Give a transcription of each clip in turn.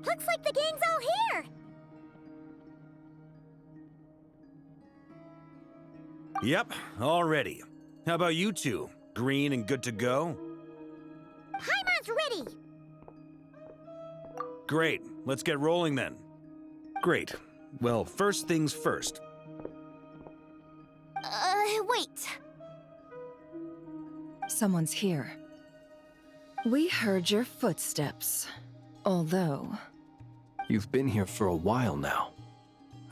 Looks like the gang's all here! Yep, all ready. How about you two? Green and good to go? Paimon's ready! Great, let's get rolling then. Great. Well, first things first. Wait. Someone's here. We heard your footsteps. Although... You've been here for a while now.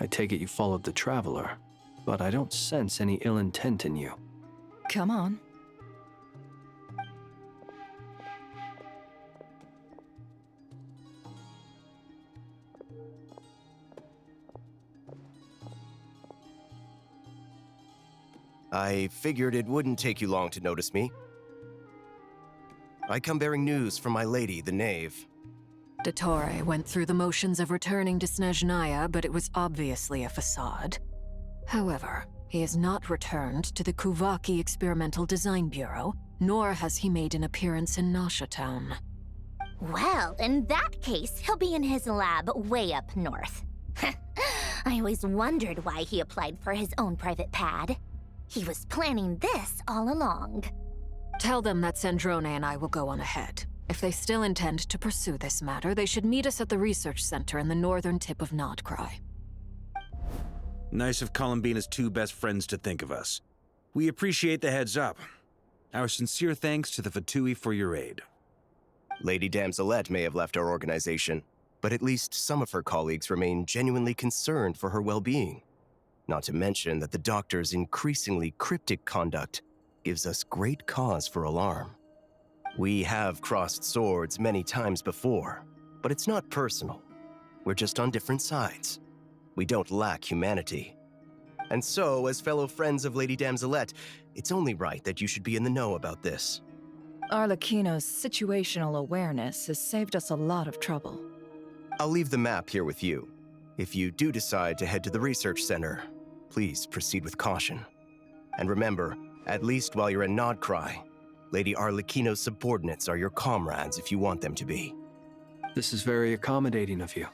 I take it you followed the Traveler, but I don't sense any ill intent in you. Come on. I figured it wouldn't take you long to notice me. I come bearing news from my lady, the Knave. Dottore went through the motions of returning to Snezhnaya, but it was obviously a facade. However, he has not returned to the Kuvaki Experimental Design Bureau, nor has he made an appearance in Nasha Town. Well, in that case, he'll be in his lab way up north. I always wondered why he applied for his own private pad. He was planning this all along. Tell them that Sandrone and I will go on ahead. If they still intend to pursue this matter, they should meet us at the research center in the northern tip of Notcry. Nice of Columbina's two best friends to think of us. We appreciate the heads up. Our sincere thanks to the Fatui for your aid. Lady Damselette may have left our organization, but at least some of her colleagues remain genuinely concerned for her well-being. Not to mention that the Doctor's increasingly cryptic conduct gives us great cause for alarm. We have crossed swords many times before, but it's not personal. We're just on different sides. We don't lack humanity. And so, as fellow friends of Lady Damselette, it's only right that you should be in the know about this. Arlecchino's situational awareness has saved us a lot of trouble. I'll leave the map here with you. If you do decide to head to the research center, please proceed with caution. And remember, at least while you're in Nodcry, Lady Arlecchino's subordinates are your comrades if you want them to be. This is very accommodating of you.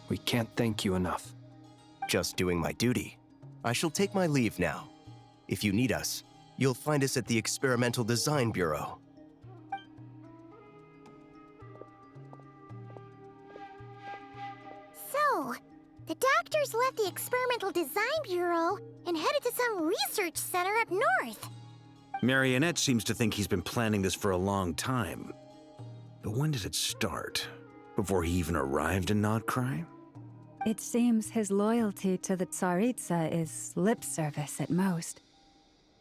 We can't thank you enough. Just doing my duty. I shall take my leave now. If you need us, you'll find us at the Experimental Design Bureau. So, the Doctors left the Experimental Design Bureau and headed to some research center up north. Marionette seems to think he's been planning this for a long time. But when did it start? Before he even arrived in Notcry? It seems his loyalty to the Tsaritsa is lip service at most.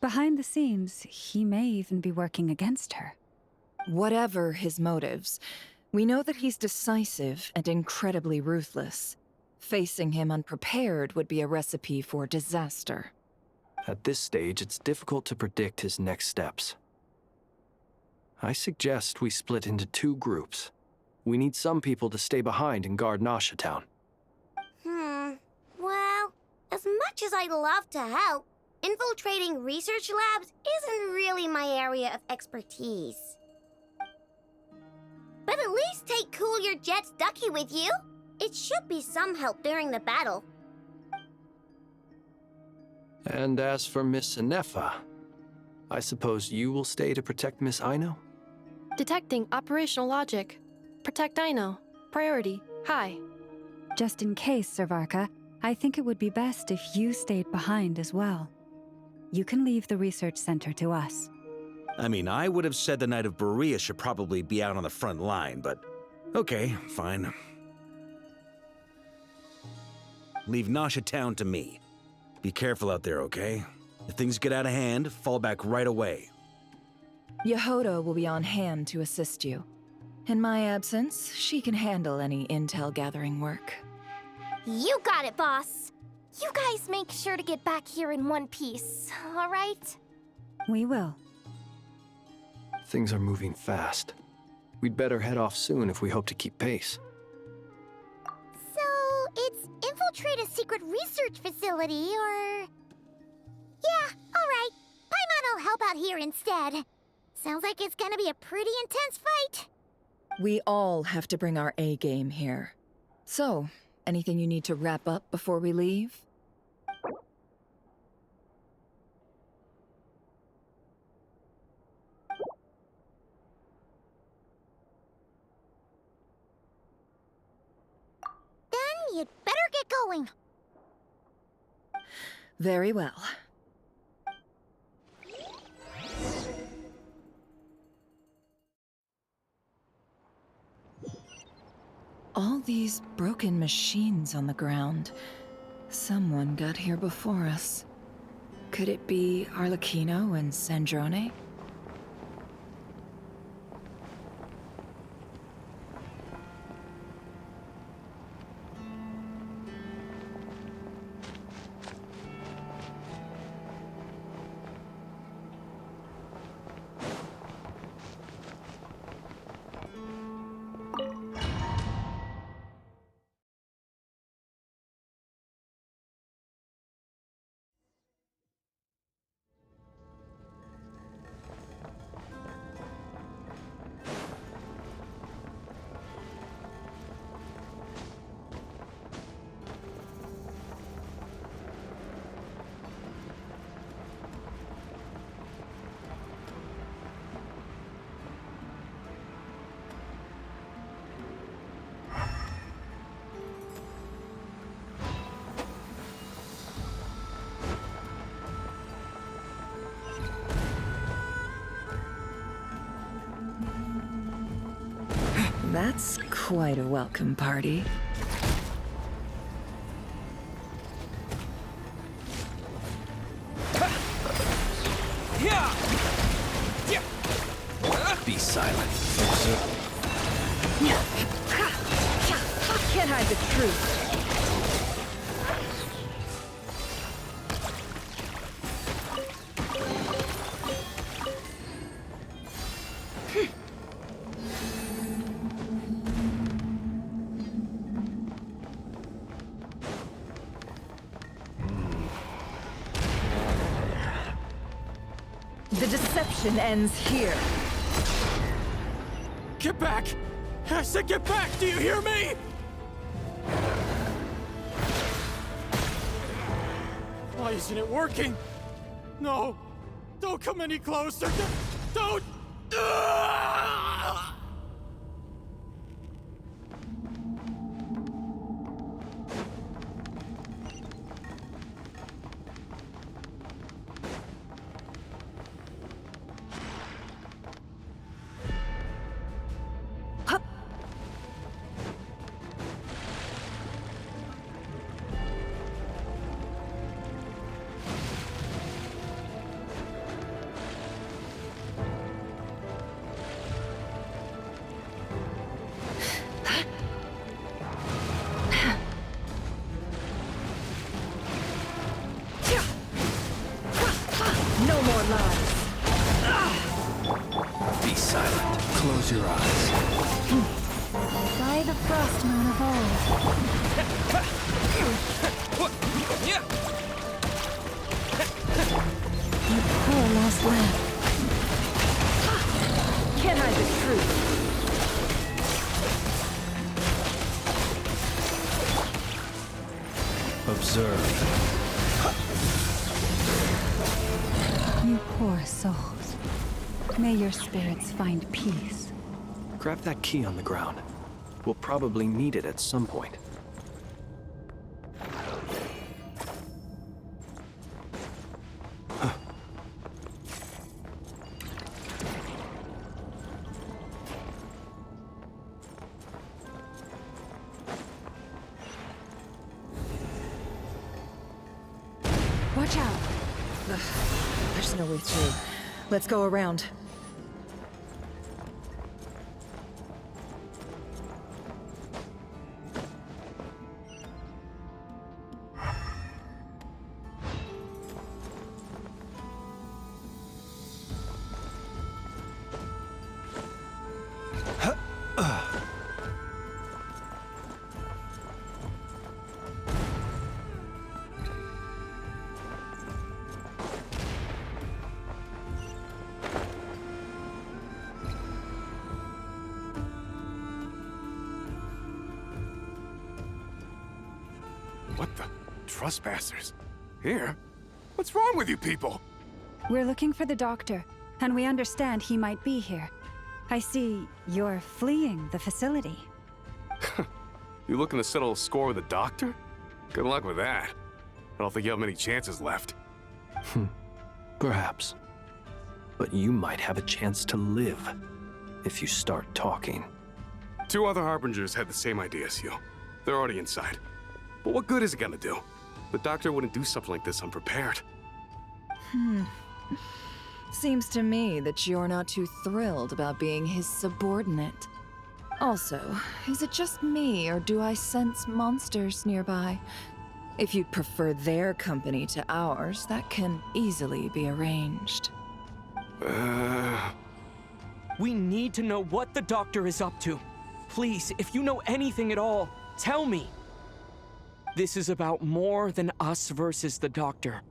Behind the scenes, he may even be working against her. Whatever his motives, we know that he's decisive and incredibly ruthless. Facing him unprepared would be a recipe for disaster. At this stage, it's difficult to predict his next steps. I suggest we split into two groups. We need some people to stay behind and guard Nasha Town. Well, as much as I'd love to help, infiltrating research labs isn't really my area of expertise. But at least take Cool Your Jet's Ducky with you. It should be some help during the battle. And as for Miss Inefa, I suppose you will stay to protect Miss Aino? Detecting operational logic. Protect Aino. Priority. High. Just in case, Servarka, I think it would be best if you stayed behind as well. You can leave the research center to us. I mean, I would have said the Knight of Berea should probably be out on the front line, but okay, fine. Leave Nasha Town to me. Be careful out there, okay? If things get out of hand, fall back right away. Yehoda will be on hand to assist you. In my absence, she can handle any intel gathering work. You got it, boss. You guys make sure to get back here in one piece, all right? We will. Things are moving fast. We'd better head off soon if we hope to keep pace. So, it's infiltrate a secret research facility, or... Yeah, all right. Paimon will help out here instead. Sounds like it's gonna be a pretty intense fight. We all have to bring our A game here. So, anything you need to wrap up before we leave? Then you'd better get going. Very well. All these broken machines on the ground. Someone got here before us. Could it be Arlecchino and Sandrone? That's quite a welcome party. Be silent. Can't hide the truth. The deception ends here. Get back! I said get back! Do you hear me? Why isn't it working? No! Don't come any closer! Don't! No more lies. Be silent. Close your eyes. By the frost moon of old. You poor lost lamb. Can't hide the truth. Observe. You poor souls. May your spirits find peace. Grab that key on the ground. We'll probably need it at some point. Huh. Watch out! Ugh, there's no way through. Let's go around. What the? Trespassers? Here? What's wrong with you people? We're looking for the doctor, and we understand he might be here. I see you're fleeing the facility. You looking to settle a score with the doctor? Good luck with that. I don't think you have many chances left. Perhaps. But you might have a chance to live if you start talking. 2 other Harbingers had the same idea as you. They're already inside. But what good is it gonna do? The doctor wouldn't do something like this unprepared. Seems to me that you're not too thrilled about being his subordinate. Also, is it just me, or do I sense monsters nearby? If you'd prefer their company to ours, that can easily be arranged. We need to know what the doctor is up to. Please, if you know anything at all, tell me. This is about more than us versus the doctor.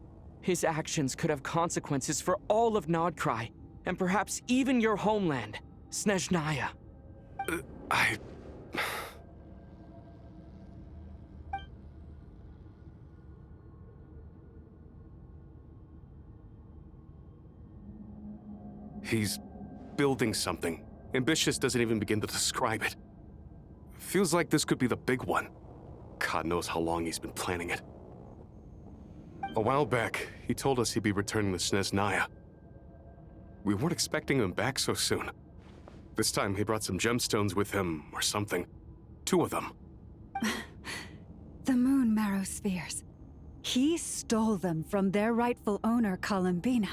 His actions could have consequences for all of Nodcry, and perhaps even your homeland, Snezhnaya. He's building something. Ambitious doesn't even begin to describe it. Feels like this could be the big one. God knows how long he's been planning it. A while back, he told us he'd be returning to Snezhnaya. We weren't expecting him back so soon. This time he brought some gemstones with him, or something. 2 of them. The moon marrow spheres. He stole them from their rightful owner, Columbina.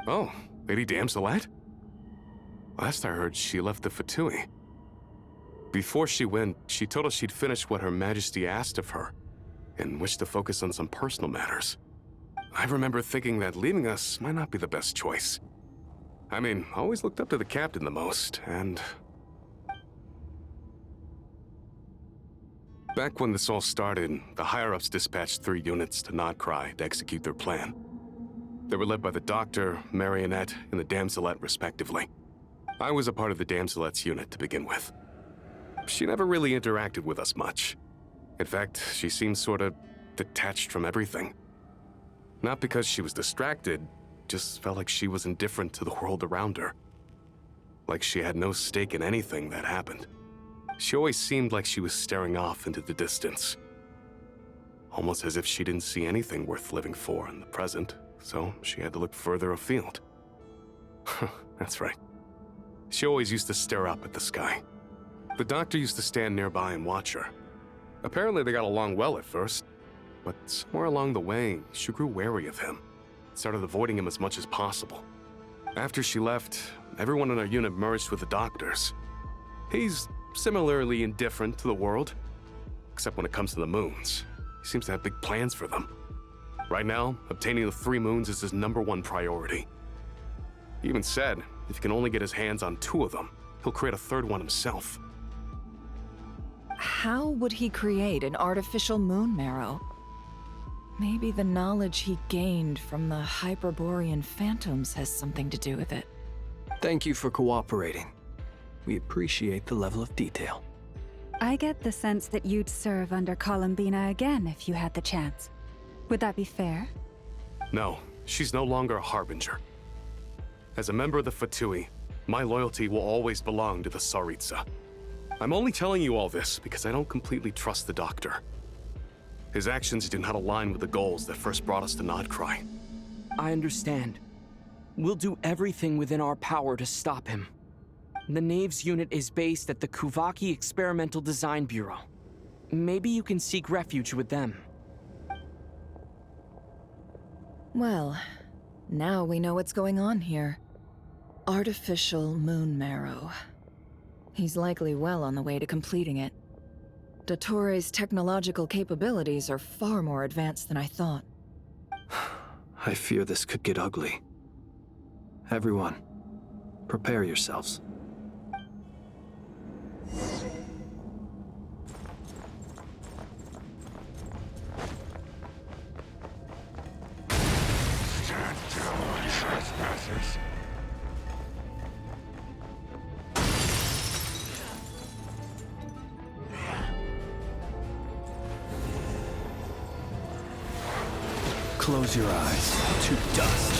Oh, Lady Damselat? Last I heard, she left the Fatui. Before she went, she told us she'd finished what Her Majesty asked of her, and wished to focus on some personal matters. I remember thinking that leaving us might not be the best choice. I mean, I always looked up to the captain the most, and... Back when this all started, the higher-ups dispatched 3 units to Nodcry to execute their plan. They were led by the Doctor, Marionette, and the Damselet, respectively. I was a part of the Damselet's unit to begin with. She never really interacted with us much. In fact, she seemed sort of detached from everything. Not because she was distracted, just felt like she was indifferent to the world around her. Like she had no stake in anything that happened. She always seemed like she was staring off into the distance. Almost as if she didn't see anything worth living for in the present, so she had to look further afield. That's right. She always used to stare up at the sky. The Doctor used to stand nearby and watch her. Apparently they got along well at first, but somewhere along the way, she grew wary of him. Started avoiding him as much as possible. After she left, everyone in our unit merged with the Doctor's. He's similarly indifferent to the world, except when it comes to the moons. He seems to have big plans for them. Right now, obtaining the 3 moons is his #1 priority. He even said if he can only get his hands on 2 of them, he'll create a 3rd one himself. How would he create an artificial moon marrow? Maybe the knowledge he gained from the Hyperborean phantoms has something to do with it. Thank you for cooperating. We appreciate the level of detail. I get the sense that you'd serve under Columbina again if you had the chance. Would that be fair? No, she's no longer a Harbinger. As a member of the Fatui, my loyalty will always belong to the Tsaritsa. I'm only telling you all this because I don't completely trust the Doctor. His actions do not align with the goals that first brought us to Nodcry. I understand. We'll do everything within our power to stop him. The Knaves unit is based at the Kuvaki Experimental Design Bureau. Maybe you can seek refuge with them. Well, now we know what's going on here. Artificial moon marrow. He's likely well on the way to completing it. Dottore's technological capabilities are far more advanced than I thought. I fear this could get ugly. Everyone, prepare yourselves. Stand down, trespassers. Close your eyes to dust.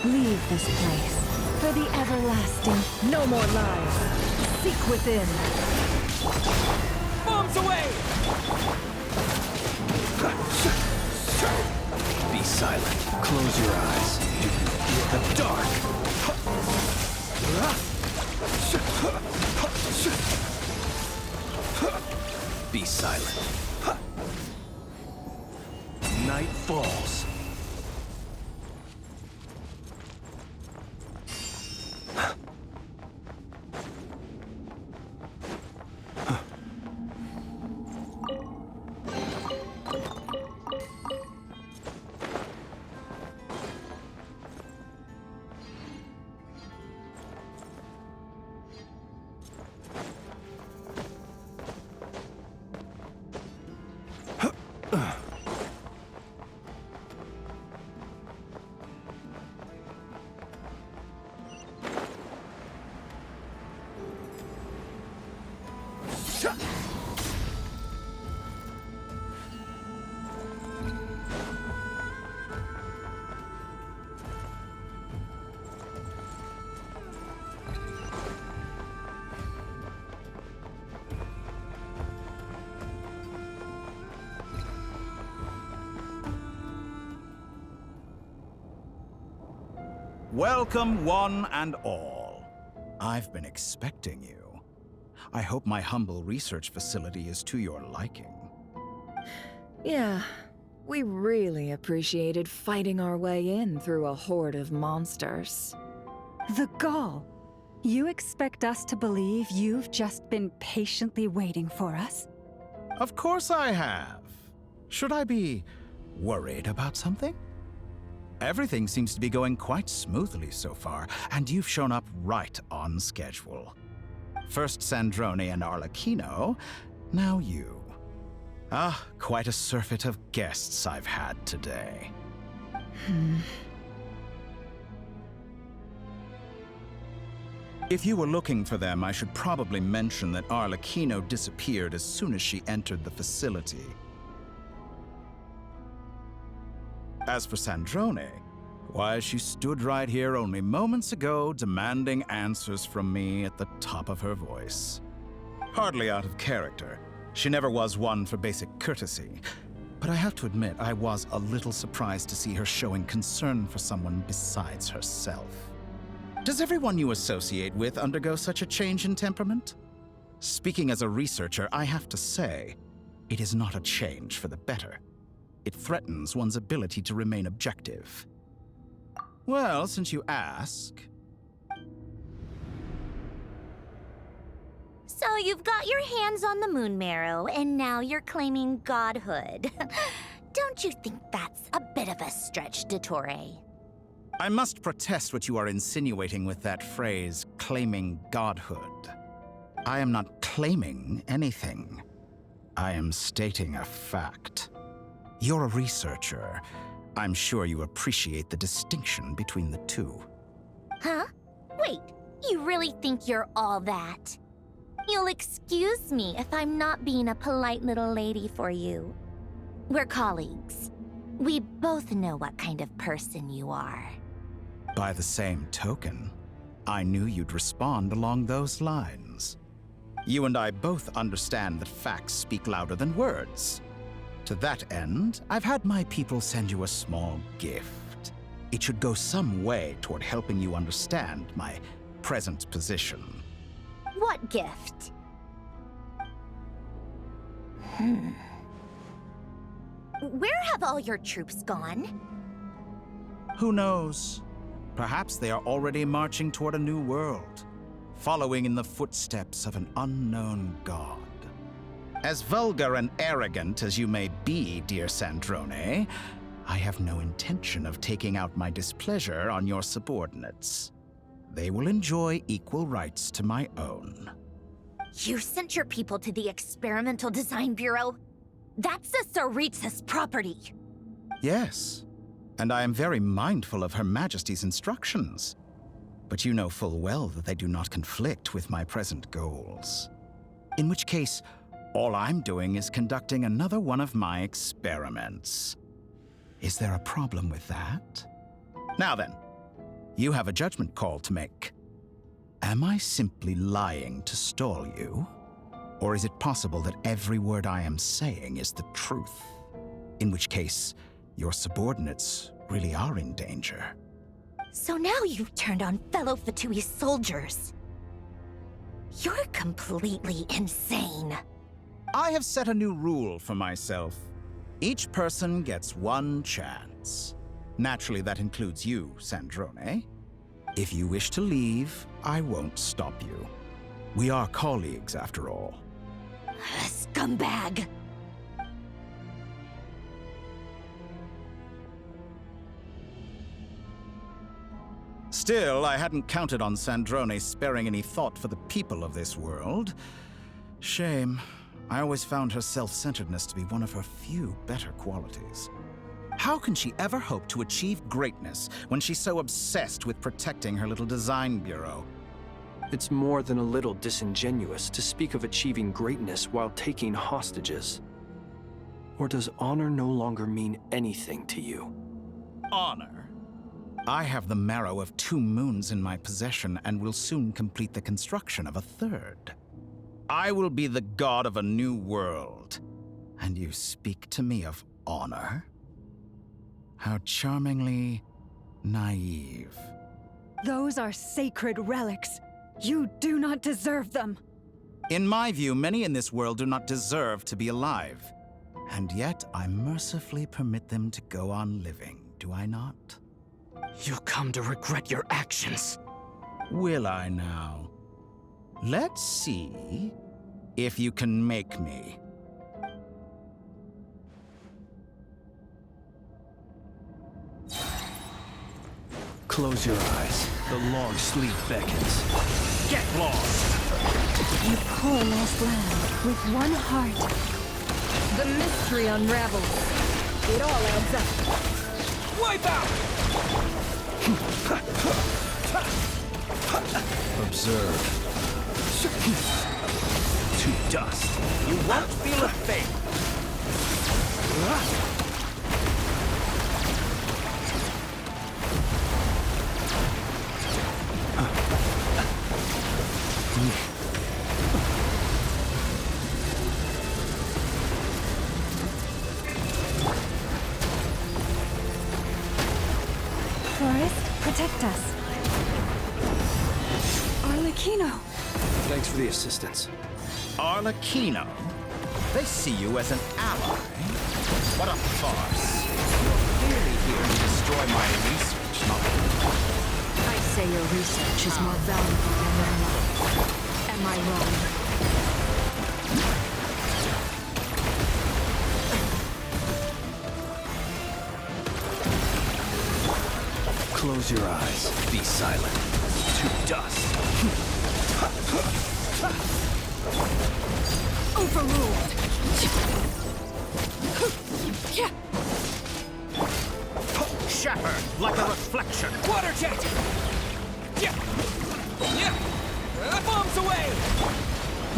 Leave this place for the everlasting. No more lies! Seek within! Bombs away! Be silent. Close your eyes. Do you feel the dark? Be silent. Night falls. Welcome, one and all. I've been expecting you. I hope my humble research facility is to your liking. Yeah, we really appreciated fighting our way in through a horde of monsters. The gall! You expect us to believe you've just been patiently waiting for us? Of course I have. Should I be worried about something? Everything seems to be going quite smoothly so far, and you've shown up right on schedule. First Sandrone and Arlecchino, now you. Ah, quite a surfeit of guests I've had today. If you were looking for them, I should probably mention that Arlecchino disappeared as soon as she entered the facility. As for Sandrone, why, she stood right here only moments ago demanding answers from me at the top of her voice. Hardly out of character. She never was one for basic courtesy. But I have to admit, I was a little surprised to see her showing concern for someone besides herself. Does everyone you associate with undergo such a change in temperament? Speaking as a researcher, I have to say, it is not a change for the better. It threatens one's ability to remain objective. Well, since you ask... So you've got your hands on the moon marrow, and now you're claiming godhood. Don't you think that's a bit of a stretch, Dottore? I must protest what you are insinuating with that phrase, claiming godhood. I am not claiming anything. I am stating a fact. You're a researcher. I'm sure you appreciate the distinction between the two. Huh? Wait, you really think you're all that? You'll excuse me if I'm not being a polite little lady for you. We're colleagues. We both know what kind of person you are. By the same token, I knew you'd respond along those lines. You and I both understand that facts speak louder than words. To that end, I've had my people send you a small gift. It should go some way toward helping you understand my present position. What gift? Where have all your troops gone? Who knows? Perhaps they are already marching toward a new world, following in the footsteps of an unknown god. As vulgar and arrogant as you may be, dear Sandrone, I have no intention of taking out my displeasure on your subordinates. They will enjoy equal rights to my own. You sent your people to the Experimental Design Bureau? That's the Tsaritsa's property. Yes, and I am very mindful of Her Majesty's instructions. But you know full well that they do not conflict with my present goals. In which case, all I'm doing is conducting another one of my experiments. Is there a problem with that? Now then, you have a judgment call to make. Am I simply lying to stall you? Or is it possible that every word I am saying is the truth? In which case, your subordinates really are in danger. So now you've turned on fellow Fatui soldiers. You're completely insane. I have set a new rule for myself. Each person gets one chance. Naturally, that includes you, Sandrone. If you wish to leave, I won't stop you. We are colleagues, after all. Scumbag! Still, I hadn't counted on Sandrone sparing any thought for the people of this world. Shame. I always found her self-centeredness to be one of her few better qualities. How can she ever hope to achieve greatness when she's so obsessed with protecting her little design bureau? It's more than a little disingenuous to speak of achieving greatness while taking hostages. Or does honor no longer mean anything to you? Honor? I have the marrow of 2 moons in my possession and will soon complete the construction of a 3rd. I will be the god of a new world. And you speak to me of honor? How charmingly naive. Those are sacred relics. You do not deserve them. In my view, many in this world do not deserve to be alive. And yet, I mercifully permit them to go on living, do I not? You'll come to regret your actions. Will I now? Let's see if you can make me. Close your eyes. The long sleep beckons. Get lost! You poor lost land with one heart. The mystery unravels. It all adds up. Wipe out! Observe. To dust. You won't feel a thing! Forest, protect us. Arlecchino. Thanks for the assistance. Arlecchino? They see you as an ally? What a farce. You're clearly here to destroy my research, not I say your research is more valuable than your life. Am I wrong? Close your eyes. Be silent. To dust. Overruled. Shatter like a reflection. Water jet! Yeah! Yeah! Bombs away!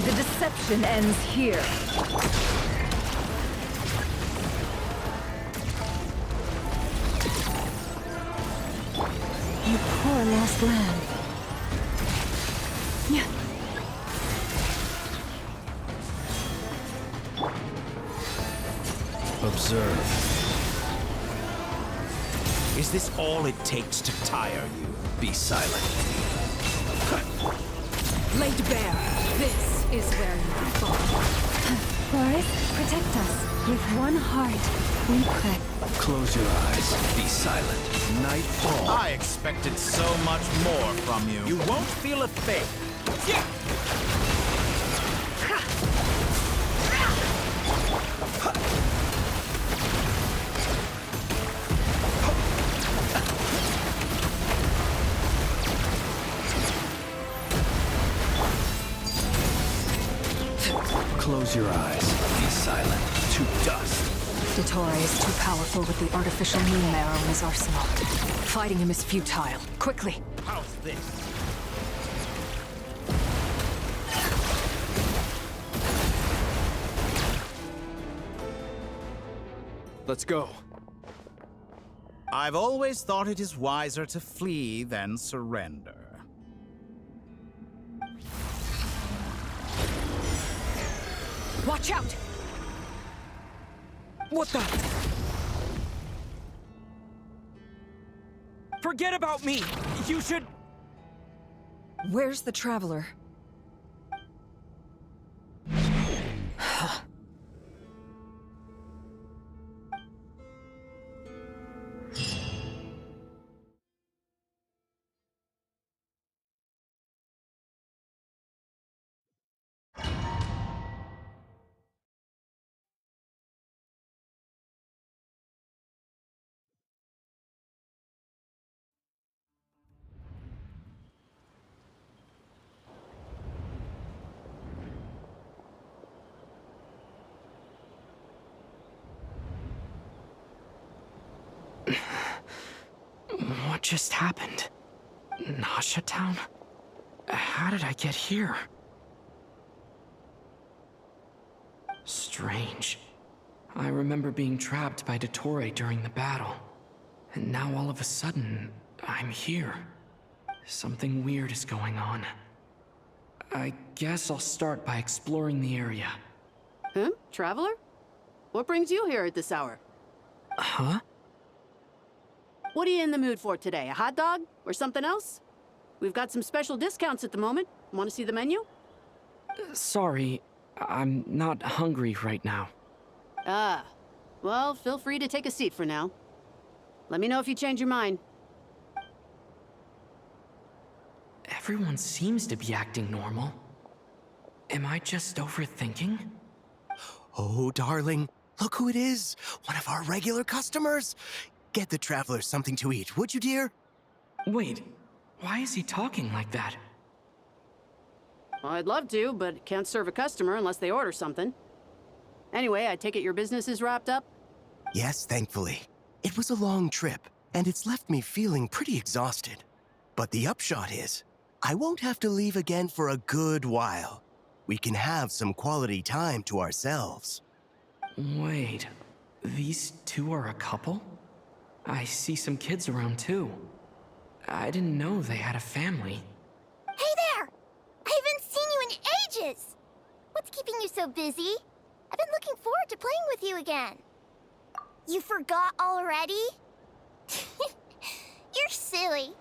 The deception ends here. You poor lost land. Yeah. Observe. Is this all it takes to tire you? Be silent. Laid bare. This is where you fall. Forest, protect us with one heart. plus près. Close your eyes. Be silent. Nightfall. I expected so much more from you. You won't feel a thing. Yeah! Close your eyes. Be silent. To dust. Dottore is too powerful with the artificial moon marrow in his arsenal. Fighting him is futile. Quickly! How's this? Let's go. I've always thought it is wiser to flee than surrender. Watch out! What the? Forget about me! You should... Where's the Traveler? What just happened? Nasha Town? How did I get here? Strange. I remember being trapped by Dottore during the battle. And now all of a sudden, I'm here. Something weird is going on. I guess I'll start by exploring the area. Traveler? What brings you here at this hour? Huh? What are you in the mood for today? A hot dog? Or something else? We've got some special discounts at the moment. Want to see the menu? Sorry, I'm not hungry right now. Ah. Well, feel free to take a seat for now. Let me know if you change your mind. Everyone seems to be acting normal. Am I just overthinking? Oh, darling, look who it is. One of our regular customers. Get the Traveler something to eat, would you, dear? Wait, why is he talking like that? Well, I'd love to, but can't serve a customer unless they order something. Anyway, I take it your business is wrapped up? Yes, thankfully. It was a long trip, and it's left me feeling pretty exhausted. But the upshot is, I won't have to leave again for a good while. We can have some quality time to ourselves. Wait, these two are a couple? I see some kids around too. I didn't know they had a family. Hey there! I haven't seen you in ages! What's keeping you so busy? I've been looking forward to playing with you again. You forgot already? You're silly.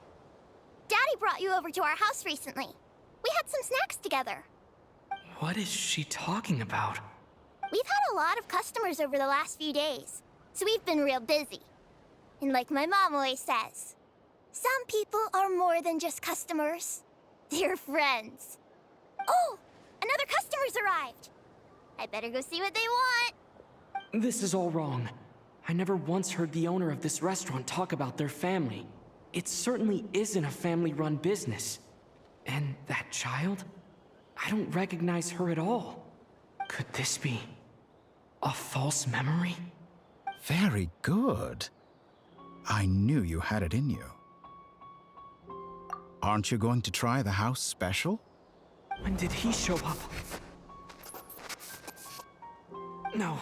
Daddy brought you over to our house recently. We had some snacks together. What is she talking about? We've had a lot of customers over the last few days, so we've been real busy. And like my mom always says, some people are more than just customers. They're friends. Oh, another customer's arrived. I better go see what they want. This is all wrong. I never once heard the owner of this restaurant talk about their family. It certainly isn't a family-run business. And that child? I don't recognize her at all. Could this be a false memory? Very good. I knew you had it in you. Aren't you going to try the house special? When did he show up? No.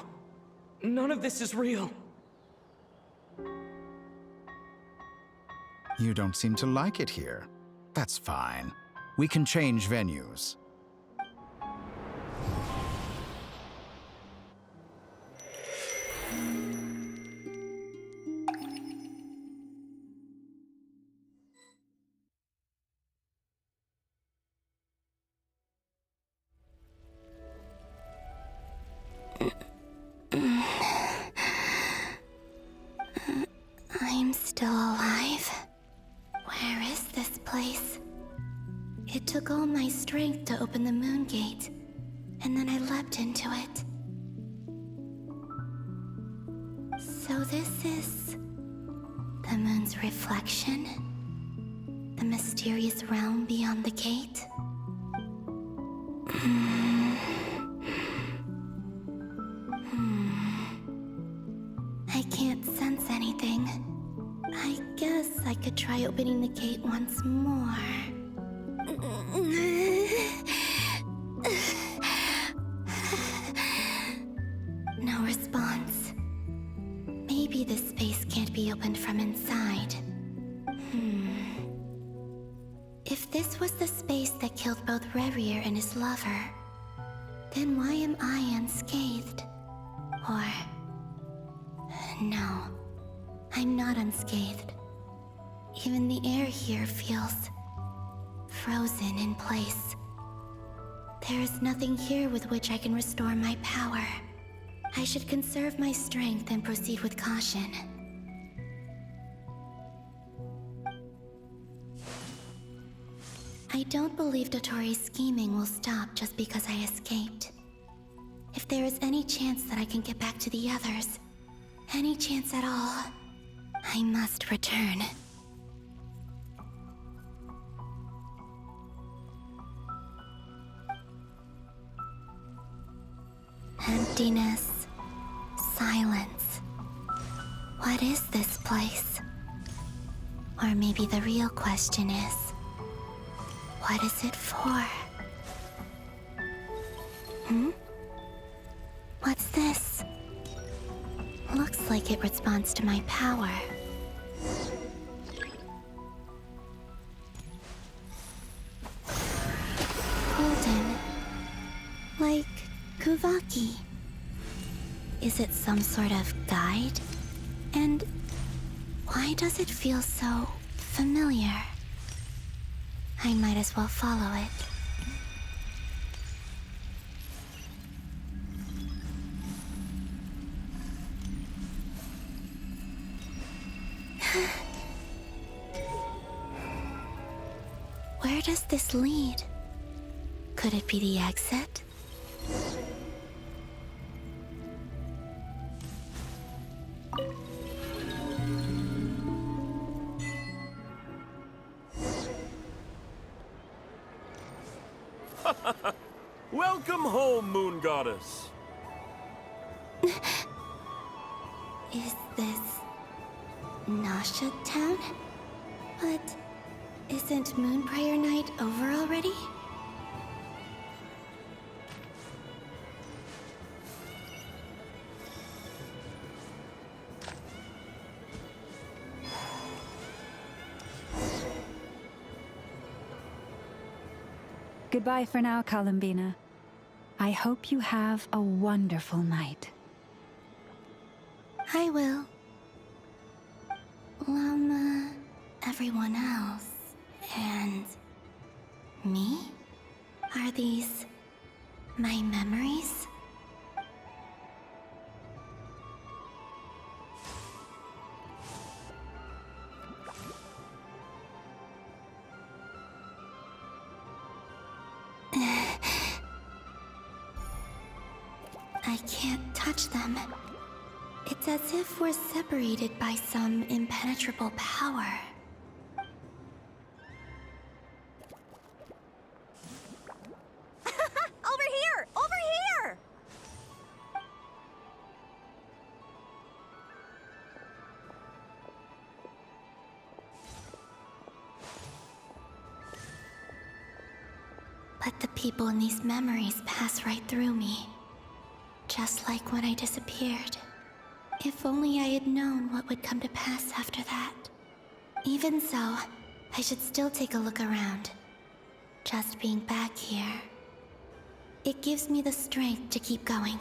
None of this is real. You don't seem to like it here. That's fine. We can change venues. I'm still alive. Where is this place? It took all my strength to open the moon gate, and then I leapt into it. So this is the moon's reflection? The mysterious realm beyond the gate? I can't sense anything. I guess I could try opening the gate once more. No response. Maybe this space can't be opened from inside. If this was the space that killed both Revier and his lover, then why am I unscathed? Or... no, I'm not unscathed. Even the air here feels... frozen in place. There is nothing here with which I can restore my power. I should conserve my strength and proceed with caution. I don't believe Dotori's scheming will stop just because I escaped. If there is any chance that I can get back to the others, any chance at all, I must return. Emptiness, silence. What is this place? Or maybe the real question is, what is it for? What's this? Looks like it responds to my power. Golden. Like Kuvaki. Is it some sort of guide? And why does it feel so familiar? I might as well follow it. Where does this lead? Could it be the exit? Welcome home, Moon Goddess. Is this Nasha Town? But isn't Moon Prayer Night over already? Goodbye for now, Columbina. I hope you have a wonderful night. I will. Llama, everyone else, and me? Are these my memories? I can't touch them. It's as if we're separated by some impenetrable power. Over here! Over here! But the people in these memories pass right through me. Just like when I disappeared. If only I had known what would come to pass after that. Even so, I should still take a look around. Just being back here, it gives me the strength to keep going.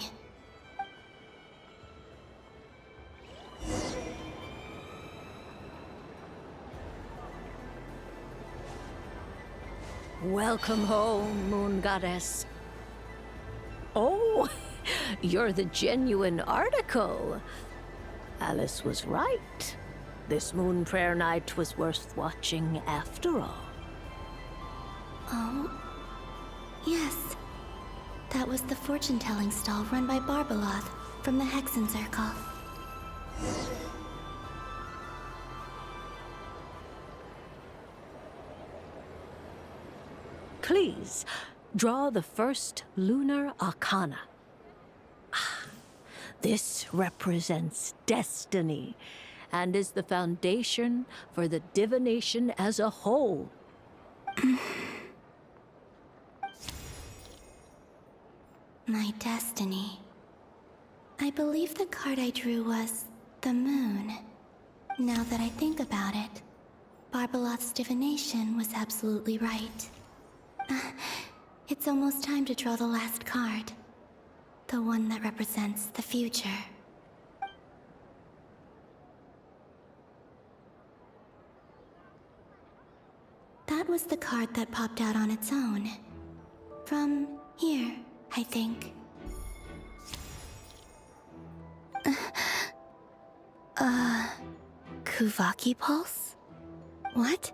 Welcome home, Moon Goddess. Oh, you're the genuine article. Alice was right. This moon prayer night was worth watching after all. Oh, yes. That was the fortune-telling stall run by Barbeloth from the Hexen Circle. Please, draw the first lunar arcana. This represents destiny and is the foundation for the divination as a whole. My destiny. I believe the card I drew was the moon. Now that I think about it, Barbeloth's divination was absolutely right. It's almost time to draw the last card. The one that represents the future. That was the card that popped out on its own. From here, I think. Kuvaki Pulse? What?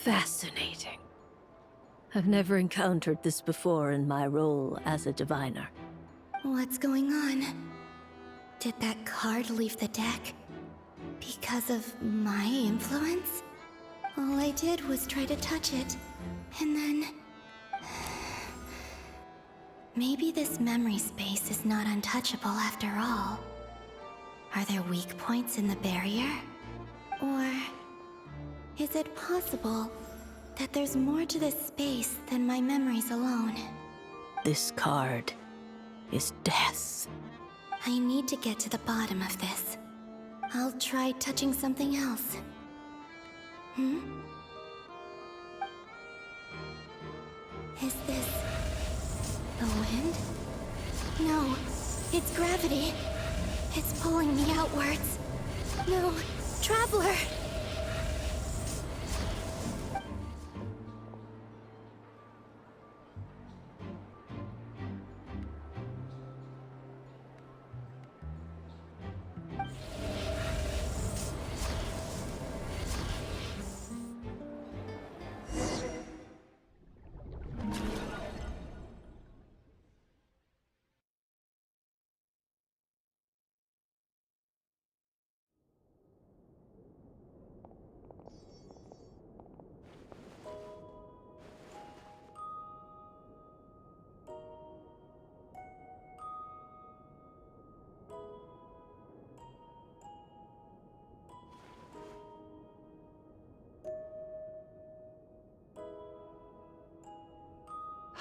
Fascinating. I've never encountered this before in my role as a diviner. What's going on? Did that card leave the deck? Because of my influence? All I did was try to touch it, and then... Maybe this memory space is not untouchable after all. Are there weak points in the barrier? Or... is it possible that there's more to this space than my memories alone? This card is death. I need to get to the bottom of this. I'll try touching something else. Is this... the wind? No, it's gravity. It's pulling me outwards. No, Traveler!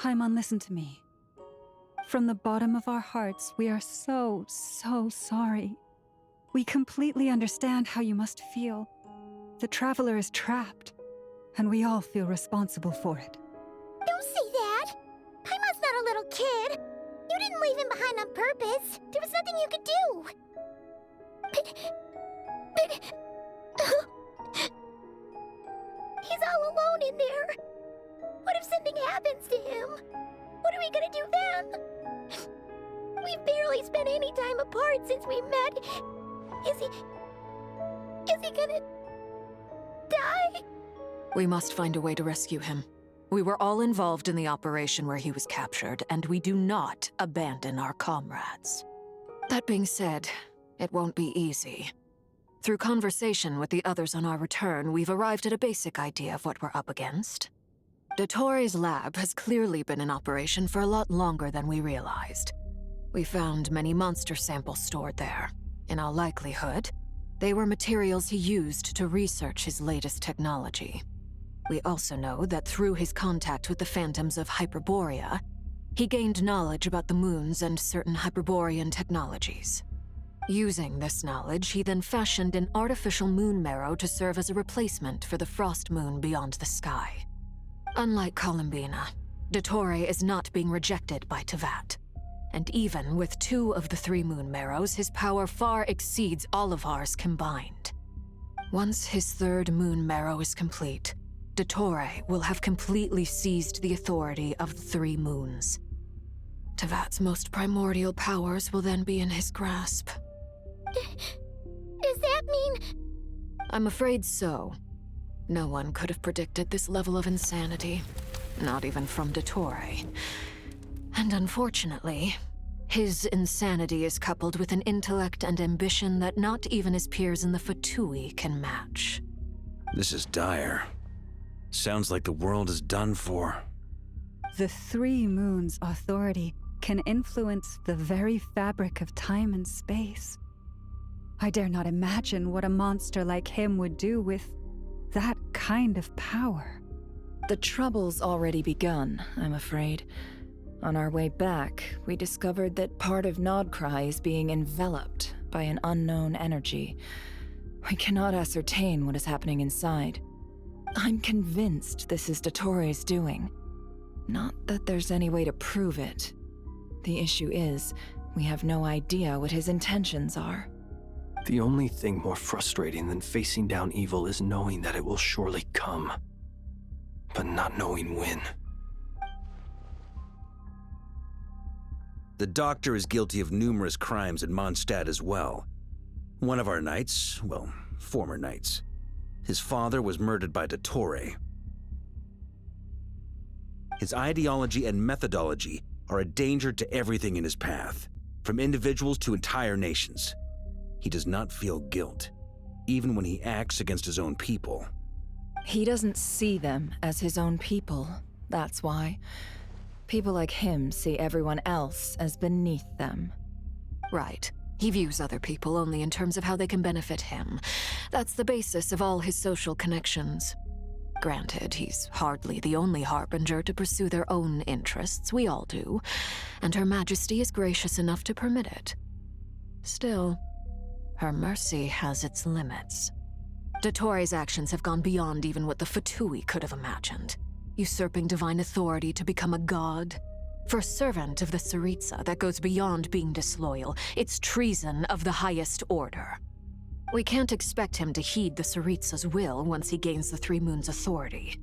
Haimon, listen to me. From the bottom of our hearts, we are so sorry. We completely understand how you must feel. The Traveler is trapped, and we all feel responsible for it. Don't say that! Haimon's not a little kid! You didn't leave him behind on purpose! There was nothing you could do! But... he's all alone in there! What if something happens to him? What are we gonna do then? We've barely spent any time apart since we met. Is he gonna... die? We must find a way to rescue him. We were all involved in the operation where he was captured, and we do not abandon our comrades. That being said, it won't be easy. Through conversation with the others on our return, we've arrived at a basic idea of what we're up against. Dottore lab has clearly been in operation for a lot longer than we realized. We found many monster samples stored there. In all likelihood, they were materials he used to research his latest technology. We also know that through his contact with the phantoms of Hyperborea, he gained knowledge about the moons and certain Hyperborean technologies. Using this knowledge, he then fashioned an artificial moon marrow to serve as a replacement for the frost moon beyond the sky. Unlike Columbina, Dottore is not being rejected by Teyvat. And even with 2 of the 3 moon marrows, his power far exceeds all of ours combined. Once his 3rd moon marrow is complete, Dottore will have completely seized the authority of the 3 moons. Teyvat's most primordial powers will then be in his grasp. Does that mean... I'm afraid so. No one could have predicted this level of insanity. Not even from Dottore. And unfortunately, his insanity is coupled with an intellect and ambition that not even his peers in the Fatui can match. This is dire. Sounds like the world is done for. The Three Moons' authority can influence the very fabric of time and space. I dare not imagine what a monster like him would do with that kind of power. The trouble's already begun, I'm afraid. On our way back, we discovered that part of Nodcry is being enveloped by an unknown energy. We cannot ascertain what is happening inside. I'm convinced this is Dottore's doing. Not that there's any way to prove it. The issue is, we have no idea what his intentions are. The only thing more frustrating than facing down evil is knowing that it will surely come, but not knowing when. The Doctor is guilty of numerous crimes in Mondstadt as well. One of our knights, well, former knights, his father was murdered by Dottore. His ideology and methodology are a danger to everything in his path, from individuals to entire nations. He does not feel guilt, even when he acts against his own people. He doesn't see them as his own people, that's why. People like him see everyone else as beneath them. Right. He views other people only in terms of how they can benefit him. That's the basis of all his social connections. Granted, he's hardly the only harbinger to pursue their own interests. We all do. And Her Majesty is gracious enough to permit it. Still, her mercy has its limits. Dottore's actions have gone beyond even what the Fatui could have imagined. Usurping divine authority to become a god. For a servant of the Tsaritsa, that goes beyond being disloyal. It's treason of the highest order. We can't expect him to heed the Tsaritsa's will once he gains the Three Moons' authority.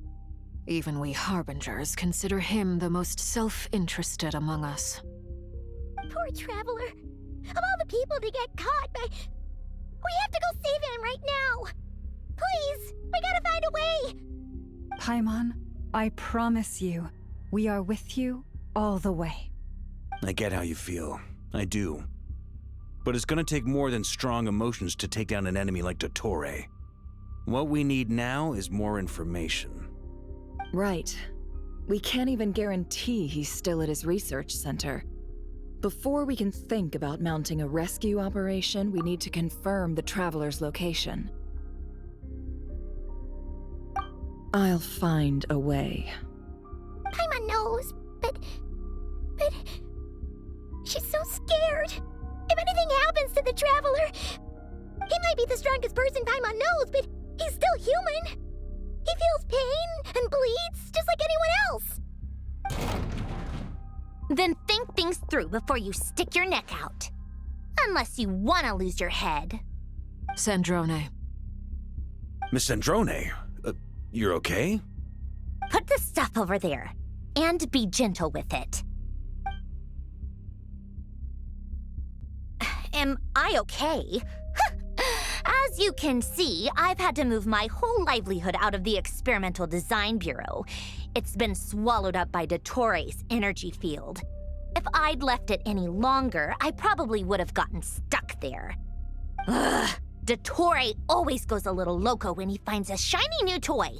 Even we Harbingers consider him the most self-interested among us. Poor Traveler. Of all the people to get caught by... We have to go save him right now! Please! We gotta find a way! Paimon, I promise you, we are with you all the way. I get how you feel. I do. But it's gonna take more than strong emotions to take down an enemy like Dottore. What we need now is more information. Right. We can't even guarantee he's still at his research center. Before we can think about mounting a rescue operation, we need to confirm the Traveler's location. I'll find a way. Paimon knows, but... She's so scared. If anything happens to the Traveler... He might be the strongest person Paimon knows, but he's still human. He feels pain and bleeds just like anyone else. Then think things through before you stick your neck out. Unless you want to lose your head. Sandrone. Miss Sandrone, you're okay? Put the stuff over there, and be gentle with it. Am I okay? As you can see, I've had to move my whole livelihood out of the Experimental Design Bureau. It's been swallowed up by Dottore's energy field. If I'd left it any longer, I probably would have gotten stuck there. Ugh, Dottore always goes a little loco when he finds a shiny new toy.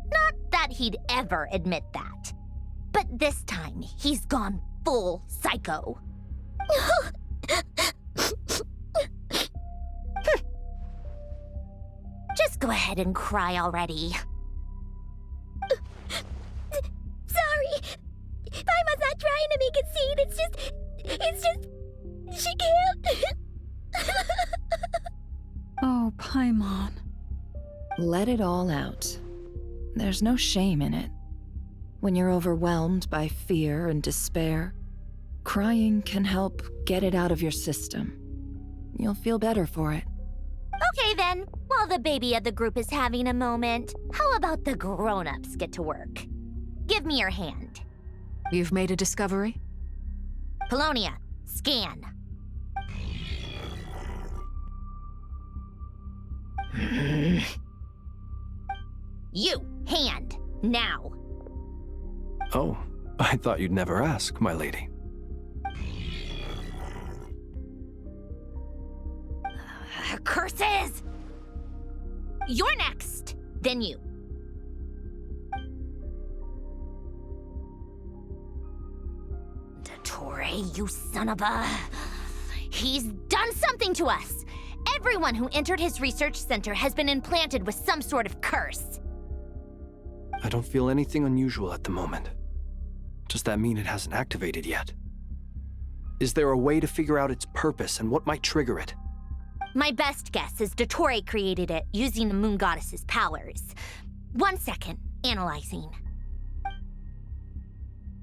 Not that he'd ever admit that. But this time, he's gone full psycho. Just go ahead and cry already. Sorry. Paimon's not trying to make a scene. It's just... She can't. Oh, Paimon. Let it all out. There's no shame in it. When you're overwhelmed by fear and despair, crying can help get it out of your system. You'll feel better for it. Okay then, while the baby of the group is having a moment, how about the grown-ups get to work? Give me your hand. You've made a discovery? Polonia, scan. You, hand, now. Oh, I thought you'd never ask, my lady. Curses! You're next, then you. Dottore, you son of a... He's done something to us! Everyone who entered his research center has been implanted with some sort of curse. I don't feel anything unusual at the moment. Does that mean it hasn't activated yet? Is there a way to figure out its purpose and what might trigger it? My best guess is Dottore created it using the Moon Goddess's powers. 1 second, analyzing.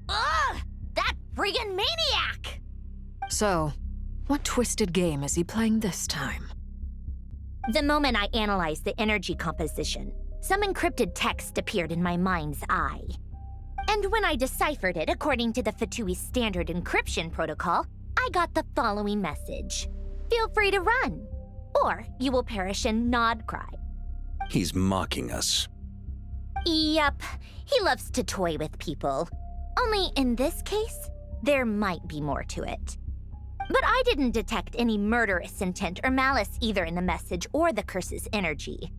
Ugh! That friggin' maniac! So, what twisted game is he playing this time? The moment I analyzed the energy composition, some encrypted text appeared in my mind's eye. And when I deciphered it according to the Fatui standard encryption protocol, I got the following message. Feel free to run, or you will perish in nod cry. He's mocking us. Yep, he loves to toy with people. Only in this case, there might be more to it. But I didn't detect any murderous intent or malice either in the message or the curse's energy.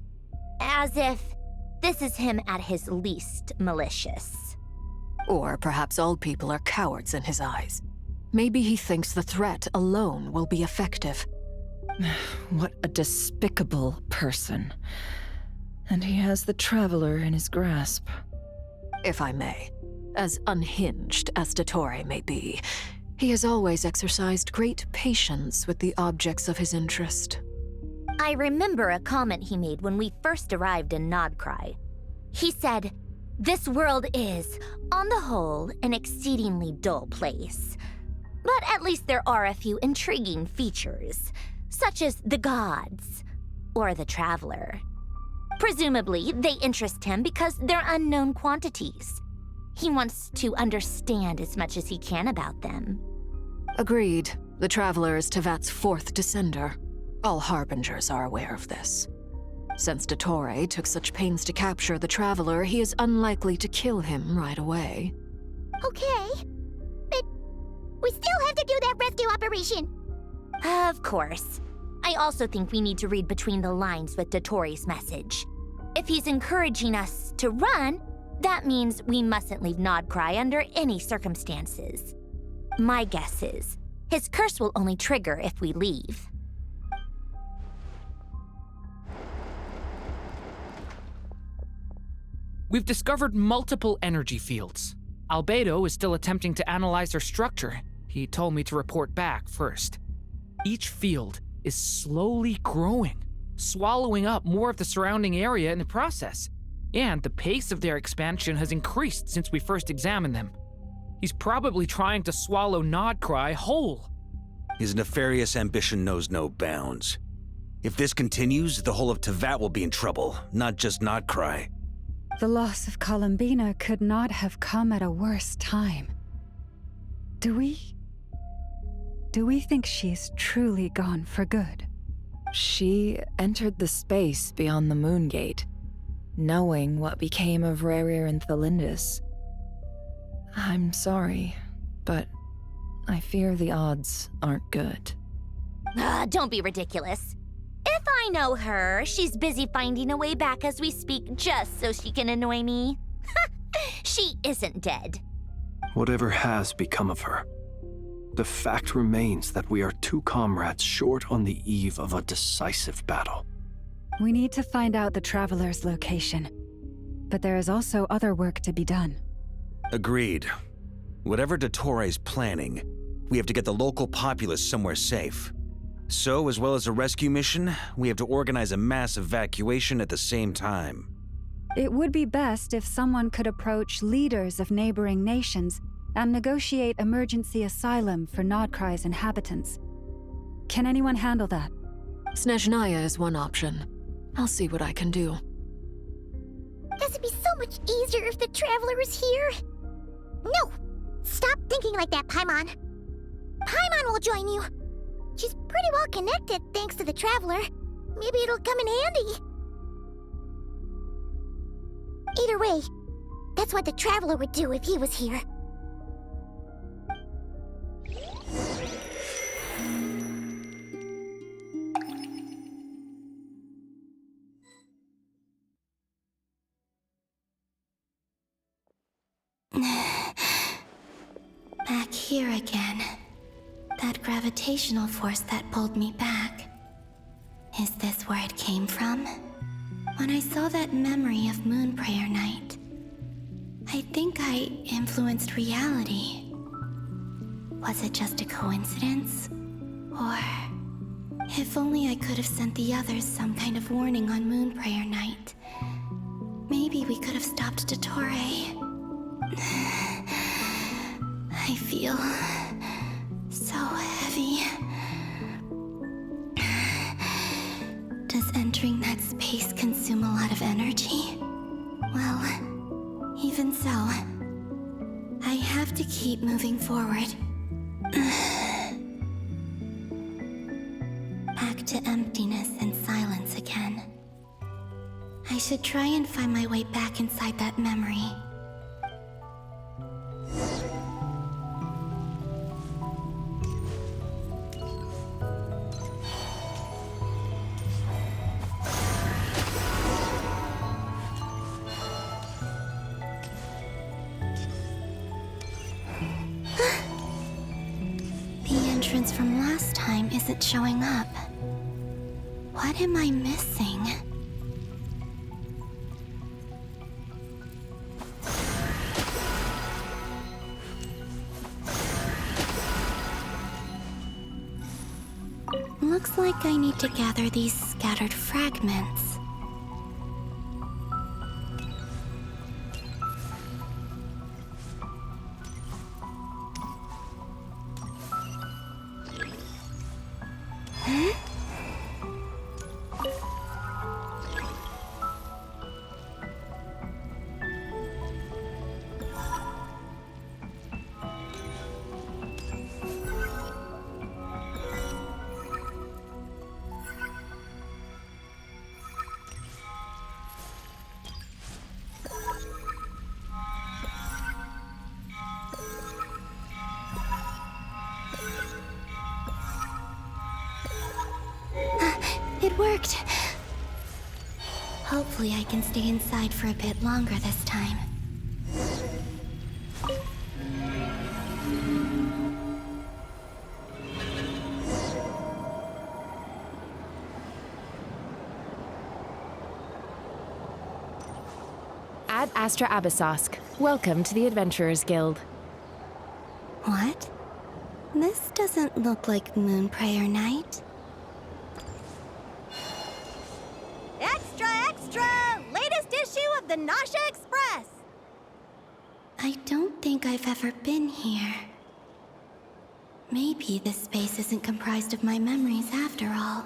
As if this is him at his least malicious. Or perhaps all people are cowards in his eyes. Maybe he thinks the threat alone will be effective. What a despicable person. And he has the Traveler in his grasp. If I may, as unhinged as Dottore may be, he has always exercised great patience with the objects of his interest. I remember a comment he made when we first arrived in Nodcry. He said, "This world is, on the whole, an exceedingly dull place. But at least there are a few intriguing features, such as the gods, or the Traveler. Presumably, they interest him because they're unknown quantities. He wants to understand as much as he can about them." Agreed. The Traveler is Tevat's fourth descender. All Harbingers are aware of this. Since Dottore took such pains to capture the Traveler, he is unlikely to kill him right away. Okay, but we still have to do that rescue operation. Of course. I also think we need to read between the lines with Dottore's message. If he's encouraging us to run, that means we mustn't leave Nodcry under any circumstances. My guess is, his curse will only trigger if we leave. We've discovered multiple energy fields. Albedo is still attempting to analyze their structure. He told me to report back first. Each field is slowly growing, swallowing up more of the surrounding area in the process. And the pace of their expansion has increased since we first examined them. He's probably trying to swallow Nodcry whole. His nefarious ambition knows no bounds. If this continues, the whole of Tevat will be in trouble, not just Nodcry. The loss of Columbina could not have come at a worse time. Do we think she's truly gone for good? She entered the space beyond the Moon Gate, knowing what became of Rerir and Thalindus. I'm sorry, but I fear the odds aren't good. Don't be ridiculous. If I know her, she's busy finding a way back as we speak just so she can annoy me. She isn't dead. Whatever has become of her, the fact remains that we are two comrades short on the eve of a decisive battle. We need to find out the Traveler's location, but there is also other work to be done. Agreed. Whatever Dottore's planning, we have to get the local populace somewhere safe. So, as well as a rescue mission, we have to organize a mass evacuation at the same time. It would be best if someone could approach leaders of neighboring nations and negotiate emergency asylum for Nodcry's inhabitants. Can anyone handle that? Snezhnaya is one option. I'll see what I can do. Guess it'd be so much easier if the Traveler was here. No! Stop thinking like that, Paimon. Paimon will join you. She's pretty well connected thanks to the Traveler. Maybe it'll come in handy. Either way, that's what the Traveler would do if he was here. Back here again. That gravitational force that pulled me back. Is this where it came from? When I saw that memory of Moon Prayer Night, I think I influenced reality. Was it just a coincidence? Or... if only I could have sent the others some kind of warning on Moon Prayer Night. Maybe we could have stopped Dottore. I feel so heavy. Does entering that space consume a lot of energy? Well, even so, I have to keep moving forward. Back to emptiness and silence again. I should try and find my way back inside that memory. From last time isn't showing up. What am I missing? Looks like I need to gather these scattered fragments. It worked. Hopefully I can stay inside for a bit longer this time. Ad Astra Abyssosk. Welcome to the Adventurers Guild. What? This doesn't look like Moon Prayer Night. Extra, extra! Latest issue of the Nasha Express! I don't think I've ever been here. Maybe this space isn't comprised of my memories after all.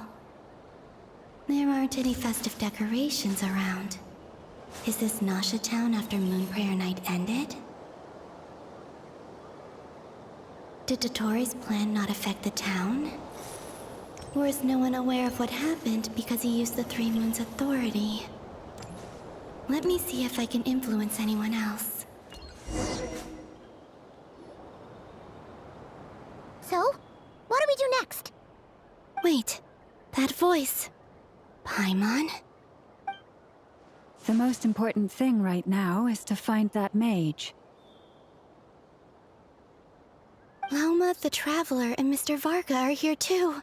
There aren't any festive decorations around. Is this Nasha Town after Moon Prayer Night ended? Did Dottore's plan not affect the town? Or is no one aware of what happened because he used the Three Moons' authority? Let me see if I can influence anyone else. So, what do we do next? Wait, that voice. Paimon? The most important thing right now is to find that mage. Lauma, the Traveler, and Mr. Varga are here too.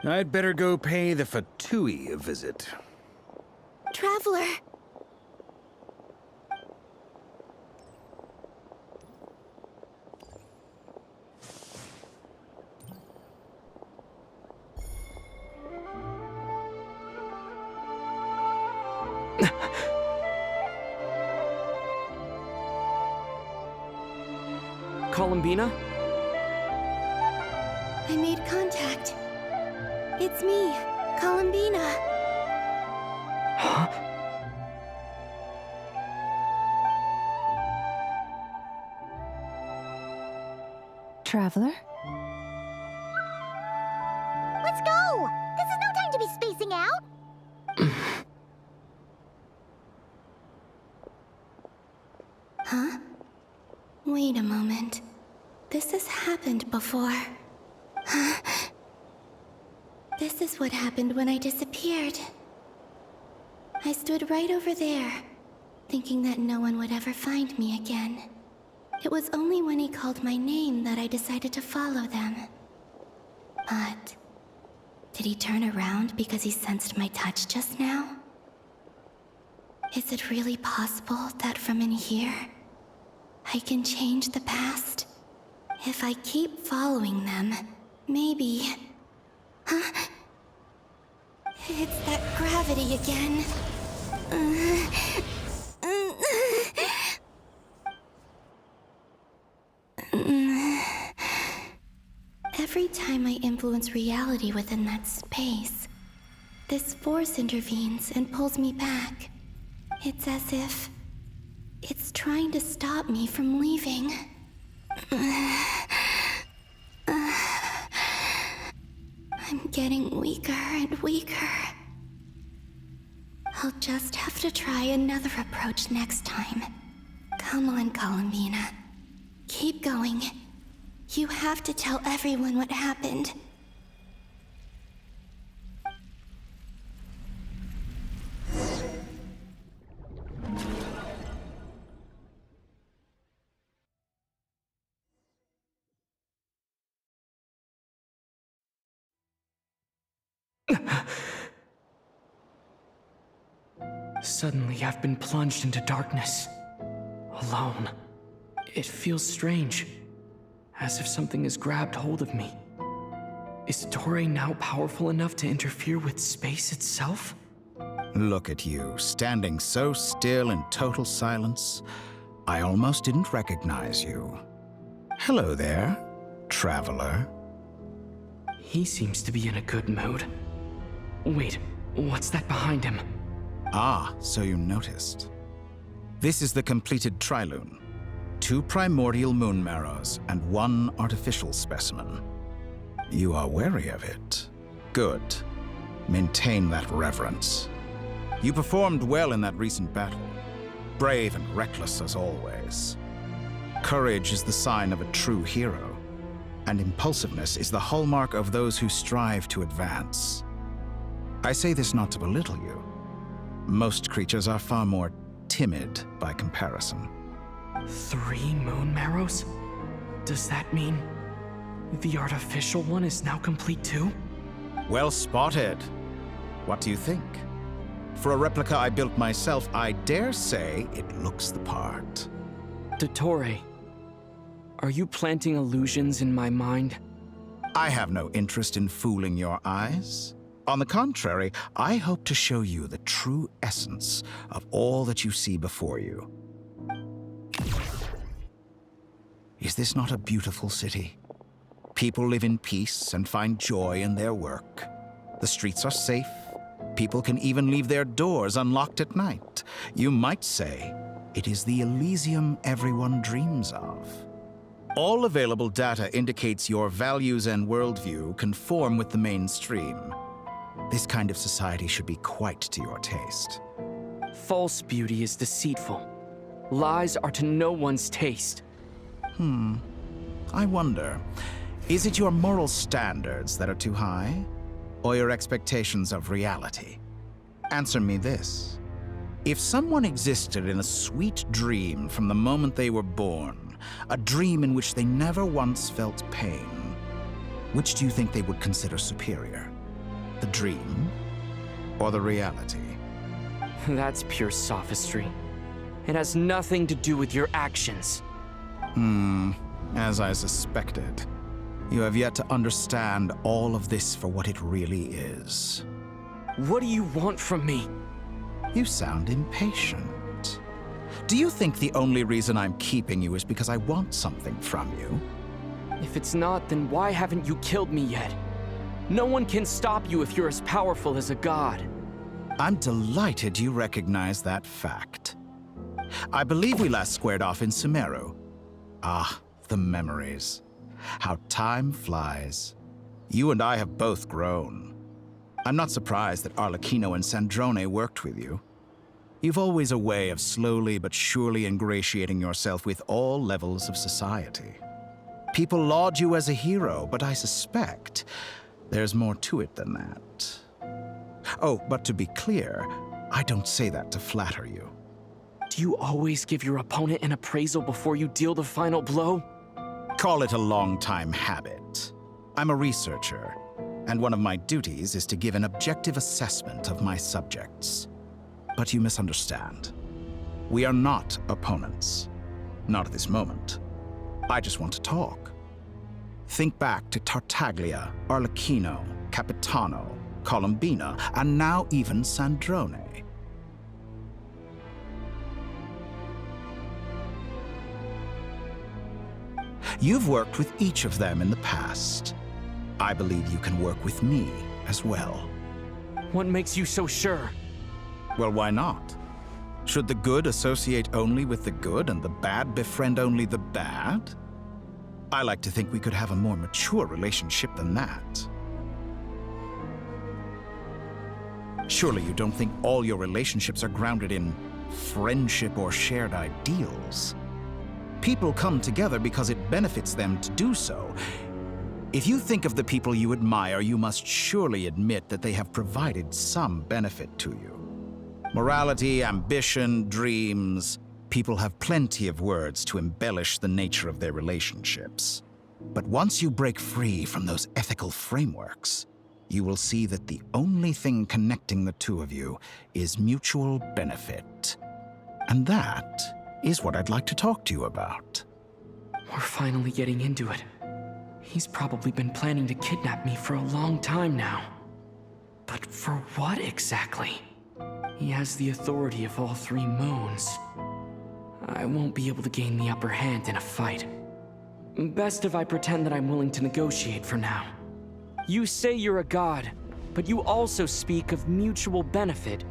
I'd better go pay the Fatui a visit. Traveler! Columbina? I made contact. It's me, Columbina. Huh? Traveler? Let's go! go! This is no time to be spacing out! Huh? Wait a moment. This has happened before. Huh? This is what happened when I disappeared. I stood right over there, thinking that no one would ever find me again. It was only when he called my name that I decided to follow them. But did he turn around because he sensed my touch just now? Is it really possible that from in here, I can change the past? If I keep following them, maybe... Huh? It's that gravity again. Every time I influence reality within that space, this force intervenes and pulls me back. It's as if it's trying to stop me from leaving. I'm getting weaker and weaker. I'll just have to try another approach next time. Come on, Columbina. Keep going. You have to tell everyone what happened. Suddenly, I've been plunged into darkness. Alone. It feels strange. As if something has grabbed hold of me. Is Torre now powerful enough to interfere with space itself? Look at you, standing so still in total silence. I almost didn't recognize you. Hello there, traveler. He seems to be in a good mood. Wait, what's that behind him? Ah, so you noticed. This is the completed trilune. 2 primordial moon marrows and 1 artificial specimen. You are wary of it. Good. Maintain that reverence. You performed well in that recent battle. Brave and reckless as always. Courage is the sign of a true hero, and impulsiveness is the hallmark of those who strive to advance. I say this not to belittle you. Most creatures are far more timid by comparison. 3 moon marrows? Does that mean the artificial one is now complete too? Well spotted. What do you think? For a replica I built myself, I dare say it looks the part. Torre, are you planting illusions in my mind? I have no interest in fooling your eyes. On the contrary, I hope to show you the true essence of all that you see before you. Is this not a beautiful city? People live in peace and find joy in their work. The streets are safe. People can even leave their doors unlocked at night. You might say it is the Elysium everyone dreams of. All available data indicates your values and worldview conform with the mainstream. This kind of society should be quite to your taste. False beauty is deceitful. Lies are to no one's taste. I wonder, is it your moral standards that are too high? Or your expectations of reality? Answer me this. If someone existed in a sweet dream from the moment they were born, a dream in which they never once felt pain, which do you think they would consider superior? The dream or the reality? That's pure sophistry. It has nothing to do with your actions. As I suspected. You have yet to understand all of this for what it really is. What do you want from me? You sound impatient. Do you think the only reason I'm keeping you is because I want something from you? If it's not, then why haven't you killed me yet? No one can stop you if you're as powerful as a god. I'm delighted you recognize that fact. I believe we last squared off in Sumeru. Ah, the memories. How time flies. You and I have both grown. I'm not surprised that Arlecchino and Sandrone worked with you. You've always a way of slowly but surely ingratiating yourself with all levels of society. People laud you as a hero, but I suspect there's more to it than that. Oh, but to be clear, I don't say that to flatter you. Do you always give your opponent an appraisal before you deal the final blow? Call it a long-time habit. I'm a researcher, and one of my duties is to give an objective assessment of my subjects. But you misunderstand. We are not opponents. Not at this moment. I just want to talk. Think back to Tartaglia, Arlecchino, Capitano, Columbina, and now even Sandrone. You've worked with each of them in the past. I believe you can work with me as well. What makes you so sure? Well, why not? Should the good associate only with the good and the bad befriend only the bad? I like to think we could have a more mature relationship than that. Surely you don't think all your relationships are grounded in friendship or shared ideals? People come together because it benefits them to do so. If you think of the people you admire, you must surely admit that they have provided some benefit to you. Morality, ambition, dreams. People have plenty of words to embellish the nature of their relationships. But once you break free from those ethical frameworks, you will see that the only thing connecting the two of you is mutual benefit. And that is what I'd like to talk to you about. We're finally getting into it. He's probably been planning to kidnap me for a long time now. But for what exactly? He has the authority of all three moons. I won't be able to gain the upper hand in a fight. Best if I pretend that I'm willing to negotiate for now. You say you're a god, but you also speak of mutual benefit.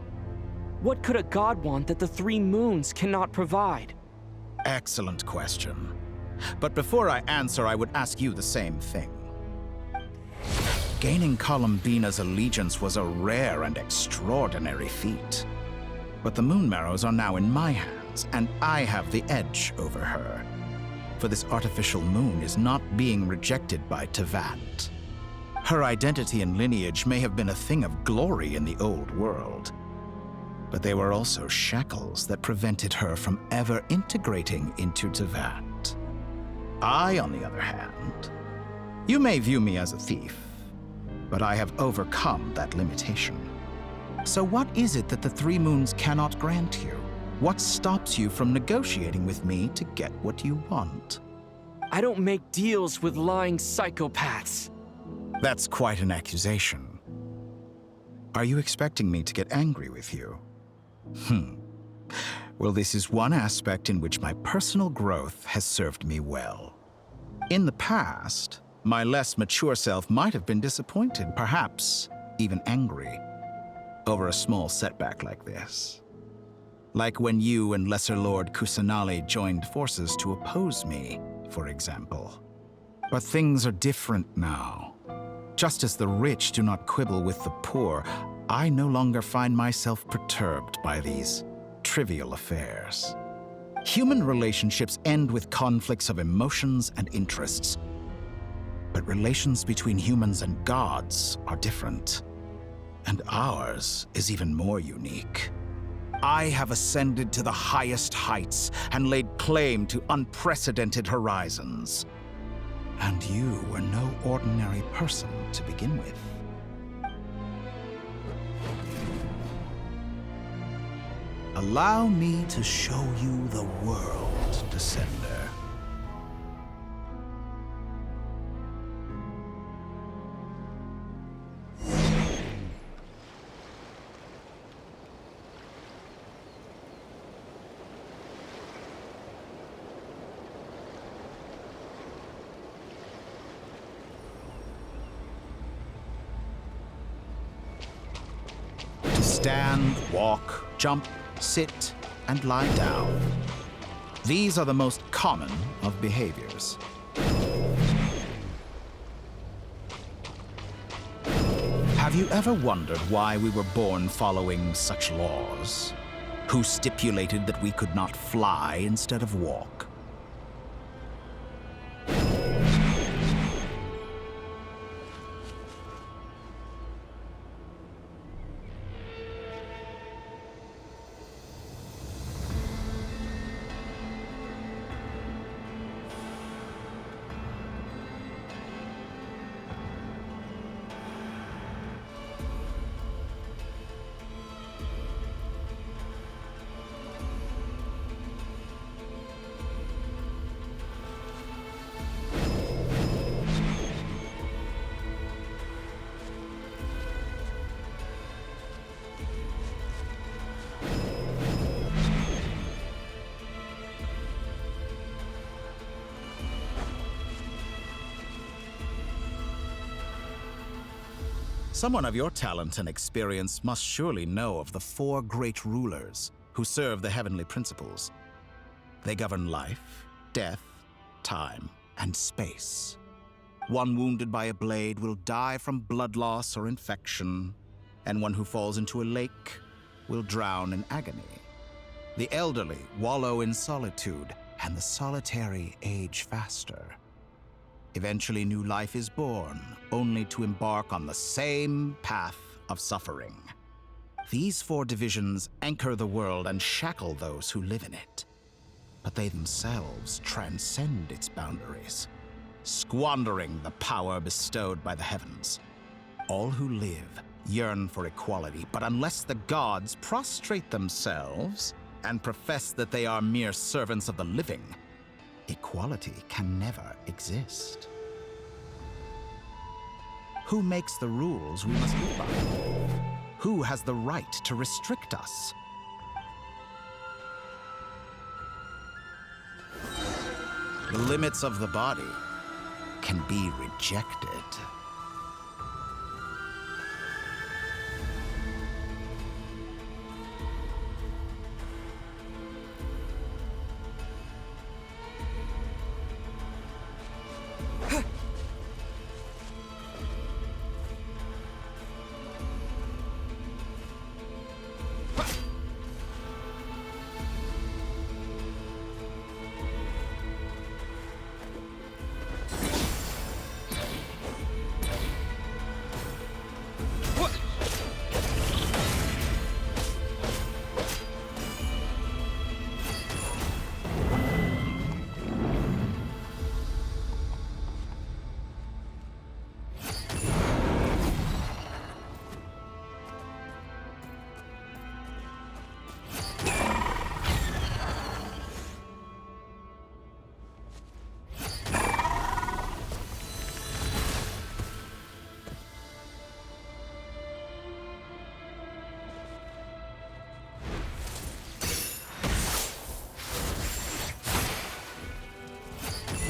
What could a god want that the three moons cannot provide? Excellent question. But before I answer, I would ask you the same thing. Gaining Columbina's allegiance was a rare and extraordinary feat. But the Moon Marrows are now in my hands, and I have the edge over her. For this artificial moon is not being rejected by Tevat. Her identity and lineage may have been a thing of glory in the old world, but they were also shackles that prevented her from ever integrating into Tevat. I, on the other hand, you may view me as a thief, but I have overcome that limitation. So what is it that the three moons cannot grant you? What stops you from negotiating with me to get what you want? I don't make deals with lying psychopaths. That's quite an accusation. Are you expecting me to get angry with you? Well, this is one aspect in which my personal growth has served me well. In the past, my less mature self might have been disappointed, perhaps even angry, over a small setback like this. Like when you and Lesser Lord Kusanali joined forces to oppose me, for example. But things are different now. Just as the rich do not quibble with the poor, I no longer find myself perturbed by these trivial affairs. Human relationships end with conflicts of emotions and interests. But relations between humans and gods are different. And ours is even more unique. I have ascended to the highest heights and laid claim to unprecedented horizons. And you were no ordinary person to begin with. Allow me to show you the world, Descender. Stand, walk, jump, sit, and lie down. These are the most common of behaviors. Have you ever wondered why we were born following such laws? Who stipulated that we could not fly instead of walk? Someone of your talent and experience must surely know of the 4 great rulers who serve the heavenly principles. They govern life, death, time, and space. One wounded by a blade will die from blood loss or infection, and one who falls into a lake will drown in agony. The elderly wallow in solitude, and the solitary age faster. Eventually, new life is born, only to embark on the same path of suffering. These 4 divisions anchor the world and shackle those who live in it. But they themselves transcend its boundaries, squandering the power bestowed by the heavens. All who live yearn for equality, but unless the gods prostrate themselves and profess that they are mere servants of the living, equality can never exist. Who makes the rules we must live by? Who has the right to restrict us? The limits of the body can be rejected.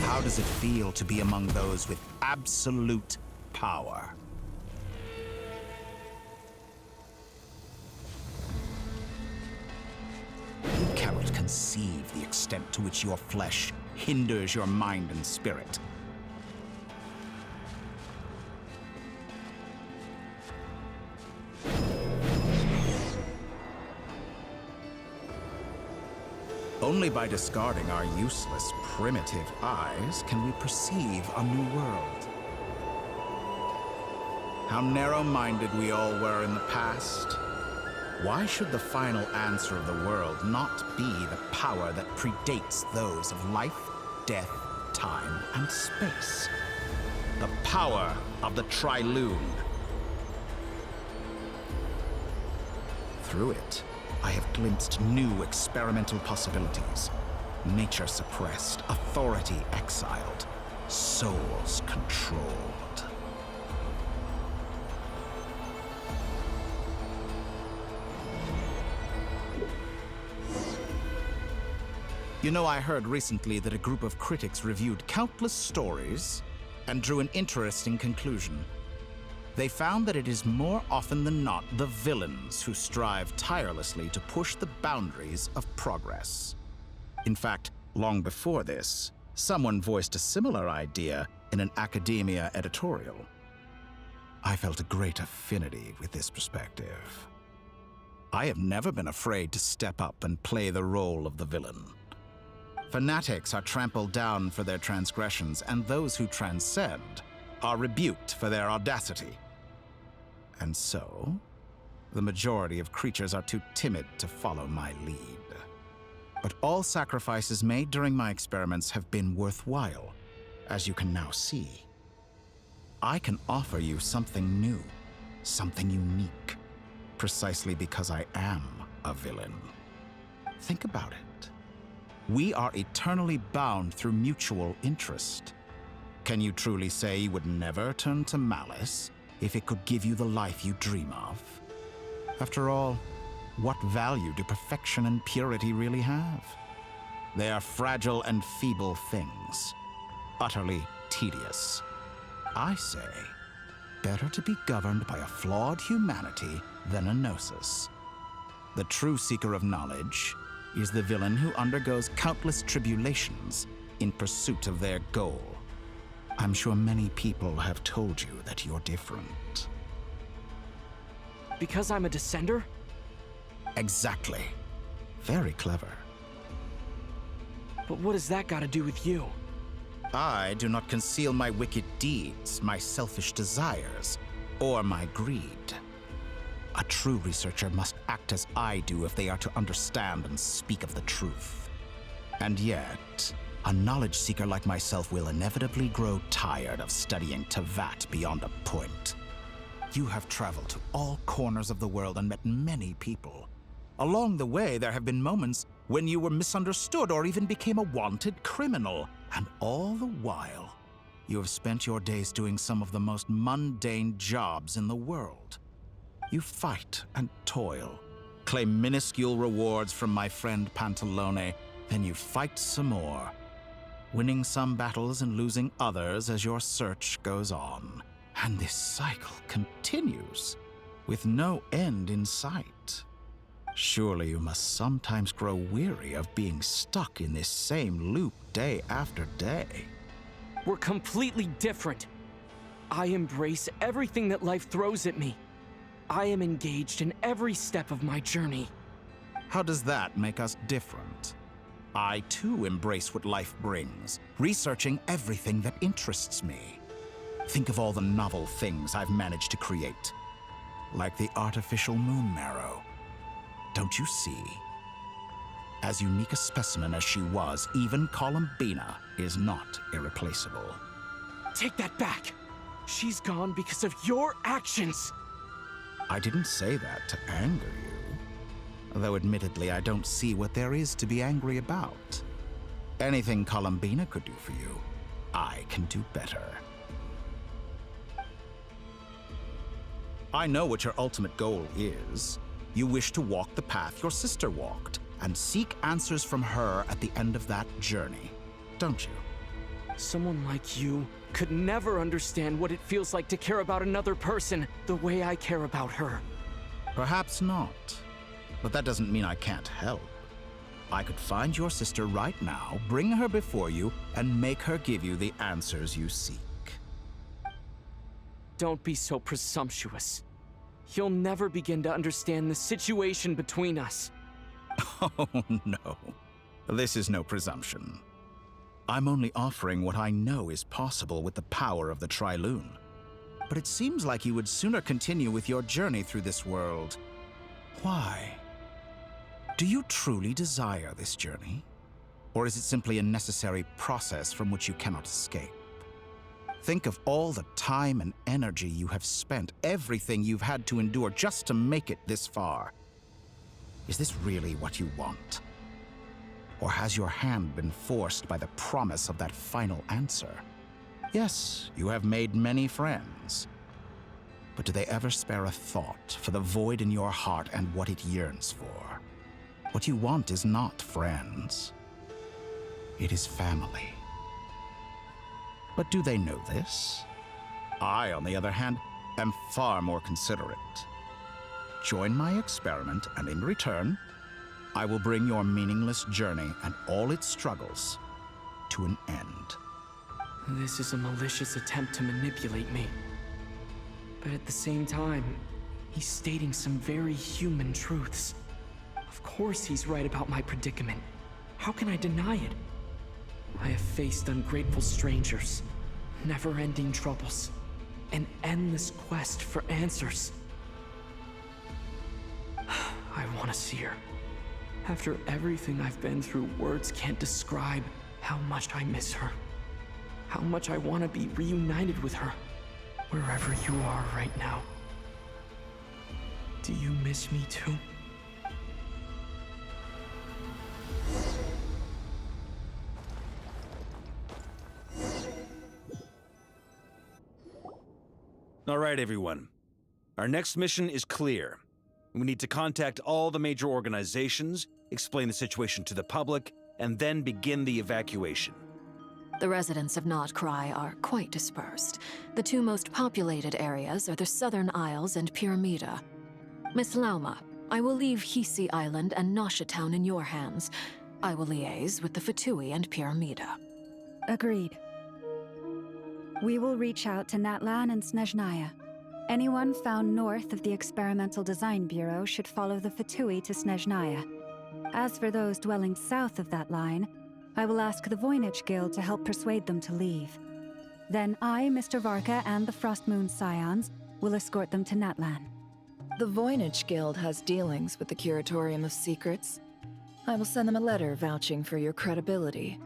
How does it feel to be among those with absolute power? You cannot conceive the extent to which your flesh hinders your mind and spirit. Only by discarding our useless, primitive eyes can we perceive a new world. How narrow-minded we all were in the past. Why should the final answer of the world not be the power that predates those of life, death, time, and space? The power of the Trilune. Through it, I have glimpsed new experimental possibilities. Nature suppressed, authority exiled, souls controlled. You know, I heard recently that a group of critics reviewed countless stories and drew an interesting conclusion. They found that it is more often than not the villains who strive tirelessly to push the boundaries of progress. In fact, long before this, someone voiced a similar idea in an academia editorial. I felt a great affinity with this perspective. I have never been afraid to step up and play the role of the villain. Fanatics are trampled down for their transgressions, and those who transcend are rebuked for their audacity. And so, the majority of creatures are too timid to follow my lead. But all sacrifices made during my experiments have been worthwhile, as you can now see. I can offer you something new, something unique, precisely because I am a villain. Think about it. We are eternally bound through mutual interest. Can you truly say you would never turn to malice if it could give you the life you dream of? After all, what value do perfection and purity really have? They are fragile and feeble things, utterly tedious. I say, better to be governed by a flawed humanity than a gnosis. The true seeker of knowledge is the villain who undergoes countless tribulations in pursuit of their goal. I'm sure many people have told you that you're different. Because I'm a descender? Exactly. Very clever. But what does that got to do with you? I do not conceal my wicked deeds, my selfish desires, or my greed. A true researcher must act as I do if they are to understand and speak of the truth. And yet, a knowledge seeker like myself will inevitably grow tired of studying Tevat beyond a point. You have traveled to all corners of the world and met many people. Along the way, there have been moments when you were misunderstood or even became a wanted criminal. And all the while, you have spent your days doing some of the most mundane jobs in the world. You fight and toil, claim minuscule rewards from my friend Pantalone, then you fight some more, winning some battles and losing others as your search goes on. And this cycle continues, with no end in sight. Surely you must sometimes grow weary of being stuck in this same loop day after day. We're completely different. I embrace everything that life throws at me. I am engaged in every step of my journey. How does that make us different? I too embrace what life brings, researching everything that interests me. Think of all the novel things I've managed to create, like the artificial moon marrow. Don't you see? As unique a specimen as she was, even Columbina is not irreplaceable. Take that back! She's gone because of your actions! I didn't say that to anger you. Though admittedly, I don't see what there is to be angry about. Anything Columbina could do for you, I can do better. I know what your ultimate goal is. You wish to walk the path your sister walked, and seek answers from her at the end of that journey, don't you? Someone like you could never understand what it feels like to care about another person the way I care about her. Perhaps not, but that doesn't mean I can't help. I could find your sister right now, bring her before you, and make her give you the answers you seek. Don't be so presumptuous. You'll never begin to understand the situation between us. Oh, no. This is no presumption. I'm only offering what I know is possible with the power of the Trilune. But it seems like you would sooner continue with your journey through this world. Why? Do you truly desire this journey? Or is it simply a necessary process from which you cannot escape? Think of all the time and energy you have spent, everything you've had to endure just to make it this far. Is this really what you want? Or has your hand been forced by the promise of that final answer? Yes, you have made many friends. But do they ever spare a thought for the void in your heart and what it yearns for? What you want is not friends. It is family. But do they know this? I, on the other hand, am far more considerate. Join my experiment, and in return, I will bring your meaningless journey and all its struggles to an end. This is a malicious attempt to manipulate me. But at the same time, he's stating some very human truths. Of course he's right about my predicament. How can I deny it? I have faced ungrateful strangers, never-ending troubles, an endless quest for answers. I want to see her. After everything I've been through, words can't describe how much I miss her. How much I want to be reunited with her, wherever you are right now. Do you miss me too? All right, everyone. Our next mission is clear. We need to contact all the major organizations, explain the situation to the public, and then begin the evacuation. The residents of Notcry are quite dispersed. The two most populated areas are the Southern Isles and Pyramida. Miss Lauma, I will leave Hisi Island and Nasha Town in your hands. I will liaise with the Fatui and Pyramida. Agreed. We will reach out to Natlan and Snezhnaya. Anyone found north of the Experimental Design Bureau should follow the Fatui to Snezhnaya. As for those dwelling south of that line, I will ask the Voynich Guild to help persuade them to leave. Then I, Mr. Varka, and the Frostmoon Scions will escort them to Natlan. The Voynich Guild has dealings with the Curatorium of Secrets. I will send them a letter vouching for your credibility.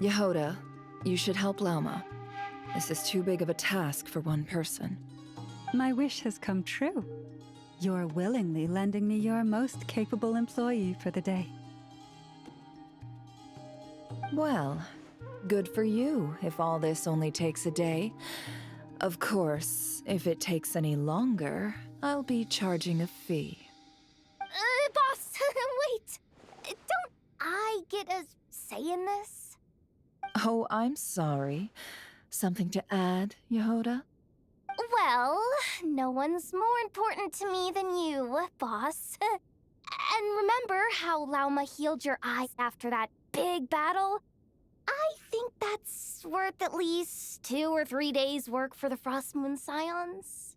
Yehoda, you should help Lauma. This is too big of a task for one person. My wish has come true. You're willingly lending me your most capable employee for the day. Well, good for you if all this only takes a day. Of course, if it takes any longer, I'll be charging a fee. Boss, wait! Don't I get a say in this? Oh, I'm sorry. Something to add, Yehoda? Well, no one's more important to me than you, boss. And remember how Lauma healed your eyes after that big battle? I think that's worth at least 2 or 3 days' work for the Frostmoon Scions.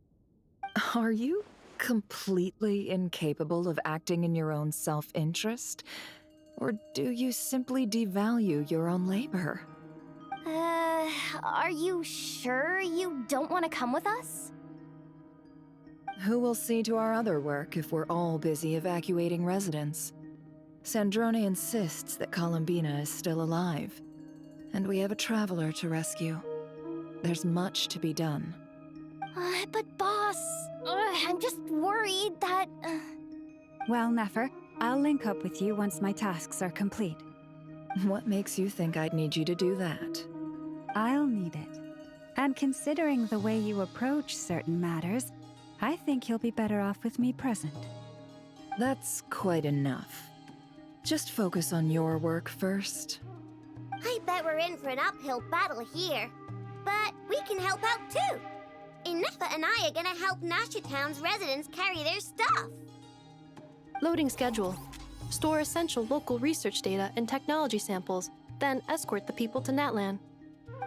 Are you completely incapable of acting in your own self-interest? Or do you simply devalue your own labor? Are you sure you don't want to come with us? Who will see to our other work if we're all busy evacuating residents? Sandrone insists that Columbina is still alive, and we have a traveler to rescue. There's much to be done. But boss, I'm just worried that... Well, Nefer, I'll link up with you once my tasks are complete. What makes you think I'd need you to do that? I'll need it. And considering the way you approach certain matters, I think you'll be better off with me present. That's quite enough. Just focus on your work first. I bet we're in for an uphill battle here. But we can help out too. Inefa and I are gonna help Nasha Town's residents carry their stuff. Loading schedule. Store essential local research data and technology samples, then escort the people to Natlan.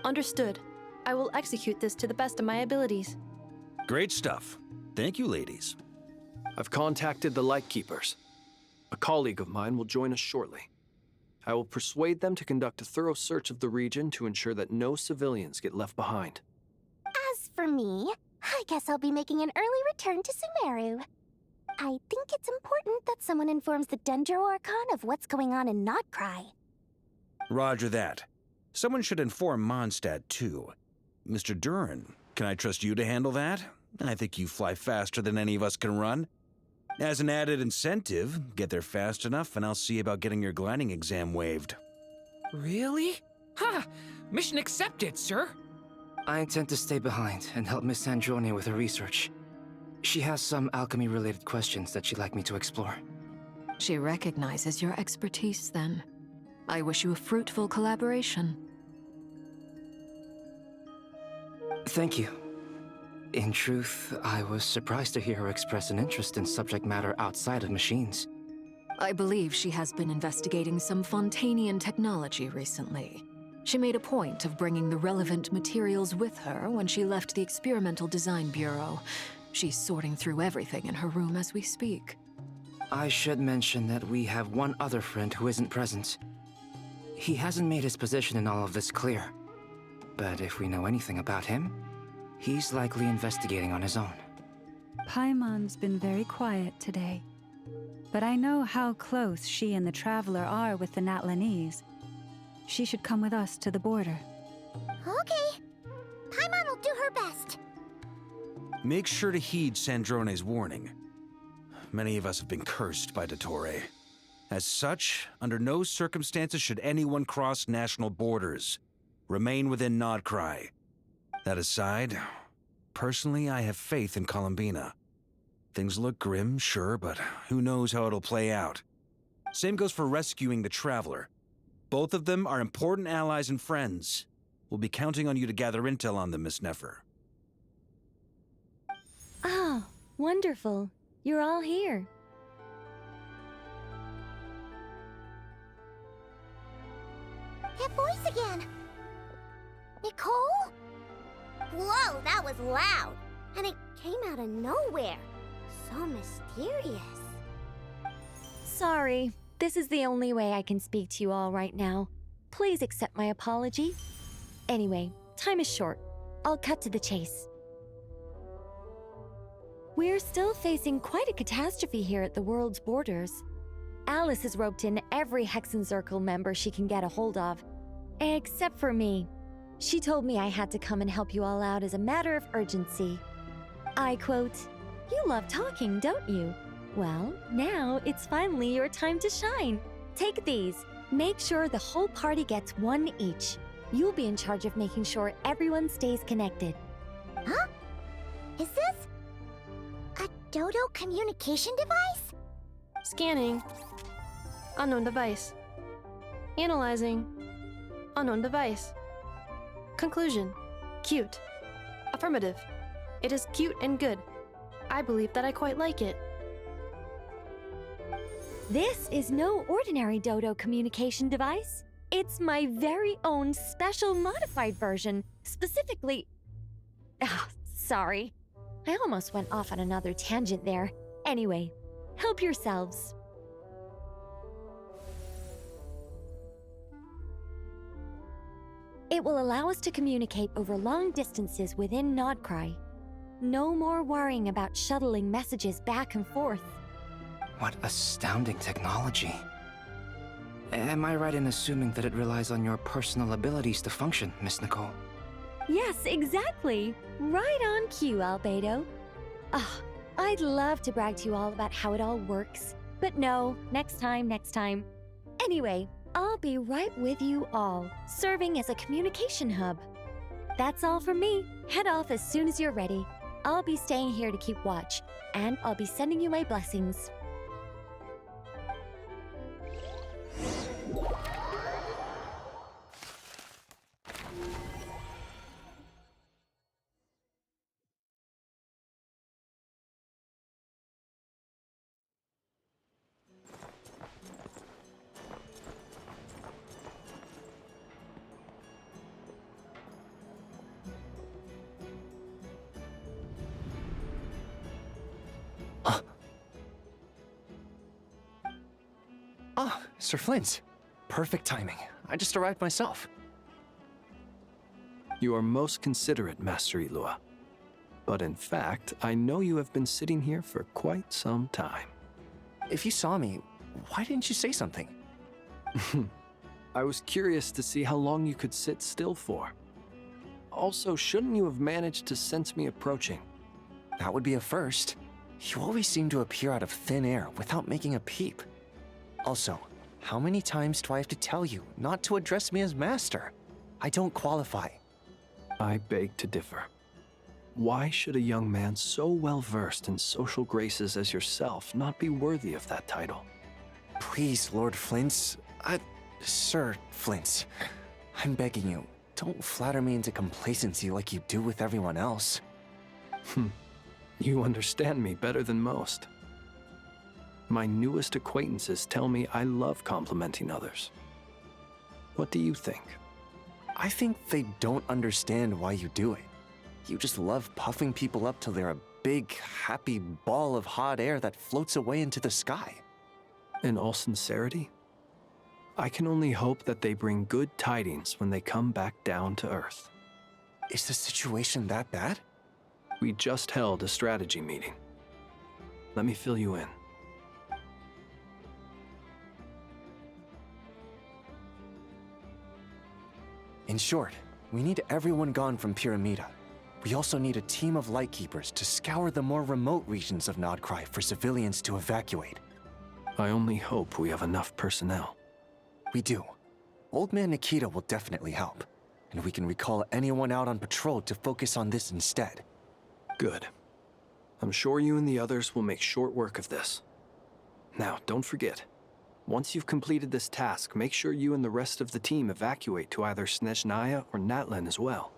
Understood. I will execute this to the best of my abilities. Great stuff. Thank you, ladies. I've contacted the Lightkeepers. A colleague of mine will join us shortly. I will persuade them to conduct a thorough search of the region to ensure that no civilians get left behind. As for me, I guess I'll be making an early return to Sumeru. I think it's important that someone informs the Dendro Archon of what's going on in Notcry. Roger that. Someone should inform Mondstadt, too. Mr. Duran, can I trust you to handle that? I think you fly faster than any of us can run. As an added incentive, get there fast enough and I'll see about getting your gliding exam waived. Really? Ha! Mission accepted, sir. I intend to stay behind and help Miss Sandrone with her research. She has some alchemy-related questions that she'd like me to explore. She recognizes your expertise, then. I wish you a fruitful collaboration. Thank you. In truth, I was surprised to hear her express an interest in subject matter outside of machines. I believe she has been investigating some Fontanian technology recently. She made a point of bringing the relevant materials with her when she left the Experimental Design Bureau. She's sorting through everything in her room as we speak. I should mention that we have one other friend who isn't present. He hasn't made his position in all of this clear. But if we know anything about him, he's likely investigating on his own. Paimon's been very quiet today. But I know how close she and the Traveler are with the Natlanese. She should come with us to the border. Okay. Paimon will do her best. Make sure to heed Sandrone's warning. Many of us have been cursed by Dottore. As such, under no circumstances should anyone cross national borders. Remain within Nodcry. That aside, personally, I have faith in Columbina. Things look grim, sure, but who knows how it'll play out. Same goes for rescuing the Traveler. Both of them are important allies and friends. We'll be counting on you to gather intel on them, Miss Nefer. Oh, wonderful. You're all here. That voice again! Nicole? Whoa, that was loud! And it came out of nowhere. So mysterious. Sorry, this is the only way I can speak to you all right now. Please accept my apology. Anyway, time is short. I'll cut to the chase. We're still facing quite a catastrophe here at the world's borders. Alice has roped in every Hexen Circle member she can get a hold of. Except for me. She told me I had to come and help you all out as a matter of urgency. I quote, "You love talking, don't you? Well, now it's finally your time to shine. Take these. Make sure the whole party gets one each. You'll be in charge of making sure everyone stays connected." Huh? Is this a Dodo communication device? Scanning. Unknown device. Analyzing. Unknown device. Conclusion. Cute. Affirmative. It is cute and good. I believe that I quite like it. This is no ordinary Dodo communication device. It's my very own special modified version, specifically... sorry. I almost went off on another tangent there. Anyway, help yourselves. It will allow us to communicate over long distances within Nodcry. No more worrying about shuttling messages back and forth. What astounding technology. Am I right in assuming that it relies on your personal abilities to function, Miss Nicole? Yes, exactly. Right on cue, Albedo. I'd love to brag to you all about how it all works. But no, next time. Anyway, I'll be right with you all, serving as a communication hub. That's all from me. Head off as soon as you're ready. I'll be staying here to keep watch, and I'll be sending you my blessings. Ah, Sir Flint. Perfect timing. I just arrived myself. You are most considerate, Master Ilua. But in fact, I know you have been sitting here for quite some time. If you saw me, why didn't you say something? I was curious to see how long you could sit still for. Also, shouldn't you have managed to sense me approaching? That would be a first. You always seem to appear out of thin air without making a peep. Also, how many times do I have to tell you not to address me as master? I don't qualify. I beg to differ. Why should a young man so well versed in social graces as yourself not be worthy of that title? Please, Lord Flint's... Sir Flint's. I'm begging you, don't flatter me into complacency like you do with everyone else. You understand me better than most. My newest acquaintances tell me I love complimenting others. What do you think? I think they don't understand why you do it. You just love puffing people up till they're a big, happy ball of hot air that floats away into the sky. In all sincerity, I can only hope that they bring good tidings when they come back down to Earth. Is the situation that bad? We just held a strategy meeting. Let me fill you in. In short, we need everyone gone from Pyramida. We also need a team of Lightkeepers to scour the more remote regions of Nodcry for civilians to evacuate. I only hope we have enough personnel. We do. Old Man Nikita will definitely help, and we can recall anyone out on patrol to focus on this instead. Good. I'm sure you and the others will make short work of this. Now, don't forget, once you've completed this task, make sure you and the rest of the team evacuate to either Snezhnaya or Natlan as well.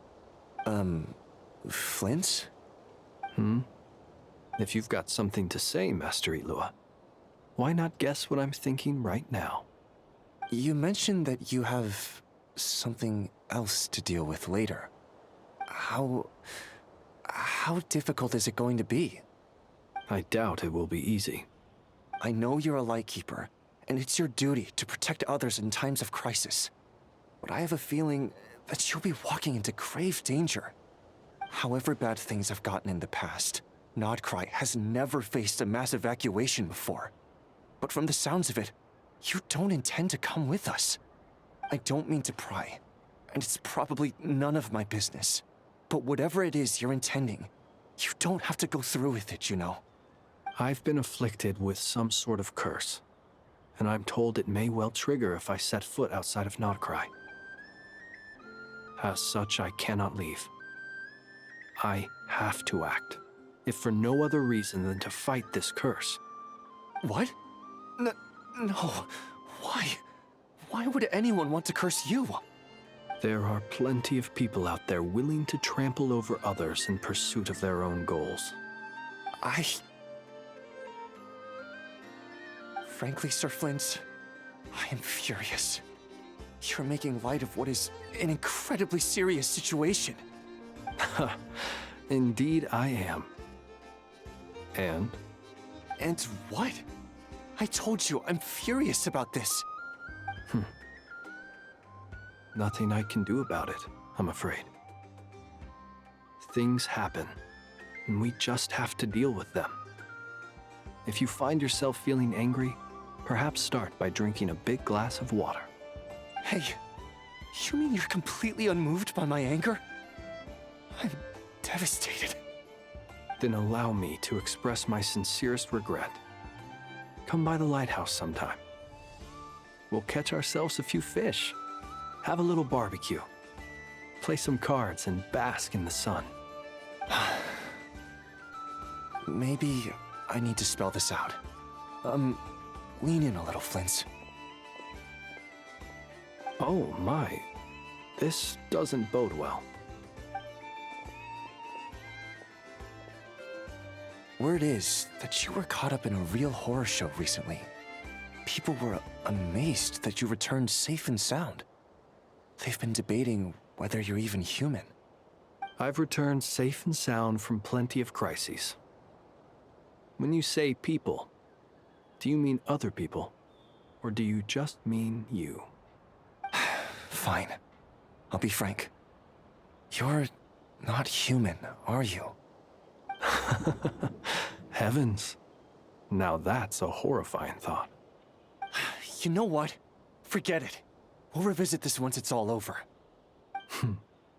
Flint? If you've got something to say, Master Ilua, why not guess what I'm thinking right now? You mentioned that you have something else to deal with later. How difficult is it going to be? I doubt it will be easy. I know you're a Lightkeeper, and it's your duty to protect others in times of crisis. But I have a feeling that you'll be walking into grave danger. However bad things have gotten in the past, Nodcry has never faced a mass evacuation before. But from the sounds of it, you don't intend to come with us. I don't mean to pry, and it's probably none of my business. But whatever it is you're intending, you don't have to go through with it, you know. I've been afflicted with some sort of curse, and I'm told it may well trigger if I set foot outside of Nodcry. As such, I cannot leave. I have to act, if for no other reason than to fight this curse. What? No. Why? Why would anyone want to curse you? There are plenty of people out there willing to trample over others in pursuit of their own goals. Frankly, Sir Flint, I am furious. You're making light of what is an incredibly serious situation. Indeed I am. And? And what? I told you, I'm furious about this. Nothing I can do about it, I'm afraid. Things happen, and we just have to deal with them. If you find yourself feeling angry, perhaps start by drinking a big glass of water. Hey, you mean you're completely unmoved by my anger? I'm devastated. Then allow me to express my sincerest regret. Come by the lighthouse sometime. We'll catch ourselves a few fish, have a little barbecue, play some cards, and bask in the sun. Maybe I need to spell this out. Lean in a little, Flint. Oh my, this doesn't bode well. Word is that you were caught up in a real horror show recently. People were amazed that you returned safe and sound. They've been debating whether you're even human. I've returned safe and sound from plenty of crises. When you say people, do you mean other people? Or do you just mean you? Fine. I'll be frank. You're not human, are you? Heavens. Now that's a horrifying thought. You know what? Forget it. We'll revisit this once it's all over.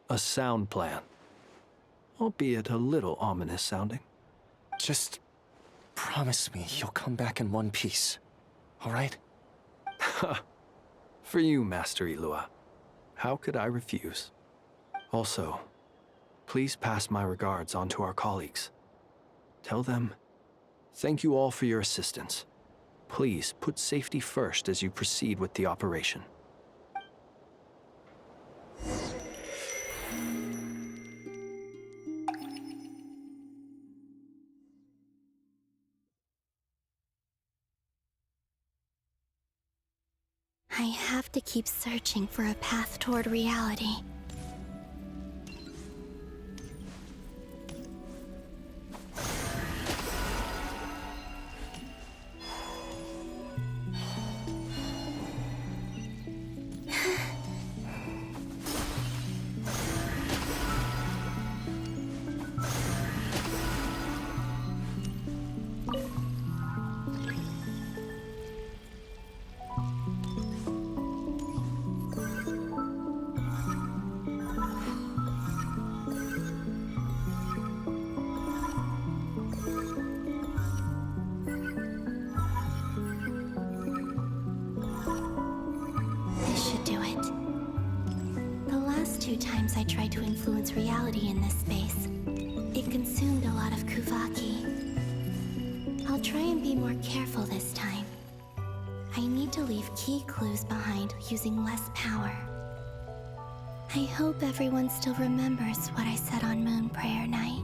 A sound plan. Albeit a little ominous sounding. Just promise me you'll come back in one piece, all right? For you, Master Ilua. How could I refuse? Also, please pass my regards on to our colleagues. Tell them, thank you all for your assistance. Please put safety first as you proceed with the operation. I have to keep searching for a path toward reality. to influence reality in this space. It consumed a lot of Kuvaki. I'll try and be more careful this time. I need to leave key clues behind using less power. I hope everyone still remembers what I said on Moon Prayer Night.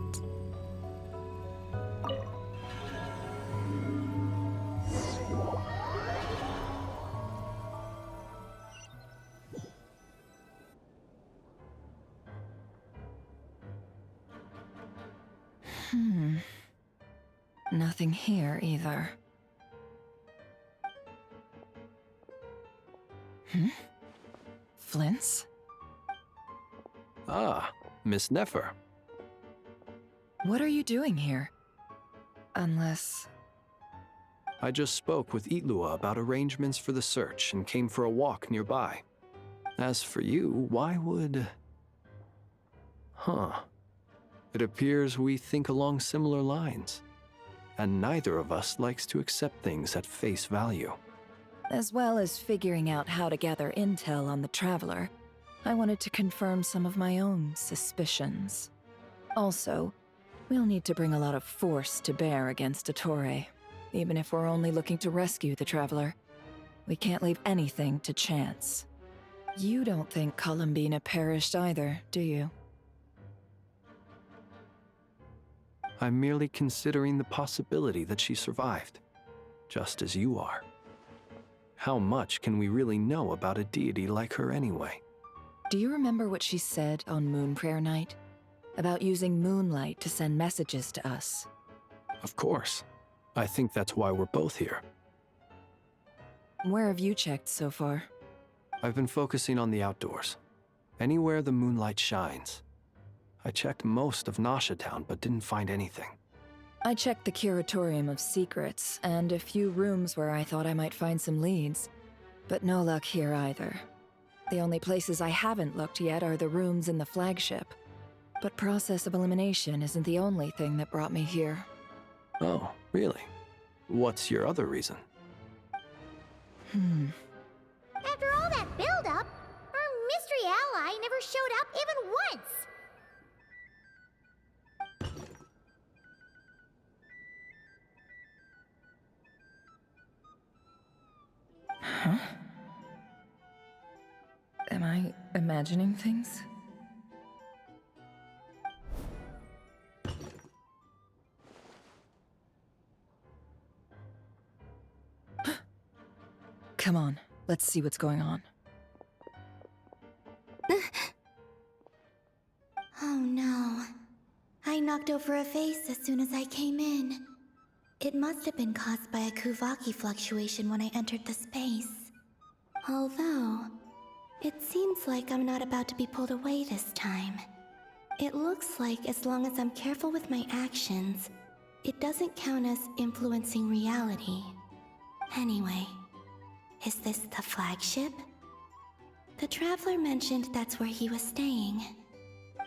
Nothing here either. Flints? Ah, Miss Nefer. What are you doing here? Unless... I just spoke with Itlua about arrangements for the search and came for a walk nearby. As for you, why would... Huh. It appears we think along similar lines. And neither of us likes to accept things at face value. As well as figuring out how to gather intel on the Traveler, I wanted to confirm some of my own suspicions. Also, we'll need to bring a lot of force to bear against Ettore, even if we're only looking to rescue the Traveler. We can't leave anything to chance. You don't think Columbina perished either, do you? I'm merely considering the possibility that she survived, just as you are. How much can we really know about a deity like her anyway? Do you remember what she said on Moon Prayer Night? About using moonlight to send messages to us? Of course. I think that's why we're both here. Where have you checked so far? I've been focusing on the outdoors. Anywhere the moonlight shines. I checked most of Nasha Town, but didn't find anything. I checked the Curatorium of Secrets, and a few rooms where I thought I might find some leads. But no luck here either. The only places I haven't looked yet are the rooms in the flagship. But process of elimination isn't the only thing that brought me here. Oh, really? What's your other reason? After all that build-up, our mystery ally never showed up even once! Huh? Am I imagining things? Come on, let's see what's going on. Oh no. I knocked over a vase as soon as I came in. It must have been caused by a Kuvaki fluctuation when I entered the space. Although, it seems like I'm not about to be pulled away this time. It looks like as long as I'm careful with my actions, it doesn't count as influencing reality. Anyway, is this the flagship? The Traveler mentioned that's where he was staying.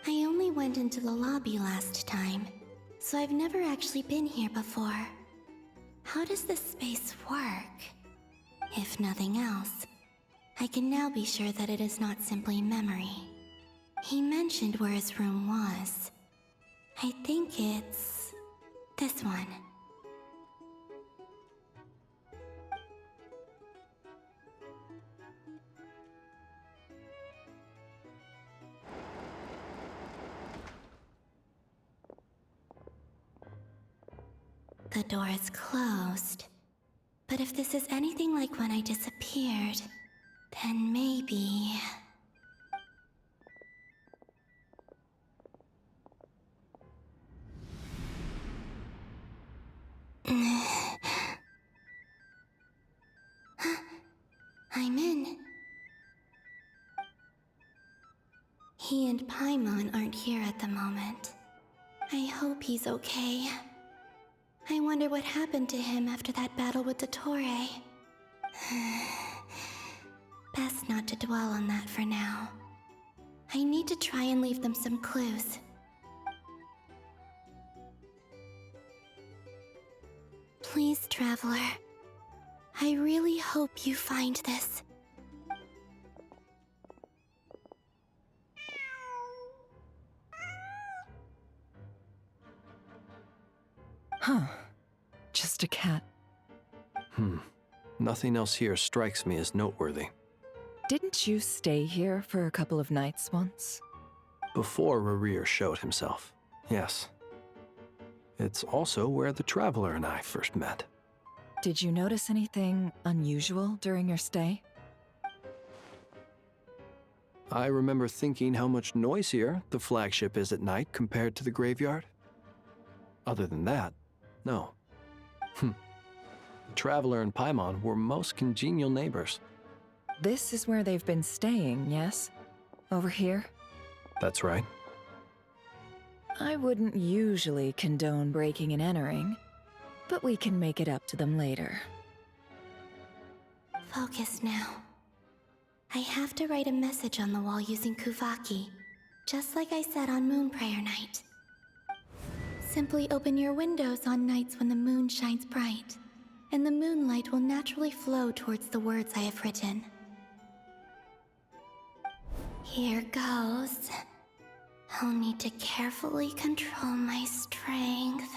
I only went into the lobby last time, so I've never actually been here before. How does this space work? If nothing else, I can now be sure that it is not simply memory. He mentioned where his room was. I think it's... this one. The door is closed. But if this is anything like when I disappeared, then maybe... I'm in. He and Paimon aren't here at the moment. I hope he's okay. I wonder what happened to him after that battle with Ettore. Best not to dwell on that for now. I need to try and leave them some clues. Please, Traveler. I really hope you find this. Nothing else here strikes me as noteworthy. Didn't you stay here for a couple of nights once? Before Rerir showed himself, yes. It's also where the Traveler and I first met. Did you notice anything unusual during your stay? I remember thinking how much noisier the flagship is at night compared to the graveyard. Other than that, no. The Traveler and Paimon were most congenial neighbors. This is where they've been staying, yes? Over here? That's right. I wouldn't usually condone breaking and entering, but we can make it up to them later. Focus now. I have to write a message on the wall using Kuvaki, just like I said on Moon Prayer Night. Simply open your windows on nights when the moon shines bright, and the moonlight will naturally flow towards the words I have written. Here goes. I'll need to carefully control my strength.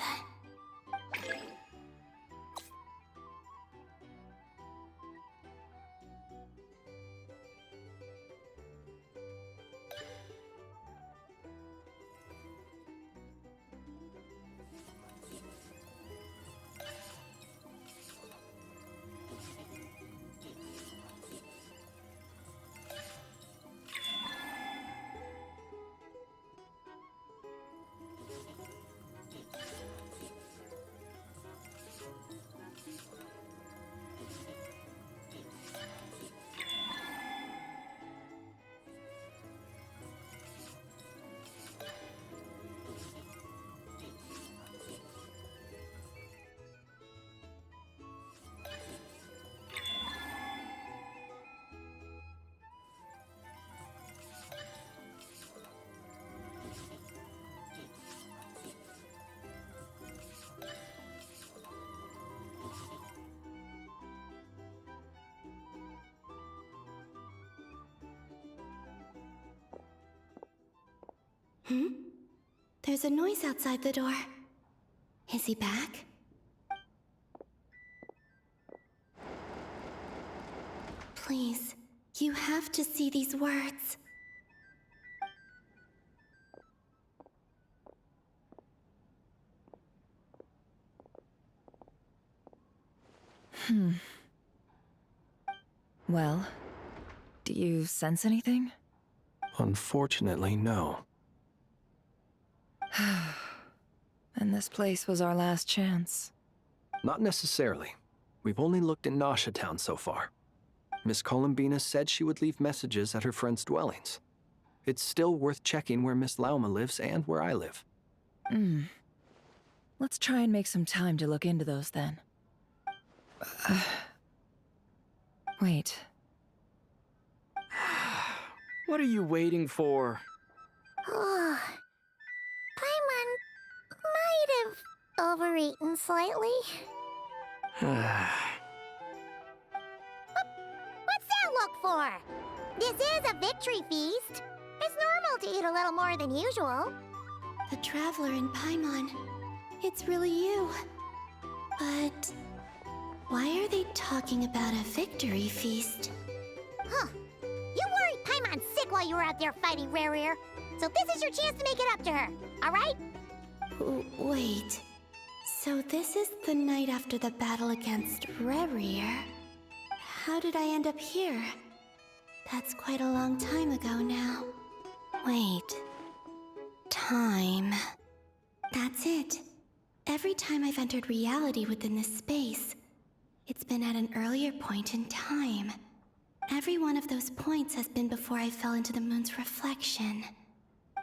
There's a noise outside the door. Is he back? Please, you have to see these words. Well, do you sense anything? Unfortunately, no. And this place was our last chance. Not necessarily. We've only looked in Nasha Town so far. Miss Columbina said she would leave messages at her friends' dwellings. It's still worth checking where Miss Lauma lives and where I live. Let's try and make some time to look into those then. Wait. What are you waiting for? Paimon might have overeaten slightly. What's that look for? This is a victory feast. It's normal to eat a little more than usual. The Traveler and Paimon. It's really you. But why are they talking about a victory feast? Huh. You worried Paimon sick while you were out there fighting Rerir. So this is your chance to make it up to her, alright? Wait. So this is the night after the battle against Rerir? How did I end up here? That's quite a long time ago now. Wait. Time. That's it. Every time I've entered reality within this space, it's been at an earlier point in time. Every one of those points has been before I fell into the moon's reflection.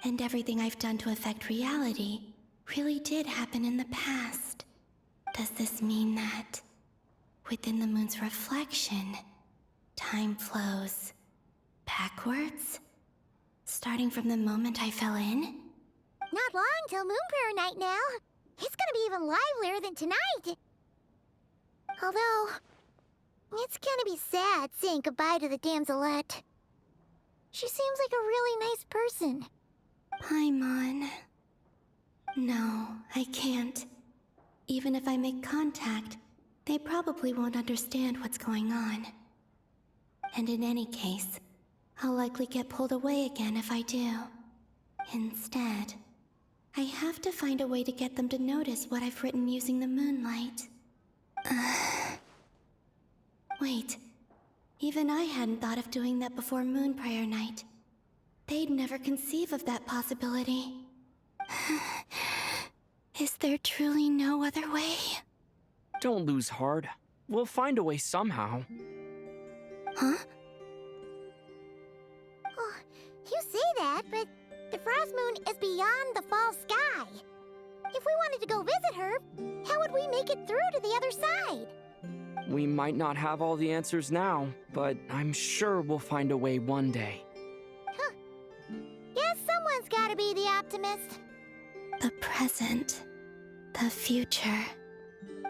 And everything I've done to affect reality really did happen in the past. Does this mean that within the moon's reflection, time flows backwards? Starting from the moment I fell in? Not long till Moon Prayer Night now. It's gonna be even livelier than tonight. Although, it's gonna be sad saying goodbye to the damselette. She seems like a really nice person. Paimon. No, I can't. Even if I make contact, They probably won't understand what's going on. And in any case, I'll likely get pulled away again if I do. Instead, I have to find a way to get them to notice what I've written using the moonlight. Wait, even I hadn't thought of doing that before Moon Prayer Night. They'd never conceive of that possibility. Is there truly no other way? Don't lose heart. We'll find a way somehow. Huh? Oh, you say that, but the Frost Moon is beyond the fall sky. If we wanted to go visit her, how would we make it through to the other side? We might not have all the answers now, but I'm sure we'll find a way one day. Huh. Guess someone's gotta be the optimist. The present. The future.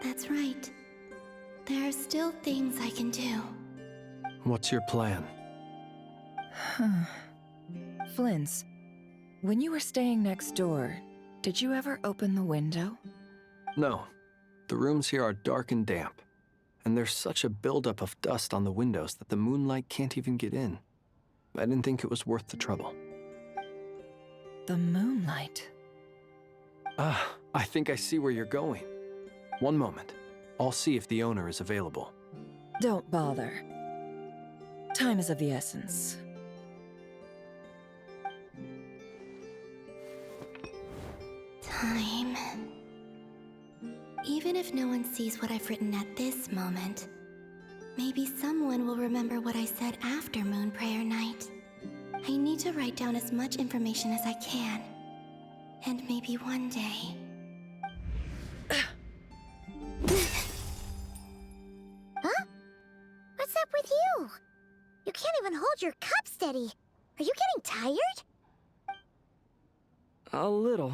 That's right. There are still things I can do. What's your plan? Flint's, when you were staying next door, did you ever open the window? No. The rooms here are dark and damp. And there's such a buildup of dust on the windows that the moonlight can't even get in. I didn't think it was worth the trouble. The moonlight? I think I see where you're going. One moment. I'll see if the owner is available. Don't bother. Time is of the essence. Time. Even if no one sees what I've written at this moment, maybe someone will remember what I said after Moon Prayer Night. I need to write down as much information as I can. And maybe one day... Huh? What's up with you? You can't even hold your cup steady. Are you getting tired? A little.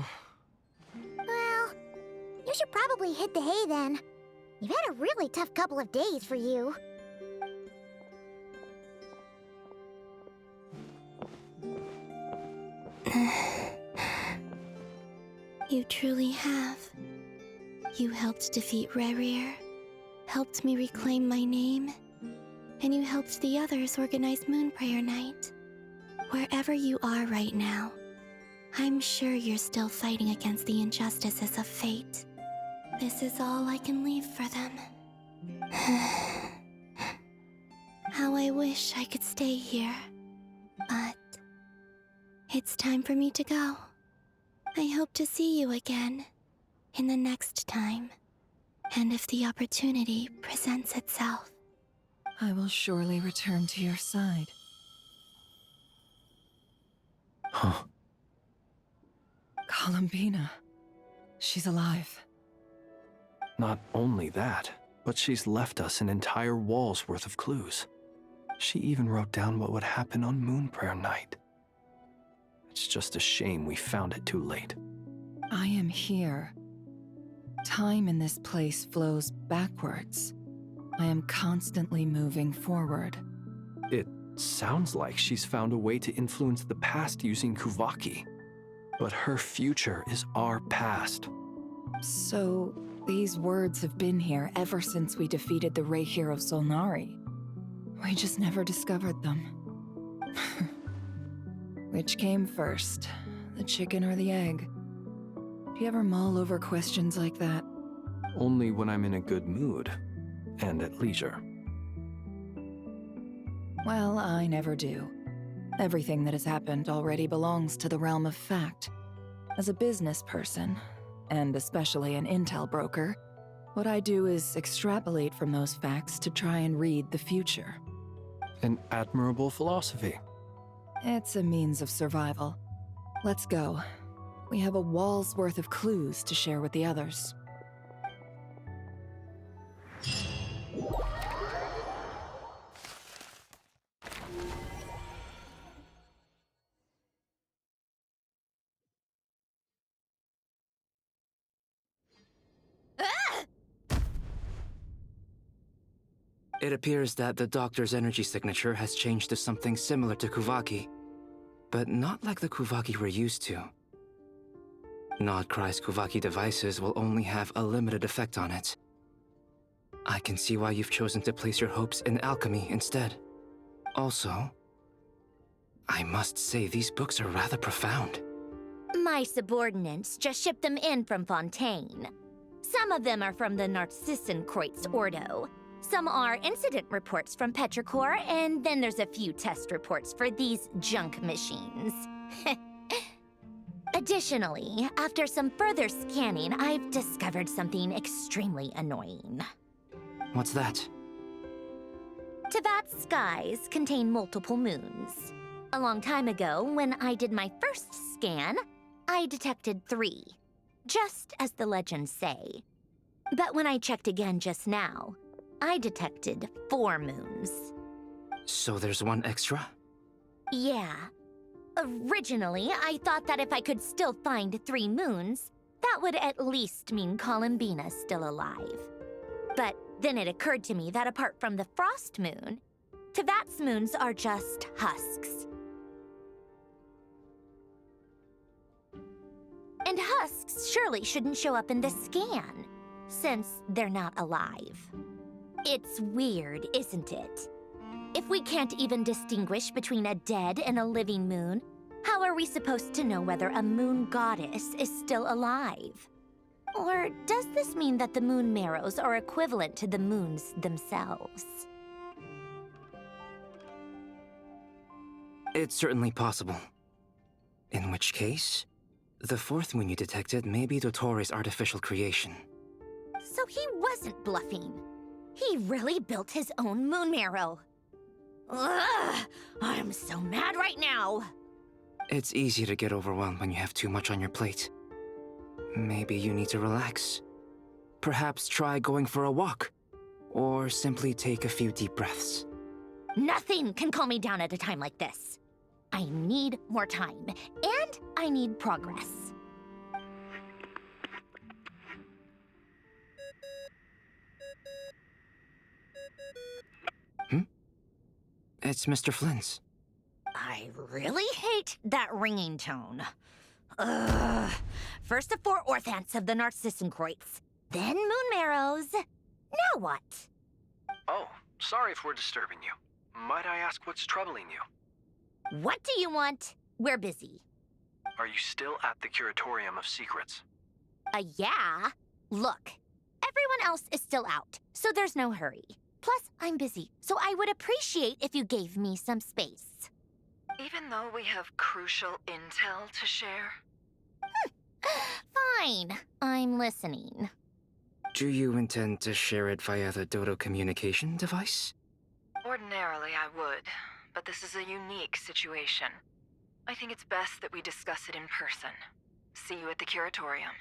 Well, you should probably hit the hay then. You've had a really tough couple of days for you. You truly have. You helped defeat Rerir, helped me reclaim my name, and you helped the others organize Moon Prayer Night. Wherever you are right now, I'm sure you're still fighting against the injustices of fate. This is all I can leave for them. How I wish I could stay here. But it's time for me to go. I hope to see you again in the next time. And if the opportunity presents itself. I will surely return to your side. Huh. Columbina. She's alive. Not only that, but she's left us an entire wall's worth of clues. She even wrote down what would happen on Moon Prayer Night. It's just a shame we found it too late. I am here. Time in this place flows backwards. I am constantly moving forward. It sounds like she's found a way to influence the past using Kuvaki. But her future is our past. So, these words have been here ever since we defeated the Ray Hero Solnari. We just never discovered them. Which came first, the chicken or the egg? Do you ever mull over questions like that? Only when I'm in a good mood, and at leisure. Well, I never do. Everything that has happened already belongs to the realm of fact. As a business person, and especially an intel broker, what I do is extrapolate from those facts to try and read the future. An admirable philosophy. It's a means of survival. Let's go. We have a wall's worth of clues to share with the others. It appears that the doctor's energy signature has changed to something similar to Kuvaki, but not like the Kuvaki we're used to. Nodcry's Kuvaki devices will only have a limited effect on it. I can see why you've chosen to place your hopes in alchemy instead. Also, I must say these books are rather profound. My subordinates just shipped them in from Fontaine. Some of them are from the Narcissenkreuz Ordo. Some are incident reports from Petrichor, and then there's a few test reports for these junk machines. Additionally, after some further scanning, I've discovered something extremely annoying. What's that? Tevat's skies contain multiple moons. A long time ago, when I did my first scan, I detected 3, just as the legends say. But when I checked again just now, I detected 4 moons. So there's one extra? Yeah. Originally, I thought that if I could still find 3 moons, that would at least mean Columbina's still alive. But then it occurred to me that apart from the frost moon, Tevat's moons are just husks. And husks surely shouldn't show up in the scan, since they're not alive. It's weird, isn't it? If we can't even distinguish between a dead and a living moon, how are we supposed to know whether a moon goddess is still alive? Or does this mean that the moon marrows are equivalent to the moons themselves? It's certainly possible. In which case, the 4th moon you detected may be Dottore artificial creation. So he wasn't bluffing. He really built his own moon marrow. Ugh! I'm so mad right now! It's easy to get overwhelmed when you have too much on your plate. Maybe you need to relax. Perhaps try going for a walk. Or simply take a few deep breaths. Nothing can calm me down at a time like this. I need more time, and I need progress. It's Mr. Flynn's. I really hate that ringing tone. Ugh. First the 4 orthants of the Narcissenkreuz, then moon marrows. Now what? Oh, sorry if we're disturbing you. Might I ask what's troubling you? What do you want? We're busy. Are you still at the Curatorium of Secrets? Yeah. Look, everyone else is still out, so there's no hurry. Plus, I'm busy, so I would appreciate if you gave me some space. Even though we have crucial intel to share? Fine. I'm listening. Do you intend to share it via the Dodo communication device? Ordinarily, I would, but this is a unique situation. I think it's best that we discuss it in person. See you at the Curatorium.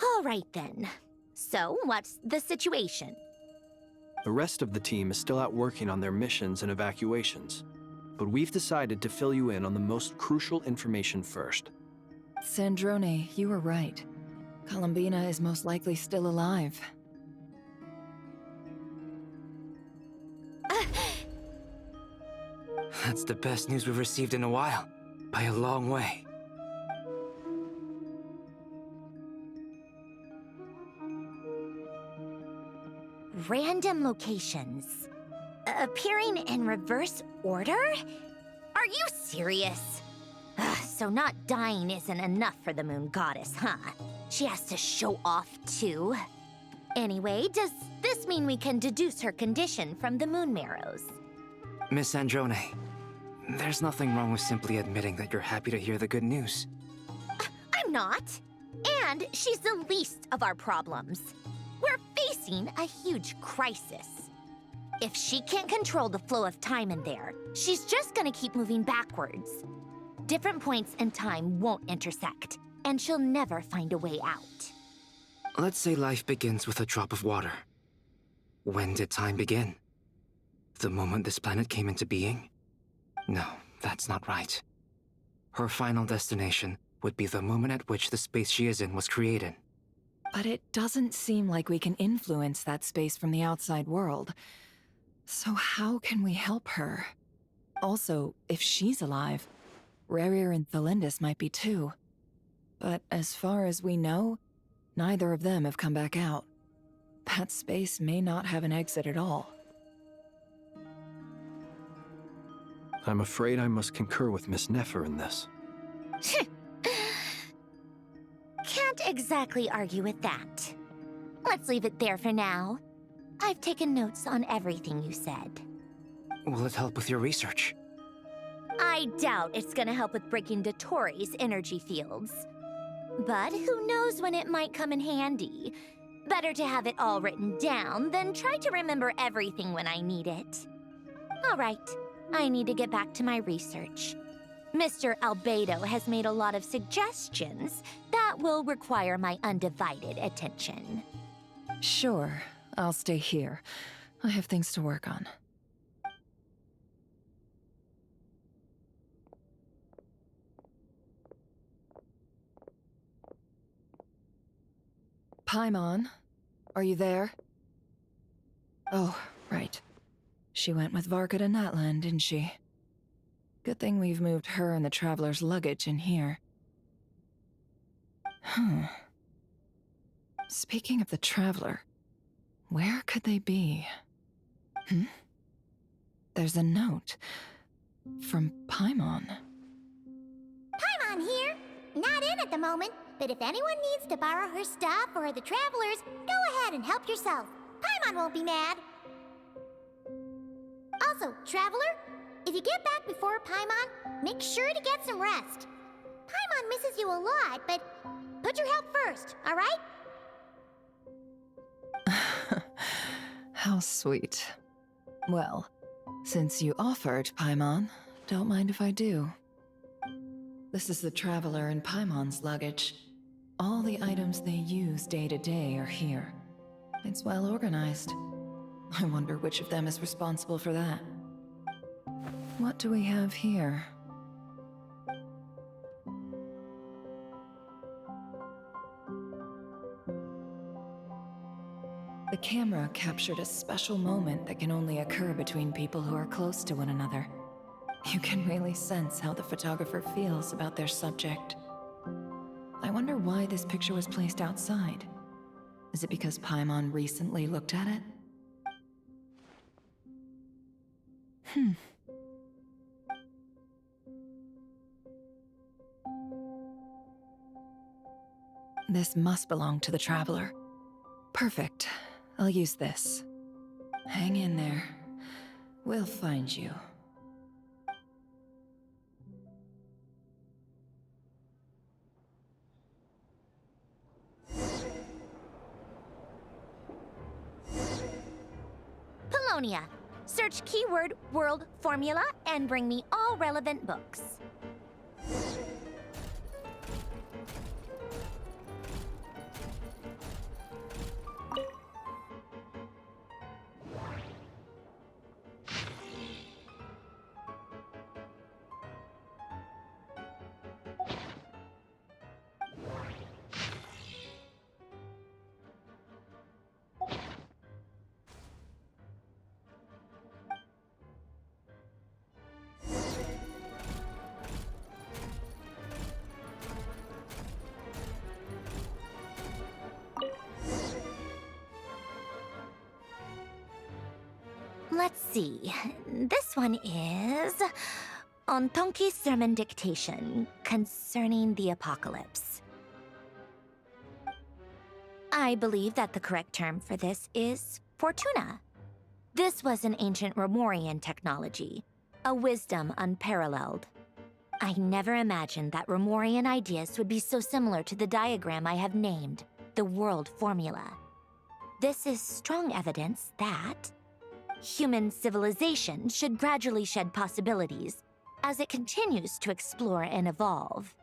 All right, then. So, what's the situation? The rest of the team is still out working on their missions and evacuations, but we've decided to fill you in on the most crucial information first. Sandrone, you were right. Columbina is most likely still alive. That's the best news we've received in a while, by a long way. Random locations. Appearing in reverse order? Are you serious? So not dying isn't enough for the moon goddess, huh? She has to show off too. Anyway, does this mean we can deduce her condition from the moon marrows? Miss Sandrone, there's nothing wrong with simply admitting that you're happy to hear the good news. I'm not. And she's the least of our problems. We're facing a huge crisis. If she can't control the flow of time in there, she's just gonna keep moving backwards. Different points in time won't intersect, and she'll never find a way out. Let's say life begins with a drop of water. When did time begin? The moment this planet came into being? No, that's not right. Her final destination would be the moment at which the space she is in was created. But it doesn't seem like we can influence that space from the outside world. So how can we help her? Also, if she's alive, Rerir and Thalindis might be too. But as far as we know, neither of them have come back out. That space may not have an exit at all. I'm afraid I must concur with Miss Nefer in this. Can't exactly argue with that. Let's leave it there for now. I've taken notes on everything you said. Will it help with your research? I doubt it's gonna help with breaking Dottoro's energy fields. But who knows when it might come in handy. Better to have it all written down than try to remember everything when I need it. All right, I need to get back to my research. Mr. Albedo has made a lot of suggestions that will require my undivided attention. Sure, I'll stay here. I have things to work on. Paimon, are you there? Oh, right. She went with Varka to Natlan, didn't she? Good thing we've moved her and the Traveler's luggage in here. Speaking of the Traveler, where could they be? There's a note from Paimon. Paimon here. Not in at the moment, but if anyone needs to borrow her stuff or the Travelers, go ahead and help yourself. Paimon won't be mad. Also, Traveler, if you get back before Paimon, make sure to get some rest. Paimon misses you a lot, but put your health first, all right? How sweet. Well, since you offered, Paimon, don't mind if I do. This is the Traveler and Paimon's luggage. All the items they use day to day are here. It's well organized. I wonder which of them is responsible for that. What do we have here? The camera captured a special moment that can only occur between people who are close to one another. You can really sense how the photographer feels about their subject. I wonder why this picture was placed outside. Is it because Paimon recently looked at it? This must belong to the Traveler. Perfect. I'll use this. Hang in there. We'll find you. Polonia. Search keyword world formula and bring me all relevant books. Let's see. This one is on Tonki's sermon dictation concerning the apocalypse. I believe that the correct term for this is Fortuna. This was an ancient Romorian technology, a wisdom unparalleled. I never imagined that Romorian ideas would be so similar to the diagram I have named, the world formula. This is strong evidence that human civilization should gradually shed possibilities as it continues to explore and evolve.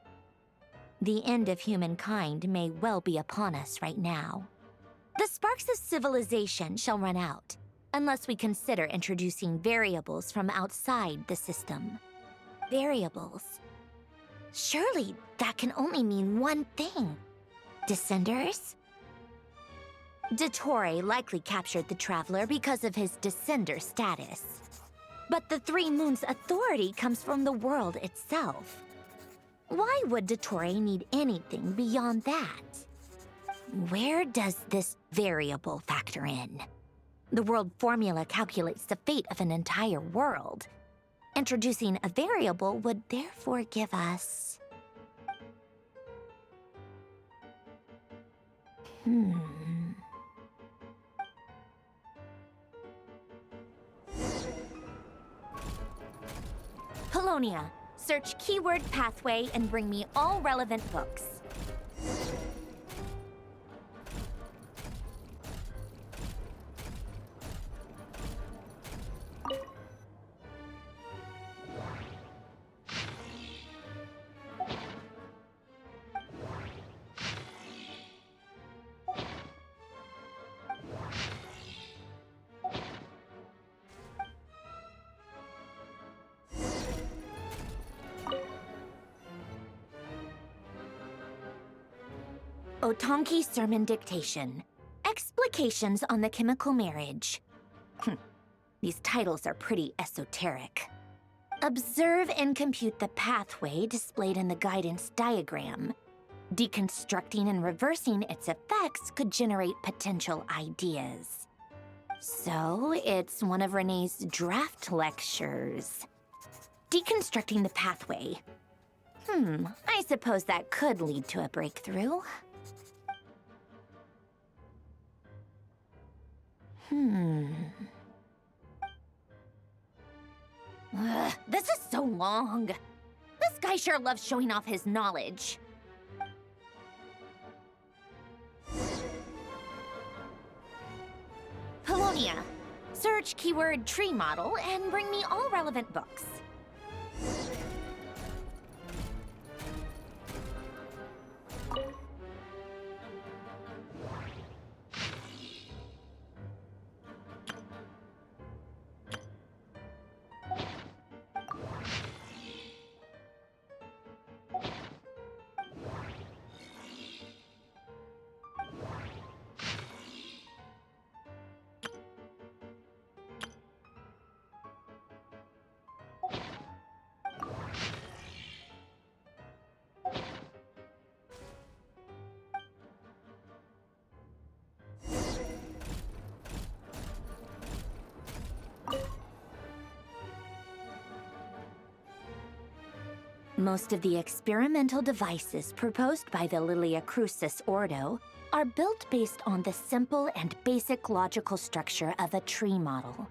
The end of humankind may well be upon us right now. The sparks of civilization shall run out, unless we consider introducing variables from outside the system. Variables. Surely that can only mean one thing. Descenders? Dottore likely captured the Traveler because of his descender status. But the Three Moons' authority comes from the world itself. Why would Dottore need anything beyond that? Where does this variable factor in? The world formula calculates the fate of an entire world. Introducing a variable would therefore give us... Polonia, search keyword pathway and bring me all relevant books. Otonki Sermon Dictation. Explications on the Chemical Marriage. These titles are pretty esoteric. Observe and compute the pathway displayed in the guidance diagram. Deconstructing and reversing its effects could generate potential ideas. So, it's one of Renee's draft lectures. Deconstructing the pathway. I suppose that could lead to a breakthrough. This is so long. This guy sure loves showing off his knowledge. Polonia, search keyword tree model and bring me all relevant books. Most of the experimental devices proposed by the Lilia Crucis Ordo are built based on the simple and basic logical structure of a tree model.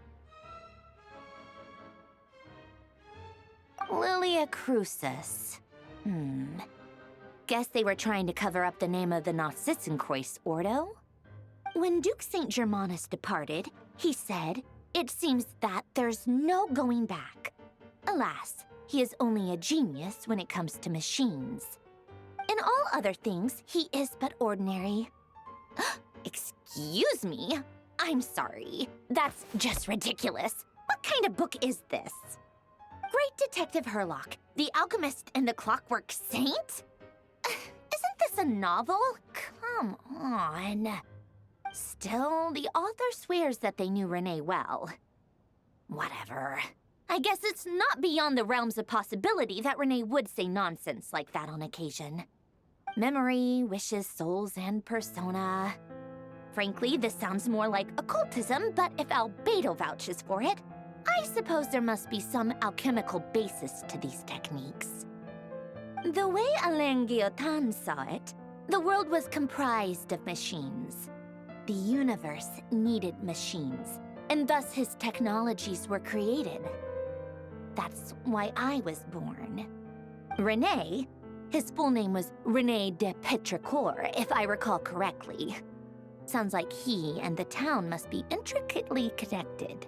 Lilia Crucis. Guess they were trying to cover up the name of the Narcissenkreuz Ordo? When Duke St. Germanus departed, he said, "It seems that there's no going back." Alas, he is only a genius when it comes to machines. In all other things, he is but ordinary. Excuse me? I'm sorry. That's just ridiculous. What kind of book is this? Great Detective Herlock, the Alchemist and the Clockwork Saint? Isn't this a novel? Come on. Still, the author swears that they knew Renee well. Whatever. I guess it's not beyond the realms of possibility that Renee would say nonsense like that on occasion. Memory, wishes, souls, and persona. Frankly, this sounds more like occultism, but if Albedo vouches for it, I suppose there must be some alchemical basis to these techniques. The way Alain Guillotin saw it, the world was comprised of machines. The universe needed machines, and thus his technologies were created. That's why I was born. René, his full name was René de Petrichor, if I recall correctly. Sounds like he and the town must be intricately connected.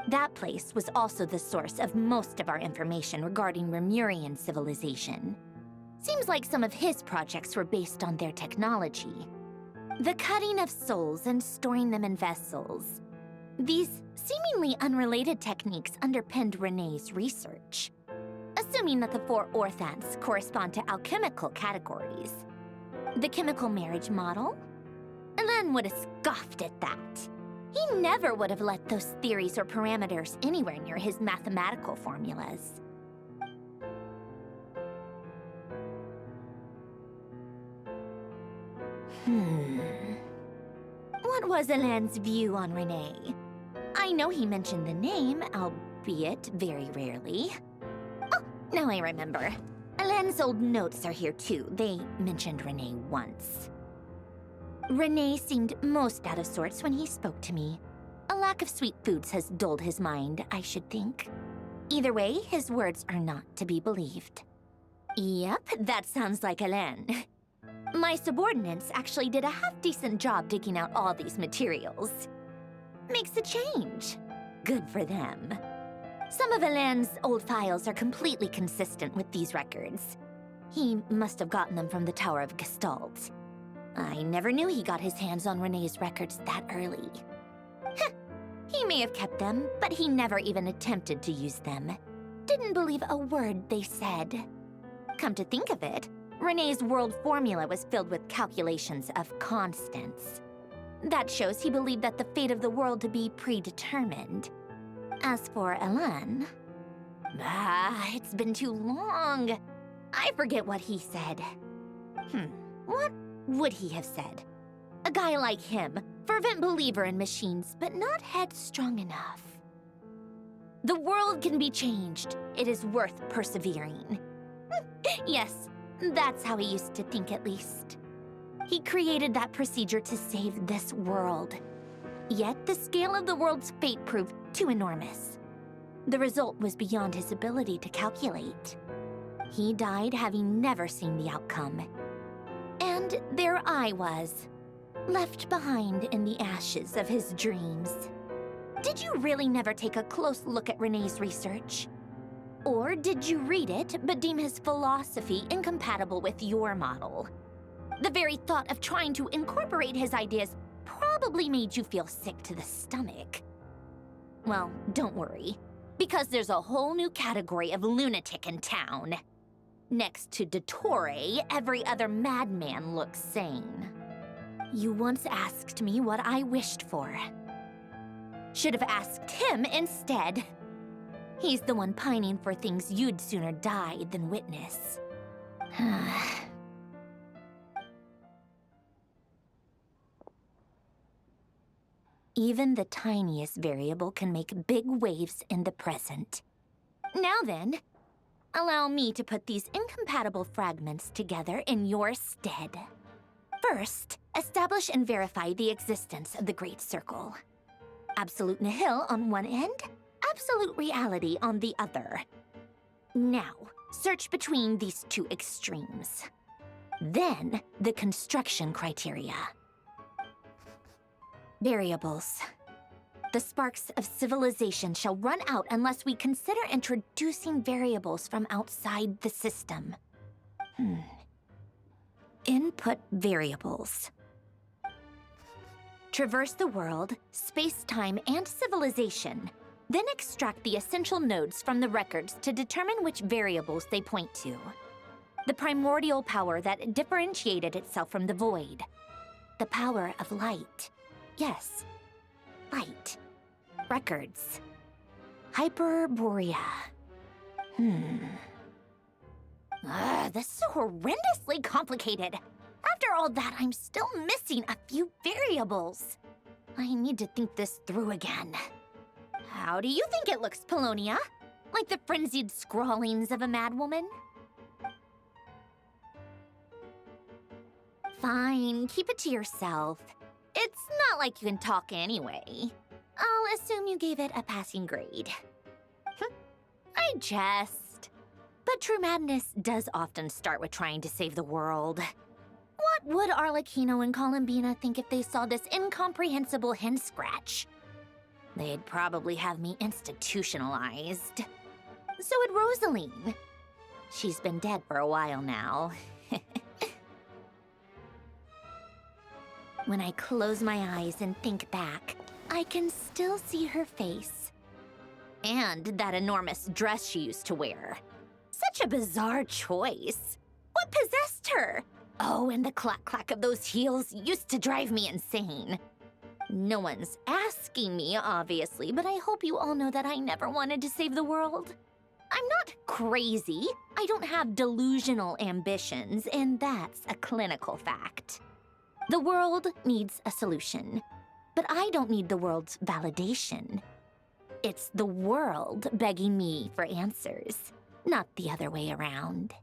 That place was also the source of most of our information regarding Remurian civilization. Seems like some of his projects were based on their technology. The cutting of souls and storing them in vessels. These seemingly unrelated techniques underpinned René's research. Assuming that the four orthants correspond to alchemical categories. The chemical marriage model? Alain would have scoffed at that. He never would have let those theories or parameters anywhere near his mathematical formulas. What was Alain's view on Renee? I know he mentioned the name, albeit very rarely. Oh, now I remember. Alain's old notes are here too. They mentioned Renee once. Renee seemed most out of sorts when he spoke to me. A lack of sweet foods has dulled his mind, I should think. Either way, his words are not to be believed. Yep, that sounds like Alain. My subordinates actually did a half-decent job digging out all these materials. Makes a change. Good for them. Some of Alain's old files are completely consistent with these records. He must have gotten them from the Tower of Gestalt. I never knew he got his hands on Renee's records that early. He may have kept them, but he never even attempted to use them. Didn't believe a word they said. Come to think of it, Renee's world formula was filled with calculations of constants. That shows he believed that the fate of the world to be predetermined. As for Alain... it's been too long. I forget what he said. What would he have said? A guy like him, fervent believer in machines, but not headstrong enough. The world can be changed. It is worth persevering. Yes, that's how he used to think at least. He created that procedure to save this world. Yet the scale of the world's fate proved too enormous. The result was beyond his ability to calculate. He died having never seen the outcome. And there I was, left behind in the ashes of his dreams. Did you really never take a close look at Renee's research? Or did you read it but deem his philosophy incompatible with your model? The very thought of trying to incorporate his ideas probably made you feel sick to the stomach. Well, don't worry, because there's a whole new category of lunatic in town. Next to Dottore, every other madman looks sane. You once asked me what I wished for. Should have asked him instead. He's the one pining for things you'd sooner die than witness. Even the tiniest variable can make big waves in the present. Now then, allow me to put these incompatible fragments together in your stead. First, establish and verify the existence of the Great Circle. Absolute nihil on one end, absolute reality on the other. Now, search between these two extremes. Then, the construction criteria. Variables. The sparks of civilization shall run out unless we consider introducing variables from outside the system. Input variables. Traverse the world, space-time, and civilization. Then extract the essential nodes from the records to determine which variables they point to. The primordial power that differentiated itself from the void. The power of light. Yes, light. Records. Hyperborea. This is horrendously complicated. After all that, I'm still missing a few variables. I need to think this through again. How do you think it looks, Polonia? Like the frenzied scrawlings of a madwoman? Fine, keep it to yourself. It's not like you can talk anyway. I'll assume you gave it a passing grade. I jest. But true madness does often start with trying to save the world. What would Arlecchino and Columbina think if they saw this incomprehensible hen scratch? They'd probably have me institutionalized. So would Rosaline. She's been dead for a while now. When I close my eyes and think back, I can still see her face. And that enormous dress she used to wear. Such a bizarre choice. What possessed her? Oh, and the clack-clack of those heels used to drive me insane. No one's asking me, obviously, but I hope you all know that I never wanted to save the world. I'm not crazy. I don't have delusional ambitions, and that's a clinical fact. The world needs a solution, but I don't need the world's validation. It's the world begging me for answers, not the other way around.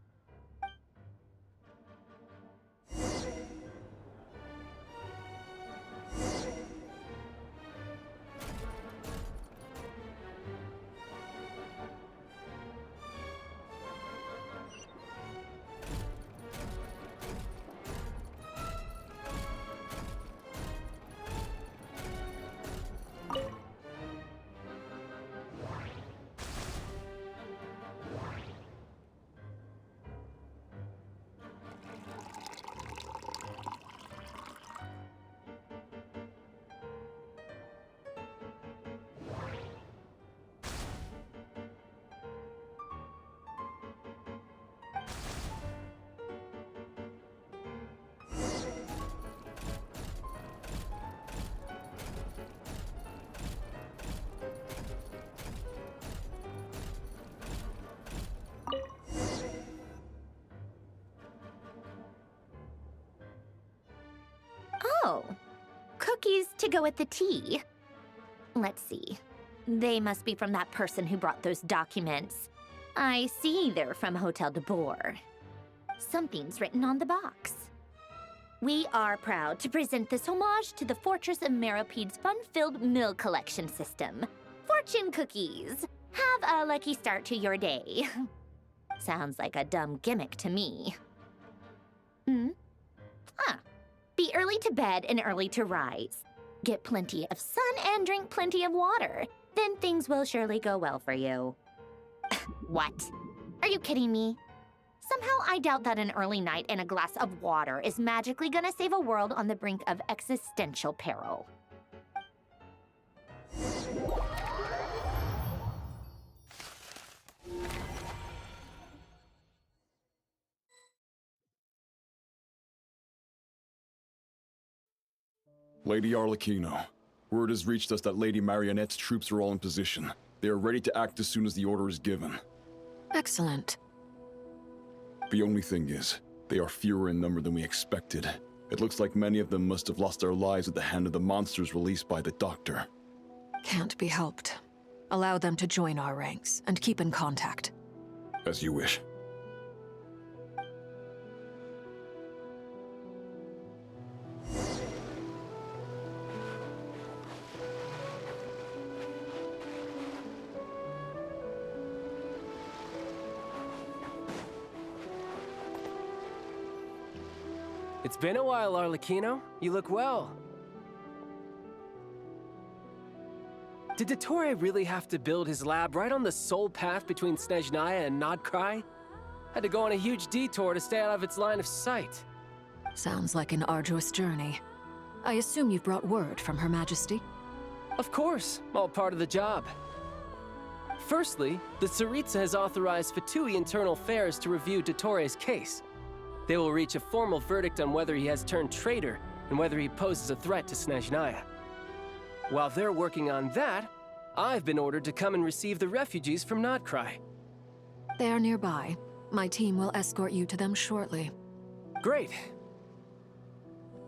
Oh, cookies to go with the tea. Let's see. They must be from that person who brought those documents. I see they're from Hotel de Boer. Something's written on the box. We are proud to present this homage to the Fortress of Meropede's fun-filled mill collection system. Fortune cookies. Have a lucky start to your day. Sounds like a dumb gimmick to me. Be early to bed and early to rise. Get plenty of sun and drink plenty of water. Then things will surely go well for you. What? Are you kidding me? Somehow I doubt that an early night and a glass of water is magically gonna save a world on the brink of existential peril. Lady Arlecchino, word has reached us that Lady Marionette's troops are all in position. They are ready to act as soon as the order is given. Excellent. The only thing is, they are fewer in number than we expected. It looks like many of them must have lost their lives at the hand of the monsters released by the Doctor. Can't be helped. Allow them to join our ranks and keep in contact. As you wish. It's been a while, Arlecchino. You look well. Did Dottore really have to build his lab right on the sole path between Snezhnaya and Nodkrai? Had to go on a huge detour to stay out of its line of sight. Sounds like an arduous journey. I assume you've brought word from Her Majesty? Of course, all part of the job. Firstly, the Tsaritsa has authorized Fatui Internal Affairs to review Dottore's case. They will reach a formal verdict on whether he has turned traitor and whether he poses a threat to Snezhnaya. While they're working on that, I've been ordered to come and receive the refugees from Nodkrai. They are nearby. My team will escort you to them shortly. Great.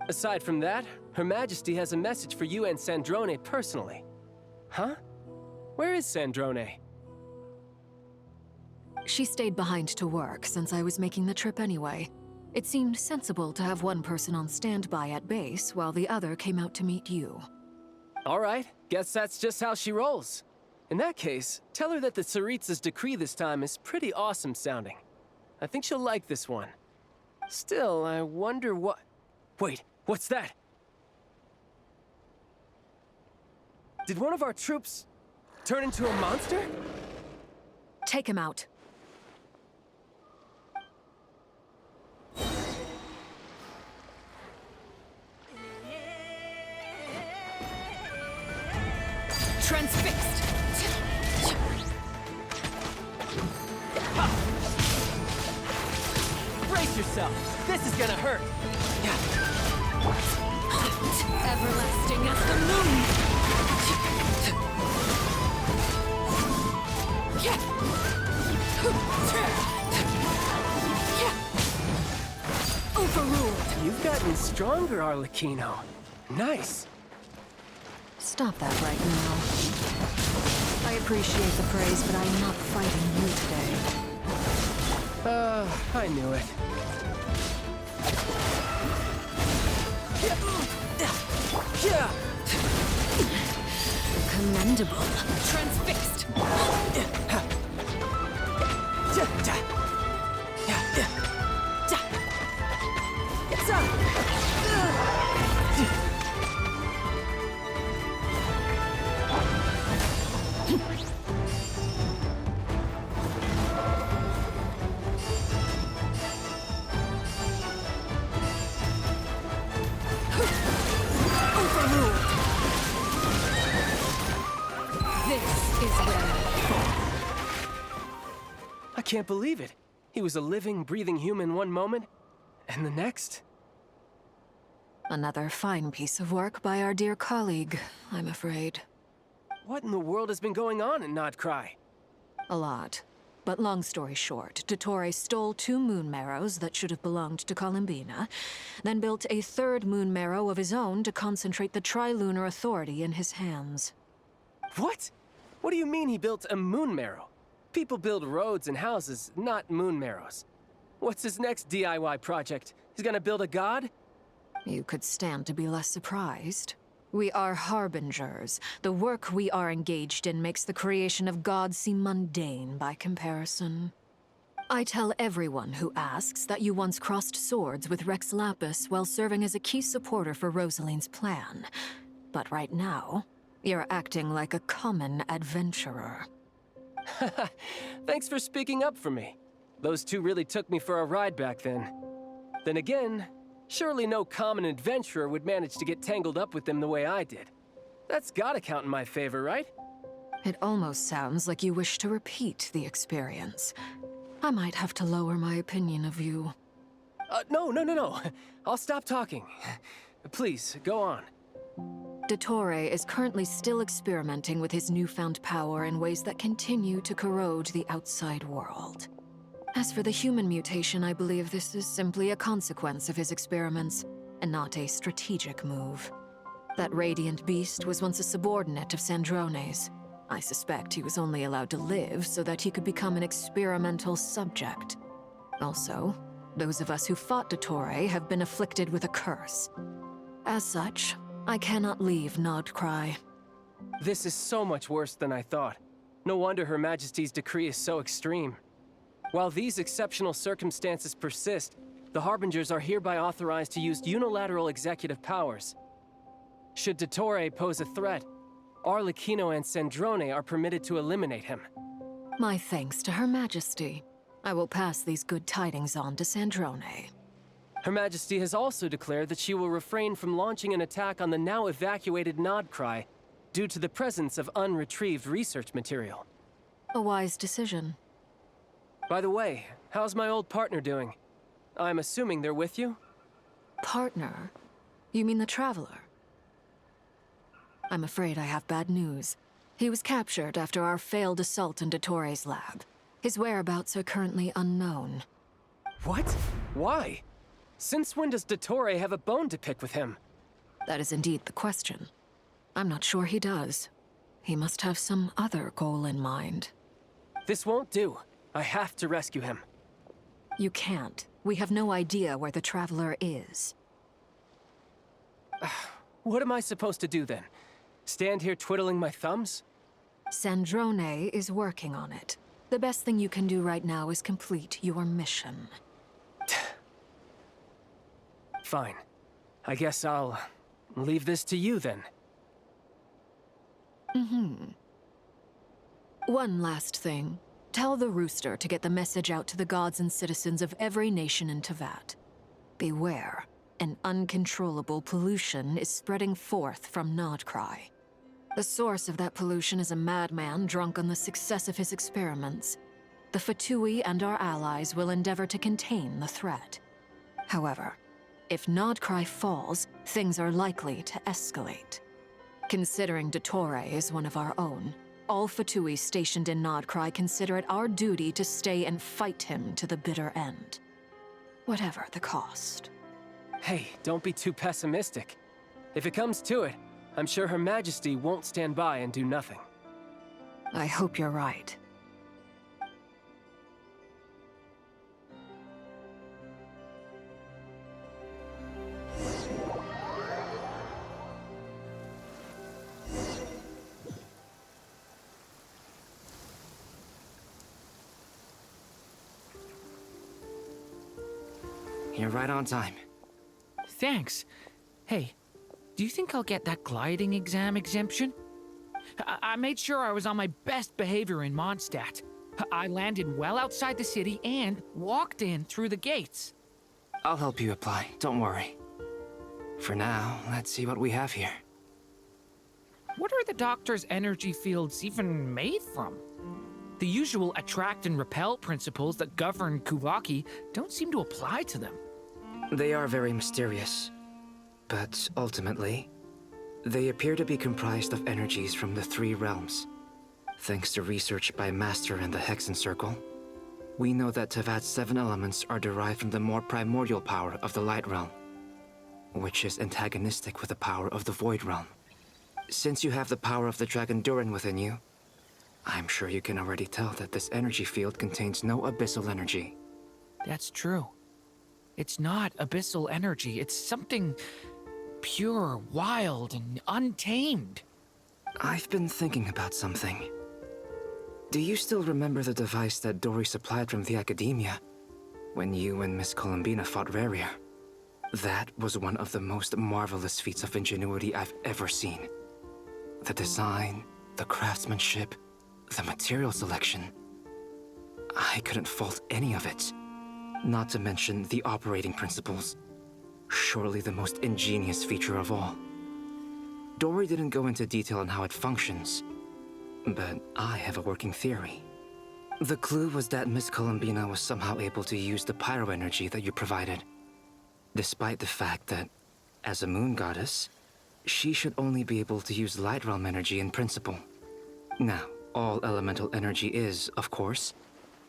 Aside from that, Her Majesty has a message for you and Sandrone personally. Huh? Where is Sandrone? She stayed behind to work since I was making the trip anyway. It seemed sensible to have one person on standby at base while the other came out to meet you. All right, guess that's just how she rolls. In that case, tell her that the Tsaritsa's decree this time is pretty awesome sounding. I think she'll like this one. Still, I wonder what... Wait, what's that? Did one of our troops turn into a monster? Take him out. Transfixed! Brace yourself! This is gonna hurt! Everlasting as the moon! Overruled! You've gotten stronger, Arlecchino. Nice. Stop that right now. I appreciate the praise, but I am not fighting you today. I knew it. Yeah. Commendable. Transfixed. I can't believe it. He was a living, breathing human one moment, and the next... Another fine piece of work by our dear colleague, I'm afraid. What in the world has been going on in Nodcry? A lot. But long story short, Dottore stole 2 moon marrows that should have belonged to Columbina, then built a 3rd moon marrow of his own to concentrate the Trilunar Authority in his hands. What? What do you mean he built a moon marrow? People build roads and houses, not moon marrows. What's his next DIY project? He's gonna build a god? You could stand to be less surprised. We are harbingers. The work we are engaged in makes the creation of gods seem mundane by comparison. I tell everyone who asks that you once crossed swords with Rex Lapis while serving as a key supporter for Rosaline's plan. But right now, you're acting like a common adventurer. Thanks for speaking up for me. Those 2 really took me for a ride back then. Then again, surely no common adventurer would manage to get tangled up with them the way I did. That's gotta count in my favor, right? It almost sounds like you wish to repeat the experience. I might have to lower my opinion of you. No. I'll stop talking. Please, go on. Dottore is currently still experimenting with his newfound power in ways that continue to corrode the outside world. As for the human mutation, I believe this is simply a consequence of his experiments, and not a strategic move. That radiant beast was once a subordinate of Sandrone's. I suspect he was only allowed to live so that he could become an experimental subject. Also, those of us who fought Dottore have been afflicted with a curse. As such, I cannot leave Nodcry. This is so much worse than I thought. No wonder Her Majesty's decree is so extreme. While these exceptional circumstances persist, the Harbingers are hereby authorized to use unilateral executive powers. Should Dottore pose a threat, Arlecchino and Sandrone are permitted to eliminate him. My thanks to Her Majesty. I will pass these good tidings on to Sandrone. Her Majesty has also declared that she will refrain from launching an attack on the now evacuated Nodcry due to the presence of unretrieved research material. A wise decision. By the way, how's my old partner doing? I'm assuming they're with you? Partner? You mean the Traveler? I'm afraid I have bad news. He was captured after our failed assault in Dottore's lab. His whereabouts are currently unknown. What? Why? Since when does Dottore have a bone to pick with him? That is indeed the question. I'm not sure he does. He must have some other goal in mind. This won't do. I have to rescue him. You can't. We have no idea where the Traveler is. What am I supposed to do then? Stand here twiddling my thumbs? Sandrone is working on it. The best thing you can do right now is complete your mission. Fine. I guess I'll leave this to you then. One last thing. Tell the Rooster to get the message out to the gods and citizens of every nation in Tevat. Beware. An uncontrollable pollution is spreading forth from Nodcry. The source of that pollution is a madman drunk on the success of his experiments. The Fatui and our allies will endeavor to contain the threat. However, if Nodcry falls, things are likely to escalate. Considering Dottore is one of our own, all Fatui stationed in Nodcry consider it our duty to stay and fight him to the bitter end. Whatever the cost. Hey, don't be too pessimistic. If it comes to it, I'm sure Her Majesty won't stand by and do nothing. I hope you're right. You're right on time. Thanks. Hey, do you think I'll get that gliding exam exemption? I made sure I was on my best behavior in Mondstadt. I landed well outside the city and walked in through the gates. I'll help you apply, don't worry. For now, let's see what we have here. What are the Doctor's energy fields even made from? The usual attract and repel principles that govern Kuvaki don't seem to apply to them. They are very mysterious, but ultimately, they appear to be comprised of energies from the three realms. Thanks to research by Master in the Hexen Circle, we know that Tevat's 7 elements are derived from the more primordial power of the Light Realm, which is antagonistic with the power of the Void Realm. Since you have the power of the Dragon Durin within you, I'm sure you can already tell that this energy field contains no abyssal energy. That's true. It's not abyssal energy, it's something pure, wild, and untamed. I've been thinking about something. Do you still remember the device that Dory supplied from the Academia when you and Miss Columbina fought Rarier? That was one of the most marvelous feats of ingenuity I've ever seen. The design, the craftsmanship, the material selection. I couldn't fault any of it. Not to mention the operating principles. Surely the most ingenious feature of all. Dory didn't go into detail on how it functions, but I have a working theory. The clue was that Miss Columbina was somehow able to use the pyro energy that you provided, despite the fact that, as a moon goddess, she should only be able to use Light Realm energy in principle. Now, all elemental energy is, of course,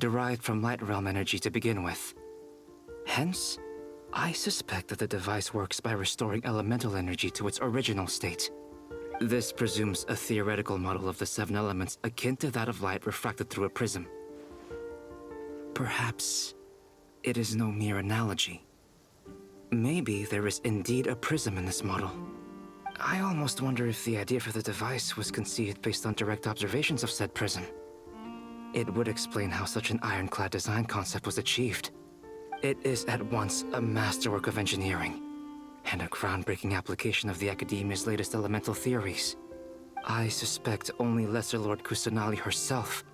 derived from Light Realm energy to begin with. Hence, I suspect that the device works by restoring elemental energy to its original state. This presumes a theoretical model of the 7 elements akin to that of light refracted through a prism. Perhaps it is no mere analogy. Maybe there is indeed a prism in this model. I almost wonder if the idea for the device was conceived based on direct observations of said prism. It would explain how such an ironclad design concept was achieved. It is at once a masterwork of engineering and a groundbreaking application of the Academia's latest elemental theories. I suspect only Lesser Lord Kusanali herself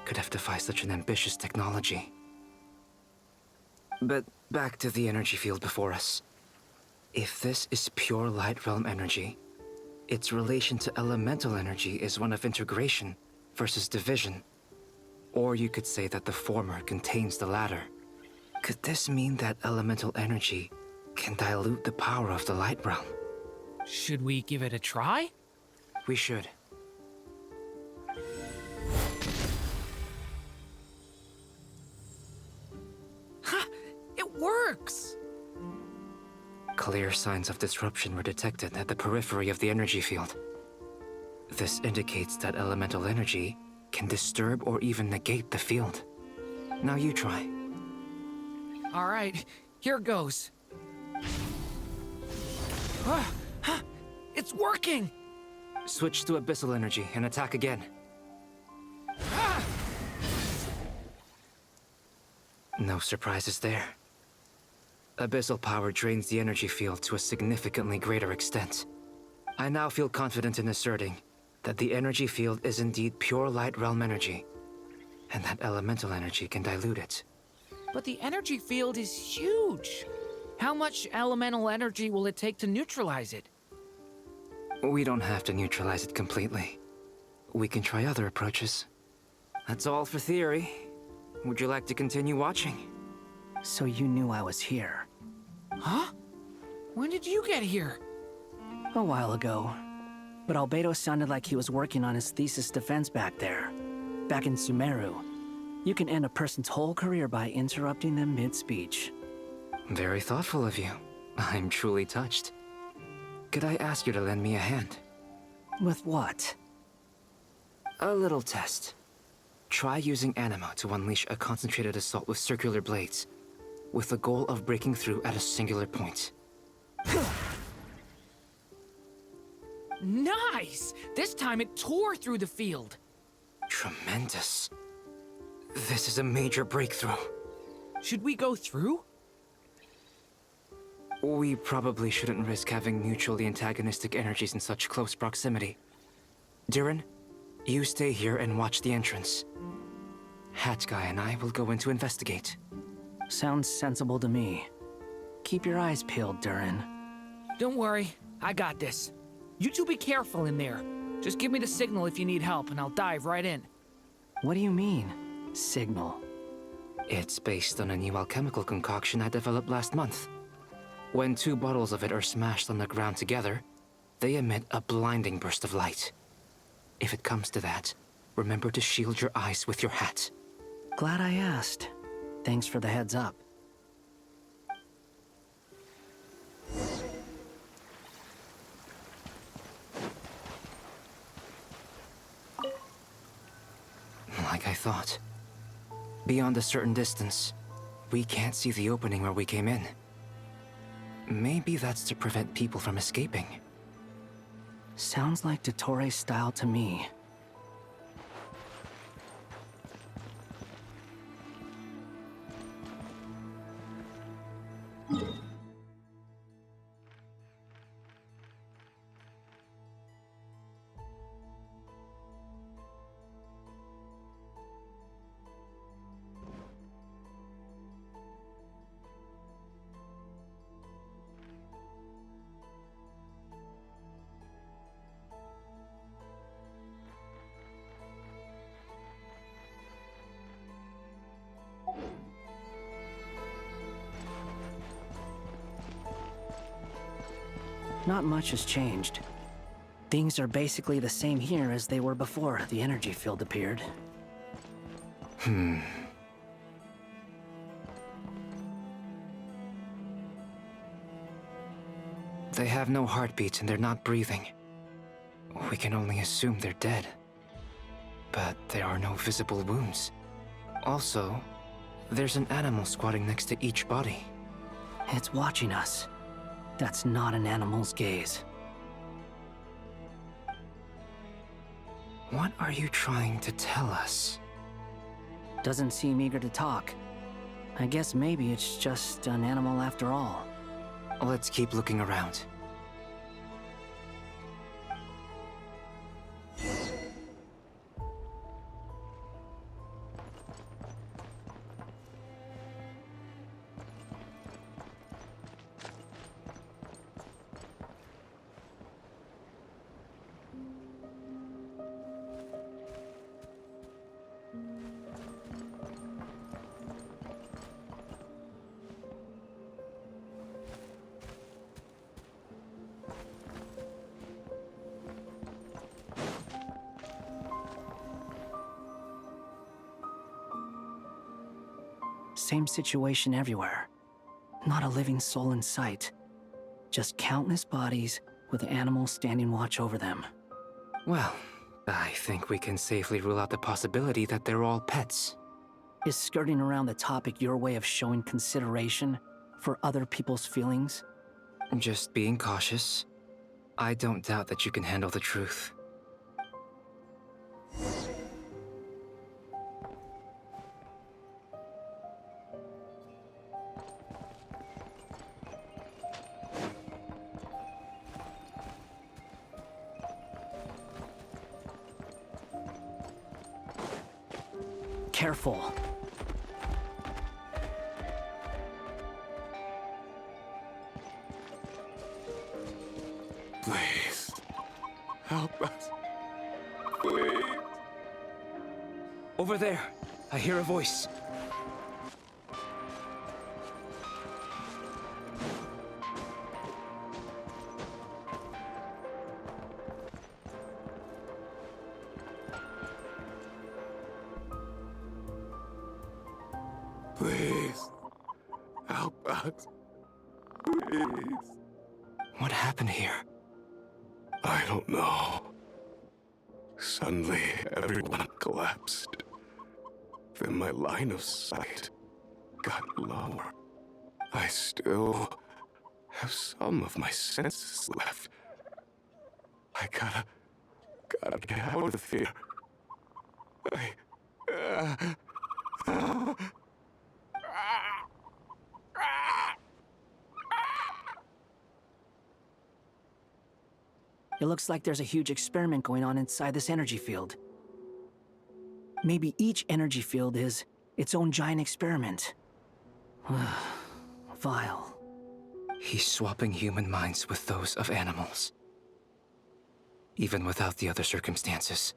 could have devised such an ambitious technology. But back to the energy field before us. If this is pure Light Realm energy, its relation to elemental energy is one of integration versus division. Or you could say that the former contains the latter. Could this mean that elemental energy can dilute the power of the Light Realm? Should we give it a try? We should. Ha! It works! Clear signs of disruption were detected at the periphery of the energy field. This indicates that elemental energy can disturb or even negate the field. Now you try. All right, here goes. It's working! Switch to abyssal energy and attack again. No surprises there. Abyssal power drains the energy field to a significantly greater extent. I now feel confident in asserting that the energy field is indeed pure Light Realm energy, and that elemental energy can dilute it. But the energy field is huge. How much elemental energy will it take to neutralize it? We don't have to neutralize it completely. We can try other approaches. That's all for theory. Would you like to continue watching? So you knew I was here. Huh? When did you get here? A while ago. But Albedo sounded like he was working on his thesis defense back there. Back in Sumeru. You can end a person's whole career by interrupting them mid-speech. Very thoughtful of you. I'm truly touched. Could I ask you to lend me a hand? With what? A little test. Try using anima to unleash a concentrated assault with circular blades, with the goal of breaking through at a singular point. Nice! This time it tore through the field. Tremendous. This is a major breakthrough. Should we go through? We probably shouldn't risk having mutually antagonistic energies in such close proximity. Durin, you stay here and watch the entrance. Hat Guy and I will go in to investigate. Sounds sensible to me. Keep your eyes peeled, Durin. Don't worry, I got this. You two be careful in there. Just give me the signal if you need help, and I'll dive right in. What do you mean, signal? It's based on a new alchemical concoction I developed last month. When 2 bottles of it are smashed on the ground together, they emit a blinding burst of light. If it comes to that, remember to shield your eyes with your hat. Glad I asked. Thanks for the heads up. Like I thought. Beyond a certain distance, we can't see the opening where we came in. Maybe that's to prevent people from escaping. Sounds like Dottore style to me. Not much has changed. Things are basically the same here as they were before the energy field appeared. They have no heartbeats and they're not breathing. We can only assume they're dead. But there are no visible wounds. Also, there's an animal squatting next to each body. It's watching us. That's not an animal's gaze. What are you trying to tell us? Doesn't seem eager to talk. I guess maybe it's just an animal after all. Let's keep looking around. Same situation everywhere. Not a living soul in sight. Just countless bodies with animals standing watch over them. Well, I think we can safely rule out the possibility that they're all pets. Is skirting around the topic your way of showing consideration for other people's feelings? Just being cautious. I don't doubt that you can handle the truth. Careful. Please, help us. Please. Over there, I hear a voice. Please, help us. Please. please. What happened here? I don't know. Suddenly, everyone collapsed. Then my line of sight got lower. I still have some of my senses left. I gotta get out of here. It looks like there's a huge experiment going on inside this energy field. Maybe each energy field is its own giant experiment. Vile. He's swapping human minds with those of animals. Even without the other circumstances,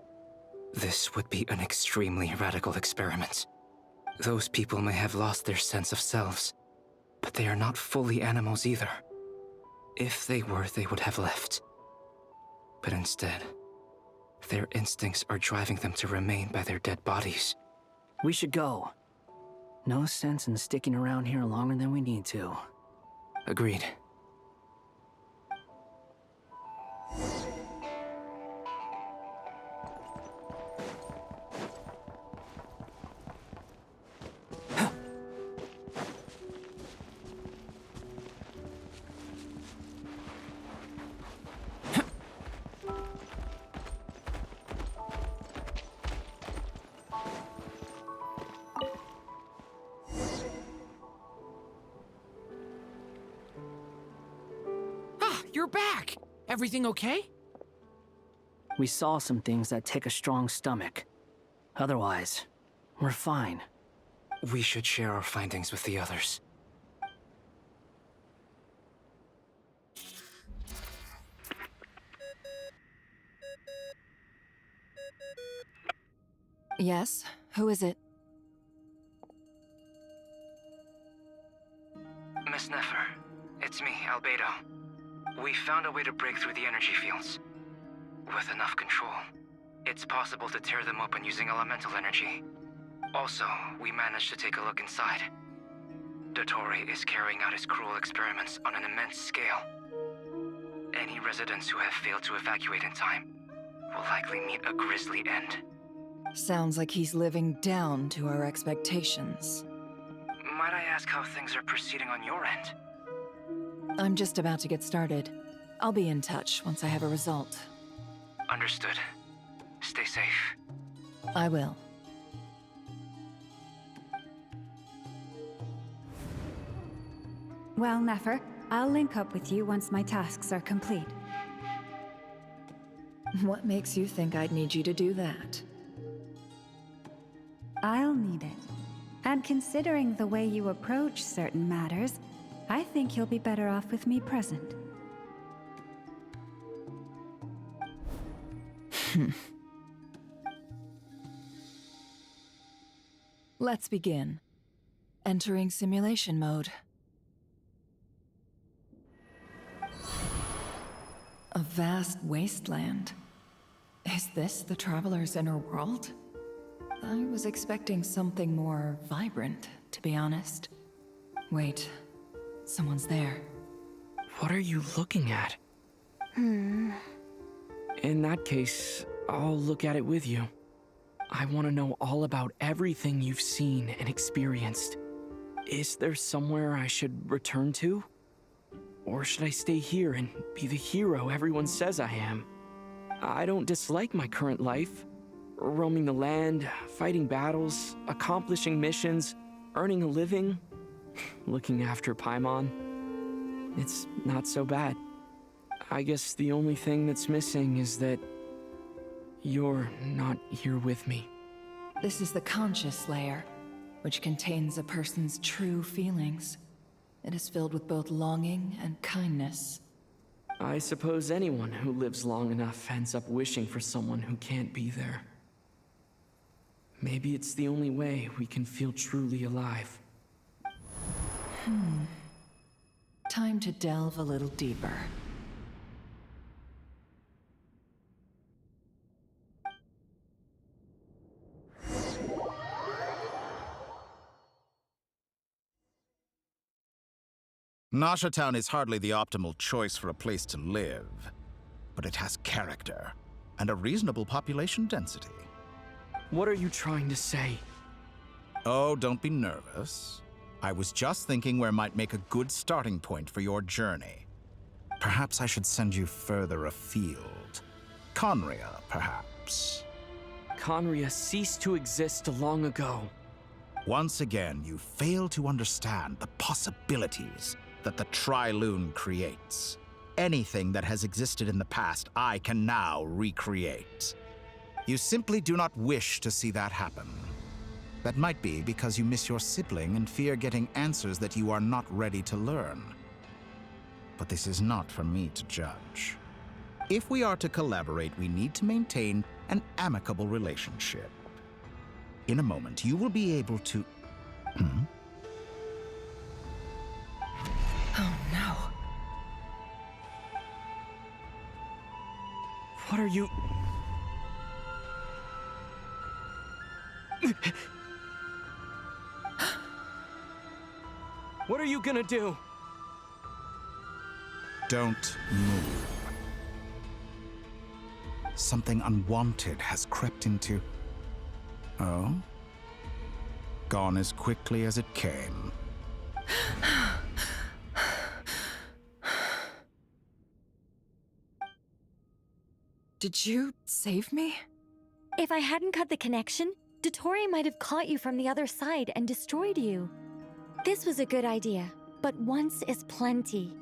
this would be an extremely radical experiment. Those people may have lost their sense of selves, but they are not fully animals either. If they were, they would have left. But instead, their instincts are driving them to remain by their dead bodies. We should go. No sense in sticking around here longer than we need to. Agreed. You're back! Everything okay? We saw some things that take a strong stomach. Otherwise, we're fine. We should share our findings with the others. Yes? Who is it? Miss Nefer, it's me, Albedo. We found a way to break through the energy fields. With enough control, it's possible to tear them open using elemental energy. Also, we managed to take a look inside. Dottore is carrying out his cruel experiments on an immense scale. Any residents who have failed to evacuate in time will likely meet a grisly end. Sounds like he's living down to our expectations. Might I ask how things are proceeding on your end? I'm just about to get started. I'll be in touch once I have a result. Understood. Stay safe. I will. Well, Nefer, I'll link up with you once my tasks are complete. What makes you think I'd need you to do that? I'll need it. And considering the way you approach certain matters, I think you'll be better off with me present. Let's begin. Entering simulation mode. A vast wasteland. Is this the Traveler's inner world? I was expecting something more vibrant, to be honest. Wait, someone's there. What are you looking at? In that case, I'll look at it with you. I want to know all about everything you've seen and experienced. Is there somewhere I should return to? Or should I stay here and be the hero everyone says I am? I don't dislike my current life. Roaming the land, fighting battles, accomplishing missions, earning a living, looking after Paimon. It's not so bad. I guess the only thing that's missing is that you're not here with me. This is the conscious layer, which contains a person's true feelings. It is filled with both longing and kindness. I suppose anyone who lives long enough ends up wishing for someone who can't be there. Maybe it's the only way we can feel truly alive. Time to delve a little deeper. Nasha Town is hardly the optimal choice for a place to live, but it has character and a reasonable population density. What are you trying to say? Oh, don't be nervous. I was just thinking where might make a good starting point for your journey. Perhaps I should send you further afield. Conria, perhaps. Conria ceased to exist long ago. Once again, you fail to understand the possibilities that the Tri-Lune creates. Anything that has existed in the past, I can now recreate. You simply do not wish to see that happen. That might be because you miss your sibling and fear getting answers that you are not ready to learn. But this is not for me to judge. If we are to collaborate, we need to maintain an amicable relationship. In a moment, you will be able to... Oh no. What are you... What are you gonna do? Don't move. Something unwanted has crept into... Oh? Gone as quickly as it came. Did you save me? If I hadn't cut the connection, Dottore might have caught you from the other side and destroyed you. This was a good idea, but once is plenty.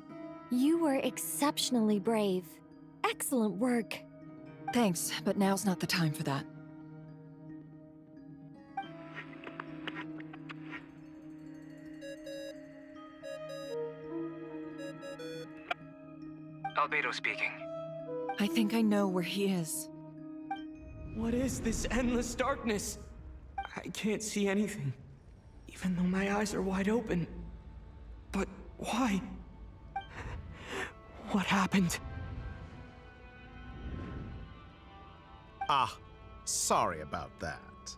You were exceptionally brave. Excellent work. Thanks, but now's not the time for that. Albedo speaking. I think I know where he is. What is this endless darkness? I can't see anything, even though my eyes are wide open. But why? What happened? Ah, sorry about that.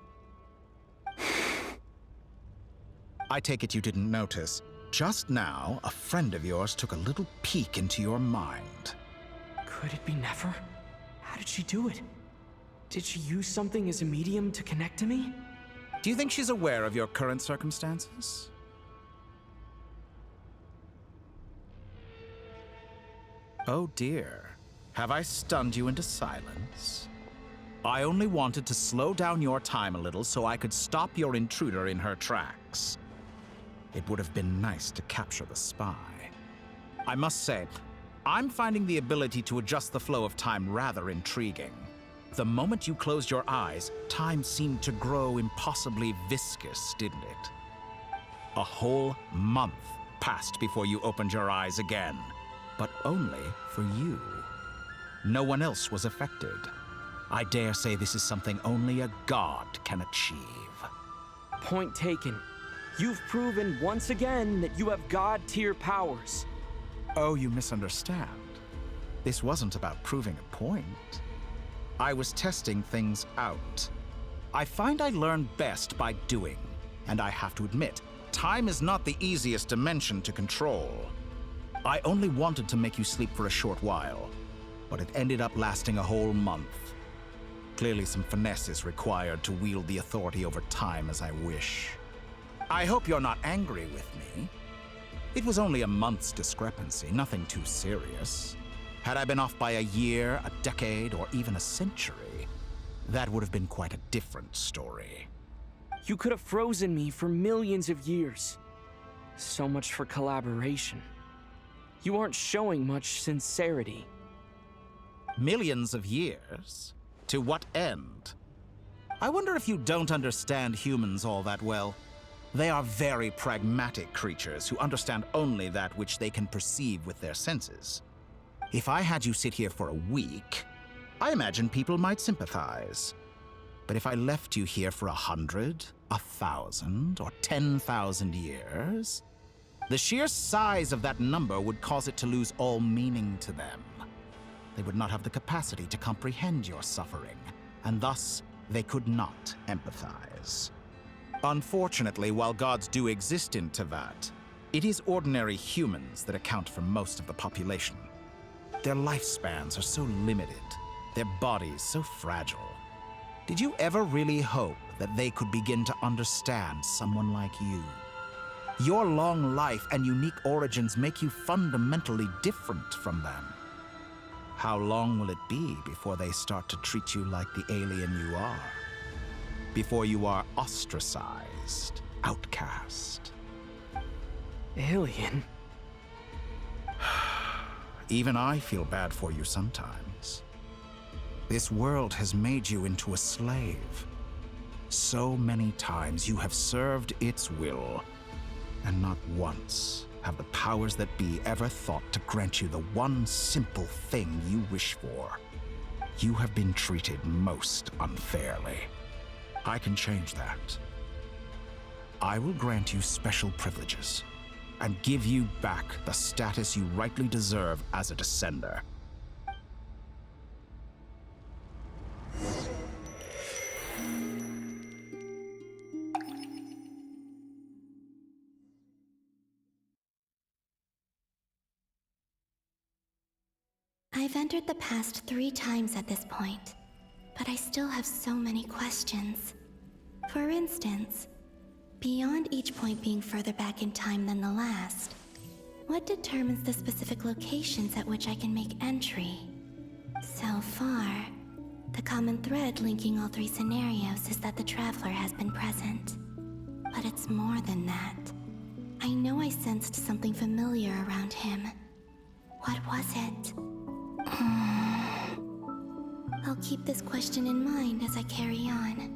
I take it you didn't notice. Just now, a friend of yours took a little peek into your mind. Could it be Nefer? How did she do it? Did she use something as a medium to connect to me? Do you think she's aware of your current circumstances? Oh dear. Have I stunned you into silence? I only wanted to slow down your time a little so I could stop your intruder in her tracks. It would have been nice to capture the spy. I must say, I'm finding the ability to adjust the flow of time rather intriguing. The moment you closed your eyes, time seemed to grow impossibly viscous, didn't it? A whole month passed before you opened your eyes again, but only for you. No one else was affected. I dare say this is something only a god can achieve. Point taken. You've proven once again that you have god-tier powers. Oh, you misunderstand. This wasn't about proving a point. I was testing things out. I find I learn best by doing, and I have to admit, time is not the easiest dimension to control. I only wanted to make you sleep for a short while, but it ended up lasting a whole month. Clearly some finesse is required to wield the authority over time as I wish. I hope you're not angry with me. It was only a month's discrepancy, nothing too serious. Had I been off by a year, a decade, or even a century, that would have been quite a different story. You could have frozen me for millions of years. So much for collaboration. You aren't showing much sincerity. Millions of years? To what end? I wonder if you don't understand humans all that well. They are very pragmatic creatures who understand only that which they can perceive with their senses. If I had you sit here for a week, I imagine people might sympathize. But if I left you here for 100, 1,000, or 10,000 years, the sheer size of that number would cause it to lose all meaning to them. They would not have the capacity to comprehend your suffering, and thus they could not empathize. Unfortunately, while gods do exist in Tevat, It is ordinary humans that account for most of the population. Their lifespans are so limited, their bodies so fragile. Did you ever really hope that they could begin to understand someone like you? Your long life and unique origins make you fundamentally different from them. How long will it be before they start to treat you like the alien you are? Before you are ostracized, outcast? Alien? Even I feel bad for you sometimes. This world has made you into a slave. So many times you have served its will, and not once have the powers that be ever thought to grant you the one simple thing you wish for. You have been treated most unfairly. I can change that. I will grant you special privileges and give you back the status you rightly deserve as a descender. I've entered the past 3 times at this point, but I still have so many questions. For instance, beyond each point being further back in time than the last, what determines the specific locations at which I can make entry? So far, the common thread linking all 3 scenarios is that the Traveler has been present. But it's more than that. I know I sensed something familiar around him. What was it? I'll keep this question in mind as I carry on.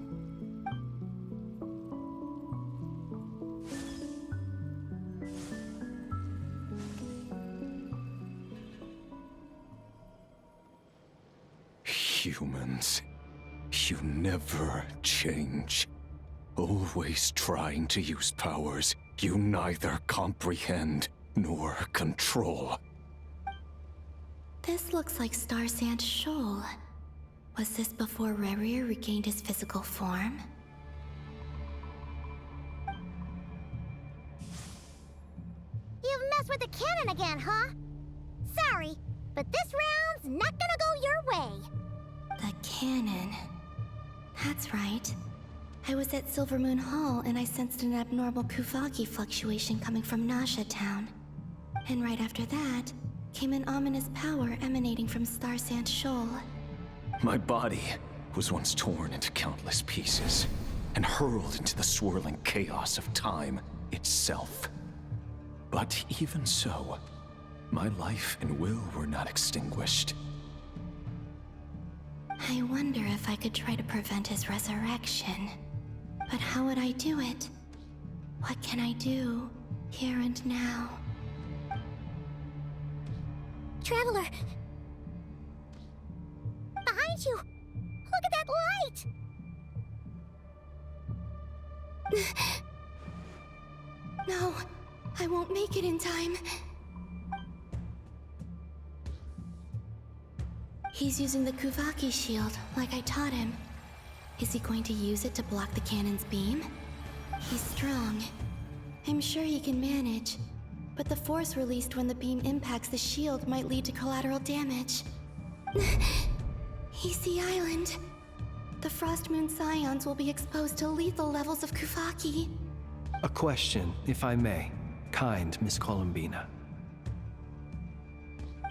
Humans, you never change. Always trying to use powers you neither comprehend nor control. This looks like Star Sand Shoal. Was this before Rerir regained his physical form? You've messed with the cannon again, huh? Sorry, but this round's not gonna go your way. The cannon. That's right. I was at Silver Moon Hall and I sensed an abnormal Kuvaki fluctuation coming from Nasha Town. And right after that, came an ominous power emanating from Star Sand Shoal. My body was once torn into countless pieces and hurled into the swirling chaos of time itself. But even so, my life and will were not extinguished. I wonder if I could try to prevent his resurrection. But how would I do it? What can I do, here and now? Traveler! Behind you! Look at that light! No, I won't make it in time. He's using the Kuvaki shield, like I taught him. Is he going to use it to block the cannon's beam? He's strong. I'm sure he can manage. But the force released when the beam impacts the shield might lead to collateral damage. EC Island. The Frost Moon Scions will be exposed to lethal levels of Kuvaki. A question, if I may, kind Miss Columbina.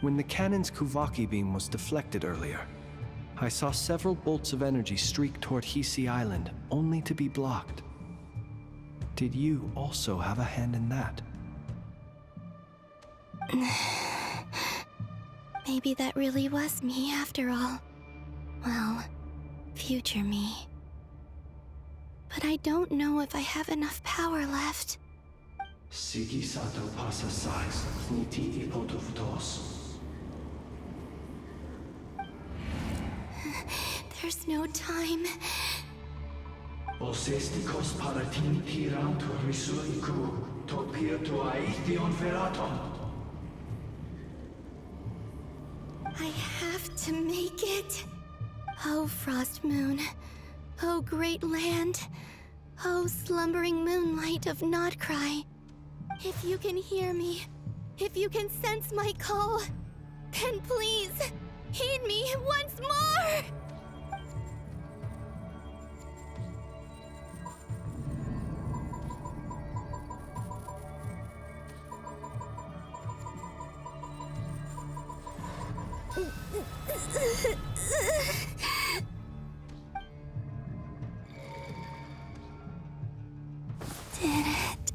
When the cannon's Kuvaki beam was deflected earlier, I saw several bolts of energy streak toward Hisi Island, only to be blocked. Did you also have a hand in that? Maybe that really was me after all. Well, future me. But I don't know if I have enough power left. There's no time. I have to make it. Oh, Frost Moon. Oh, great land. Oh, slumbering moonlight of Nodcry. If you can hear me, if you can sense my call, then please, heed me once more! Did it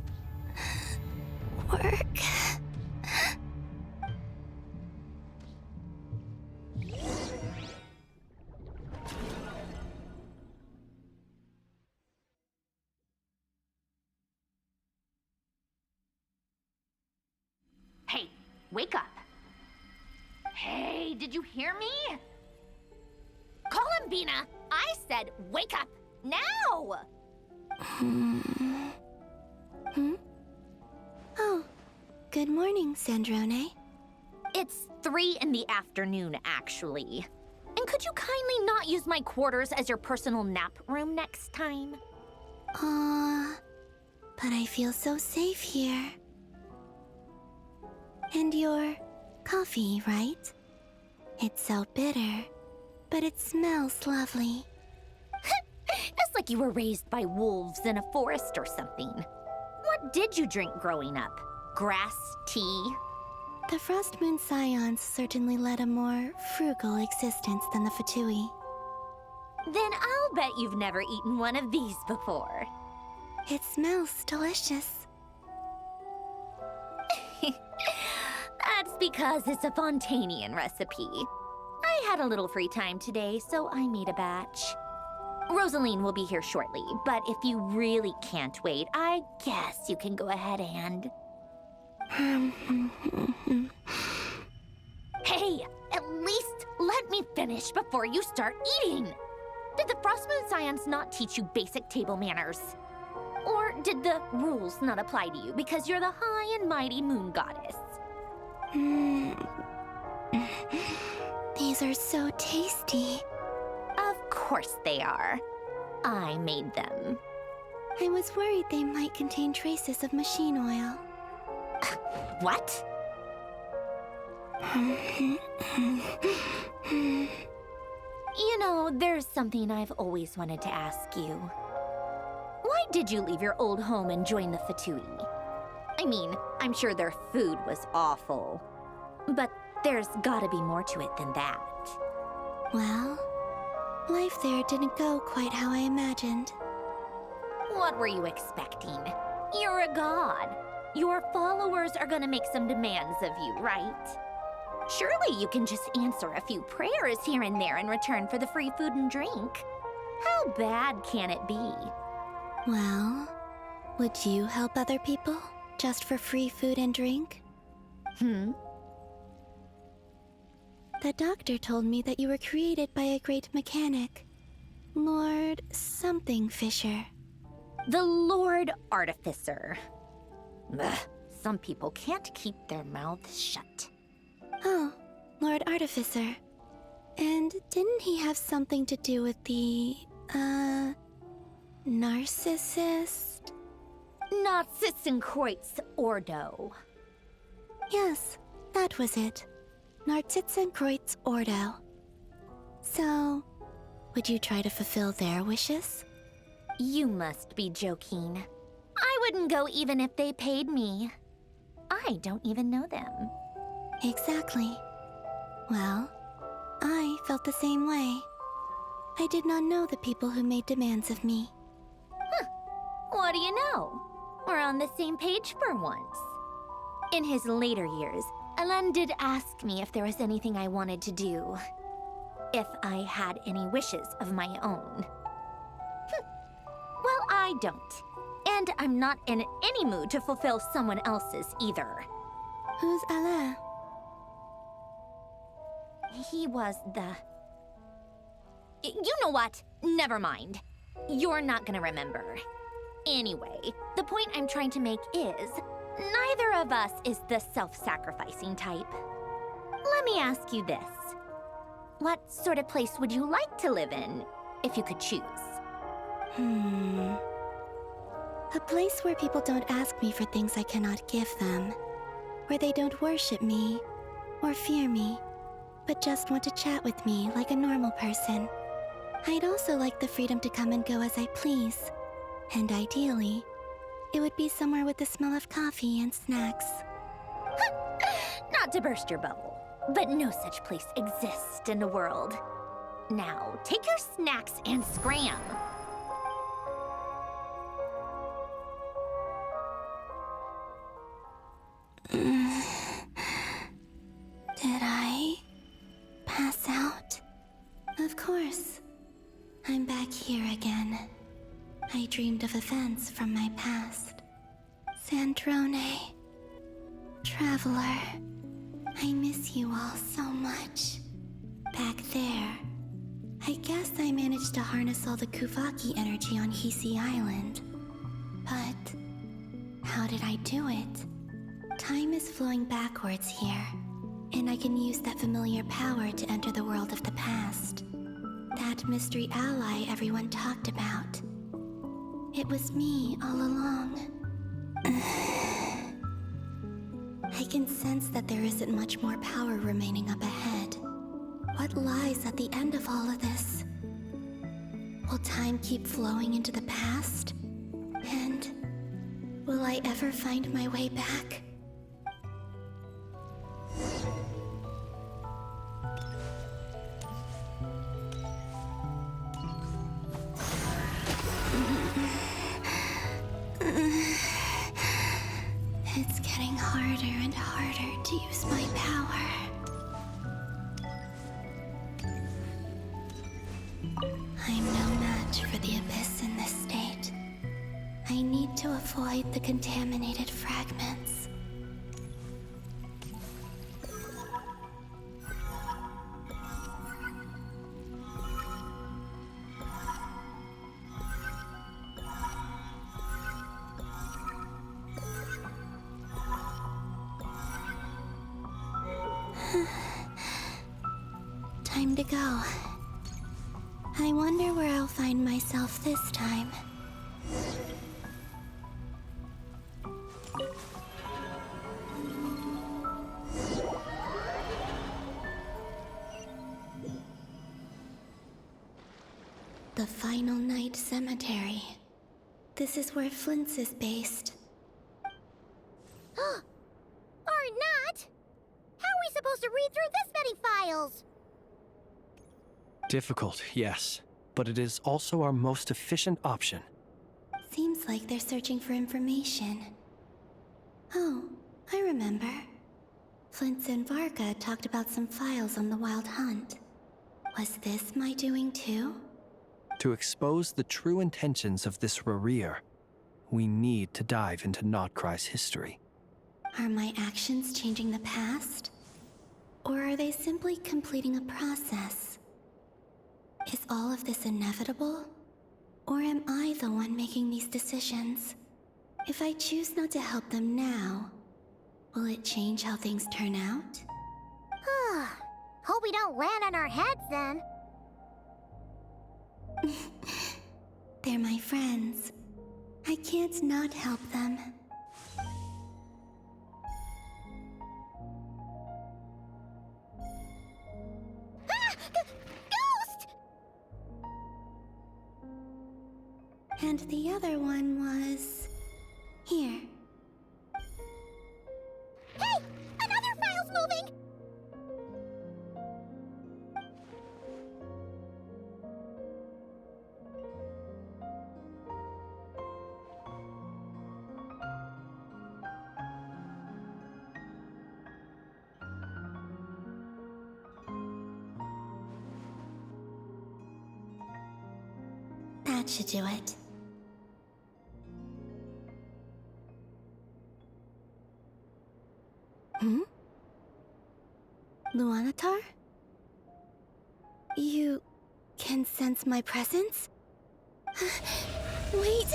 work? Hey, wake up. Hey, did you hear me? Columbina, I said wake up now! Oh, good morning, Sandrone. It's 3 in the afternoon, actually. And could you kindly not use my quarters as your personal nap room next time? But I feel so safe here. And your coffee, right? It's so bitter, but it smells lovely. It's like you were raised by wolves in a forest or something. What did you drink growing up? Grass tea? The Frost Moon Scions certainly led a more frugal existence than the Fatui. Then I'll bet you've never eaten one of these before. It smells delicious. That's because it's a Fontanian recipe. I had a little free time today, so I made a batch. Rosaline will be here shortly, but if you really can't wait, I guess you can go ahead and... Hey, at least let me finish before you start eating! Did the Frost Moon Scions not teach you basic table manners? Or did the rules not apply to you because you're the high and mighty moon goddess? These are so tasty. Of course they are. I made them. I was worried they might contain traces of machine oil. What? You know, there's something I've always wanted to ask you. Why did you leave your old home and join the Fatui? I mean, I'm sure their food was awful. But there's gotta be more to it than that. Well, life there didn't go quite how I imagined. What were you expecting? You're a god. Your followers are gonna make some demands of you, right? Surely you can just answer a few prayers here and there in return for the free food and drink. How bad can it be? Well, would you help other people just for free food and drink? The doctor told me that you were created by a great mechanic, Lord something Fisher. The Lord Artificer. Ugh, some people can't keep their mouths shut. Oh, Lord Artificer. And didn't he have something to do with the, narcissist? Narcissenkreuz Ordo. Yes, that was it. Narcissenkreuz Ordo. So, would you try to fulfill their wishes? You must be joking. I wouldn't go even if they paid me. I don't even know them. Exactly. Well, I felt the same way. I did not know the people who made demands of me. What do you know? We're on the same page for once. In his later years, Alan did ask me if there was anything I wanted to do. If I had any wishes of my own. Well, I don't. And I'm not in any mood to fulfill someone else's either. Who's Alain? He was the... You know what? Never mind. You're not gonna remember. Anyway, the point I'm trying to make is, neither of us is the self-sacrificing type. Let me ask you this. What sort of place would you like to live in, if you could choose? A place where people don't ask me for things I cannot give them. Where they don't worship me or fear me, but just want to chat with me like a normal person. I'd also like the freedom to come and go as I please. And ideally, it would be somewhere with the smell of coffee and snacks. Not to burst your bubble, but no such place exists in the world. Now, take your snacks and scram. Did I pass out? Of course. I'm back here again. I dreamed of events from my past. Sandrone. Traveler. I miss you all so much. Back there. I guess I managed to harness all the Kuvaki energy on Hisi Island. But how did I do it? Time is flowing backwards here, and I can use that familiar power to enter the world of the past. That mystery ally everyone talked about. It was me all along. I can sense that there isn't much more power remaining up ahead. What lies at the end of all of this? Will time keep flowing into the past? And will I ever find my way back? It's getting harder and harder to use my power. I'm no match for the Abyss in this state. I need to avoid the contaminated fragments. Time to go. I wonder where I'll find myself this time. The Final Night Cemetery. This is where Flint's is based. Or not! How are we supposed to read through this many files? Difficult, yes, but it is also our most efficient option. Seems like they're searching for information. Oh, I remember. Flint's and Varga talked about some files on the Wild Hunt. Was this my doing too? To expose the true intentions of this Rereer, we need to dive into Notcry's history. Are my actions changing the past? Or are they simply completing a process? Is all of this inevitable? Or am I the one making these decisions? If I choose not to help them now, will it change how things turn out? Hope we don't land on our heads then. They're my friends. I can't not help them. Ghost! And the other one was... here. Hey! Another file's moving! That should do it. Luanatar? You can sense my presence? Wait!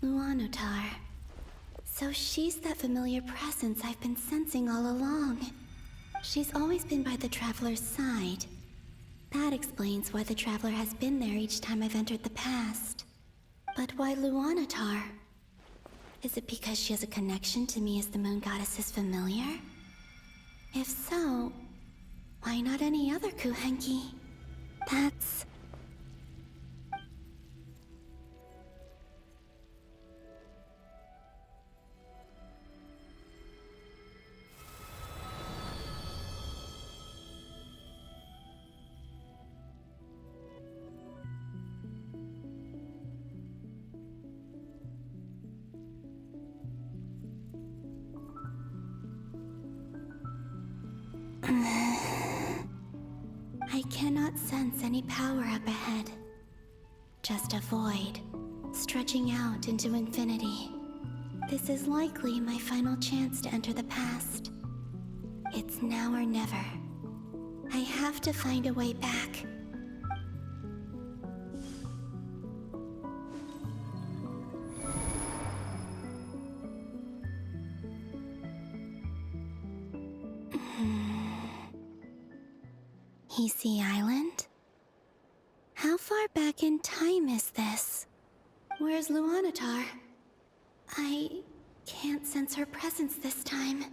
Luanatar. So she's that familiar presence I've been sensing all along. She's always been by the Traveler's side. That explains why the Traveler has been there each time I've entered the past. But why Luanatar? Is it because she has a connection to me as the Moon Goddess's familiar? If so, why not any other Kuhenki? That's... I cannot sense any power up ahead. Just a void, stretching out into infinity. This is likely my final chance to enter the past. It's now or never. I have to find a way back. Easy Island? How far back in time is this? Where's Luanatar? I can't sense her presence this time.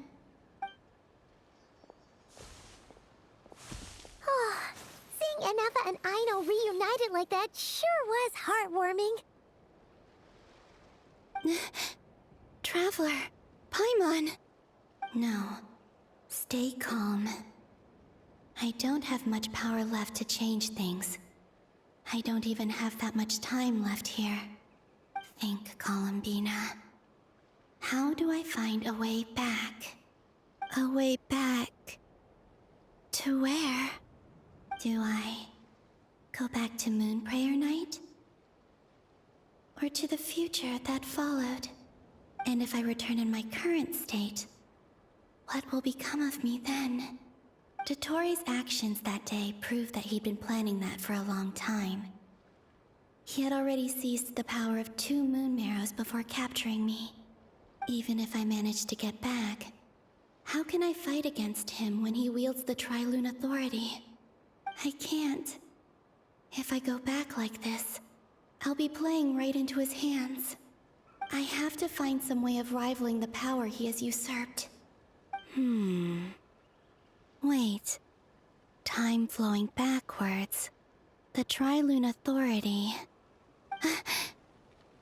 Oh, seeing Anafa and Aino reunited like that sure was heartwarming. Traveler, Paimon. No, stay calm. I don't have much power left to change things. I don't even have that much time left here. Think, Columbina. How do I find a way back? A way back... to where? Do I go back to Moon Prayer Night? Or to the future that followed? And if I return in my current state, what will become of me then? Dotori's actions that day proved that he'd been planning that for a long time. He had already seized the power of 2 Moon Marrows before capturing me. Even if I managed to get back, how can I fight against him when he wields the Tri-Lune Authority? I can't. If I go back like this, I'll be playing right into his hands. I have to find some way of rivaling the power he has usurped. Wait. Time flowing backwards. The Tri-Lune Authority.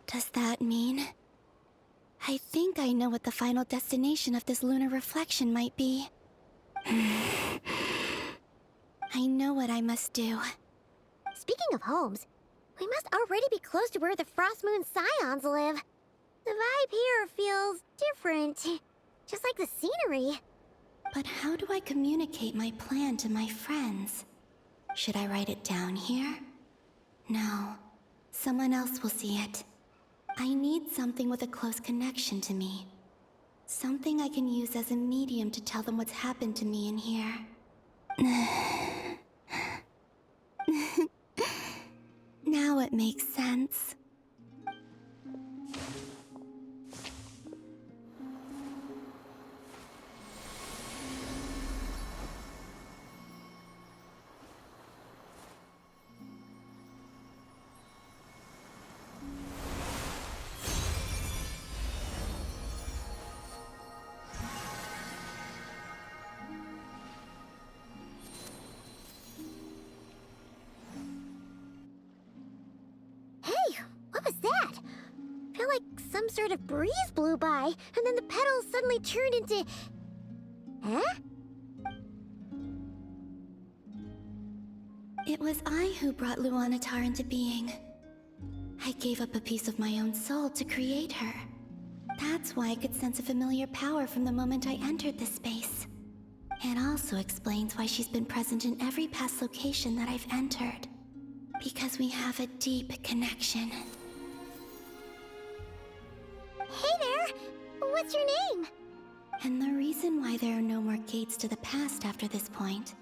Does that mean... I think I know what the final destination of this lunar reflection might be. I know what I must do. Speaking of homes, we must already be close to where the Frost Moon Scions live. The vibe here feels different, just like the scenery. But how do I communicate my plan to my friends? Should I write it down here? No. Someone else will see it. I need something with a close connection to me. Something I can use as a medium to tell them what's happened to me in here. Now it makes sense. Some sort of breeze blew by, and then the petals suddenly turned into... Huh? It was I who brought Luanatar into being. I gave up a piece of my own soul to create her. That's why I could sense a familiar power from the moment I entered this space. It also explains why she's been present in every past location that I've entered. Because we have a deep connection. Hey there! What's your name? And the reason why there are no more gates to the past after this point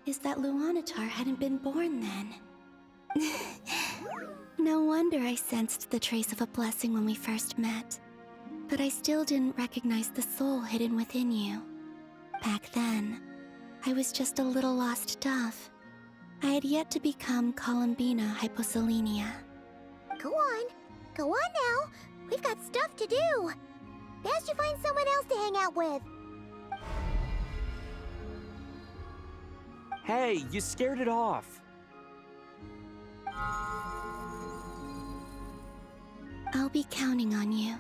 is that Luanatar hadn't been born then. No wonder I sensed the trace of a blessing when we first met. But I still didn't recognize the soul hidden within you. Back then, I was just a little lost dove. I had yet to become Columbina hyposelenia. Go on. Go on now. We've got stuff to do. Best you find someone else to hang out with. Hey, you scared it off. I'll be counting on you.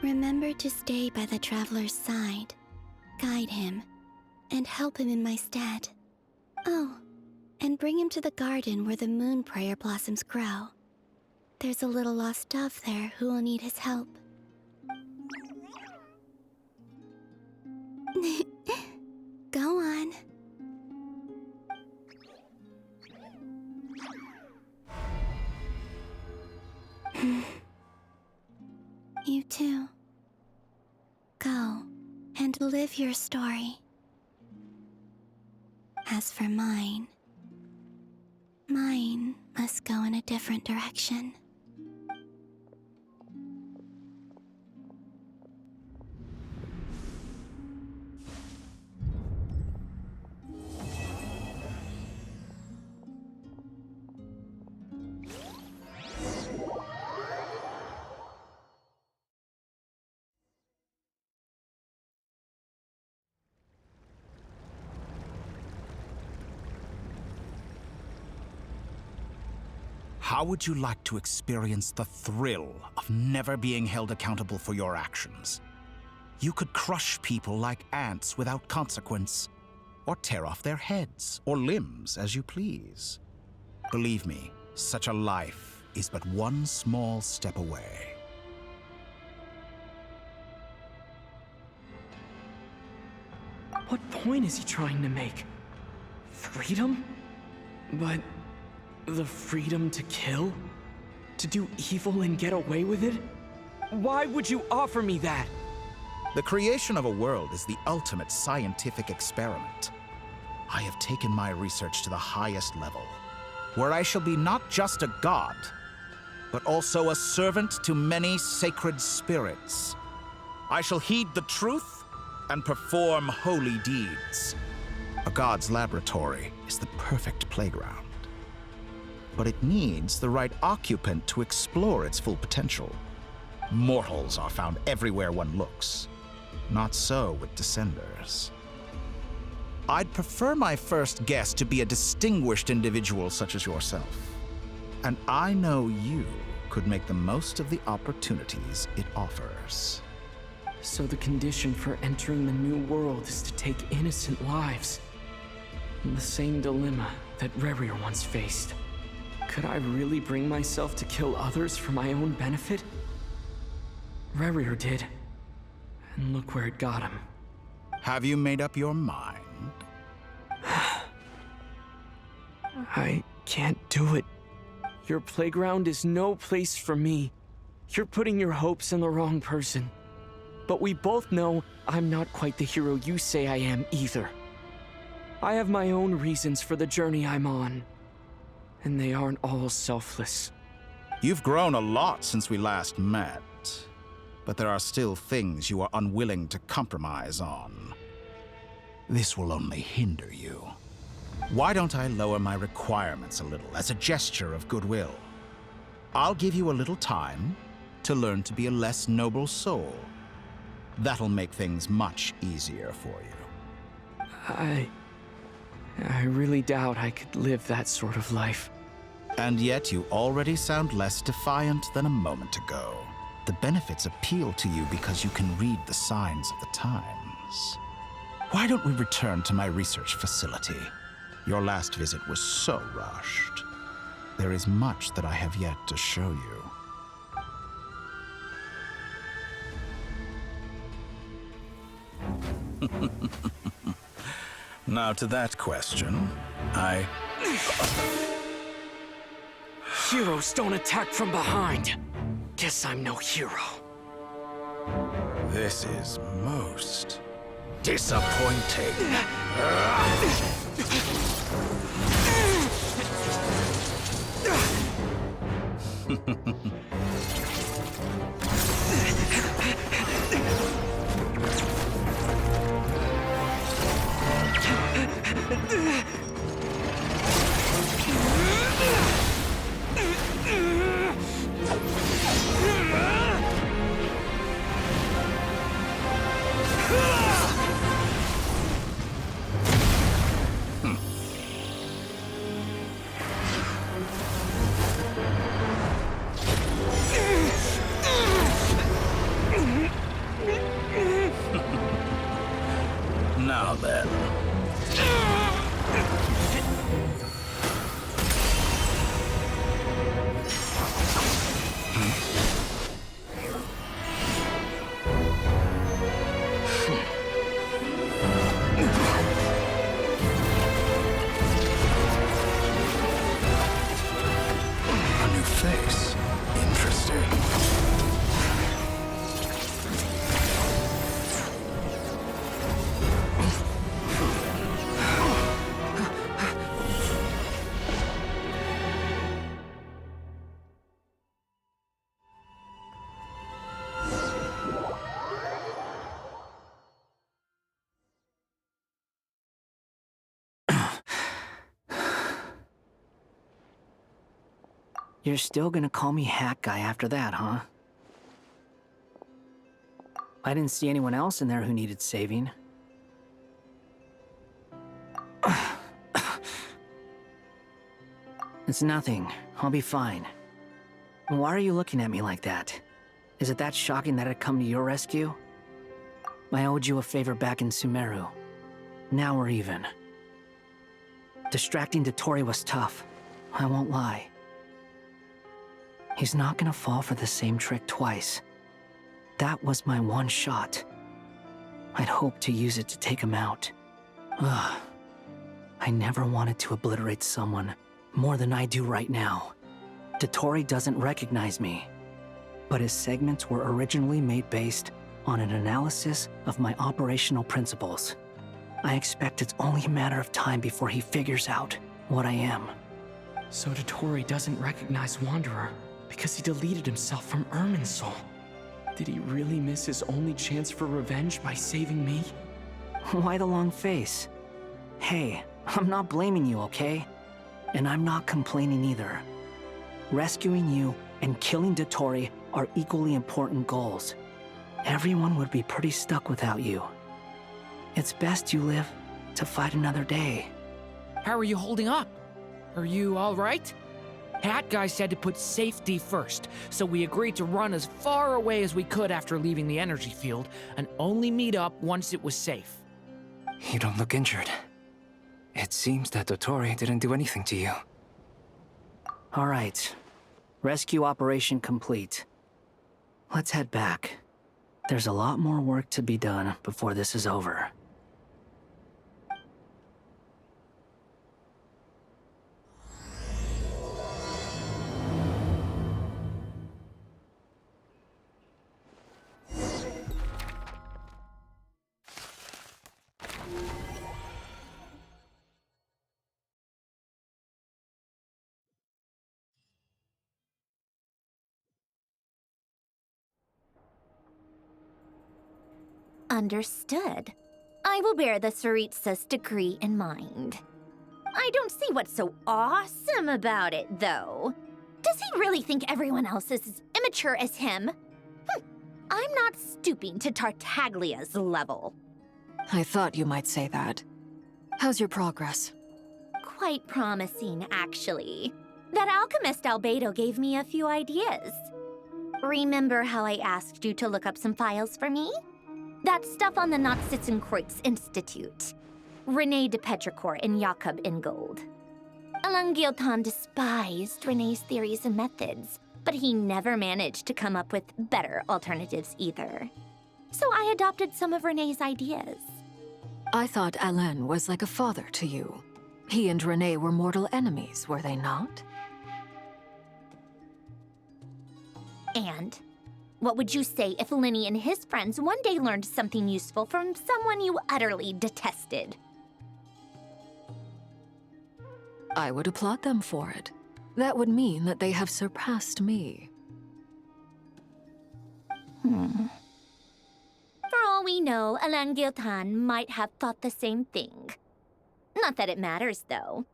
Remember to stay by the traveler's side, guide him, and help him in my stead. Oh, and bring him to the garden where the moon prayer blossoms grow. There's a little lost dove there who will need his help. Go on. You too. Go and live your story. As for mine must go in a different direction. How would you like to experience the thrill of never being held accountable for your actions? You could crush people like ants without consequence, or tear off their heads or limbs as you please. Believe me, such a life is but one small step away. What point is he trying to make? Freedom? But the freedom to kill? To do evil and get away with it? Why would you offer me that? The creation of a world is the ultimate scientific experiment. I have taken my research to the highest level, where I shall be not just a god, but also a servant to many sacred spirits. I shall heed the truth and perform holy deeds. A god's laboratory is the perfect playground. But it needs the right occupant to explore its full potential. Mortals are found everywhere one looks. Not so with Descenders. I'd prefer my first guest to be a distinguished individual such as yourself. And I know you could make the most of the opportunities it offers. So the condition for entering the new world is to take innocent lives. The same dilemma that Rerir once faced. Could I really bring myself to kill others for my own benefit? Rerir did. And look where it got him. Have you made up your mind? I can't do it. Your playground is no place for me. You're putting your hopes in the wrong person. But we both know I'm not quite the hero you say I am either. I have my own reasons for the journey I'm on. And they aren't all selfless. You've grown a lot since we last met, but there are still things you are unwilling to compromise on. This will only hinder you. Why don't I lower my requirements a little as a gesture of goodwill? I'll give you a little time to learn to be a less noble soul. That'll make things much easier for you. I really doubt I could live that sort of life. And yet you already sound less defiant than a moment ago. The benefits appeal to you because you can read the signs of the times. Why don't we return to my research facility? Your last visit was so rushed. There is much that I have yet to show you. Now to that question, Heroes don't attack from behind. Guess I'm no hero. This is most disappointing. Now then. A new face. Interesting. You're still gonna call me Hat Guy after that, huh? I didn't see anyone else in there who needed saving. It's nothing. I'll be fine. Why are you looking at me like that? Is it that shocking that I'd come to your rescue? I owed you a favor back in Sumeru. Now we're even. Distracting Dotori was tough. I won't lie. He's not gonna fall for the same trick twice. That was my one shot. I'd hoped to use it to take him out. Ugh. I never wanted to obliterate someone more than I do right now. Dotori doesn't recognize me, but his segments were originally made based on an analysis of my operational principles. I expect it's only a matter of time before he figures out what I am. So Dotori doesn't recognize Wanderer because he deleted himself from Irminsul. Did he really miss his only chance for revenge by saving me? Why the long face? Hey, I'm not blaming you, okay? And I'm not complaining either. Rescuing you and killing Dotori are equally important goals. Everyone would be pretty stuck without you. It's best you live to fight another day. How are you holding up? Are you all right? Hat Guy said to put safety first, so we agreed to run as far away as we could after leaving the energy field, and only meet up once it was safe. You don't look injured. It seems that Dotori didn't do anything to you. All right. Rescue operation complete. Let's head back. There's a lot more work to be done before this is over. Understood. I will bear the Tsaritsa's decree in mind. I don't see what's so awesome about it, though. Does he really think everyone else is as immature as him? I'm not stooping to Tartaglia's level. I thought you might say that. How's your progress? Quite promising, actually. That alchemist Albedo gave me a few ideas. Remember how I asked you to look up some files for me? That stuff on the Nachtschitzenkreuz Institute. René de Petrichor and Jakob Ingold. Alain Guillotin despised René's theories and methods, but he never managed to come up with better alternatives either. So I adopted some of René's ideas. I thought Alain was like a father to you. He and René were mortal enemies, were they not? And what would you say if Lenny and his friends one day learned something useful from someone you utterly detested? I would applaud them for it. That would mean that they have surpassed me. For all we know, Alan Giltan might have thought the same thing. Not that it matters, though.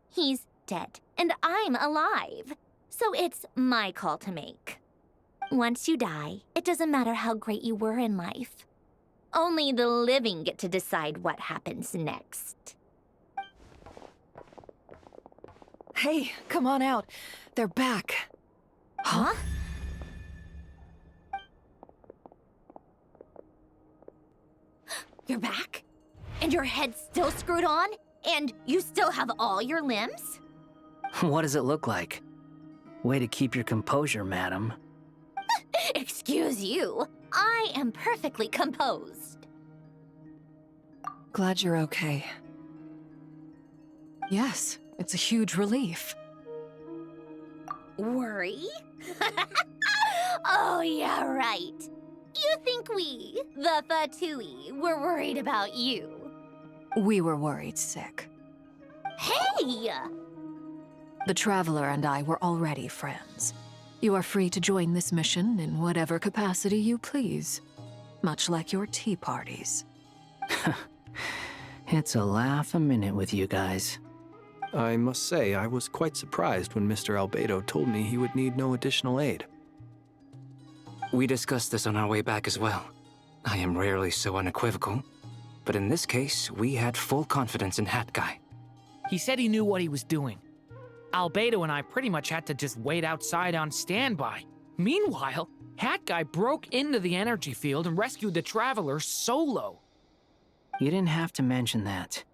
He's dead, and I'm alive. So it's my call to make. Once you die, it doesn't matter how great you were in life. Only the living get to decide what happens next. Hey, come on out. They're back. Huh? You're back? And your head's still screwed on? And you still have all your limbs? What does it look like? Way to keep your composure, madam. Excuse you. I am perfectly composed. Glad you're okay. Yes, it's a huge relief. Worry? Oh, yeah, right. You think we, the Fatui, were worried about you? We were worried sick. Hey! The Traveler and I were already friends. You are free to join this mission in whatever capacity you please. Much like your tea parties. It's a laugh a minute with you guys. I must say, I was quite surprised when Mr. Albedo told me he would need no additional aid. We discussed this on our way back as well. I am rarely so unequivocal, but in this case, we had full confidence in Hat Guy. He said he knew what he was doing. Albedo and I pretty much had to just wait outside on standby. Meanwhile, Hat Guy broke into the energy field and rescued the Traveler solo. You didn't have to mention that.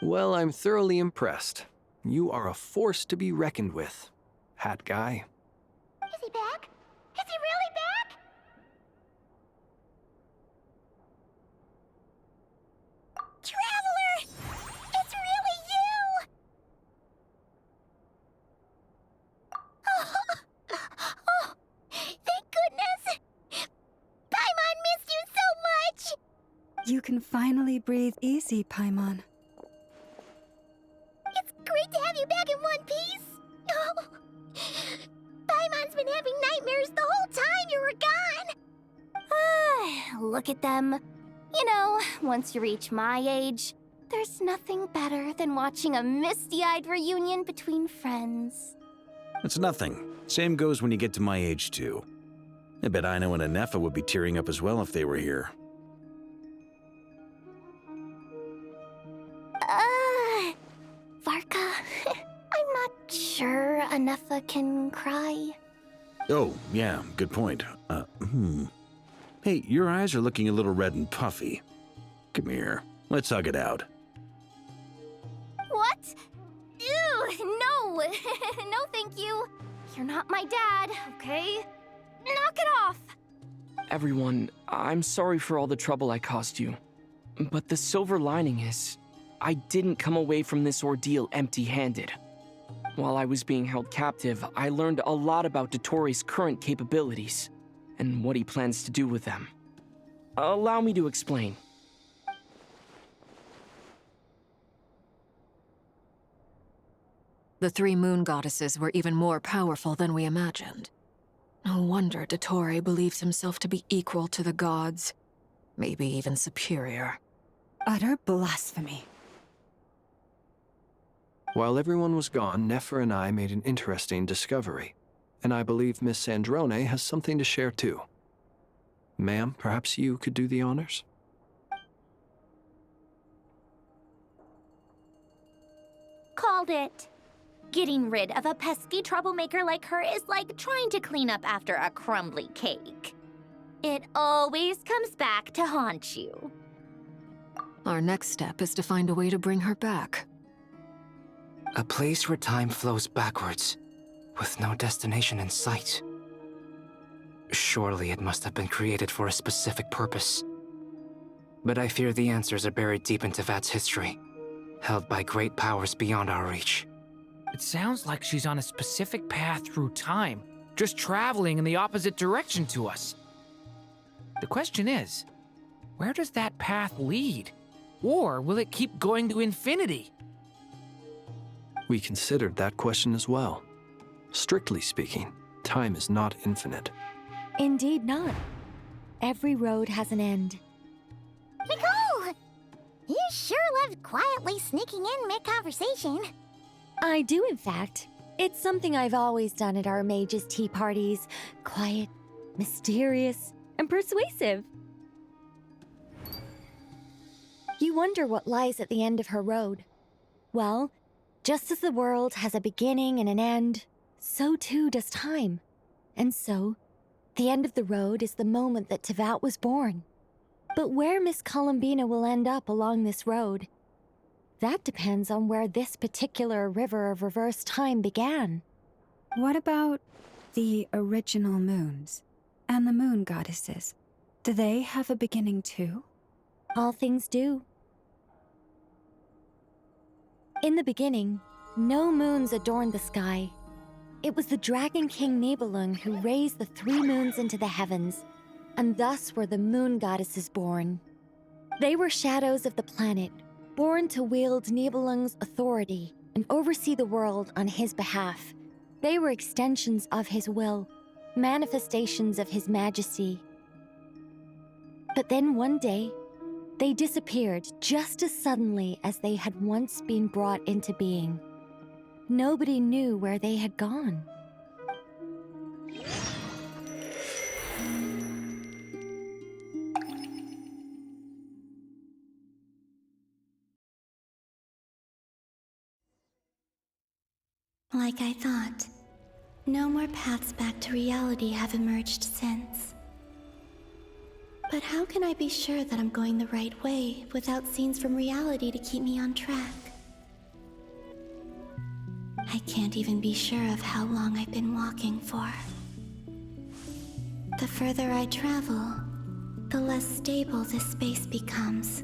Well, I'm thoroughly impressed. You are a force to be reckoned with, Hat Guy. Is he back? Is he really back? Traveler! It's really you! Oh, thank goodness! Paimon missed you so much! You can finally breathe easy, Paimon. It's great to have you back in one piece! Oh, Paimon's been having nightmares the whole time you were gone! Look at them. You know, once you reach my age, there's nothing better than watching a misty-eyed reunion between friends. It's nothing. Same goes when you get to my age, too. I bet Ino and Anefa would be tearing up as well if they were here. Varka, I'm not sure Anefa can cry. Oh, yeah, good point. Hey, your eyes are looking a little red and puffy. Come here, let's hug it out. What? Ew, no! No, thank you. You're not my dad, okay? Knock it off! Everyone, I'm sorry for all the trouble I caused you. But the silver lining is, I didn't come away from this ordeal empty-handed. While I was being held captive, I learned a lot about Dottoro's current capabilities, and what he plans to do with them. Allow me to explain. The three moon goddesses were even more powerful than we imagined. No wonder Dottore believes himself to be equal to the gods, maybe even superior. Utter blasphemy. While everyone was gone, Nefer and I made an interesting discovery, and I believe Miss Sandrone has something to share too. Ma'am, perhaps you could do the honors? Called it. Getting rid of a pesky troublemaker like her is like trying to clean up after a crumbly cake. It always comes back to haunt you. Our next step is to find a way to bring her back. A place where time flows backwards, with no destination in sight. Surely it must have been created for a specific purpose. But I fear the answers are buried deep into Vat's history, held by great powers beyond our reach. It sounds like she's on a specific path through time, just traveling in the opposite direction to us. The question is, where does that path lead? Or will it keep going to infinity? We considered that question as well. Strictly speaking, time is not infinite. Indeed not. Every road has an end. Nicole! You sure love quietly sneaking in mid-conversation. I do, in fact. It's something I've always done at our mages' tea parties. Quiet, mysterious, and persuasive. You wonder what lies at the end of her road. Well, just as the world has a beginning and an end, so too does time. And so, the end of the road is the moment that Tevat was born. But where Miss Columbina will end up along this road, that depends on where this particular river of reverse time began. What about the original moons and the moon goddesses? Do they have a beginning too? All things do. In the beginning, no moons adorned the sky. It was the Dragon King Nibelung who raised the 3 moons into the heavens, and thus were the moon goddesses born. They were shadows of the planet, born to wield Nibelung's authority and oversee the world on his behalf. They were extensions of his will, manifestations of his majesty. But then one day, they disappeared just as suddenly as they had once been brought into being. Nobody knew where they had gone. Like I thought, no more paths back to reality have emerged since. But how can I be sure that I'm going the right way without scenes from reality to keep me on track? I can't even be sure of how long I've been walking for. The further I travel, the less stable this space becomes.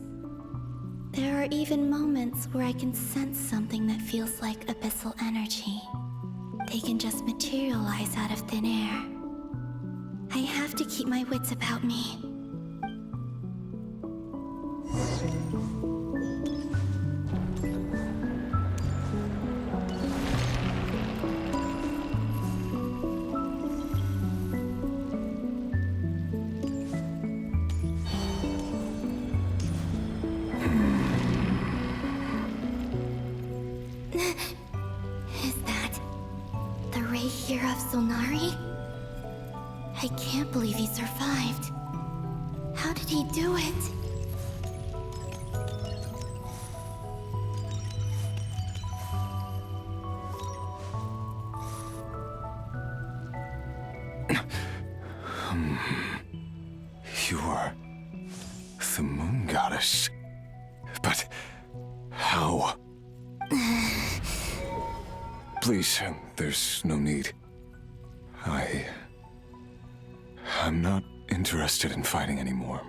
There are even moments where I can sense something that feels like abyssal energy. They can just materialize out of thin air. I have to keep my wits about me. Is that the Ray here of Solnari? I can't believe he survived. How did he do it? You're the moon goddess. But how? Please, there's no need. I'm not interested in fighting anymore.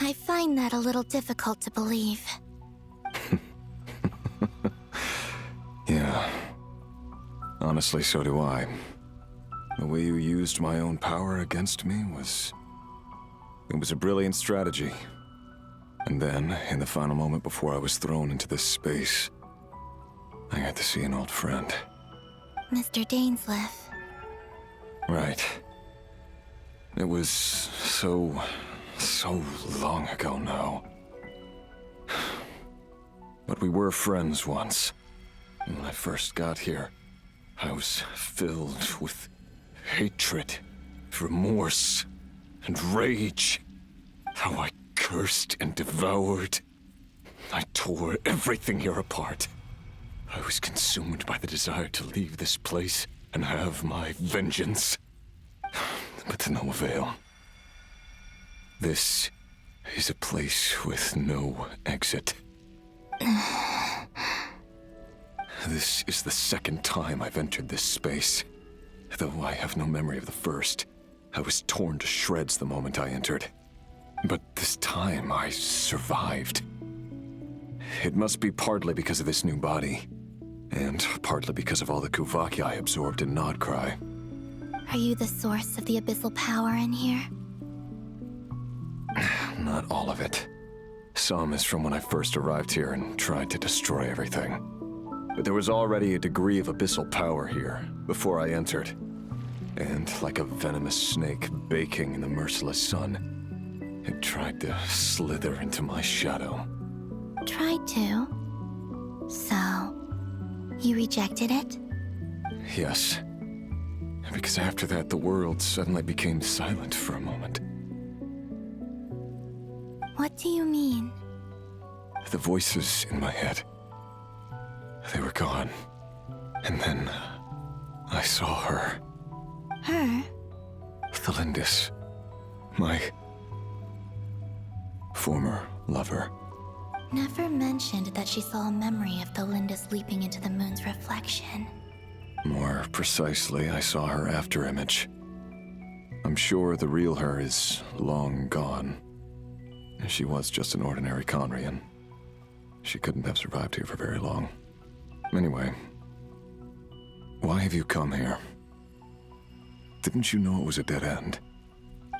I find that a little difficult to believe. Yeah. Honestly, so do I. The way you used my own power against me was... It was a brilliant strategy. And then, in the final moment before I was thrown into this space, I got to see an old friend. Mr. Dainsleif. Right. It was so long ago now. But we were friends once. When I first got here, I was filled with hatred, remorse, and rage. How I cursed and devoured. I tore everything here apart. I was consumed by the desire to leave this place and have my vengeance. But to no avail. This is a place with no exit. This is the second time I've entered this space. Though I have no memory of the first, I was torn to shreds the moment I entered. But this time I survived. It must be partly because of this new body, and partly because of all the Kuvaki I absorbed in Nodcry. Are you the source of the abyssal power in here? Not all of it. Some is from when I first arrived here and tried to destroy everything. but there was already a degree of abyssal power here before I entered. And like a venomous snake baking in the merciless sun, it tried to slither into my shadow. Tried to? So, you rejected it? Yes. Because after that, the world suddenly became silent for a moment. What do you mean? The voices in my head, they were gone. And then I saw her. Her? Thelindis. My former lover. Never mentioned that she saw a memory of Thelindis leaping into the moon's reflection. More precisely, I saw her afterimage. I'm sure the real her is long gone. She was just an ordinary Conrian. She couldn't have survived here for very long. Anyway, why have you come here? Didn't you know it was a dead end?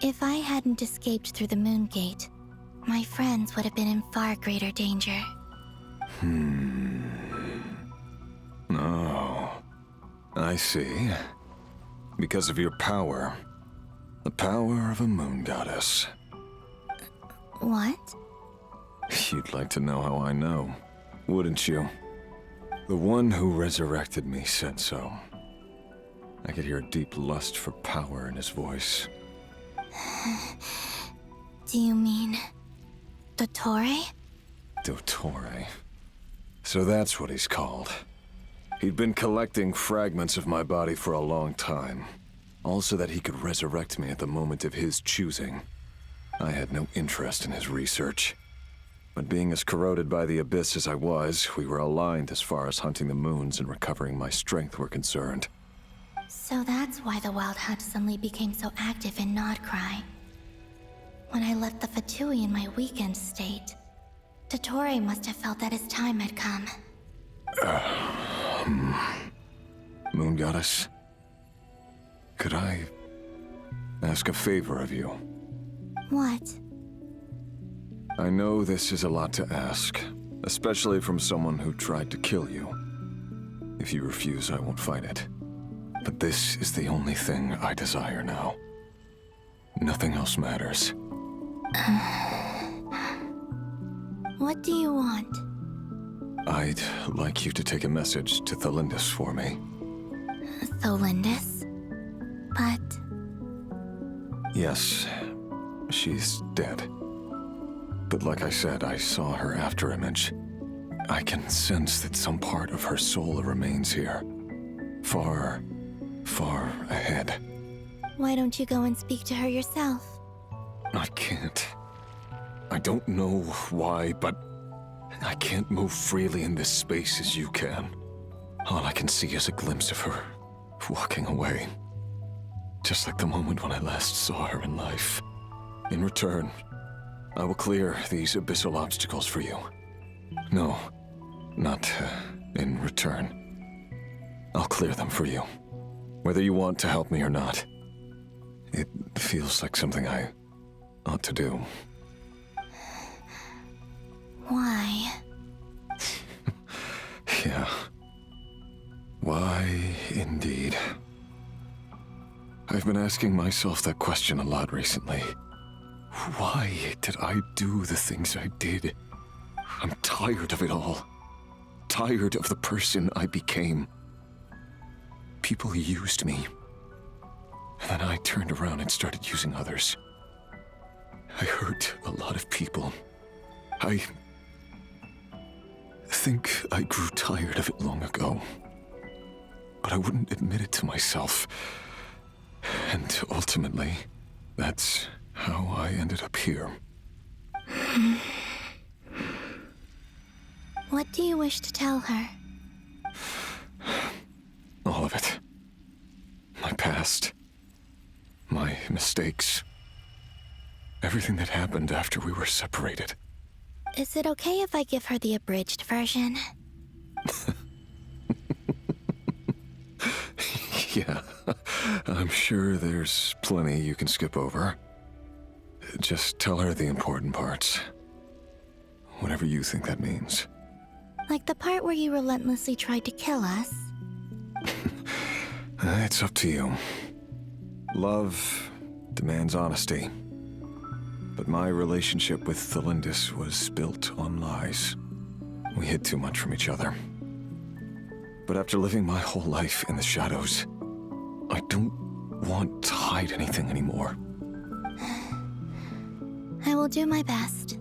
If I hadn't escaped through the moon gate, my friends would have been in far greater danger. Oh, I see. Because of your power. The power of a moon goddess. What? You'd like to know how I know, wouldn't you? The one who resurrected me said so. I could hear a deep lust for power in his voice. Do you mean... Dottore? Dottore. So that's what he's called. He'd been collecting fragments of my body for a long time. All so that he could resurrect me at the moment of his choosing. I had no interest in his research. But being as corroded by the abyss as I was, we were aligned as far as hunting the moons and recovering my strength were concerned. So that's why the Wild Hunt suddenly became so active in Nodcry. When I left the Fatui in my weakened state, Dottore must have felt that his time had come. Moon Goddess, could I ask a favor of you? What? I know this is a lot to ask, especially from someone who tried to kill you. If you refuse, I won't fight it. But this is the only thing I desire now. Nothing else matters. What do you want? I'd like you to take a message to Thelindis for me. Thelindis? But... Yes, she's dead. But like I said, I saw her afterimage. I can sense that some part of her soul remains here. Far, far ahead. Why don't you go and speak to her yourself? I can't. I don't know why, but I can't move freely in this space as you can. All I can see is a glimpse of her, walking away. Just like the moment when I last saw her in life. In return, I will clear these abyssal obstacles for you. No, not in return. I'll clear them for you. Whether you want to help me or not. It feels like something I ought to do. Why? Yeah. Why, indeed. I've been asking myself that question a lot recently. Why did I do the things I did? I'm tired of it all. Tired of the person I became. People used me. And then I turned around and started using others. I hurt a lot of people. I think I grew tired of it long ago. But I wouldn't admit it to myself. And ultimately, that's how I ended up here. What do you wish to tell her? All of it. My past. My mistakes. Everything that happened after we were separated. Is it okay if I give her the abridged version? Yeah, I'm sure there's plenty you can skip over. Just tell her the important parts. Whatever you think that means. Like the part where you relentlessly tried to kill us? It's up to you. Love demands honesty. But my relationship with Thelindis was built on lies. We hid too much from each other. But after living my whole life in the shadows, I don't want to hide anything anymore. I will do my best.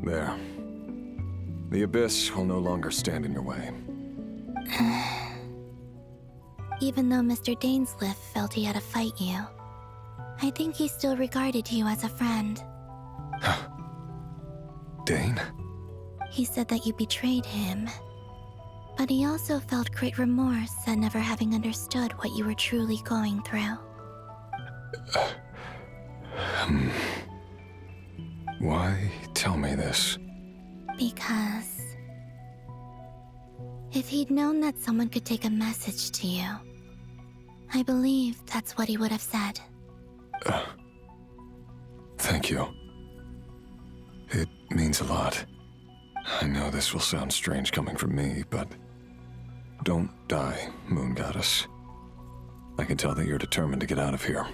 There. The Abyss will no longer stand in your way. Even though Mr. Dainsleif felt he had to fight you, I think he still regarded you as a friend. Dane? He said that you betrayed him, but he also felt great remorse at never having understood what you were truly going through. Why tell me this? Because if he'd known that someone could take a message to you, I believe that's what he would have said. Thank you. It means a lot. I know this will sound strange coming from me, but don't die, Moon Goddess. I can tell that you're determined to get out of here.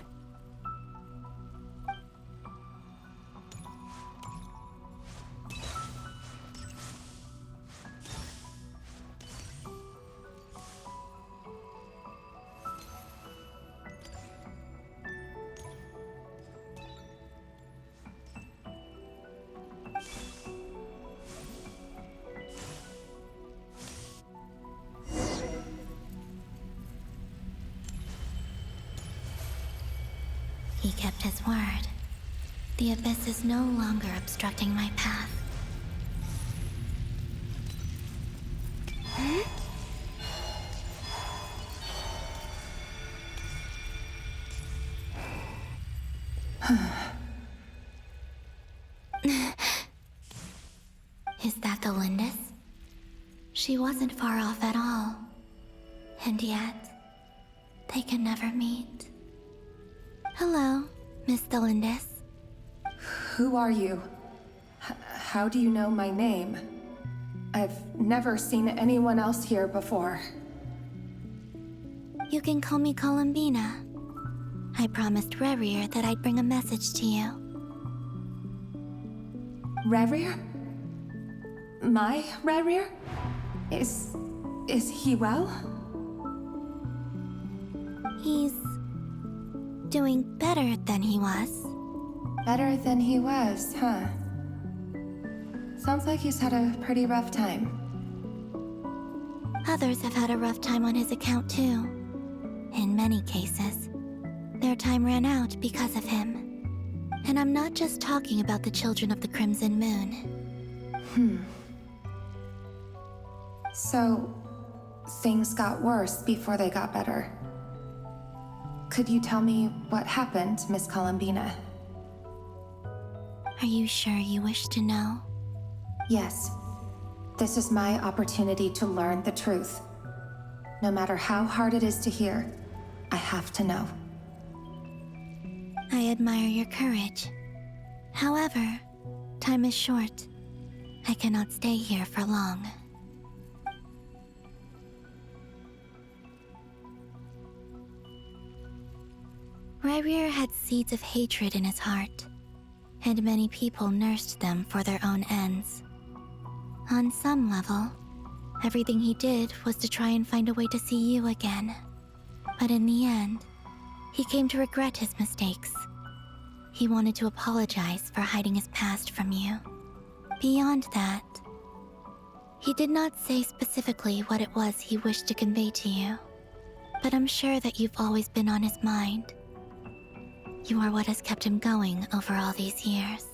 He kept his word. The Abyss is no longer obstructing my path. Is that Thelindis? She wasn't far off at all. And yet, they can never meet. Hello, Miss Thelindis. Who are you? How do you know my name? I've never seen anyone else here before. You can call me Columbina. I promised Rerir that I'd bring a message to you. Rerir? My Rerir? Is he well? He's doing better than he was. Better than he was, huh? Sounds like he's had a pretty rough time. Others have had a rough time on his account too. In many cases, their time ran out because of him. And I'm not just talking about the children of the Crimson Moon. So, things got worse before they got better. Could you tell me what happened, Miss Columbina? Are you sure you wish to know? Yes. This is my opportunity to learn the truth. No matter how hard it is to hear, I have to know. I admire your courage. However, time is short. I cannot stay here for long. Rerir had seeds of hatred in his heart, and many people nursed them for their own ends. On some level, everything he did was to try and find a way to see you again. But in the end, he came to regret his mistakes. He wanted to apologize for hiding his past from you. Beyond that, he did not say specifically what it was he wished to convey to you, but I'm sure that you've always been on his mind. You are what has kept him going over all these years.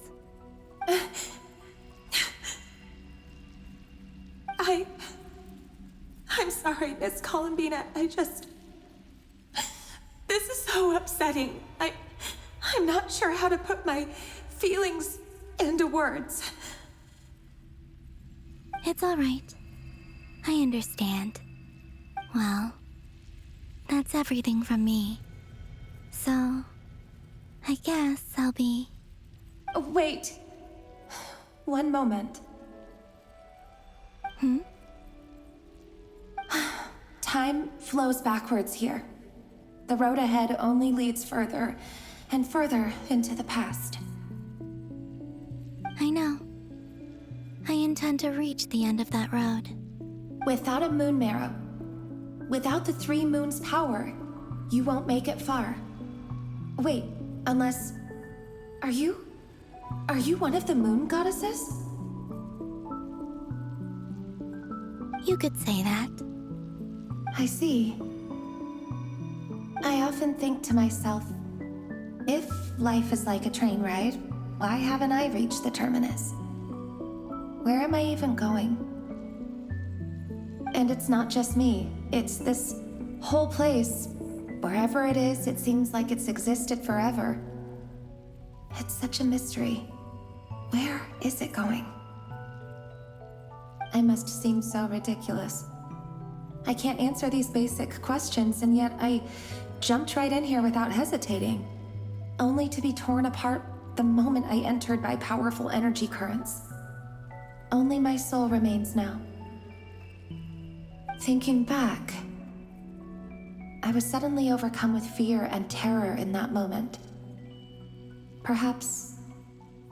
I'm sorry, Miss Columbina. This is so upsetting. I'm not sure how to put my feelings into words. It's all right. I understand. Well, that's everything from me. So, I guess I'll be... Oh, wait! One moment. Time flows backwards here. The road ahead only leads further and further into the past. I know. I intend to reach the end of that road. Without a moon marrow, without the 3 moons' power, you won't make it far. Wait, unless... Are you one of the moon goddesses? You could say that. I see. I often think to myself, if life is like a train ride, why haven't I reached the terminus? Where am I even going? And it's not just me, it's this whole place. Wherever it is, it seems like it's existed forever. It's such a mystery. Where is it going? I must seem so ridiculous. I can't answer these basic questions, and yet I jumped right in here without hesitating, only to be torn apart the moment I entered by powerful energy currents. Only my soul remains now. Thinking back, I was suddenly overcome with fear and terror in that moment. Perhaps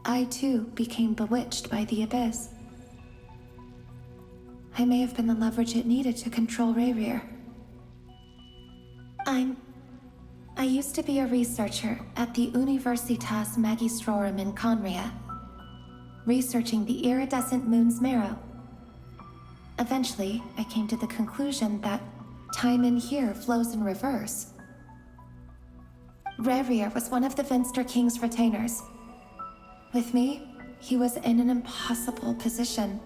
I too became bewitched by the abyss. I may have been the leverage it needed to control Rayrir. I used to be a researcher at the Universitas Magistrorum in Conria, researching the iridescent moon's marrow. Eventually, I came to the conclusion that time in here flows in reverse. Rayrir was one of the Venster King's retainers. With me, he was in an impossible position.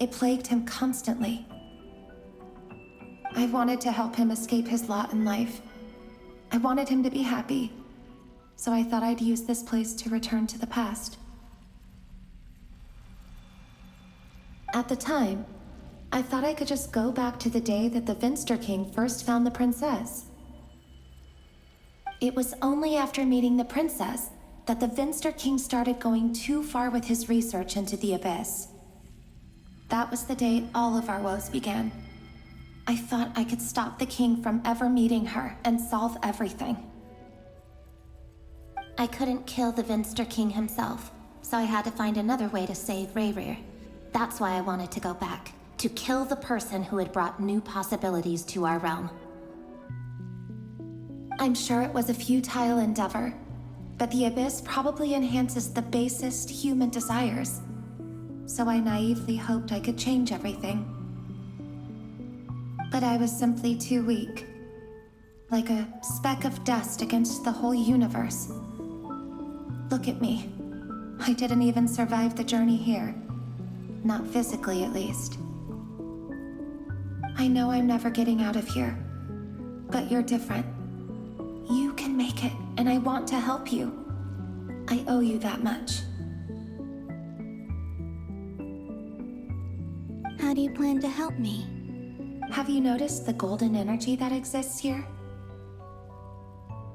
It plagued him constantly. I wanted to help him escape his lot in life. I wanted him to be happy, so I thought I'd use this place to return to the past. At the time, I thought I could just go back to the day that the Venster King first found the princess. It was only after meeting the princess that the Venster King started going too far with his research into the abyss. That was the day all of our woes began. I thought I could stop the king from ever meeting her and solve everything. I couldn't kill the Venster King himself, so I had to find another way to save Rayrir. That's why I wanted to go back, to kill the person who had brought new possibilities to our realm. I'm sure it was a futile endeavor, but the abyss probably enhances the basest human desires. So I naively hoped I could change everything. But I was simply too weak. Like a speck of dust against the whole universe. Look at me. I didn't even survive the journey here. Not physically, at least. I know I'm never getting out of here. But you're different. You can make it, and I want to help you. I owe you that much. How do you plan to help me? Have you noticed the golden energy that exists here?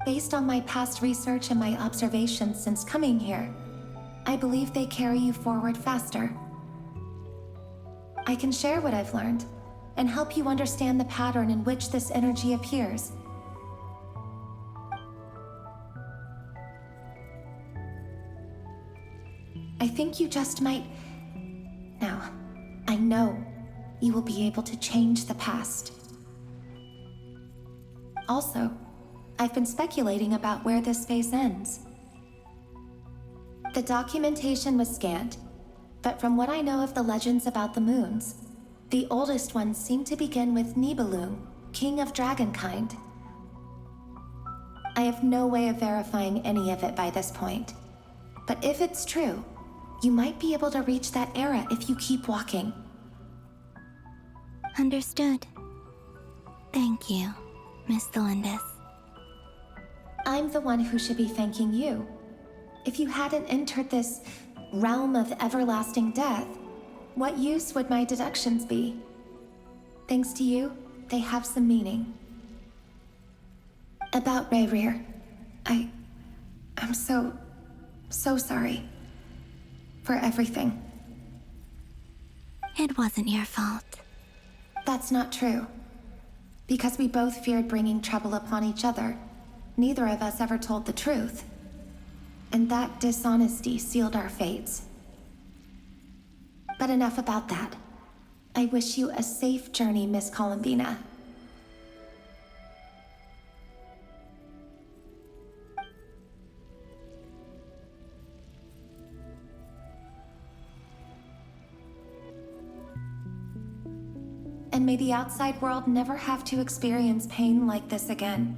Based on my past research and my observations since coming here, I believe they carry you forward faster. I can share what I've learned and help you understand the pattern in which this energy appears. I think you just might... Now, I know you will be able to change the past. Also, I've been speculating about where this space ends. The documentation was scanned, but from what I know of the legends about the moons, the oldest ones seem to begin with Nibelung, king of dragonkind. I have no way of verifying any of it by this point, but if it's true, you might be able to reach that era if you keep walking. Understood. Thank you, Miss Thelindis. I'm the one who should be thanking you. If you hadn't entered this realm of everlasting death, what use would my deductions be? thanks to you, they have some meaning. About Rayrir, I'm so sorry. For everything. It wasn't your fault. That's not true. Because we both feared bringing trouble upon each other, neither of us ever told the truth. And that dishonesty sealed our fates. But enough about that. I wish you a safe journey, Miss Columbina. And may the outside world never have to experience pain like this again.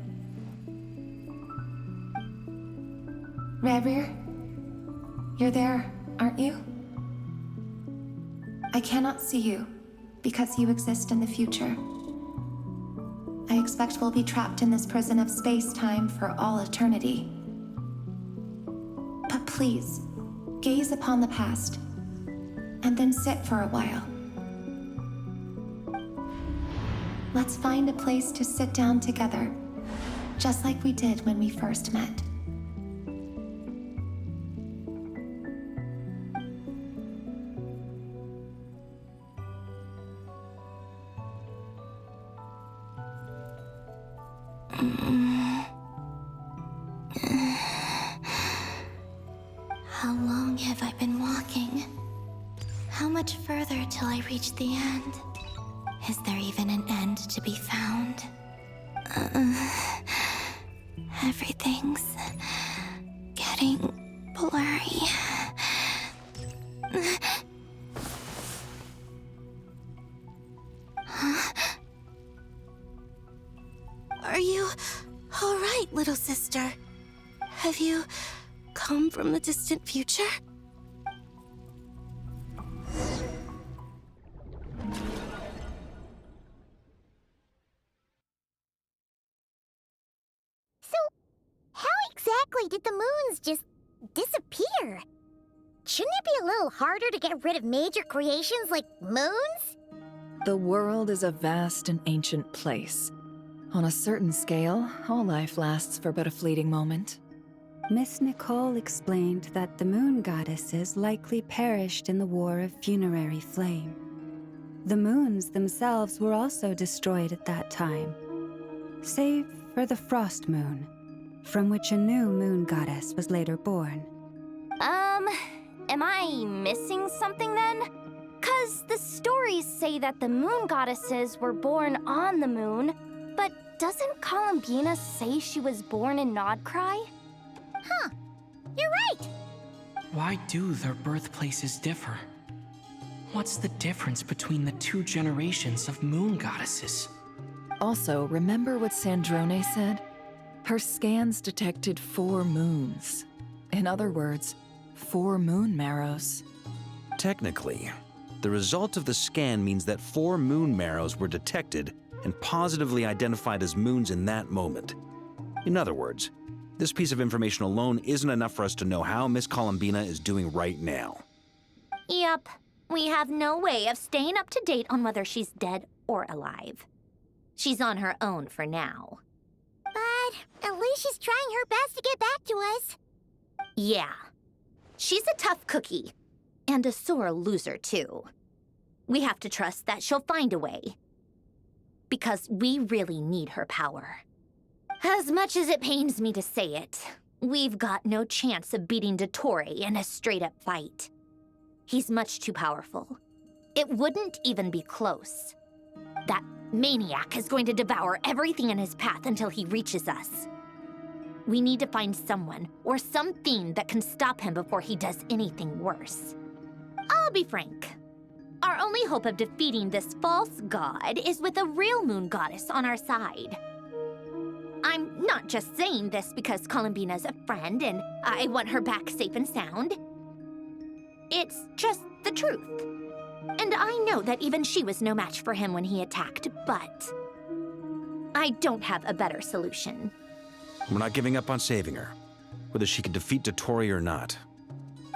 Rayrir, you're there, aren't you? I cannot see you, because you exist in the future. I expect we'll be trapped in this prison of space-time for all eternity. But please, gaze upon the past, and then sit for a while. Let's find a place to sit down together, just like we did when we first met. How long have I been walking? How much further till I reach the end? Is there even an end to be found? Everything's getting blurry. Huh? Are you all right, little sister? Have you come from the distant future? Did the moons just disappear? Shouldn't it be a little harder to get rid of major creations like moons? The world is a vast and ancient place. On a certain scale, all life lasts for but a fleeting moment. Miss Nicole explained that the moon goddesses likely perished in the War of Funerary Flame. The moons themselves were also destroyed at that time, save for the Frost Moon, from which a new moon goddess was later born. Am I missing something then? 'Cause the stories say that the moon goddesses were born on the moon, but doesn't Columbina say she was born in Nodcry? Huh, you're right! Why do their birthplaces differ? What's the difference between the two generations of moon goddesses? Also, remember what Sandrone said? Her scans detected 4 moons. In other words, 4 moon marrows. Technically, the result of the scan means that 4 moon marrows were detected and positively identified as moons in that moment. In other words, this piece of information alone isn't enough for us to know how Miss Columbina is doing right now. Yep, we have no way of staying up to date on whether she's dead or alive. She's on her own for now. But at least she's trying her best to get back to us. Yeah. She's a tough cookie. And a sore loser, too. We have to trust that she'll find a way. Because we really need her power. As much as it pains me to say it, we've got no chance of beating Dottore in a straight-up fight. He's much too powerful. It wouldn't even be close. That maniac is going to devour everything in his path until he reaches us. We need to find someone or something that can stop him before he does anything worse. I'll be frank. Our only hope of defeating this false god is with a real moon goddess on our side. I'm not just saying this because Columbina's a friend and I want her back safe and sound. It's just the truth. And I know that even she was no match for him when he attacked, but I don't have a better solution. We're not giving up on saving her, whether she can defeat Dottore or not.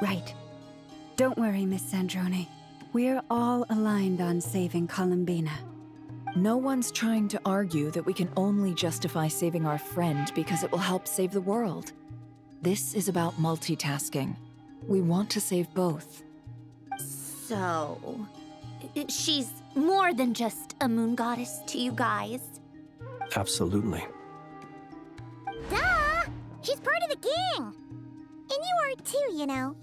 Right. Don't worry, Miss Sandrone. We're all aligned on saving Columbina. No one's trying to argue that we can only justify saving our friend because it will help save the world. This is about multitasking. We want to save both. So, she's more than just a moon goddess to you guys? Absolutely. Duh! She's part of the gang! And you are too, you know.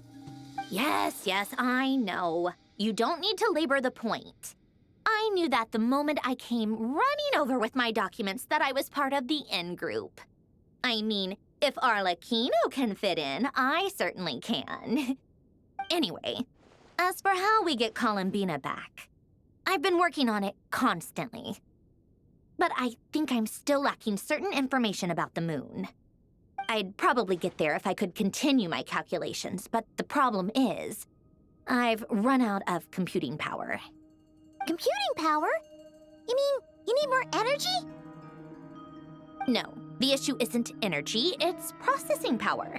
Yes, I know. You don't need to labor the point. I knew that the moment I came running over with my documents that I was part of the in-group. I mean, if Arlecchino can fit in, I certainly can. Anyway, as for how we get Columbina back, I've been working on it constantly. But I think I'm still lacking certain information about the moon. I'd probably get there if I could continue my calculations, but the problem is, I've run out of computing power. Computing power? You mean you need more energy? No, the issue isn't energy, it's processing power.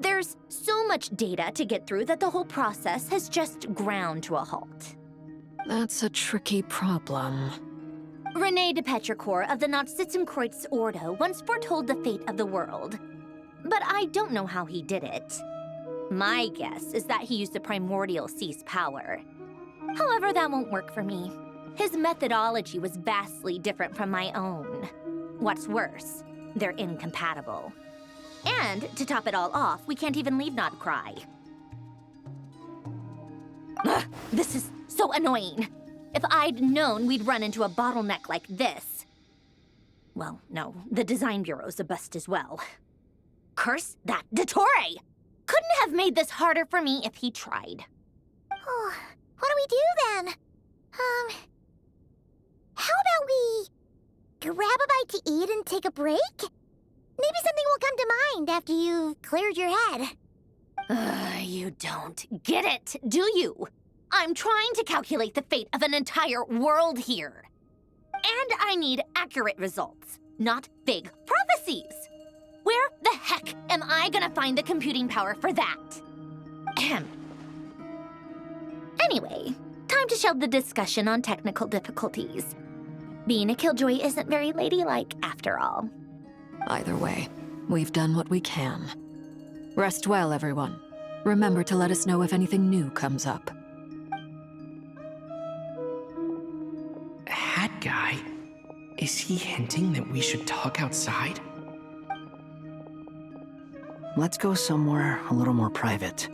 There's so much data to get through that the whole process has just ground to a halt. That's a tricky problem. René de Petrichor of the Nazissenkreuz Ordo once foretold the fate of the world. But I don't know how he did it. My guess is that he used the primordial sea's power. However, that won't work for me. His methodology was vastly different from my own. What's worse, they're incompatible. And to top it all off, we can't even leave Nodcry. Ugh, this is so annoying. If I'd known we'd run into a bottleneck like this... Well, no, the design bureau's a bust as well. Curse that Dottore! Couldn't have made this harder for me if he tried. Oh, what do we do then? How about we grab a bite to eat and take a break? Maybe something will come to mind after you've cleared your head. You don't get it, do you? I'm trying to calculate the fate of an entire world here. And I need accurate results, not big prophecies. Where the heck am I gonna find the computing power for that? Ahem. Anyway, time to shelve the discussion on technical difficulties. Being a killjoy isn't very ladylike, after all. Either way, we've done what we can. Rest well, everyone. Remember to let us know if anything new comes up. Hat guy? Is he hinting that we should talk outside? Let's go somewhere a little more private.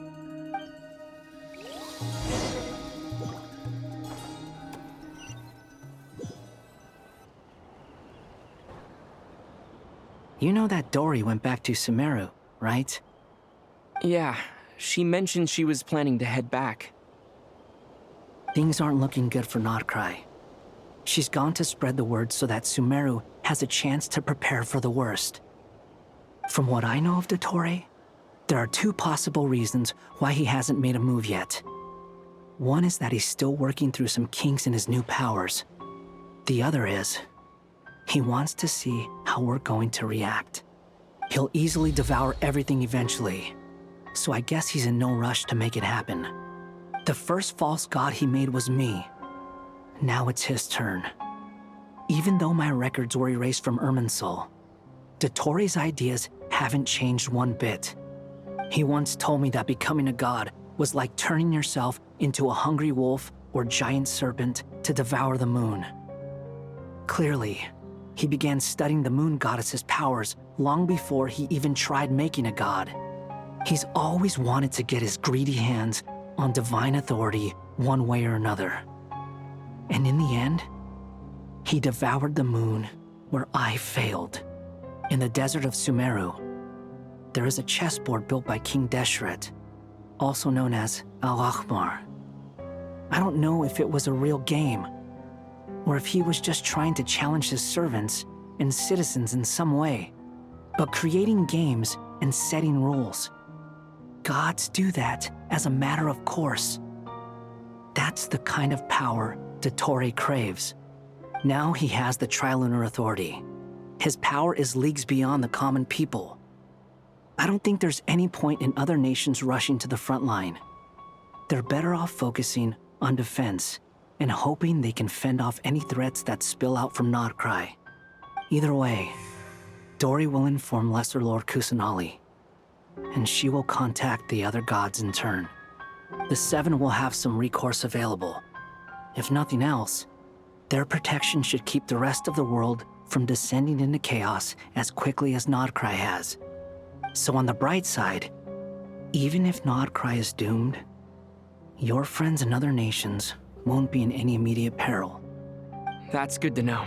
You know that Dory went back to Sumeru, right? Yeah, she mentioned she was planning to head back. Things aren't looking good for Nodcry. She's gone to spread the word so that Sumeru has a chance to prepare for the worst. From what I know of Dottore, there are two possible reasons why he hasn't made a move yet. One is that he's still working through some kinks in his new powers. The other is, he wants to see how we're going to react. He'll easily devour everything eventually, so I guess he's in no rush to make it happen. The first false god he made was me. Now it's his turn. Even though my records were erased from Irminsul, Dottore's ideas haven't changed one bit. He once told me that becoming a god was like turning yourself into a hungry wolf or giant serpent to devour the moon. Clearly, he began studying the moon goddess's powers long before he even tried making a god. He's always wanted to get his greedy hands on divine authority one way or another. And in the end, he devoured the moon where I failed. In the desert of Sumeru, there is a chessboard built by King Deshret, also known as Al-Ahmar. I don't know if it was a real game, or if he was just trying to challenge his servants and citizens in some way. But creating games and setting rules, gods do that as a matter of course. That's the kind of power Dottore craves. Now he has the Trilunar Authority. His power is leagues beyond the common people. I don't think there's any point in other nations rushing to the front line. They're better off focusing on defense and hoping they can fend off any threats that spill out from Nodcry. Either way, Dory will inform Lesser Lord Kusanali, and she will contact the other gods in turn. The Seven will have some recourse available. If nothing else, their protection should keep the rest of the world from descending into chaos as quickly as Nodcry has. So on the bright side, even if Nodcry is doomed, your friends in other nations won't be in any immediate peril. That's good to know.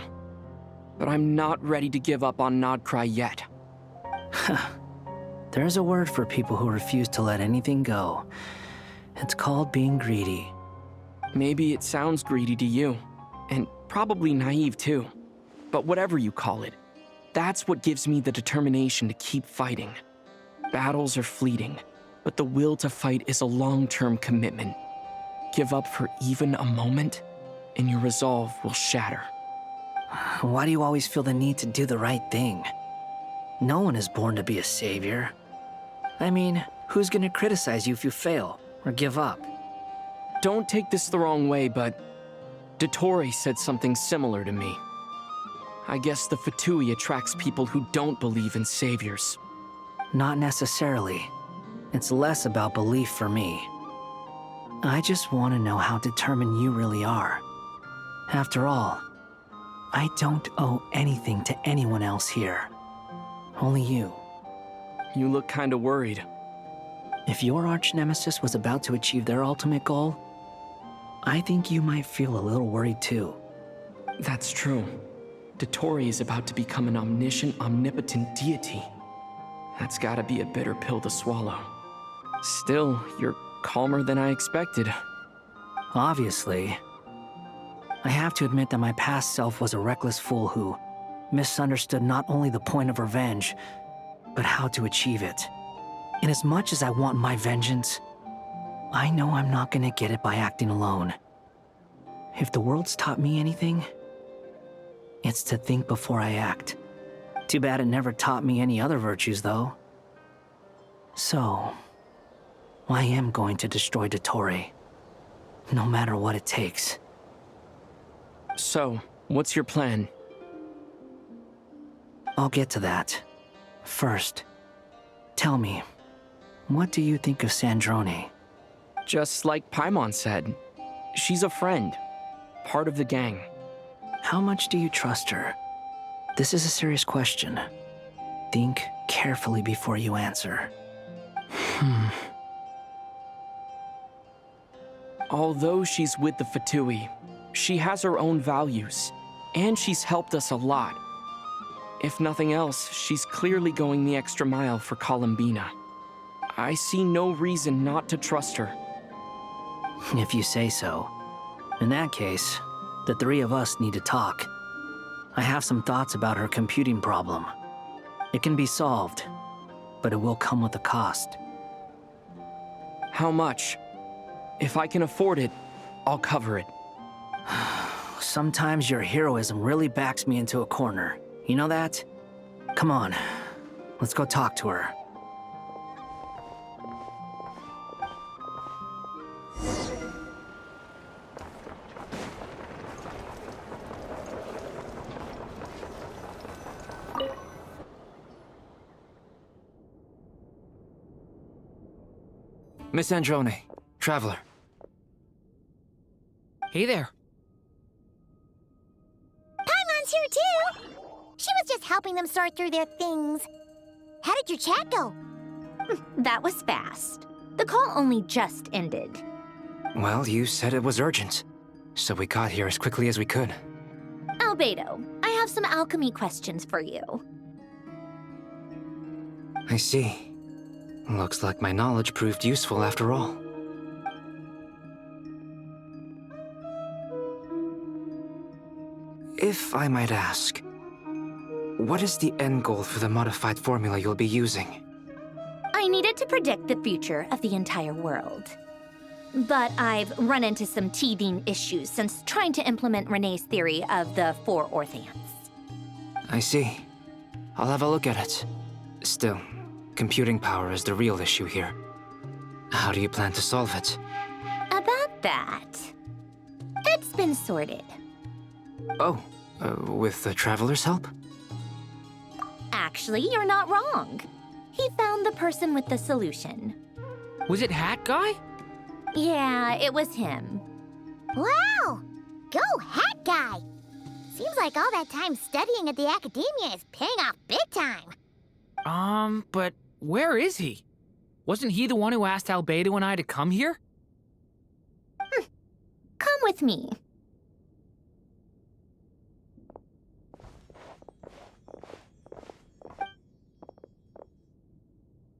But I'm not ready to give up on Nodcry yet. There's a word for people who refuse to let anything go. It's called being greedy. Maybe it sounds greedy to you, and probably naive too. But whatever you call it, that's what gives me the determination to keep fighting. Battles are fleeting, but the will to fight is a long-term commitment. Give up for even a moment, and your resolve will shatter. Why do you always feel the need to do the right thing? No one is born to be a savior. I mean, who's gonna criticize you if you fail or give up? Don't take this the wrong way, but Dottore said something similar to me. I guess the Fatui attracts people who don't believe in saviors. Not necessarily. It's less about belief for me. I just want to know how determined you really are. After all, I don't owe anything to anyone else here. Only you. You look kinda worried. If your arch-nemesis was about to achieve their ultimate goal, I think you might feel a little worried too. That's true. Dottore is about to become an omniscient, omnipotent deity. That's gotta be a bitter pill to swallow. Still, you're calmer than I expected. Obviously. I have to admit that my past self was a reckless fool who misunderstood not only the point of revenge, but how to achieve it. And as much as I want my vengeance, I know I'm not gonna get it by acting alone. If the world's taught me anything, it's to think before I act. Too bad it never taught me any other virtues, though. So, I am going to destroy Dottore, no matter what it takes. So, what's your plan? I'll get to that. First, tell me, what do you think of Sandrone? Just like Paimon said, she's a friend, part of the gang. How much do you trust her? This is a serious question. Think carefully before you answer. Although she's with the Fatui, she has her own values, and she's helped us a lot. If nothing else, she's clearly going the extra mile for Columbina. I see no reason not to trust her. If you say so. In that case, the three of us need to talk. I have some thoughts about her computing problem. It can be solved, but it will come with a cost. How much? If I can afford it, I'll cover it. Sometimes your heroism really backs me into a corner. You know that? Come on, let's go talk to her. Miss Androne, Traveler. Hey there. Paimon's here too! She was just helping them sort through their things. How did your chat go? That was fast. The call only just ended. Well, you said it was urgent, so we got here as quickly as we could. Albedo, I have some alchemy questions for you. I see. Looks like my knowledge proved useful after all. If I might ask, what is the end goal for the modified formula you'll be using? I needed to predict the future of the entire world. But I've run into some teething issues since trying to implement Renee's theory of the 4 Orthants. I see. I'll have a look at it. Still, computing power is the real issue here. How do you plan to solve it? About that, It's been sorted. Oh, with the Traveler's help? Actually, you're not wrong. He found the person with the solution. Was it Hat Guy? Yeah, it was him. Wow! Go Hat Guy! Seems like all that time studying at the academia is paying off big time. But where is he? Wasn't he the one who asked Albedo and I to come here? Come with me.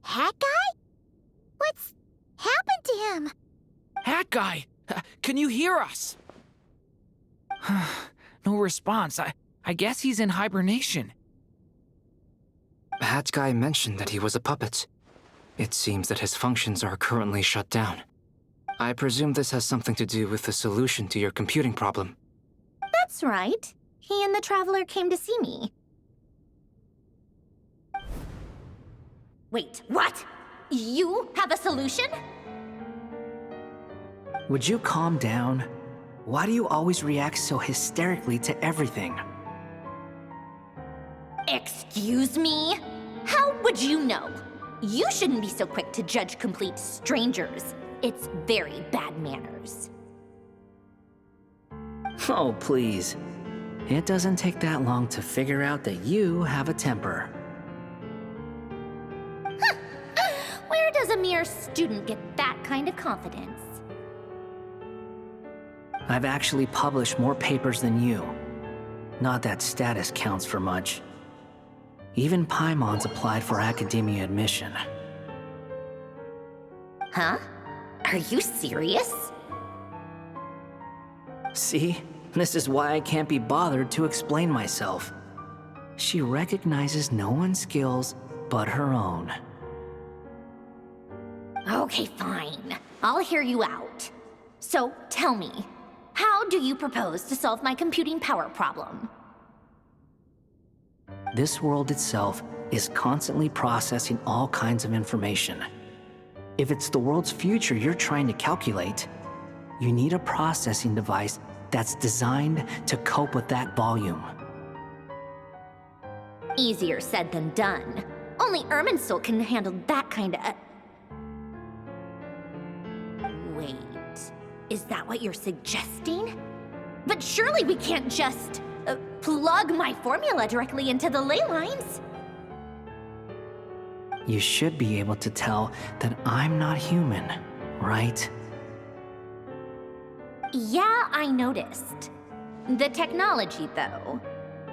Hat Guy? What's happened to him? Hat Guy! Can you hear us? No response. I guess he's in hibernation. Hat Guy mentioned that he was a puppet. It seems that his functions are currently shut down. I presume this has something to do with the solution to your computing problem. That's right. He and the Traveler came to see me. Wait, what? You have a solution? Would you calm down? Why do you always react so hysterically to everything? Excuse me? How would you know? You shouldn't be so quick to judge complete strangers. It's very bad manners. Oh, please. It doesn't take that long to figure out that you have a temper. Where does a mere student get that kind of confidence? I've actually published more papers than you. Not that status counts for much. Even Paimon's applied for academia admission. Huh? Are you serious? See? This is why I can't be bothered to explain myself. She recognizes no one's skills but her own. Okay, fine. I'll hear you out. So, tell me, how do you propose to solve my computing power problem? This world itself is constantly processing all kinds of information. If it's the world's future you're trying to calculate, you need a processing device that's designed to cope with that volume. Easier said than done. Only Irminsul can handle that kind of... Wait, is that what you're suggesting? But surely we can't just plug my formula directly into the ley lines. You should be able to tell that I'm not human, right? Yeah, I noticed. The technology, though,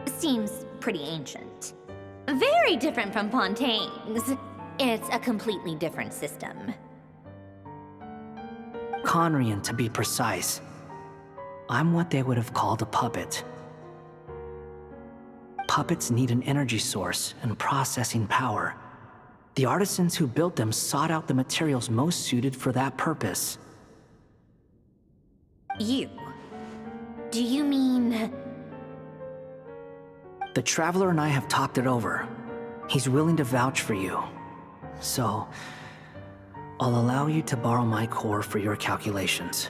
seems pretty ancient. Very different from Fontaine's. It's a completely different system. Conrian, to be precise. I'm what they would have called a puppet. Puppets need an energy source and processing power. The artisans who built them sought out the materials most suited for that purpose. You? Do you mean... The Traveler and I have talked it over. He's willing to vouch for you. So, I'll allow you to borrow my core for your calculations.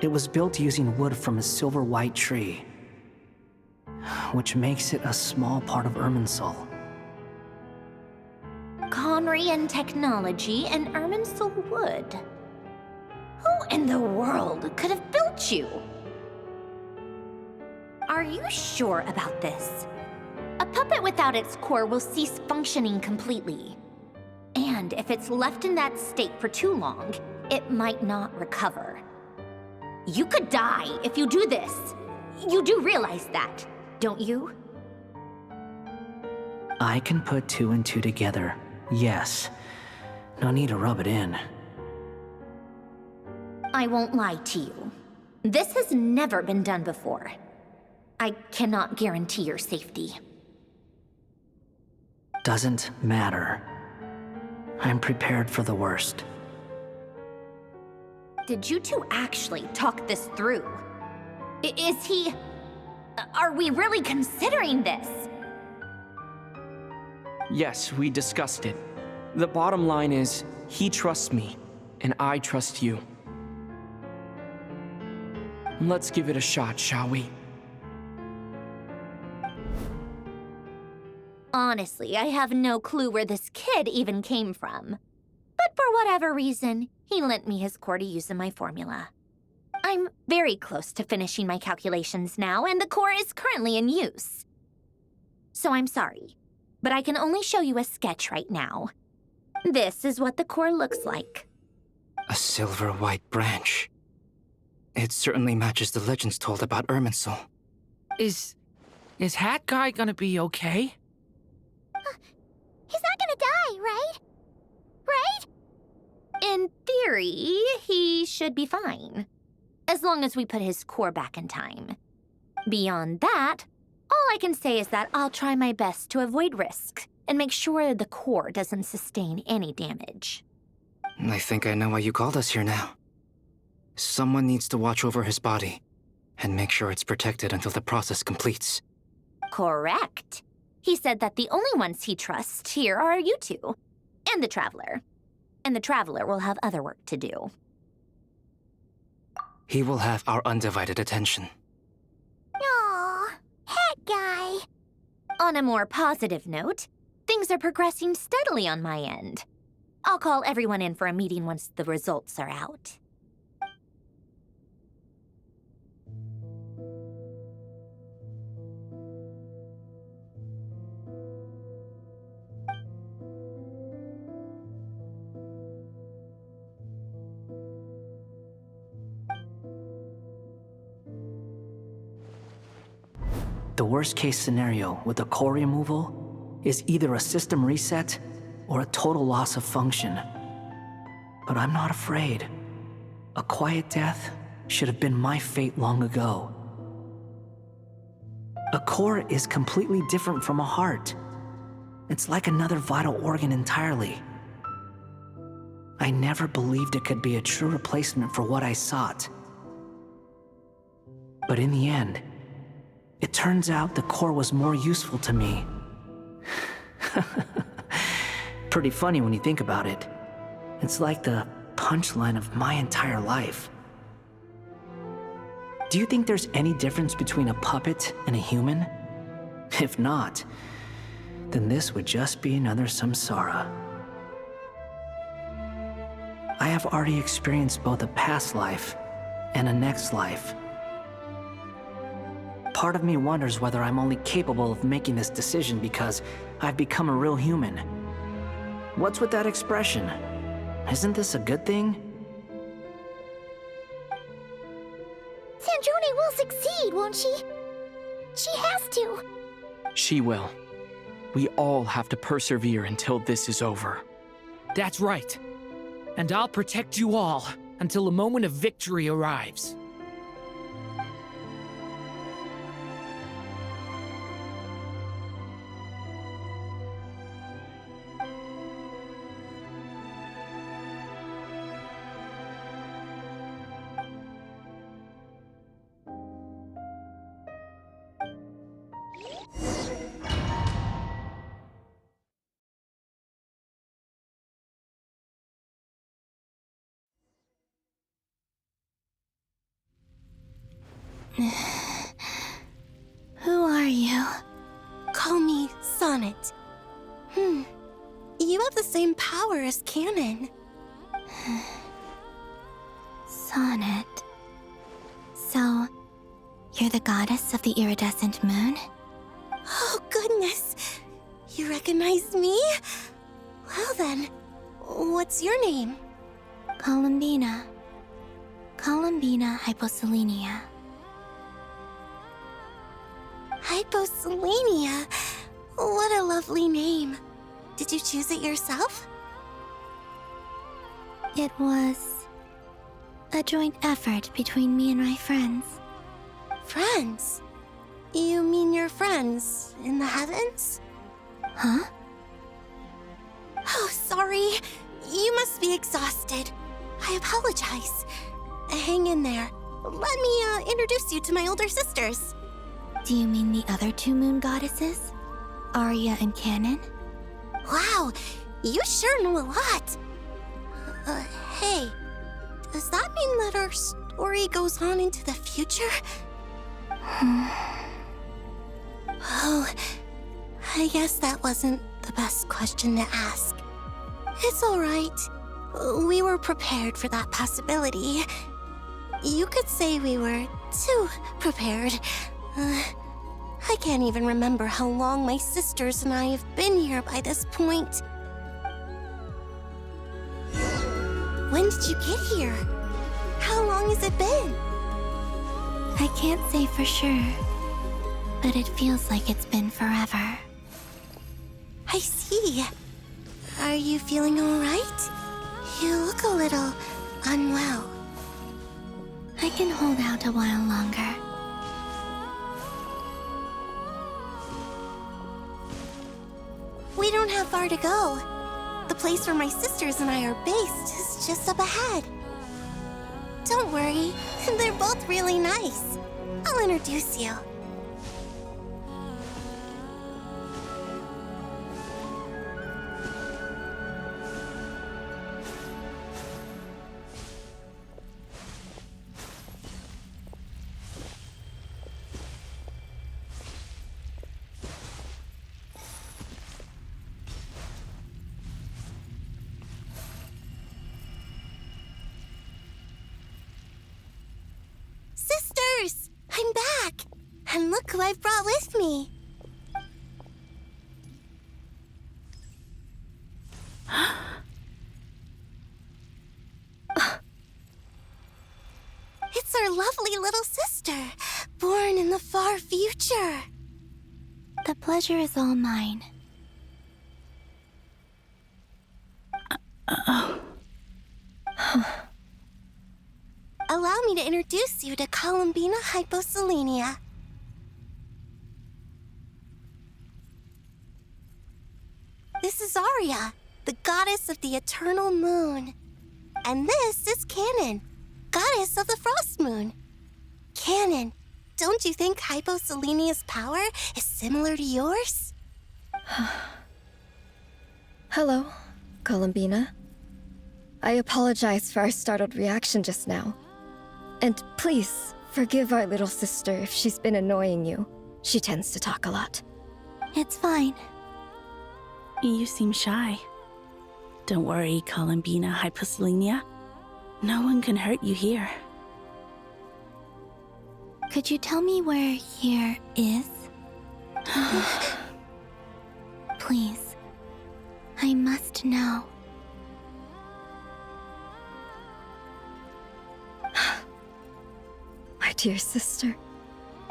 It was built using wood from a silver-white tree, which makes it a small part of Irminsul. Conrian technology and Irminsul wood. Who in the world could have built you? Are you sure about this? A puppet without its core will cease functioning completely. And if it's left in that state for too long, it might not recover. You could die if you do this. You do realize that, don't you? I can put two and two together, yes. No need to rub it in. I won't lie to you. This has never been done before. I cannot guarantee your safety. Doesn't matter. I'm prepared for the worst. Did you two actually talk this through? Is he... Are we really considering this? Yes, we discussed it. The bottom line is, he trusts me, and I trust you. Let's give it a shot, shall we? Honestly, I have no clue where this kid even came from. But for whatever reason, he lent me his core to use in my formula. I'm very close to finishing my calculations now, and the core is currently in use. So I'm sorry, but I can only show you a sketch right now. This is what the core looks like. A silver-white branch. It certainly matches the legends told about Irminsul. Is Hat Guy gonna be okay? He's not gonna die, right? Right? In theory, he should be fine. As long as we put his core back in time. Beyond that, all I can say is that I'll try my best to avoid risk and make sure the core doesn't sustain any damage. I think I know why you called us here now. Someone needs to watch over his body and make sure it's protected until the process completes. Correct. He said that the only ones he trusts here are you two, and the Traveler. And the Traveler will have other work to do. He will have our undivided attention. Aww, Hat Guy. On a more positive note, things are progressing steadily on my end. I'll call everyone in for a meeting once the results are out. The worst-case scenario with the core removal is either a system reset or a total loss of function. But I'm not afraid. A quiet death should have been my fate long ago. A core is completely different from a heart. It's like another vital organ entirely. I never believed it could be a true replacement for what I sought. But in the end, it turns out the core was more useful to me. Pretty funny when you think about it. It's like the punchline of my entire life. Do you think there's any difference between a puppet and a human? If not, then this would just be another samsara. I have already experienced both a past life and a next life. Part of me wonders whether I'm only capable of making this decision because I've become a real human. What's with that expression? Isn't this a good thing? Sandrone will succeed, won't she? She has to. She will. We all have to persevere until this is over. That's right. And I'll protect you all until a moment of victory arrives. Who are you? Call me Sonnet. You have the same power as Canon. Sonnet. So, you're the goddess of the iridescent moon? Oh, goodness! You recognize me? Well then, what's your name? Columbina. Columbina Hyposelenia. Hyposelenia? What a lovely name. Did you choose it yourself? It was a joint effort between me and my friends. Friends? You mean your friends in the heavens? Huh? Oh, sorry. You must be exhausted. I apologize. Hang in there. Let me introduce you to my older sisters. Do you mean the other two moon goddesses? Arya and Canon? Wow, you sure know a lot. Hey, does that mean that our story goes on into the future? Oh, I guess that wasn't the best question to ask. It's alright. We were prepared for that possibility. You could say we were too prepared. I can't even remember how long my sisters and I have been here by this point. When did you get here? How long has it been? I can't say for sure, but it feels like it's been forever. I see. Are you feeling alright? You look a little unwell. I can hold out a while longer. We don't have far to go. The place where my sisters and I are based is just up ahead. Don't worry, they're both really nice. I'll introduce you. Sisters! I'm back! And look who I've brought with me! It's our lovely little sister, born in the far future. The pleasure is all mine. Allow me to introduce you to Columbina Hyposelenia. This is Arya, the goddess of the eternal moon. And this is Canon, goddess of the frost moon. Canon, don't you think Hyposelenia's power is similar to yours? Hello, Columbina. I apologize for our startled reaction just now. And please, forgive our little sister if she's been annoying you. She tends to talk a lot. It's fine. You seem shy. Don't worry, Columbina Hyposelenia. No one can hurt you here. Could you tell me where here is? Please. I must know. My dear sister,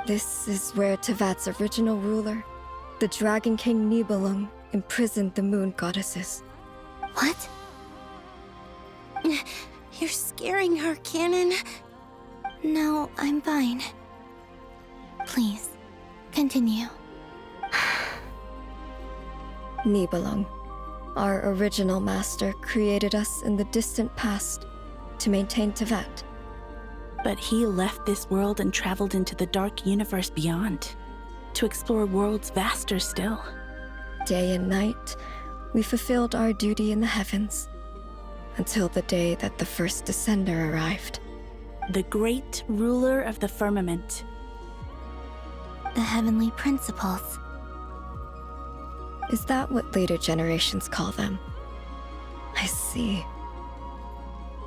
this is where Tevat's original ruler, the Dragon King Nibelung, imprisoned the moon goddesses. What? You're scaring her, Canon. No, I'm fine. Please, continue. Nibelung, our original master, created us in the distant past to maintain Tevat. But he left this world and traveled into the dark universe beyond, to explore worlds vaster still. Day and night, we fulfilled our duty in the heavens, until the day that the first Descender arrived. The great ruler of the firmament. The heavenly principles. Is that what later generations call them? I see.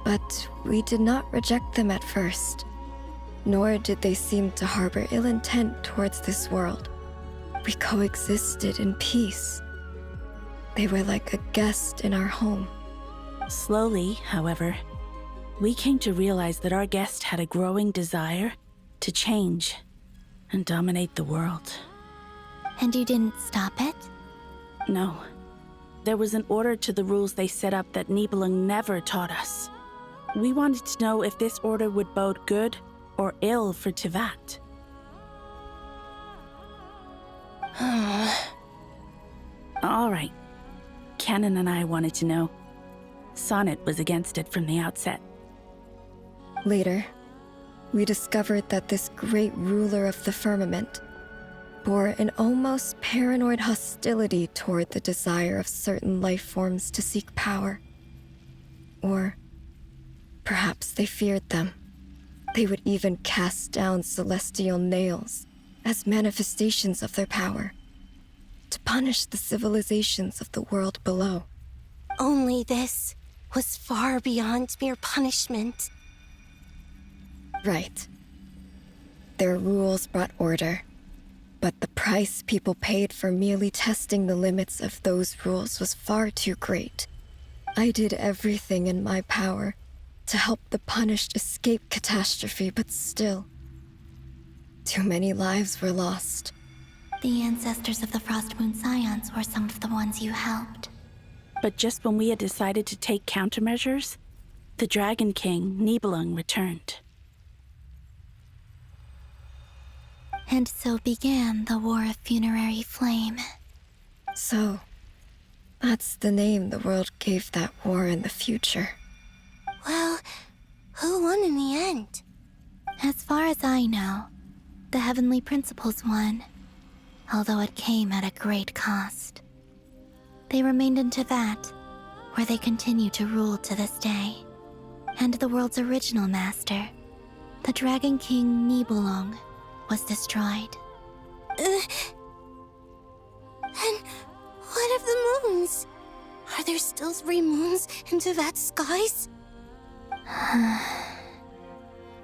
But we did not reject them at first, nor did they seem to harbor ill intent towards this world. We coexisted in peace. They were like a guest in our home. Slowly, however, we came to realize that our guest had a growing desire to change and dominate the world. And you didn't stop it? No. There was an order to the rules they set up that Nibelung never taught us. We wanted to know if this order would bode good or ill for Tevat. All right. Canon and I wanted to know. Sonnet was against it from the outset. Later, we discovered that this great ruler of the firmament bore an almost paranoid hostility toward the desire of certain life forms to seek power. Or perhaps they feared them. They would even cast down celestial nails as manifestations of their power, to punish the civilizations of the world below. Only this was far beyond mere punishment. Right. Their rules brought order, but the price people paid for merely testing the limits of those rules was far too great. I did everything in my power to help the punished escape catastrophe, but still, too many lives were lost. The ancestors of the Frost Moon Scions were some of the ones you helped. But just when we had decided to take countermeasures, the Dragon King, Nibelung, returned. And so began the War of Funerary Flame. So, that's the name the world gave that war in the future. Well, who won in the end? As far as I know, the Heavenly Principles won, although it came at a great cost. They remained in Teyvat, where they continue to rule to this day. And the world's original master, the Dragon King Nibelung, was destroyed. And what of the moons? Are there still 3 moons in Teyvat's skies?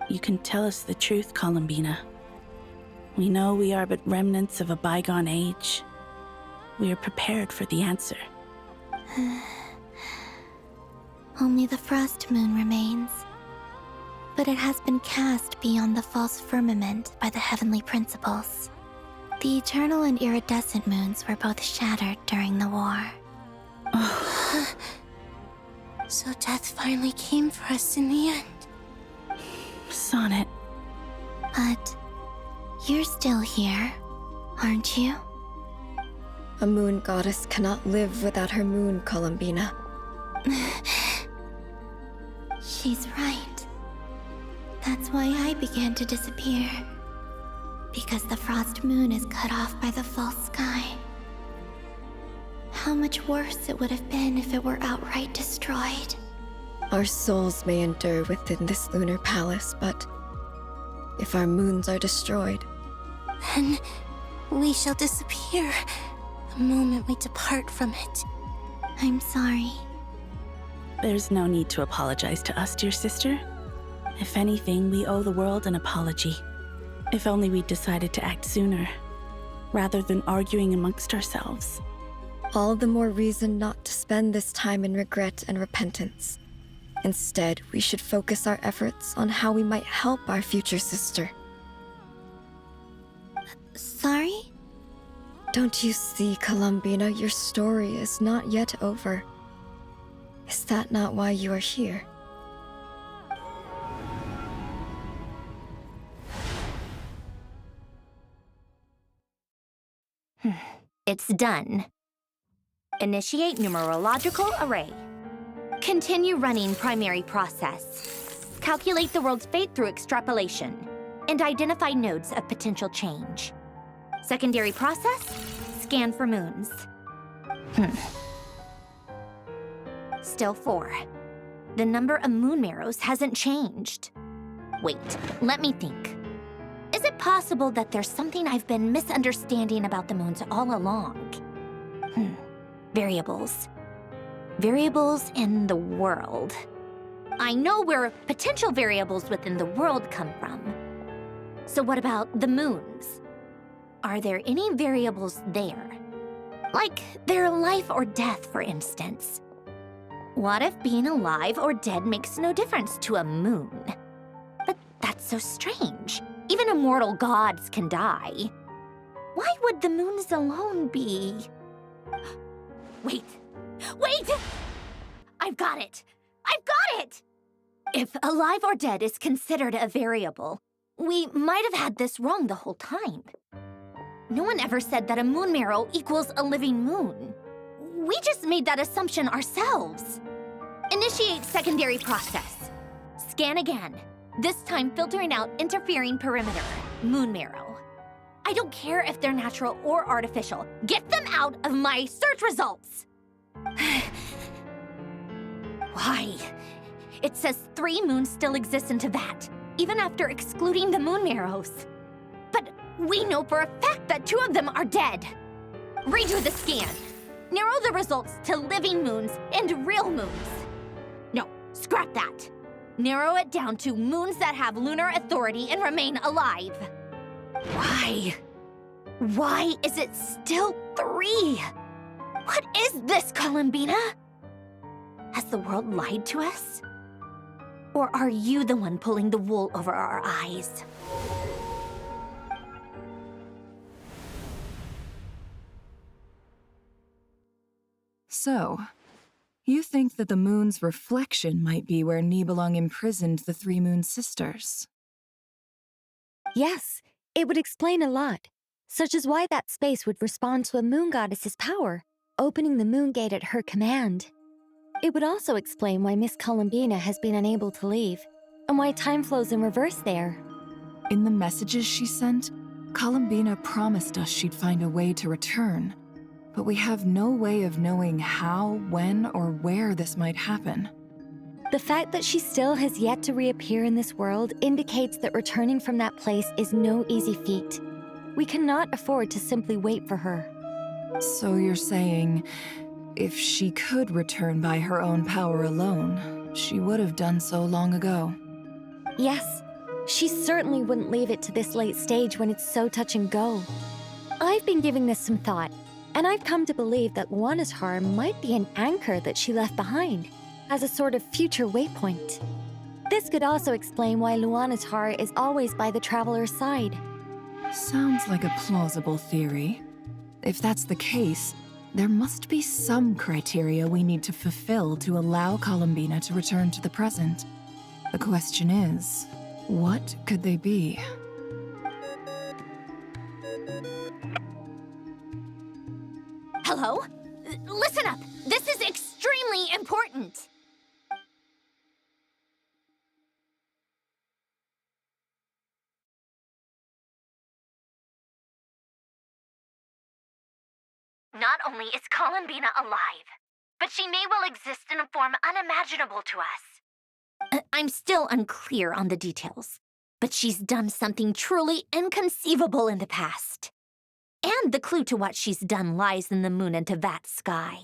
You can tell us the truth, Columbina. We know we are but remnants of a bygone age. We are prepared for the answer. Only the Frost Moon remains. But it has been cast beyond the false firmament by the Heavenly Principles. The eternal and iridescent moons were both shattered during the war. So death finally came for us in the end. Sonnet. But you're still here, aren't you? A moon goddess cannot live without her moon, Columbina. She's right. That's why I began to disappear. Because the Frost Moon is cut off by the false sky. How much worse it would have been if it were outright destroyed. Our souls may endure within this lunar palace, but if our moons are destroyed, then we shall disappear the moment we depart from it. I'm sorry. There's no need to apologize to us, dear sister. If anything, we owe the world an apology. If only we'd decided to act sooner, rather than arguing amongst ourselves. all the more reason not to spend this time in regret and repentance. Instead, we should focus our efforts on how we might help our future sister. Sorry? Don't you see, Columbina, your story is not yet over. Is that not why you are here? It's done. Initiate numerological array. Continue running primary process. Calculate the world's fate through extrapolation. And identify nodes of potential change. Secondary process, scan for moons. Still 4. The number of moon marrows hasn't changed. Wait, let me think. Is it possible that there's something I've been misunderstanding about the moons all along? Variables. Variables in the world. I know where potential variables within the world come from. So what about the moons? Are there any variables there? Like their life or death, for instance. What if being alive or dead makes no difference to a moon? But that's so strange. Even immortal gods can die. Why would the moons alone be? Wait! I've got it! If alive or dead is considered a variable, we might have had this wrong the whole time. No one ever said that a moon marrow equals a living moon. We just made that assumption ourselves. Initiate secondary process. Scan again. This time filtering out interfering perimeter, moon marrow. I don't care if they're natural or artificial. Get them out of my search results! Why? It says 3 moons still exist in Teyvat. even after excluding the moon marrows. But we know for a fact that 2 of them are dead. Redo the scan. Narrow the results to living moons and real moons. No, scrap that. Narrow it down to moons that have lunar authority and remain alive. Why? Why is it still 3? What is this, Columbina? Has the world lied to us? Or are you the one pulling the wool over our eyes? So, you think that the moon's reflection might be where Nibelung imprisoned the 3 moon sisters? Yes, it would explain a lot, such as why that space would respond to a moon goddess's power, opening the moon gate at her command. It would also explain why Miss Columbina has been unable to leave, and why time flows in reverse there. In the messages she sent, Columbina promised us she'd find a way to return, but we have no way of knowing how, when, or where this might happen. The fact that she still has yet to reappear in this world indicates that returning from that place is no easy feat. We cannot afford to simply wait for her. So you're saying, if she could return by her own power alone, she would have done so long ago? Yes, she certainly wouldn't leave it to this late stage when it's so touch and go. I've been giving this some thought, and I've come to believe that Luanatar might be an anchor that she left behind, as a sort of future waypoint. This could also explain why Luanatar is always by the traveler's side. Sounds like a plausible theory. If that's the case, there must be some criteria we need to fulfill to allow Columbina to return to the present. The question is, what could they be? Hello? Listen up! This is extremely important! Not only is Columbina alive, but she may well exist in a form unimaginable to us. I'm still unclear on the details, but she's done something truly inconceivable in the past. And the clue to what she's done lies in the moon and Tevat sky.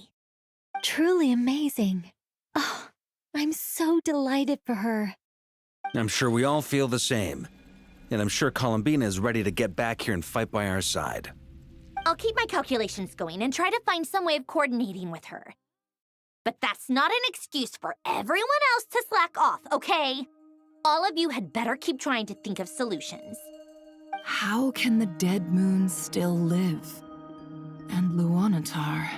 Truly amazing. Oh, I'm so delighted for her. I'm sure we all feel the same. And I'm sure Columbina is ready to get back here and fight by our side. I'll keep my calculations going and try to find some way of coordinating with her. But that's not an excuse for everyone else to slack off, okay? All of you had better keep trying to think of solutions. How can the dead moon still live? And Luanatar...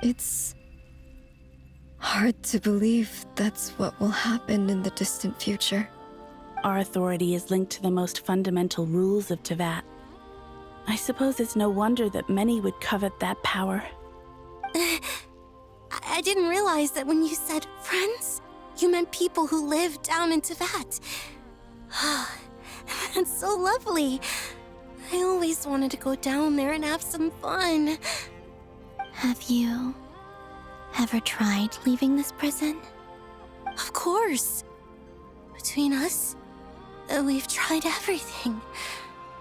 It's hard to believe that's what will happen in the distant future. Our authority is linked to the most fundamental rules of Tevat. I suppose it's no wonder that many would covet that power. I didn't realize that when you said friends, you meant people who live down in Tevat. That's so lovely. I always wanted to go down there and have some fun. Have you ever tried leaving this prison? Of course. Between us, we've tried everything.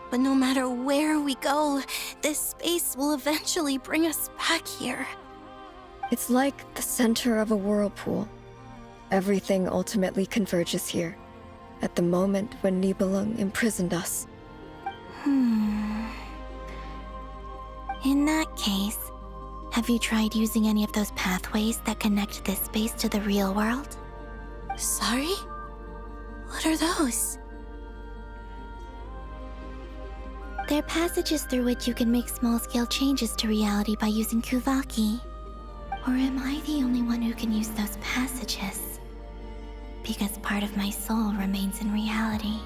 But no matter where we go, this space will eventually bring us back here. It's like the center of a whirlpool. Everything ultimately converges here, at the moment when Nibelung imprisoned us. In that case, have you tried using any of those pathways that connect this space to the real world? Sorry? What are those? They're passages through which you can make small-scale changes to reality by using Kuvaki. Or am I the only one who can use those passages? Because part of my soul remains in reality.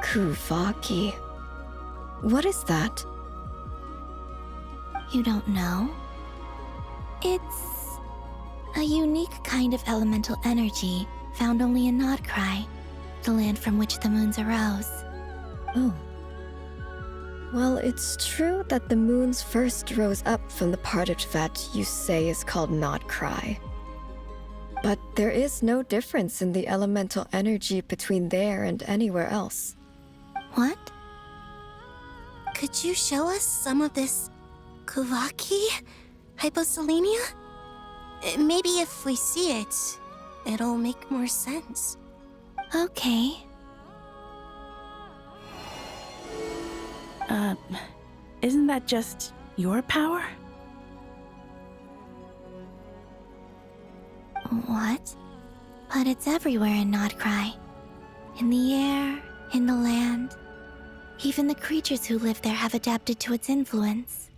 Kuvaki. What is that? You don't know? It's a unique kind of elemental energy found only in Nodcry, the land from which the moons arose. Oh. Well, it's true that the moons first rose up from the part that you say is called Not Cry. But there is no difference in the elemental energy between there and anywhere else. What? Could you show us some of this Kuvaki hyposelenia? Maybe if we see it, it'll make more sense. Okay. Isn't that just your power? What? But it's everywhere in Nodcry. In the air, in the land. Even the creatures who live there have adapted to its influence.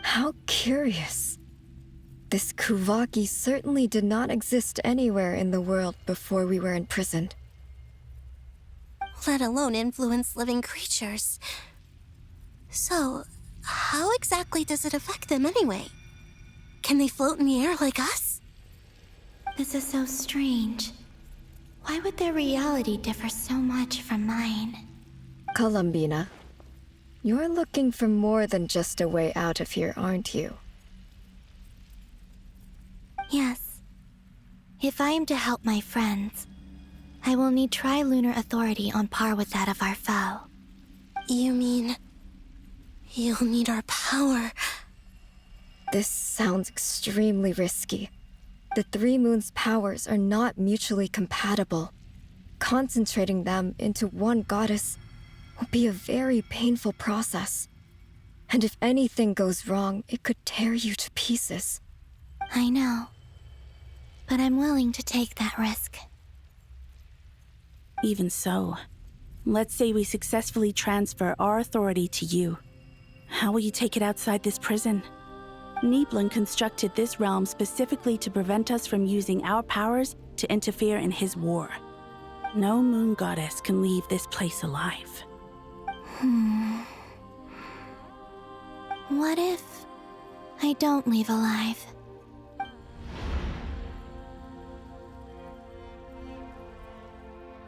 How curious. This Kuvaki certainly did not exist anywhere in the world before we were imprisoned. Let alone influence living creatures. So, how exactly does it affect them anyway? Can they float in the air like us? This is so strange. Why would their reality differ so much from mine? Columbina, you're looking for more than just a way out of here, aren't you? Yes. If I am to help my friends, I will need tri-lunar authority on par with that of our foe. You mean... you'll need our power? This sounds extremely risky. The Three Moons' powers are not mutually compatible. Concentrating them into one goddess will be a very painful process. And if anything goes wrong, it could tear you to pieces. I know. But I'm willing to take that risk. Even so, let's say we successfully transfer our authority to you. How will you take it outside this prison? Niblin constructed this realm specifically to prevent us from using our powers to interfere in his war. No moon goddess can leave this place alive. What if I don't leave alive?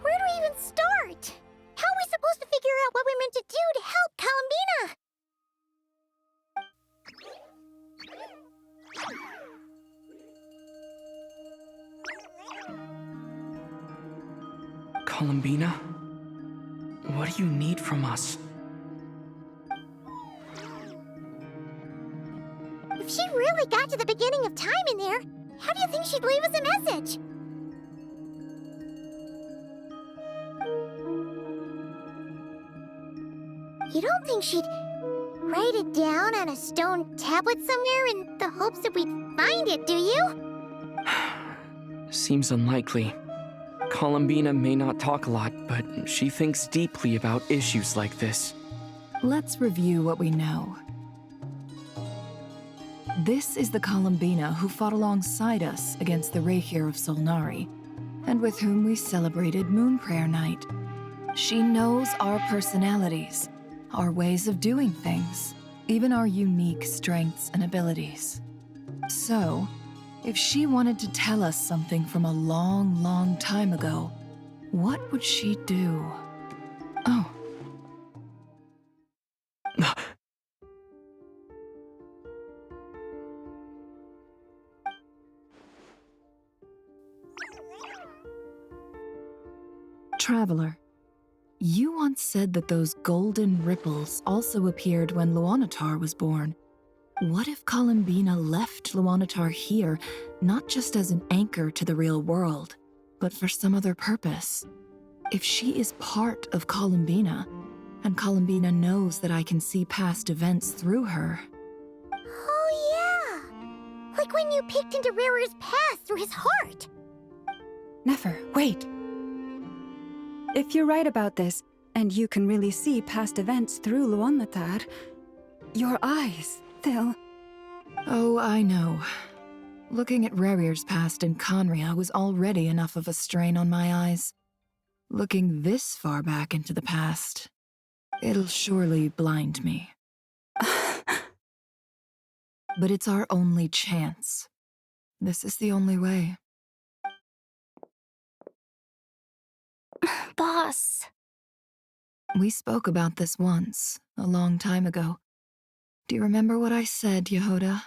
Where do we even start? How are we supposed to figure out what we're meant to do to help Columbina? Columbina? What do you need from us? If she really got to the beginning of time in there, how do you think she'd leave us a message? You don't think she'd write it down on a stone tablet somewhere in the hopes that we'd find it, do you? Seems unlikely. Columbina may not talk a lot, but she thinks deeply about issues like this. Let's review what we know. This is the Columbina who fought alongside us against the Rahir of Solnari, and with whom we celebrated Moon Prayer Night. She knows our personalities, our ways of doing things, even our unique strengths and abilities. So, if she wanted to tell us something from a long, long time ago, what would she do? Oh. Traveler, you once said that those golden ripples also appeared when Luanatar was born. What if Columbina left Luanatar here, not just as an anchor to the real world, but for some other purpose? If she is part of Columbina, and Columbina knows that I can see past events through her... Oh yeah! Like when you peeked into Rarer's past through his heart! Nefer, wait! If you're right about this, and you can really see past events through Luanatar, your eyes, they'll... Oh, I know. Looking at Rarir's past in Conria was already enough of a strain on my eyes. Looking this far back into the past, it'll surely blind me. But it's our only chance. This is the only way. Boss. We spoke about this once, a long time ago. Do you remember what I said, Yehoda?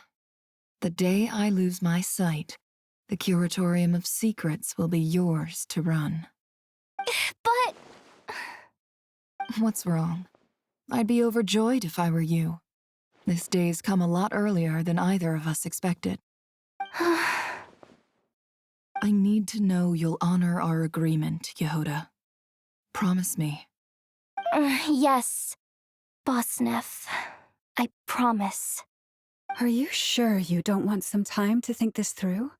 The day I lose my sight, the Curatorium of Secrets will be yours to run. But... What's wrong? I'd be overjoyed if I were you. This day's come a lot earlier than either of us expected. I need to know you'll honor our agreement, Yehoda. Promise me. Yes, Bossnef. I promise. Are you sure you don't want some time to think this through?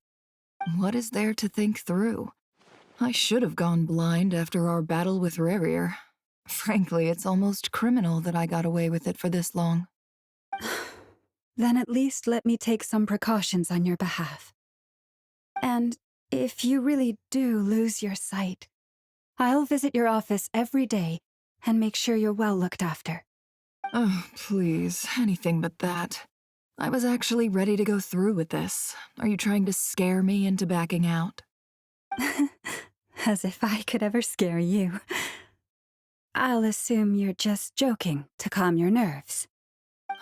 What is there to think through? I should have gone blind after our battle with Rerir. Frankly, it's almost criminal that I got away with it for this long. Then at least let me take some precautions on your behalf. And if you really do lose your sight, I'll visit your office every day and make sure you're well looked after. Oh, please, anything but that. I was actually ready to go through with this. Are you trying to scare me into backing out? As if I could ever scare you. I'll assume you're just joking to calm your nerves.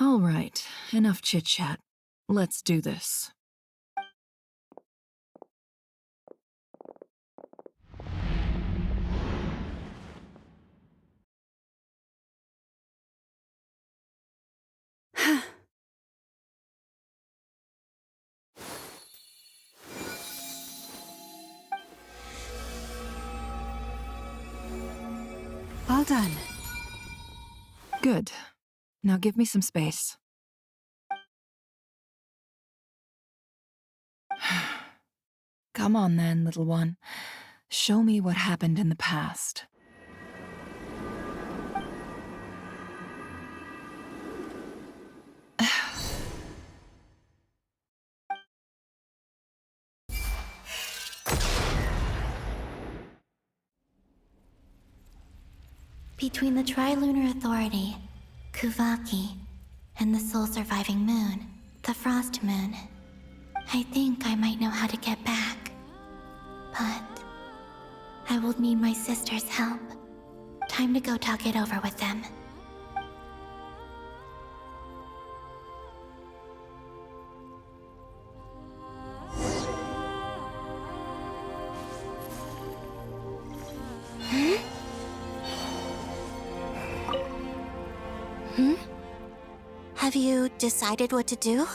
All right, enough chit-chat. Let's do this. All done. Good. Now give me some space. Come on then, little one. Show me what happened in the past. Between the Trilunar Authority, Kuvaki, and the sole-surviving moon, the Frost Moon, I think I might know how to get back. But I will need my sister's help. Time to go talk it over with them. Have you decided what to do?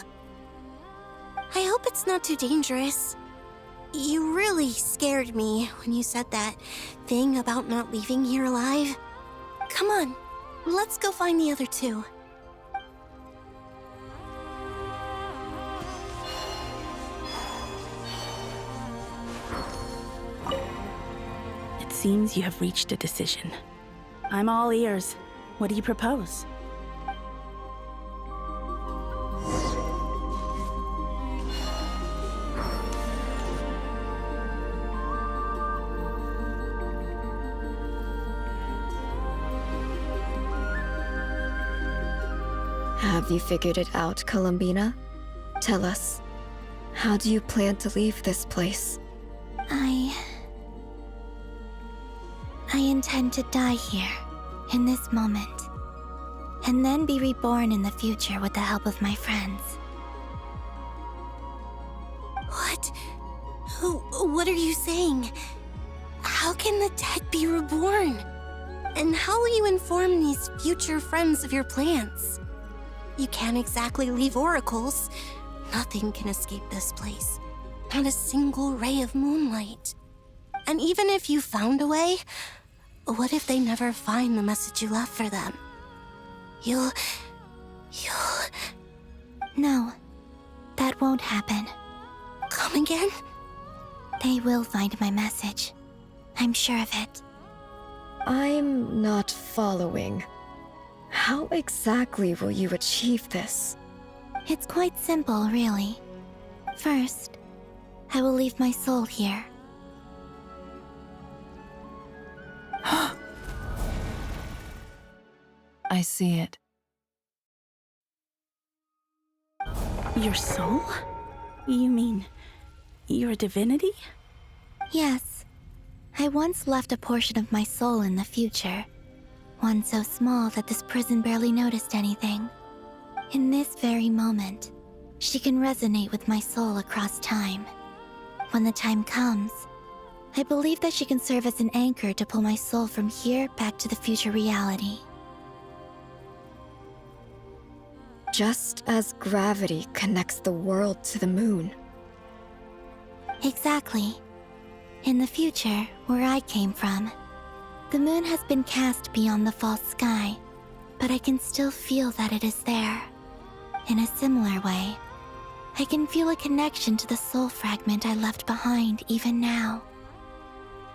I hope it's not too dangerous. You really scared me when you said that thing about not leaving here alive. Come on, let's go find the other two. It seems you have reached a decision. I'm all ears. What do you propose? Have you figured it out, Columbina? Tell us, how do you plan to leave this place? I intend to die here, in this moment, and then be reborn in the future with the help of my friends. What? What are you saying? How can the dead be reborn? And how will you inform these future friends of your plans? You can't exactly leave oracles. Nothing can escape this place. Not a single ray of moonlight. And even if you found a way, what if they never find the message you left for them? You'll... No, that won't happen. Come again? They will find my message. I'm sure of it. I'm not following. How exactly will you achieve this? It's quite simple, really. First, I will leave my soul here. I see it. Your soul? You mean you're a divinity? Yes. I once left a portion of my soul in the future, One so small that this prison barely noticed anything. In this very moment, she can resonate with my soul across time. When the time comes, I believe that she can serve as an anchor to pull my soul from here back to the future reality. Just as gravity connects the world to the moon. Exactly. In the future, where I came from, the moon has been cast beyond the false sky, but I can still feel that it is there. In a similar way, I can feel a connection to the soul fragment I left behind even now.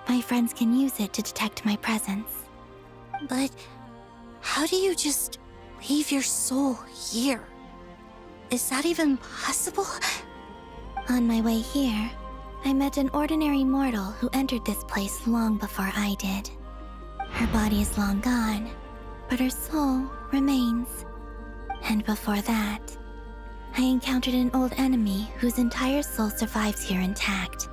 My friends can use it to detect my presence. But how do you just leave your soul here? Is that even possible? On my way here, I met an ordinary mortal who entered this place long before I did. Her body is long gone, but her soul remains. And before that, I encountered an old enemy whose entire soul survives here intact,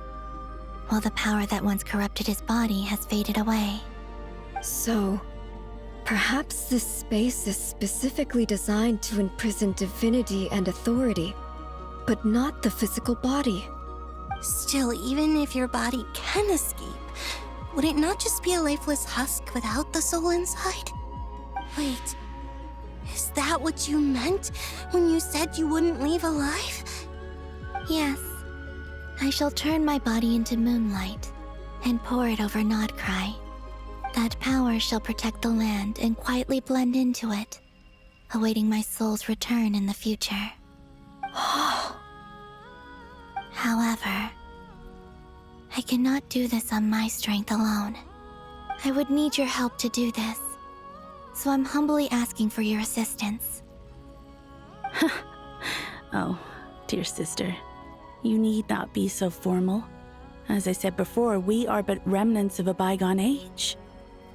while the power that once corrupted his body has faded away. So, perhaps this space is specifically designed to imprison divinity and authority, but not the physical body. Still, even if your body can escape, would it not just be a lifeless husk without the soul inside? Wait, is that what you meant when you said you wouldn't leave alive? Yes. I shall turn my body into moonlight and pour it over Nodcry. That power shall protect the land and quietly blend into it, awaiting my soul's return in the future. However, I cannot do this on my strength alone. I would need your help to do this, so I'm humbly asking for your assistance. Oh, dear sister, you need not be so formal. As I said before, we are but remnants of a bygone age.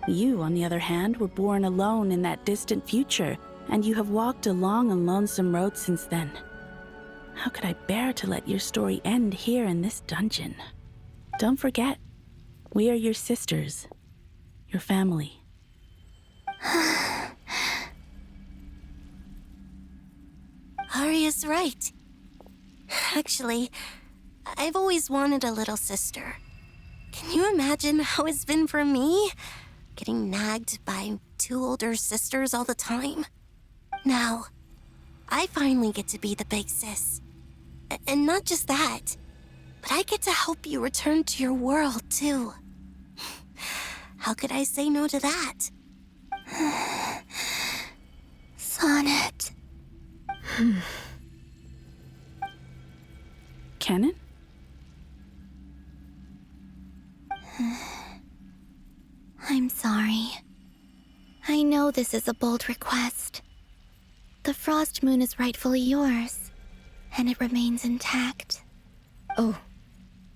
You, on the other hand, were born alone in that distant future, and you have walked a long and lonesome road since then. How could I bear to let your story end here in this dungeon? Don't forget, we are your sisters, your family. Arya's right. Actually, I've always wanted a little sister. Can you imagine how it's been for me? Getting nagged by 2 older sisters all the time. Now, I finally get to be the big sis. And not just that, but I get to help you return to your world, too. How could I say no to that? Sonnet. Canon? I'm sorry. I know this is a bold request. The Frost Moon is rightfully yours, and it remains intact. Oh,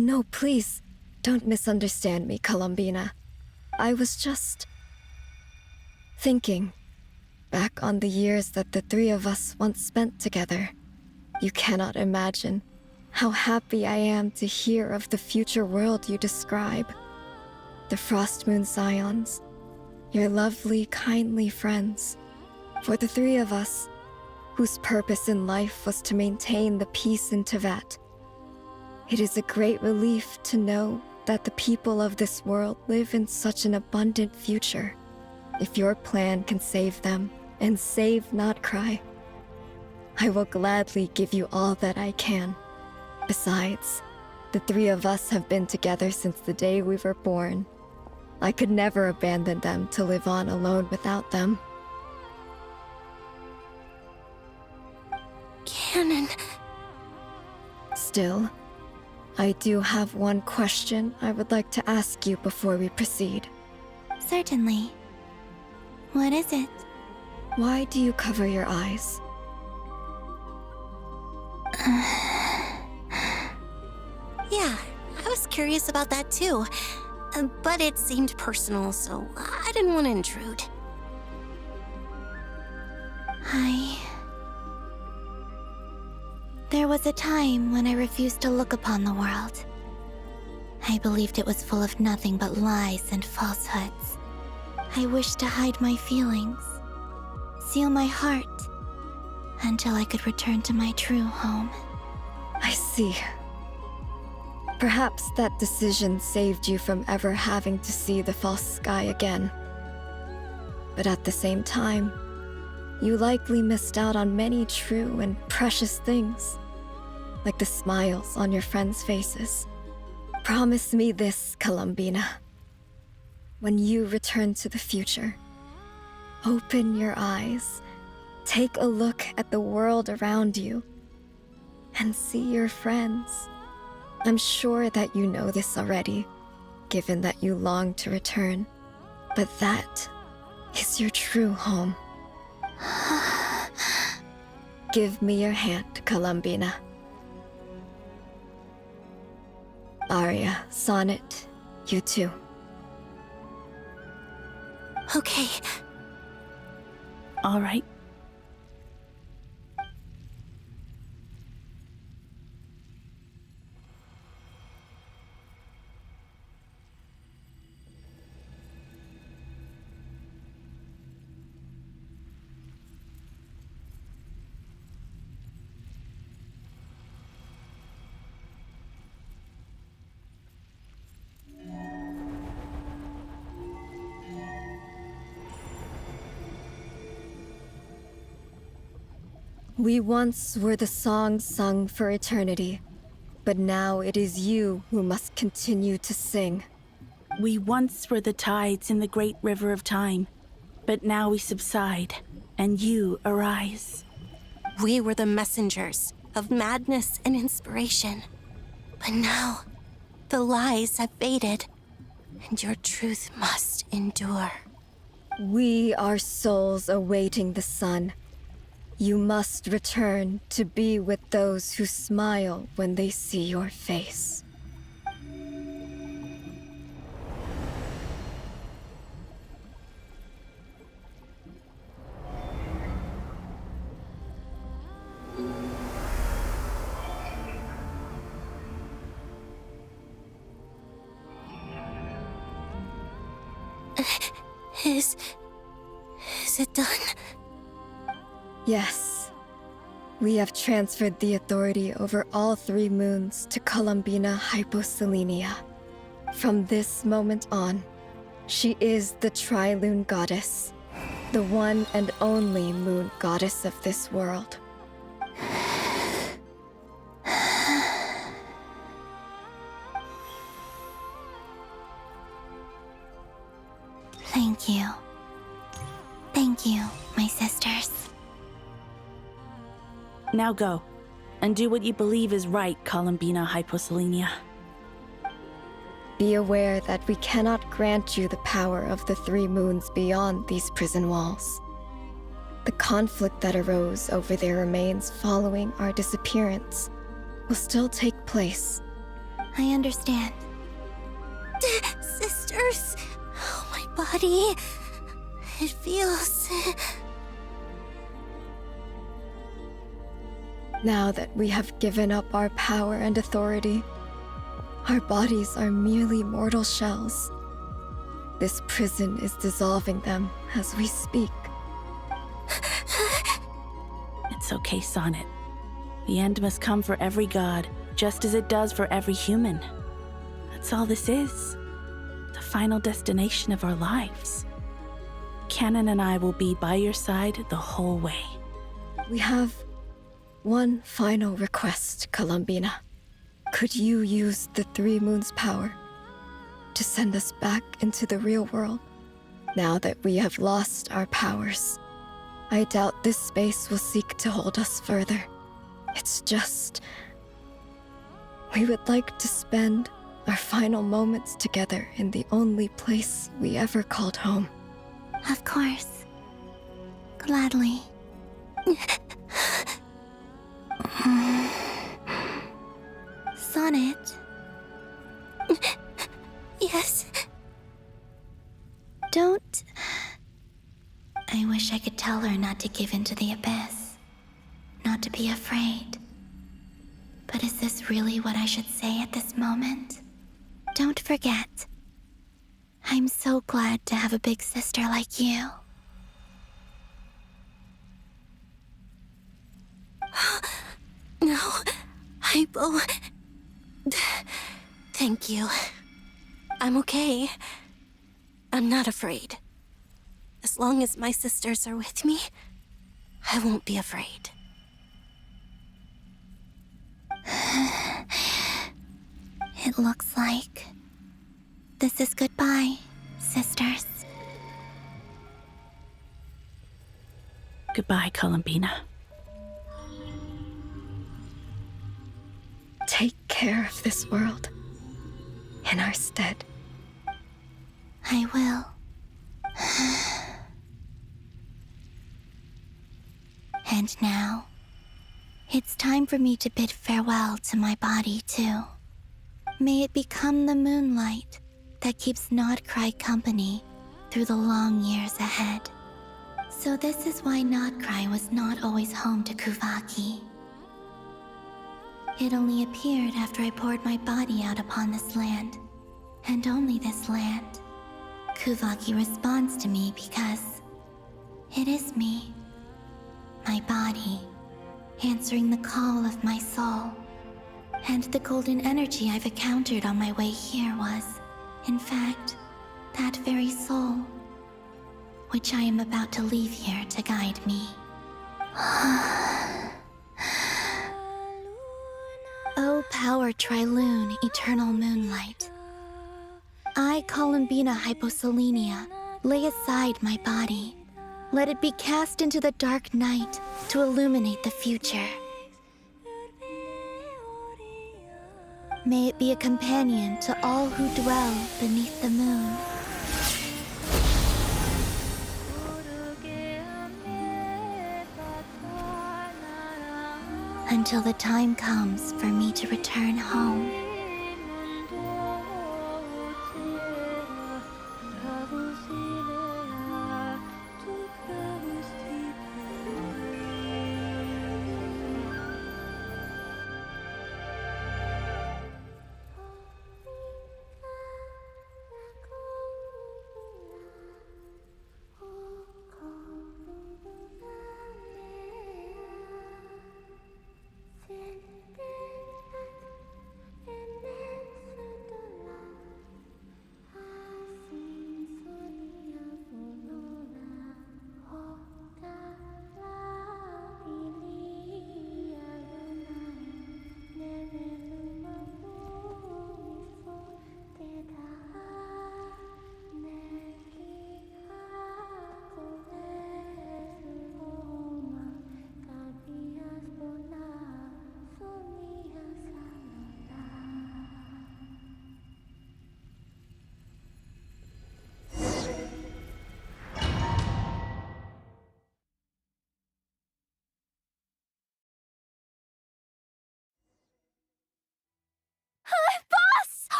no, please, don't misunderstand me, Columbina. I was just thinking back on the years that the 3 of us once spent together. You cannot imagine how happy I am to hear of the future world you describe. The Frost Moon Scions, your lovely, kindly friends. For the 3 of us, whose purpose in life was to maintain the peace in Teyvat. It is a great relief to know that the people of this world live in such an abundant future. If your plan can save them, and save Nodcry, I will gladly give you all that I can. Besides, the 3 of us have been together since the day we were born. I could never abandon them to live on alone without them. Canon. Still, I do have one question I would like to ask you before we proceed. Certainly. What is it? Why do you cover your eyes? Yeah, I was curious about that too. But it seemed personal, so I didn't want to intrude. There was a time when I refused to look upon the world. I believed it was full of nothing but lies and falsehoods. I wish to hide my feelings, seal my heart, until I could return to my true home. I see. Perhaps that decision saved you from ever having to see the false sky again. But at the same time, you likely missed out on many true and precious things, like the smiles on your friends' faces. Promise me this, Columbina. When you return to the future, open your eyes, take a look at the world around you, and see your friends. I'm sure that you know this already, given that you long to return, but that is your true home. Give me your hand, Columbina. Arya, Sonnet, you too. Okay. All right. We once were the songs sung for eternity, but now it is you who must continue to sing. We once were the tides in the great river of time, but now we subside, and you arise. We were the messengers of madness and inspiration. But now, the lies have faded, and your truth must endure. We are souls awaiting the sun. You must return to be with those who smile when they see your face. Is it done? Yes. We have transferred the authority over all 3 moons to Columbina Hyposelenia. From this moment on, she is the Tri-Lune Goddess, the one and only moon goddess of this world. Thank you. Thank you, my sisters. Now go, and do what you believe is right, Columbina Hyposelenia. Be aware that we cannot grant you the power of the 3 moons beyond these prison walls. The conflict that arose over their remains following our disappearance will still take place. I understand. Sisters, oh, my body. It feels... Now that we have given up our power and authority, our bodies are merely mortal shells. This prison is dissolving them as we speak. It's okay, Sonnet. The end must come for every god, just as it does for every human. That's all this is. The final destination of our lives. Canon and I will be by your side the whole way. We have one final request, Columbina. Could you use the 3 moons' power to send us back into the real world? Now that we have lost our powers, I doubt this space will seek to hold us further. It's just... we would like to spend our final moments together in the only place we ever called home. Of course. Gladly. Sonnet? Yes? Don't... I wish I could tell her not to give in to the abyss. Not to be afraid. But is this really what I should say at this moment? Don't forget. I'm so glad to have a big sister like you. No, Hypo. Thank you. I'm okay. I'm not afraid. As long as my sisters are with me, I won't be afraid. It looks like this is goodbye, sisters. Goodbye, Columbina. Take care of this world in our stead. I will. And now, it's time for me to bid farewell to my body, too. May it become the moonlight that keeps Notcry company through the long years ahead. So this is why Notcry was not always home to Kuvaki. It only appeared after I poured my body out upon this land, and only this land. Kuvaki responds to me because it is me, my body, answering the call of my soul. And the golden energy I've encountered on my way here was, in fact, that very soul, which I am about to leave here to guide me. O power Trilune, eternal moonlight. I, Columbina Hyposelenia, lay aside my body. Let it be cast into the dark night to illuminate the future. May it be a companion to all who dwell beneath the moon. Until the time comes for me to return home.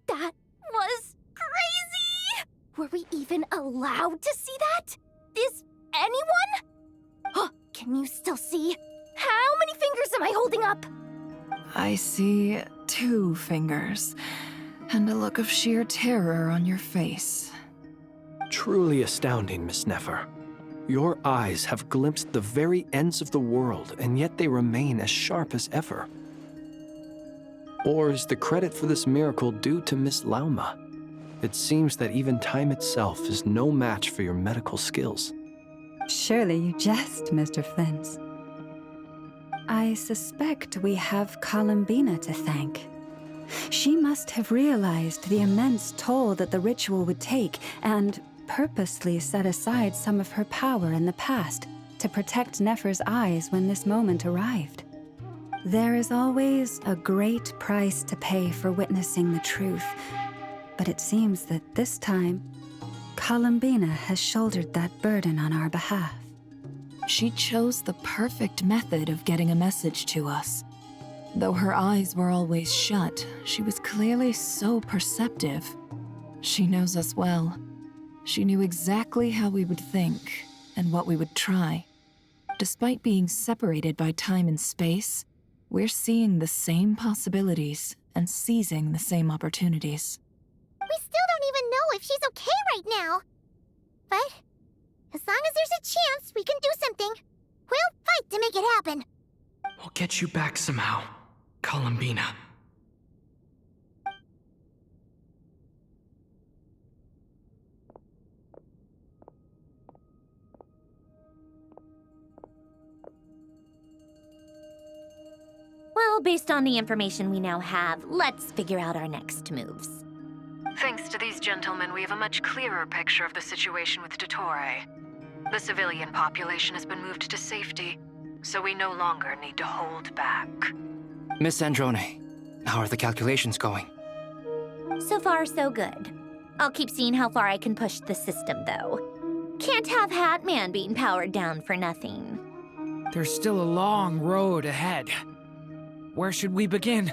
That was crazy! Were we even allowed to see that? Is anyone? Oh, can you still see? How many fingers am I holding up? I see 2 fingers, and a look of sheer terror on your face. Truly astounding, Miss Nefer. Your eyes have glimpsed the very ends of the world, and yet they remain as sharp as ever. Or is the credit for this miracle due to Miss Lauma? It seems that even time itself is no match for your medical skills. Surely you jest, Mr. Flint. I suspect we have Columbina to thank. She must have realized the immense toll that the ritual would take and purposely set aside some of her power in the past to protect Nefer's eyes when this moment arrived. There is always a great price to pay for witnessing the truth, but it seems that this time, Columbina has shouldered that burden on our behalf. She chose the perfect method of getting a message to us. Though her eyes were always shut, she was clearly so perceptive. She knows us well. She knew exactly how we would think and what we would try. Despite being separated by time and space, we're seeing the same possibilities and seizing the same opportunities. We still don't even know if she's okay right now. But as long as there's a chance we can do something, we'll fight to make it happen. We'll get you back somehow, Columbina. Well, based on the information we now have, let's figure out our next moves. Thanks to these gentlemen, we have a much clearer picture of the situation with Dottore. The civilian population has been moved to safety, so we no longer need to hold back. Miss Androne, how are the calculations going? So far, so good. I'll keep seeing how far I can push the system, though. Can't have Hatman being powered down for nothing. There's still a long road ahead. Where should we begin?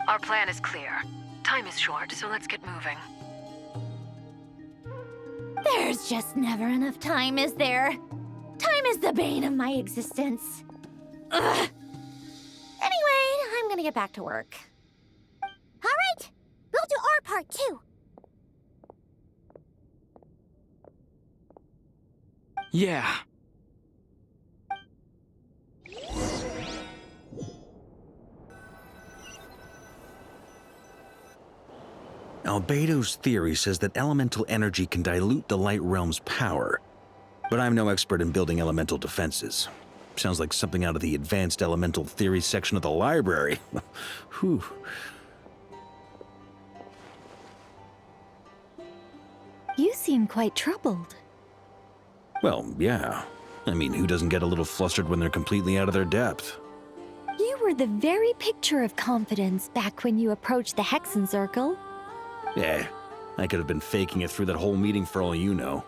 Our plan is clear. Time is short, so let's get moving. There's just never enough time, is there? Time is the bane of my existence. Ugh. Anyway, I'm gonna get back to work. All right, we'll do our part too. Yeah. Albedo's theory says that elemental energy can dilute the light realm's power, but I'm no expert in building elemental defenses. Sounds like something out of the advanced elemental theory section of the library. Whew. You seem quite troubled. Well, yeah. I mean, who doesn't get a little flustered when they're completely out of their depth? You were the very picture of confidence back when you approached the Hexen Circle. Yeah, I could have been faking it through that whole meeting for all you know.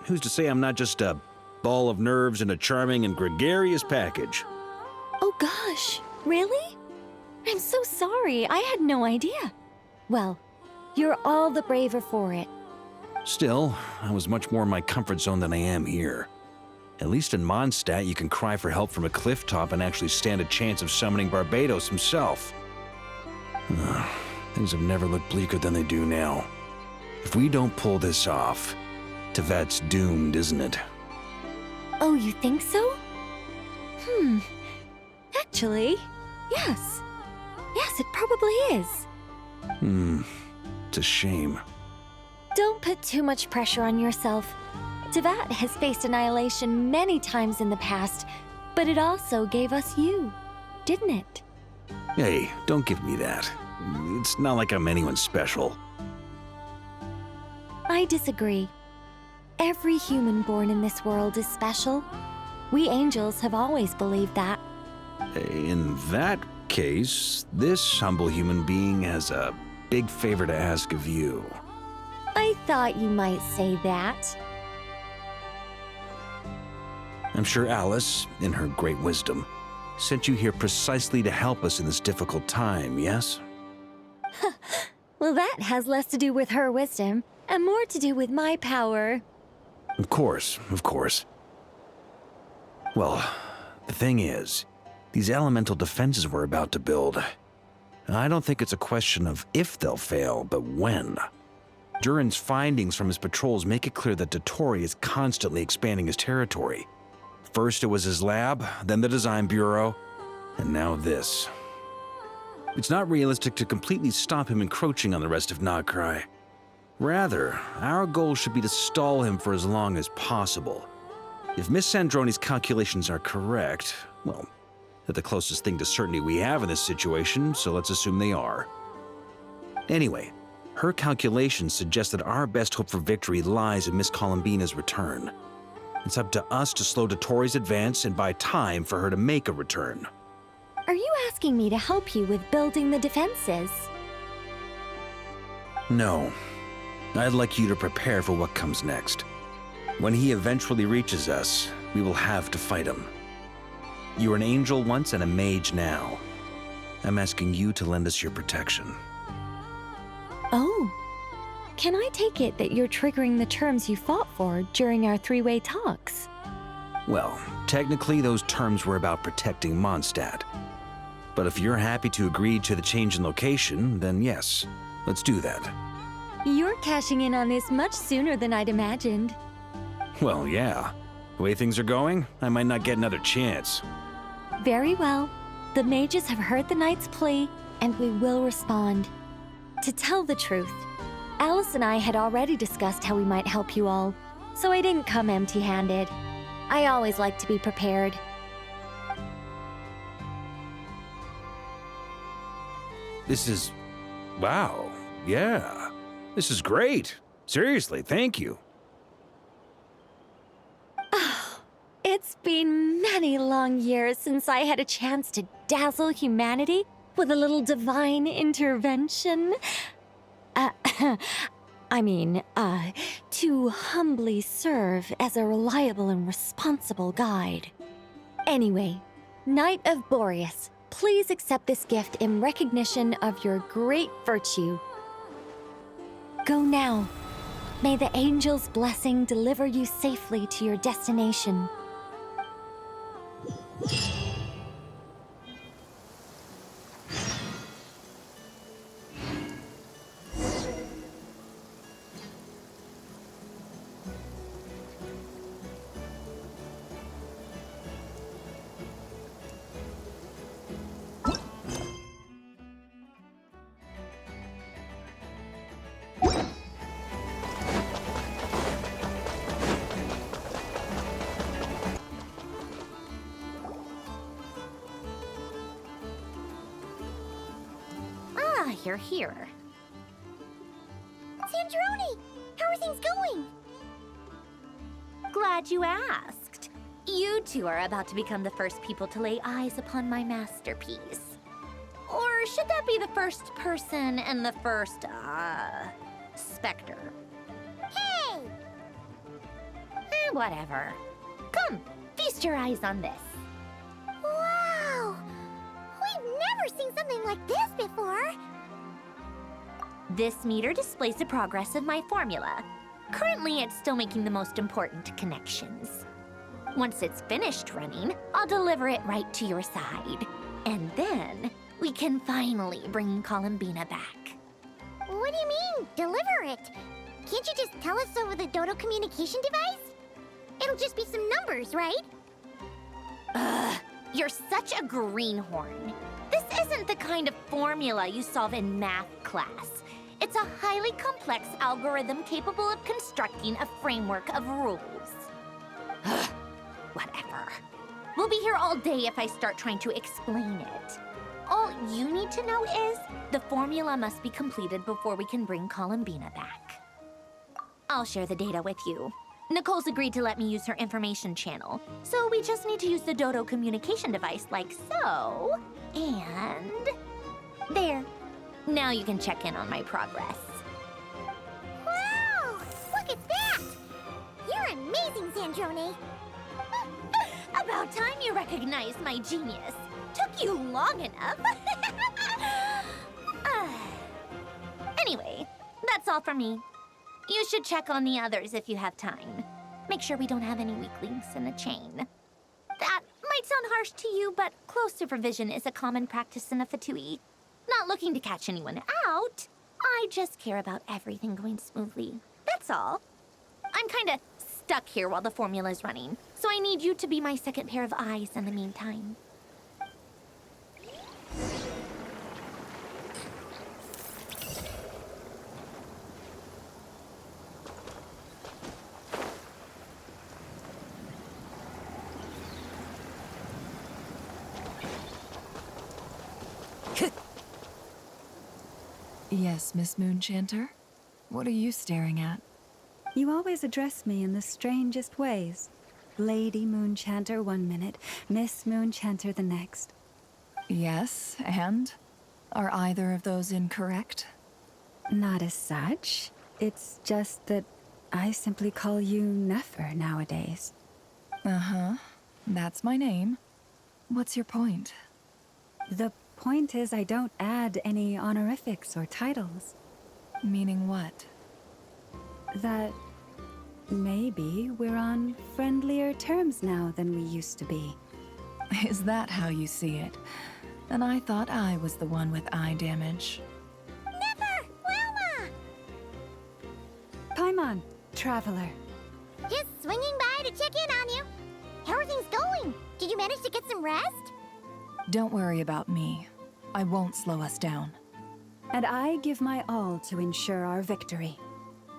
Who's to say I'm not just a ball of nerves in a charming and gregarious package? Oh gosh, really? I'm so sorry, I had no idea. Well, you're all the braver for it. Still, I was much more in my comfort zone than I am here. At least in Mondstadt, you can cry for help from a cliff top and actually stand a chance of summoning Barbados himself. Things have never looked bleaker than they do now. If we don't pull this off, Tevat's doomed, isn't it? Oh, you think so? Actually, yes. Yes, it probably is. It's a shame. Don't put too much pressure on yourself. Tevat has faced annihilation many times in the past, but it also gave us you, didn't it? Hey, don't give me that. It's not like I'm anyone special. I disagree. Every human born in this world is special. We angels have always believed that. In that case, this humble human being has a big favor to ask of you. I thought you might say that. I'm sure Alice, in her great wisdom, sent you here precisely to help us in this difficult time, yes? Well, that has less to do with her wisdom and more to do with my power. Of course, of course. Well, the thing is, these elemental defenses we're about to build, I don't think it's a question of if they'll fail, but when. Durin's findings from his patrols make it clear that Dottore is constantly expanding his territory. First it was his lab, then the design bureau, and now this. It's not realistic to completely stop him encroaching on the rest of Nagcry. Rather, our goal should be to stall him for as long as possible. If Miss Androne's calculations are correct, well, they're the closest thing to certainty we have in this situation, so let's assume they are. Anyway, her calculations suggest that our best hope for victory lies in Miss Columbina's return. It's up to us to slow Dottore's advance and buy time for her to make a return. Are you asking me to help you with building the defenses? No. I'd like you to prepare for what comes next. When he eventually reaches us, we will have to fight him. You were an angel once and a mage now. I'm asking you to lend us your protection. Oh. Can I take it that you're triggering the terms you fought for during our three-way talks? Well, technically those terms were about protecting Mondstadt. But if you're happy to agree to the change in location, then yes, let's do that. You're cashing in on this much sooner than I'd imagined. Well, yeah. The way things are going, I might not get another chance. Very well. The mages have heard the knight's plea, and we will respond. To tell the truth, Alice and I had already discussed how we might help you all, so I didn't come empty-handed. I always like to be prepared. This is... wow. Yeah. This is great. Seriously, thank you. It's been many long years since I had a chance to dazzle humanity with a little divine intervention. To humbly serve as a reliable and responsible guide. Anyway, Knight of Boreas, please accept this gift in recognition of your great virtue. Go now. May the angel's blessing deliver you safely to your destination. You're here. Sandrone! How are things going? Glad you asked. You two are about to become the first people to lay eyes upon my masterpiece. Or should that be the first person and the first, specter? Hey! Whatever. Come, feast your eyes on this. Wow! We've never seen something like this before! This meter displays the progress of my formula. Currently, it's still making the most important connections. Once it's finished running, I'll deliver it right to your side. And then, we can finally bring Columbina back. What do you mean, deliver it? Can't you just tell us over the Dodo communication device? It'll just be some numbers, right? You're such a greenhorn. This isn't the kind of formula you solve in math class. It's a highly complex algorithm capable of constructing a framework of rules. Whatever. We'll be here all day if I start trying to explain it. All you need to know is the formula must be completed before we can bring Columbina back. I'll share the data with you. Nicole's agreed to let me use her information channel, so we just need to use the Dodo communication device like so, and... there. Now you can check in on my progress. Wow! Look at that! You're amazing, Sandrone! About time you recognized my genius. Took you long enough. Anyway, that's all for me. You should check on the others if you have time. Make sure we don't have any weak links in the chain. That might sound harsh to you, but close supervision is a common practice in the Fatui. Not looking to catch anyone out. I just care about everything going smoothly. That's all. I'm kinda stuck here while the formula's running, so I need you to be my second pair of eyes in the meantime. Yes, Miss Moonchanter? What are you staring at? You always address me in the strangest ways. Lady Moonchanter 1 minute, Miss Moonchanter the next. Yes, and? Are either of those incorrect? Not as such. It's just that I simply call you Nefer nowadays. Uh-huh. That's my name. What's your point? The point is I don't add any honorifics or titles. Meaning what? That maybe we're on friendlier terms now than we used to be. Is that how you see it? And I thought I was the one with eye damage. Never! Wilma! Paimon, traveler. Just swinging by to check in on you. How are things going? Did you manage to get some rest? Don't worry about me. I won't slow us down. And I give my all to ensure our victory.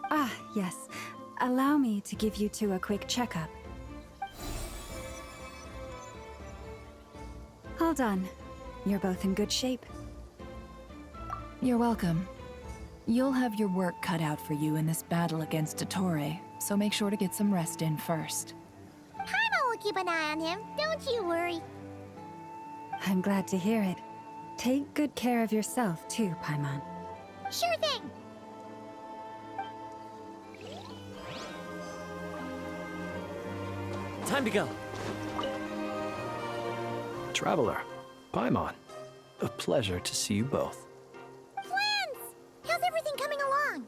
Ah, yes. Allow me to give you two a quick checkup. All done. You're both in good shape. You're welcome. You'll have your work cut out for you in this battle against Dottore, so make sure to get some rest in first. Paimon will keep an eye on him, don't you worry. I'm glad to hear it. Take good care of yourself too, Paimon. Sure thing. Time to go. Traveler, Paimon, a pleasure to see you both. Twins! How's everything coming along?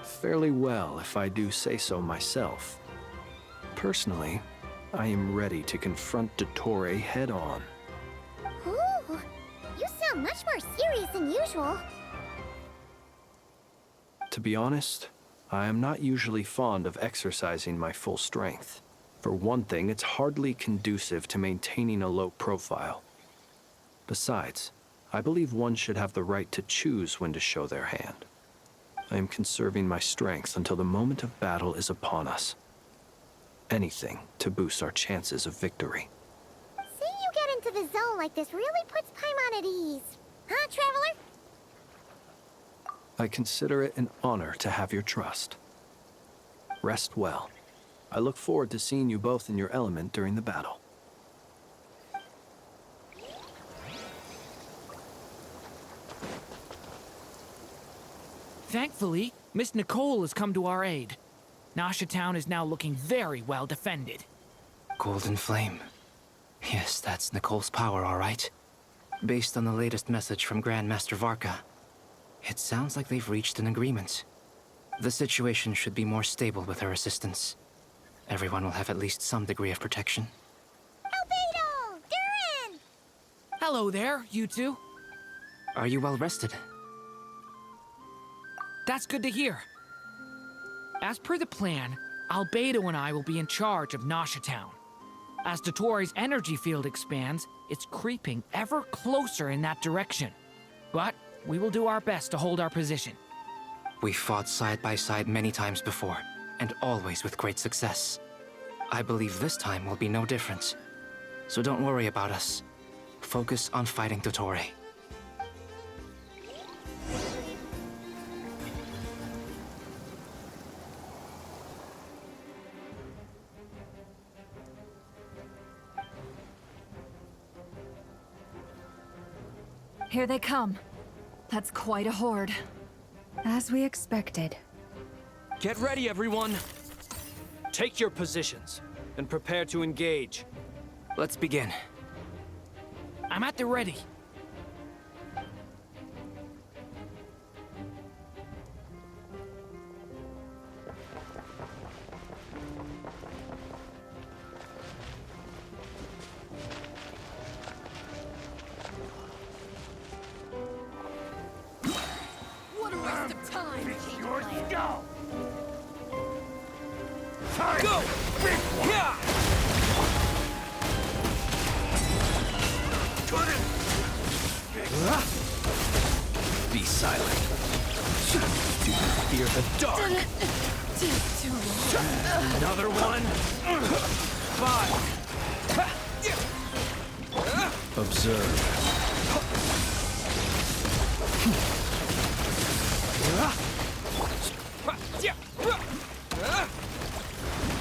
Fairly well, if I do say so myself. Personally, I am ready to confront Dottore head-on. Ooh, you sound much more serious than usual. To be honest, I am not usually fond of exercising my full strength. For one thing, it's hardly conducive to maintaining a low profile. Besides, I believe one should have the right to choose when to show their hand. I am conserving my strength until the moment of battle is upon us. Anything to boost our chances of victory. Seeing you get into the zone like this really puts Paimon at ease. Huh, Traveler? I consider it an honor to have your trust. Rest well. I look forward to seeing you both in your element during the battle. Thankfully, Miss Nicole has come to our aid. Nasha Town is now looking very well defended. Golden Flame. Yes, that's Nicole's power, all right. Based on the latest message from Grandmaster Varka, it sounds like they've reached an agreement. The situation should be more stable with her assistance. Everyone will have at least some degree of protection. Albedo! Durin! Hello there, you two. Are you well rested? That's good to hear. As per the plan, Albedo and I will be in charge of Nasha Town. As Dottore's energy field expands, it's creeping ever closer in that direction. But we will do our best to hold our position. We fought side by side many times before, and always with great success. I believe this time will be no different. So don't worry about us. Focus on fighting Dottore. Here they come. That's quite a horde. As we expected. Get ready, everyone. Take your positions and prepare to engage. Let's begin. I'm at the ready. What a waste of time! Yours go! Go! Yeah! Be silent. Do not fear the dark. Another one. 5. Observe.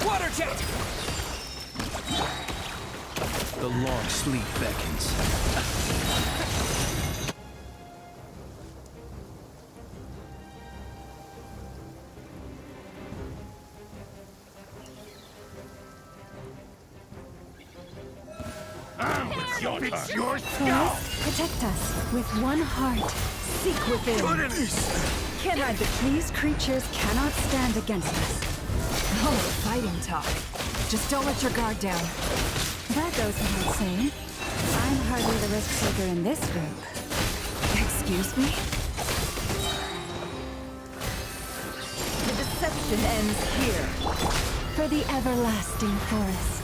Water jet! The long sleep beckons. Forest, protect us. With one heart, seek within. Kinrad, these creatures cannot stand against us. Oh, fighting talk. Just don't let your guard down. That goes without saying. I'm hardly the risk taker in this group. Excuse me? The deception ends here. For the everlasting forest.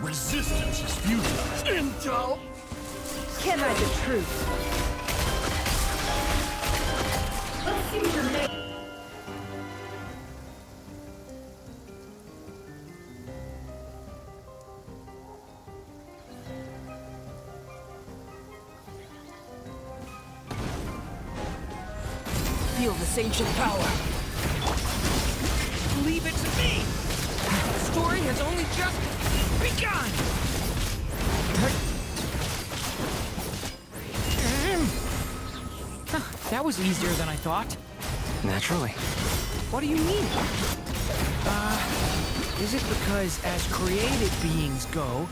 Resistance is futile. Intel! Can I the truth? Let's see what you're made. Feel this ancient power. Leave it to me! The story has only just begun! That was easier than I thought. Naturally. What do you mean? Is it because as created beings go,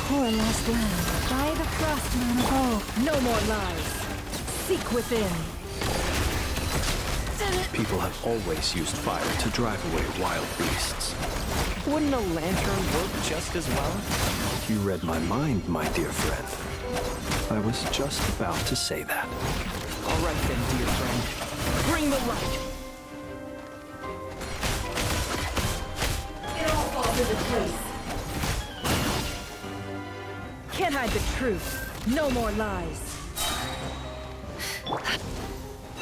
Poor lost land, by the frostman of old. No more lies. Seek within. People have always used fire to drive away wild beasts. Wouldn't a lantern work just as well? You read my mind, my dear friend. I was just about to say that. All right then, dear friend. Bring the light. It all falls into place. Can't hide the truth. No more lies.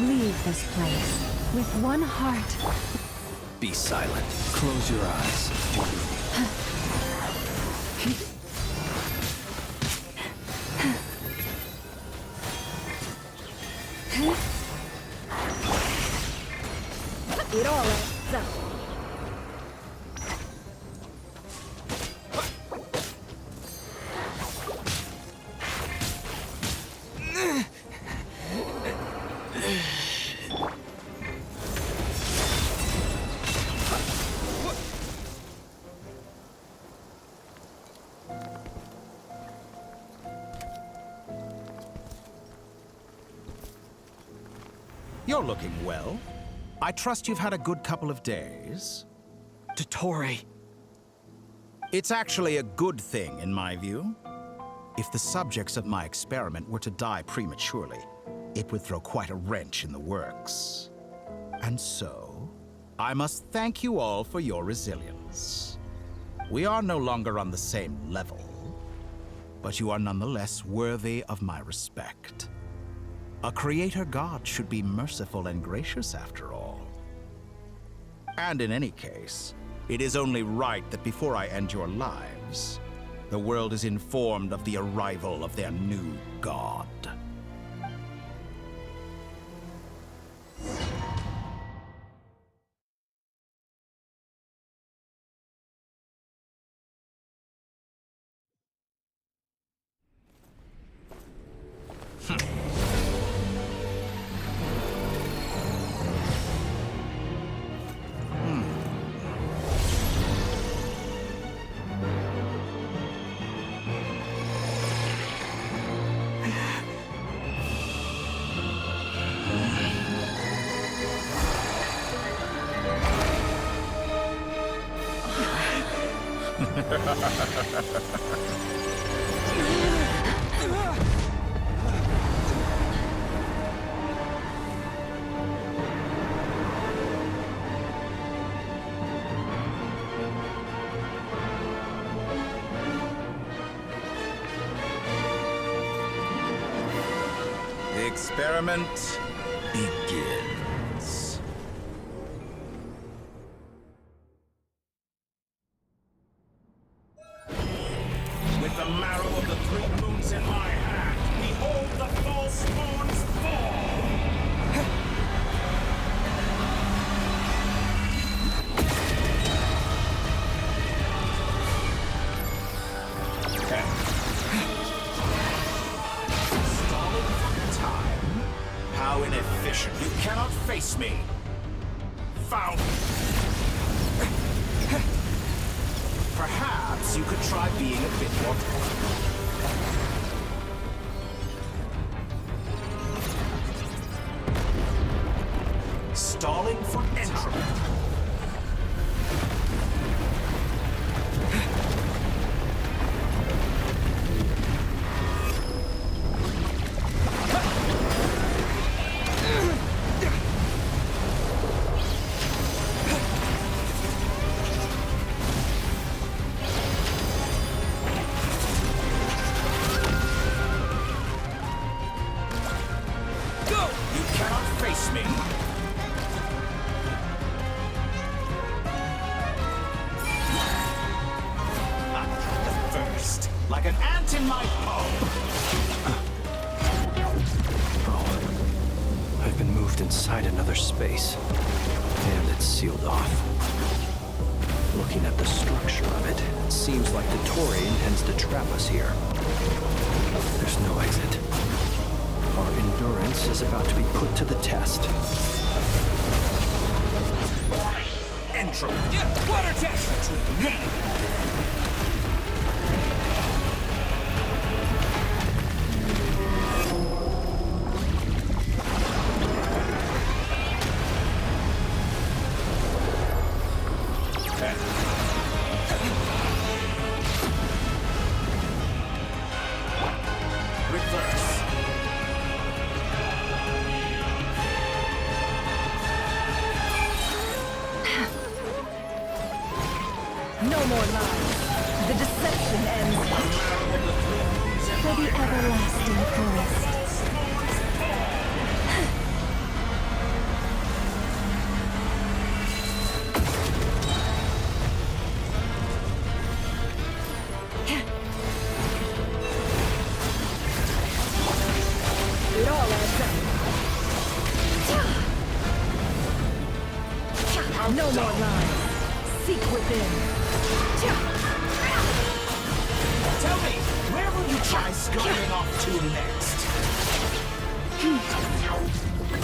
Leave this place with one heart. Be silent. Close your eyes. It all adds up. You're looking well. I trust you've had a good couple of days. Dottore. It's actually a good thing, in my view. If the subjects of my experiment were to die prematurely, it would throw quite a wrench in the works. And so, I must thank you all for your resilience. We are no longer on the same level, but you are nonetheless worthy of my respect. A creator god should be merciful and gracious after all. And in any case, it is only right that before I end your lives, the world is informed of the arrival of their new god. The experiment begins. With the marrow of the three moons in my hand, behold the false efficient. You cannot face me. Found. Perhaps you could try being a bit more. Stalling for entry. Like an ant in my palm. Oh, I've been moved inside another space, and it's sealed off. Looking at the structure of it, it seems like the Torre intends to trap us here. There's no exit. Our endurance is about to be put to the test. Entry. Water test! No more lies. The deception ends. For the everlasting forest. It all adds up. No more lies. Seek within. Tell me, where will you try scurrying off to next?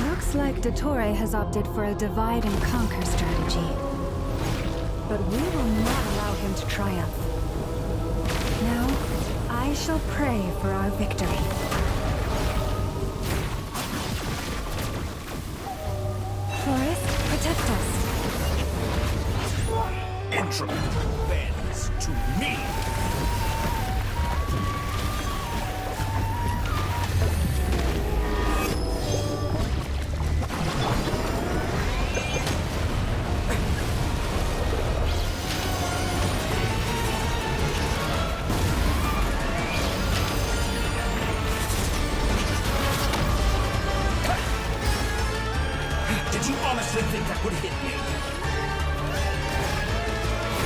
Looks like Dottore has opted for a divide and conquer strategy. But we will not allow him to triumph. Now, I shall pray for our victory. Forest, protect us. Entropy bends to me. Did you honestly think that would hit me?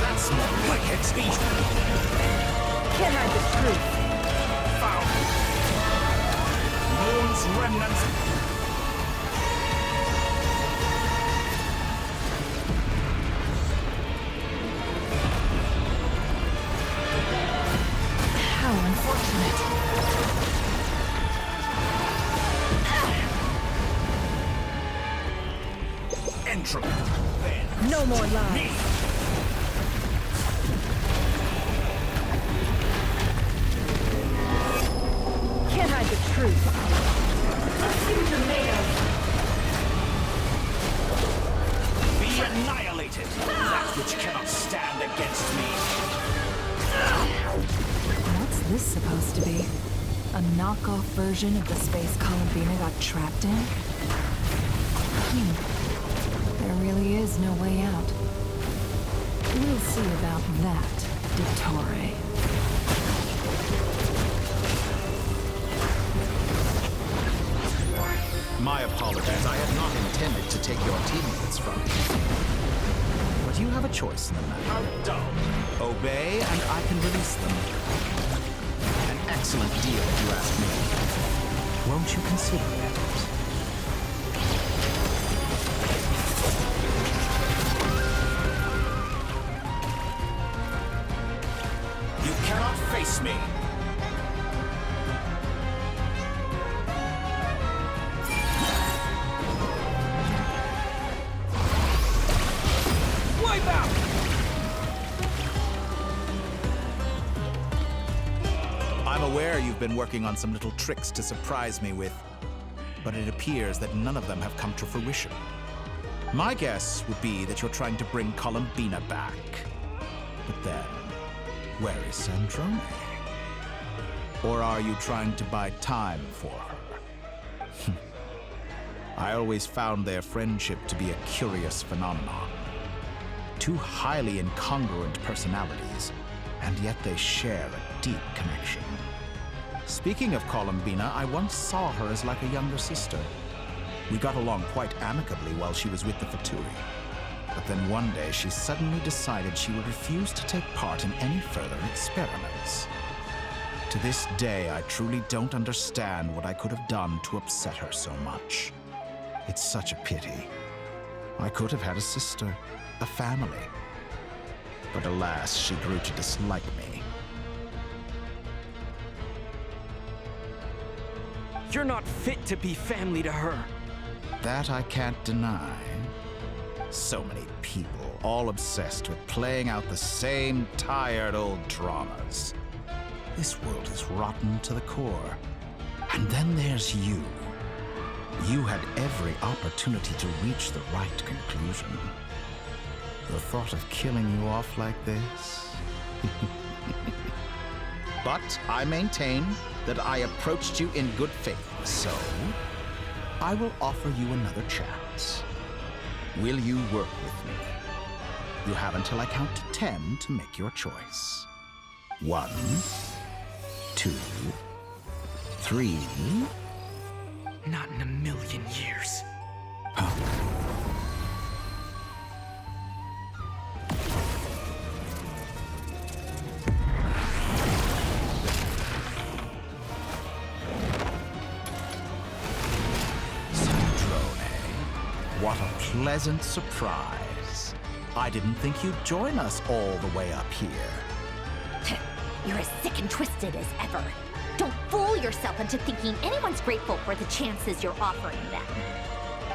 That's more like explosion. Can't hide the truth. Found. Moon's remnants. How unfortunate. Entropy. No more lies. Can't hide the truth. Be annihilated. That which cannot stand against me. What's this supposed to be? A knockoff version of the space Columbina got trapped in? There really is no way out. We'll see about that, Dottore. My apologies. I had not intended to take your teammates from you. But you have a choice in the matter. Obey, and I can release them. An excellent deal, if you ask me. Won't you consider it? You cannot face me. you've been working on some little tricks to surprise me with, but it appears that none of them have come to fruition. My guess would be that you're trying to bring Columbina back. But then, where is Sandrone? Or are you trying to buy time for her? I always found their friendship to be a curious phenomenon. Two highly incongruent personalities, and yet they share a deep connection. Speaking of Columbina, I once saw her as like a younger sister. We got along quite amicably while she was with the Fatui. But then one day she suddenly decided she would refuse to take part in any further experiments. To this day, I truly don't understand what I could have done to upset her so much. It's such a pity. I could have had a sister, a family. But alas, she grew to dislike me. You're not fit to be family to her. That I can't deny. So many people, all obsessed with playing out the same tired old dramas. This world is rotten to the core. And then there's you. You had every opportunity to reach the right conclusion. The thought of killing you off like this? But I maintain that I approached you in good faith, so I will offer you another chance. Will you work with me? You have until I count to 10 to make your choice. 1, 2, 3. Not in a million years. What a pleasant surprise. I didn't think you'd join us all the way up here. You're as sick and twisted as ever. Don't fool yourself into thinking anyone's grateful for the chances you're offering them.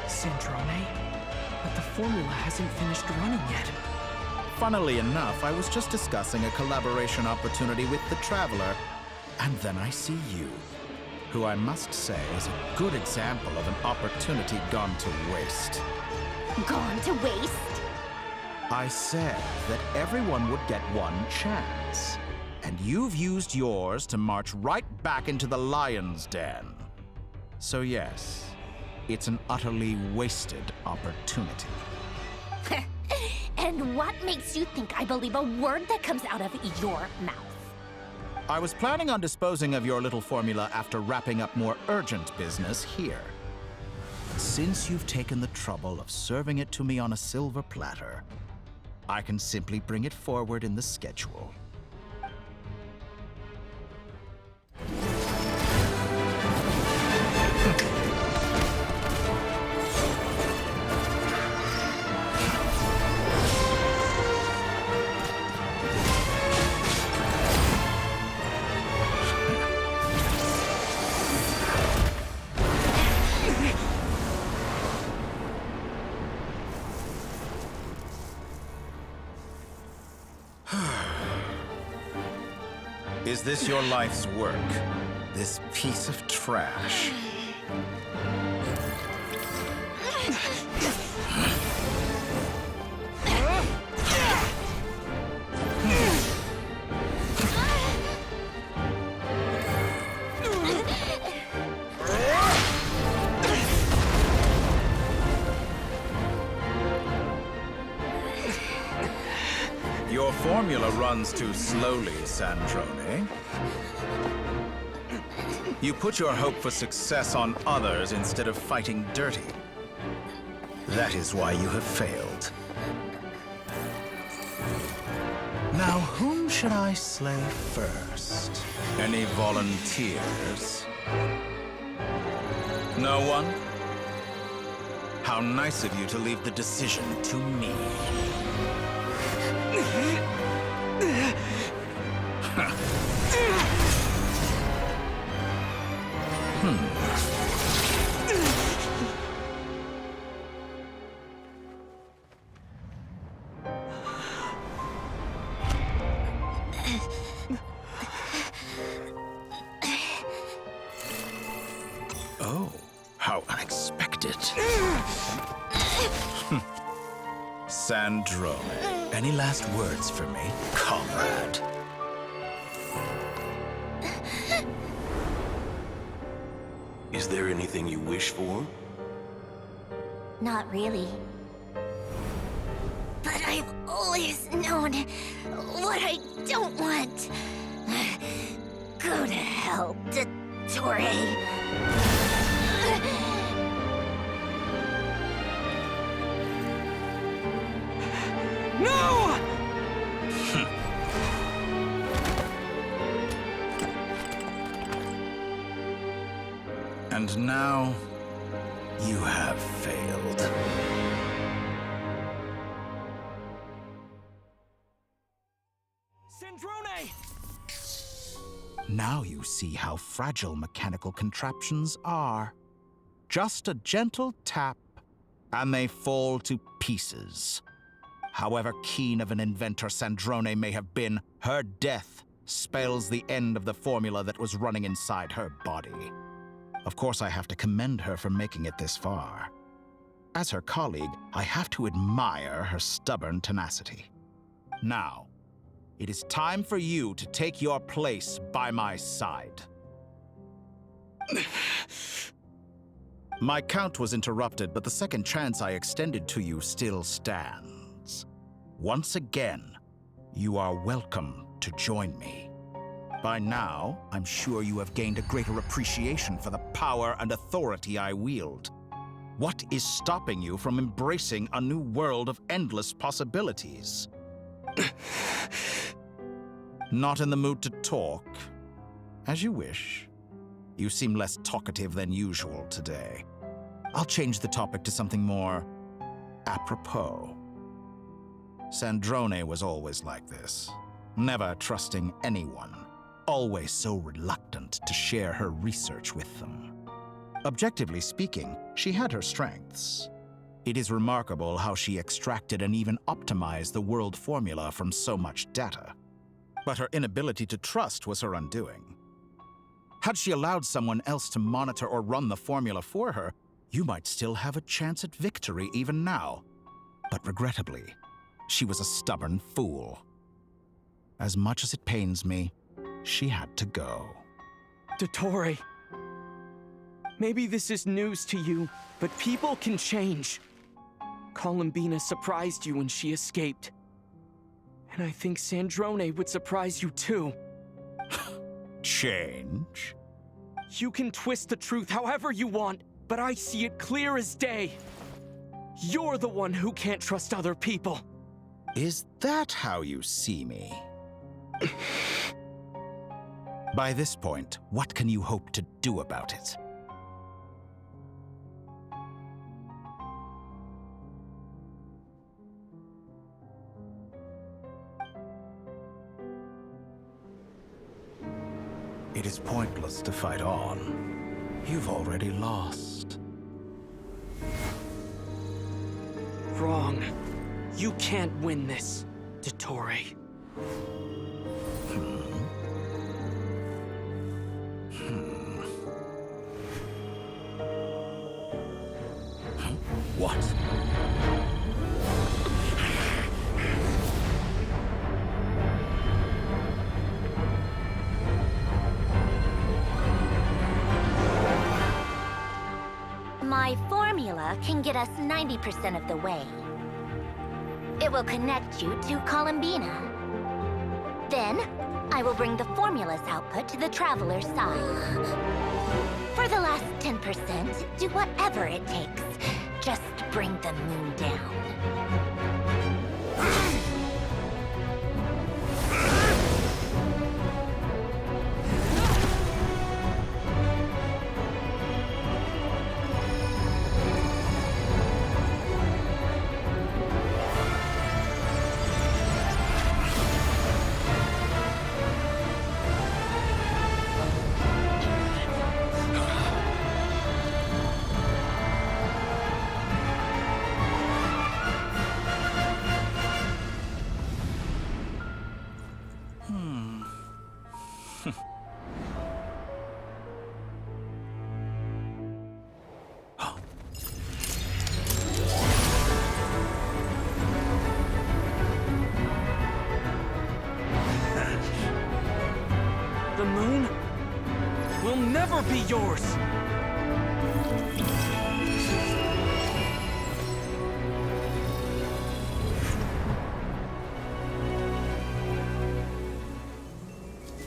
Sandrone, but the formula hasn't finished running yet. Funnily enough, I was just discussing a collaboration opportunity with the Traveler, and then I see you, who I must say is a good example of an opportunity gone to waste. Gone to waste? I said that everyone would get one chance, and you've used yours to march right back into the lion's den. So yes, it's an utterly wasted opportunity. And what makes you think I believe a word that comes out of your mouth? I was planning on disposing of your little formula after wrapping up more urgent business here. Since you've taken the trouble of serving it to me on a silver platter, I can simply bring it forward in the schedule. Is this your life's work? This piece of trash? Your formula runs too slowly, Sandrone. You put your hope for success on others instead of fighting dirty. That is why you have failed. Now, whom should I slay first? Any volunteers? No one? How nice of you to leave the decision to me. How unexpected. Sandrone, any last words for me, comrade? Is there anything you wish for? Not really. But I've always known what I don't want. Go to hell, Dottore. No! And now, you have failed. Sandrone! Now you see how fragile mechanical contraptions are. Just a gentle tap, and they fall to pieces. However keen of an inventor Sandrone may have been, her death spells the end of the formula that was running inside her body. Of course, I have to commend her for making it this far. As her colleague, I have to admire her stubborn tenacity. Now, it is time for you to take your place by my side. My count was interrupted, but the second chance I extended to you still stands. Once again, you are welcome to join me. By now, I'm sure you have gained a greater appreciation for the power and authority I wield. What is stopping you from embracing a new world of endless possibilities? Not in the mood to talk? As you wish. You seem less talkative than usual today. I'll change the topic to something more apropos. Sandrone was always like this, never trusting anyone, always so reluctant to share her research with them. Objectively speaking, she had her strengths. It is remarkable how she extracted and even optimized the world formula from so much data. But her inability to trust was her undoing. Had she allowed someone else to monitor or run the formula for her, you might still have a chance at victory even now. But regrettably, she was a stubborn fool. As much as it pains me, she had to go. Dottore, maybe this is news to you, but people can change. Columbina surprised you when she escaped. And I think Sandrone would surprise you too. Change? You can twist the truth however you want, but I see it clear as day. You're the one who can't trust other people. Is that how you see me? By this point, what can you hope to do about it? It is pointless to fight on. You've already lost. Wrong. You can't win this, Dottore. What? My formula can get us 90% of the way. It will connect you to Columbina. Then, I will bring the formula's output to the Traveler's side. For the last 10%, do whatever it takes. Just bring the moon down. never be yours!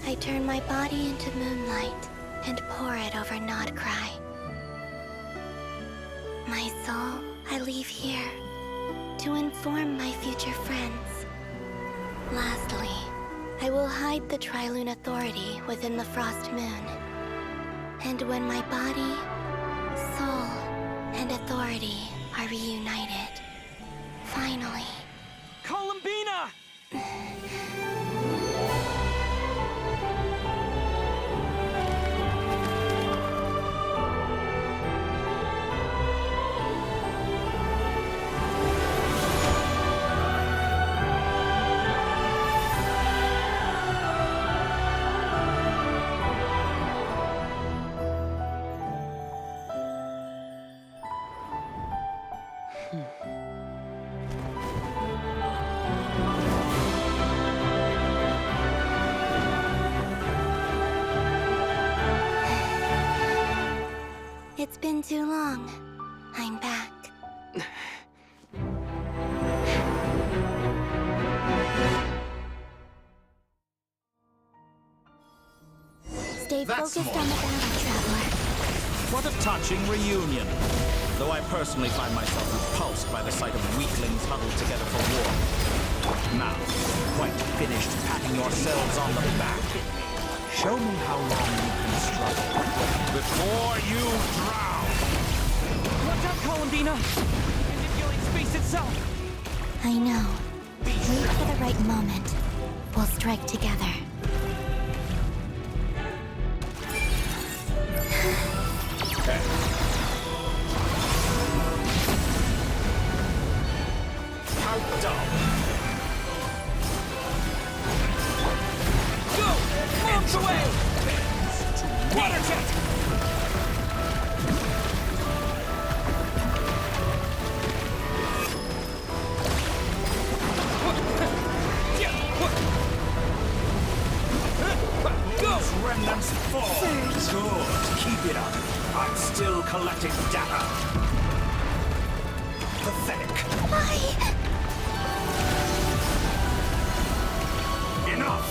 I turn my body into moonlight and pour it over Nodcry. My soul, I leave here to inform my future friends. Lastly, I will hide the Trilune Authority within the Frost Moon. And when my body, soul, and authority are reunited, finally... Columbina! It's been too long. I'm back. Stay That's focused more on the battle, Traveler. What a touching reunion. Though I personally find myself repulsed by the sight of weaklings huddled together for war. Now, quite finished patting yourselves on the back. Show me how long you can struggle before you drown. Watch out, Columbina! Manipulate space itself! I know. Wait for the right moment. We'll strike together. How dumb. Go! Launch away! Water jet! Go! Remnants fall. Good. Keep it up. I'm still collecting data. Pathetic. Why? Enough!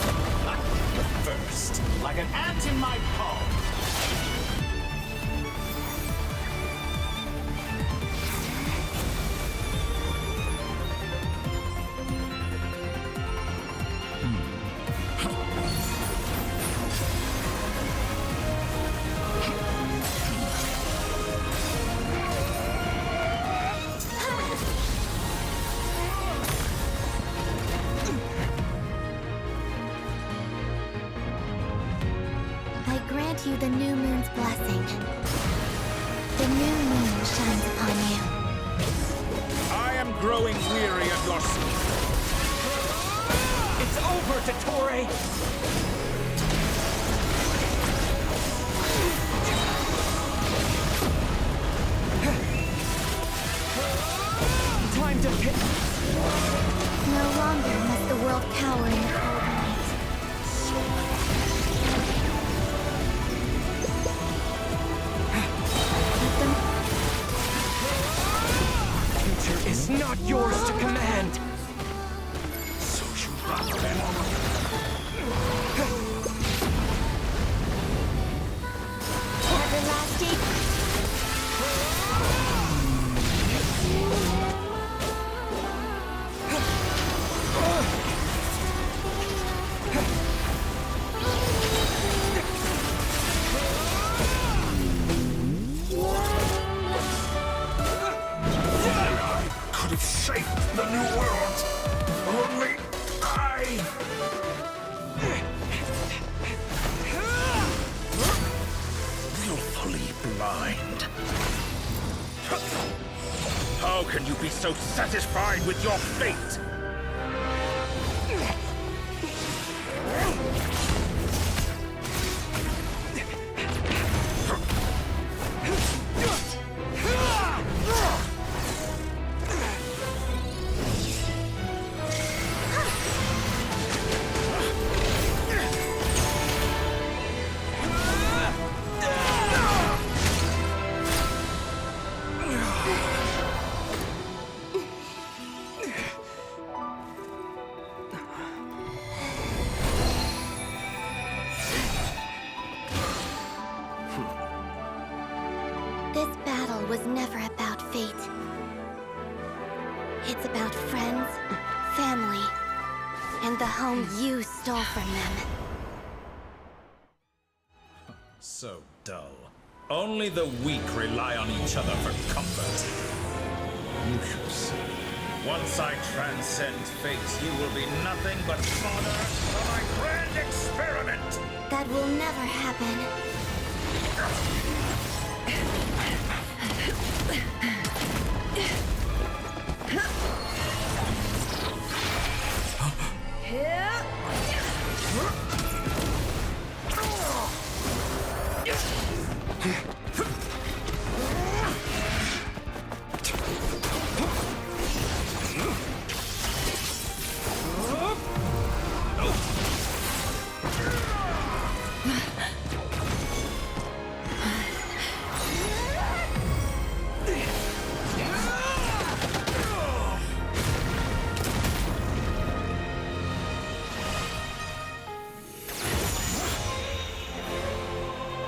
The first, like an ant in my palm. You the new moon's blessing. The new moon shines upon you. I am growing weary of your speech. It's over, Dottore! Time to hit. No longer must the world cower in the cold night. Is not yours to command. So you run them. Everlasting. Shaped the new world. Only I. Willfully blind. How can you be so satisfied with your fate? was never about fate. It's about friends, family, and the home you stole from them. So dull. Only the weak rely on each other for comfort. You shall see. Once I transcend fate, you will be nothing but fodder for my grand experiment! That will never happen.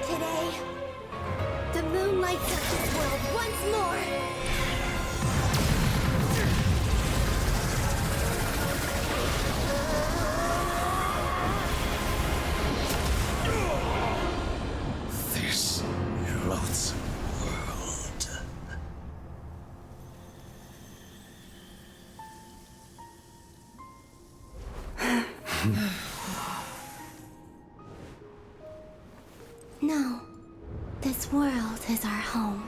Today, the moon lights up this world once more. This loathsome world. No, this world is our home.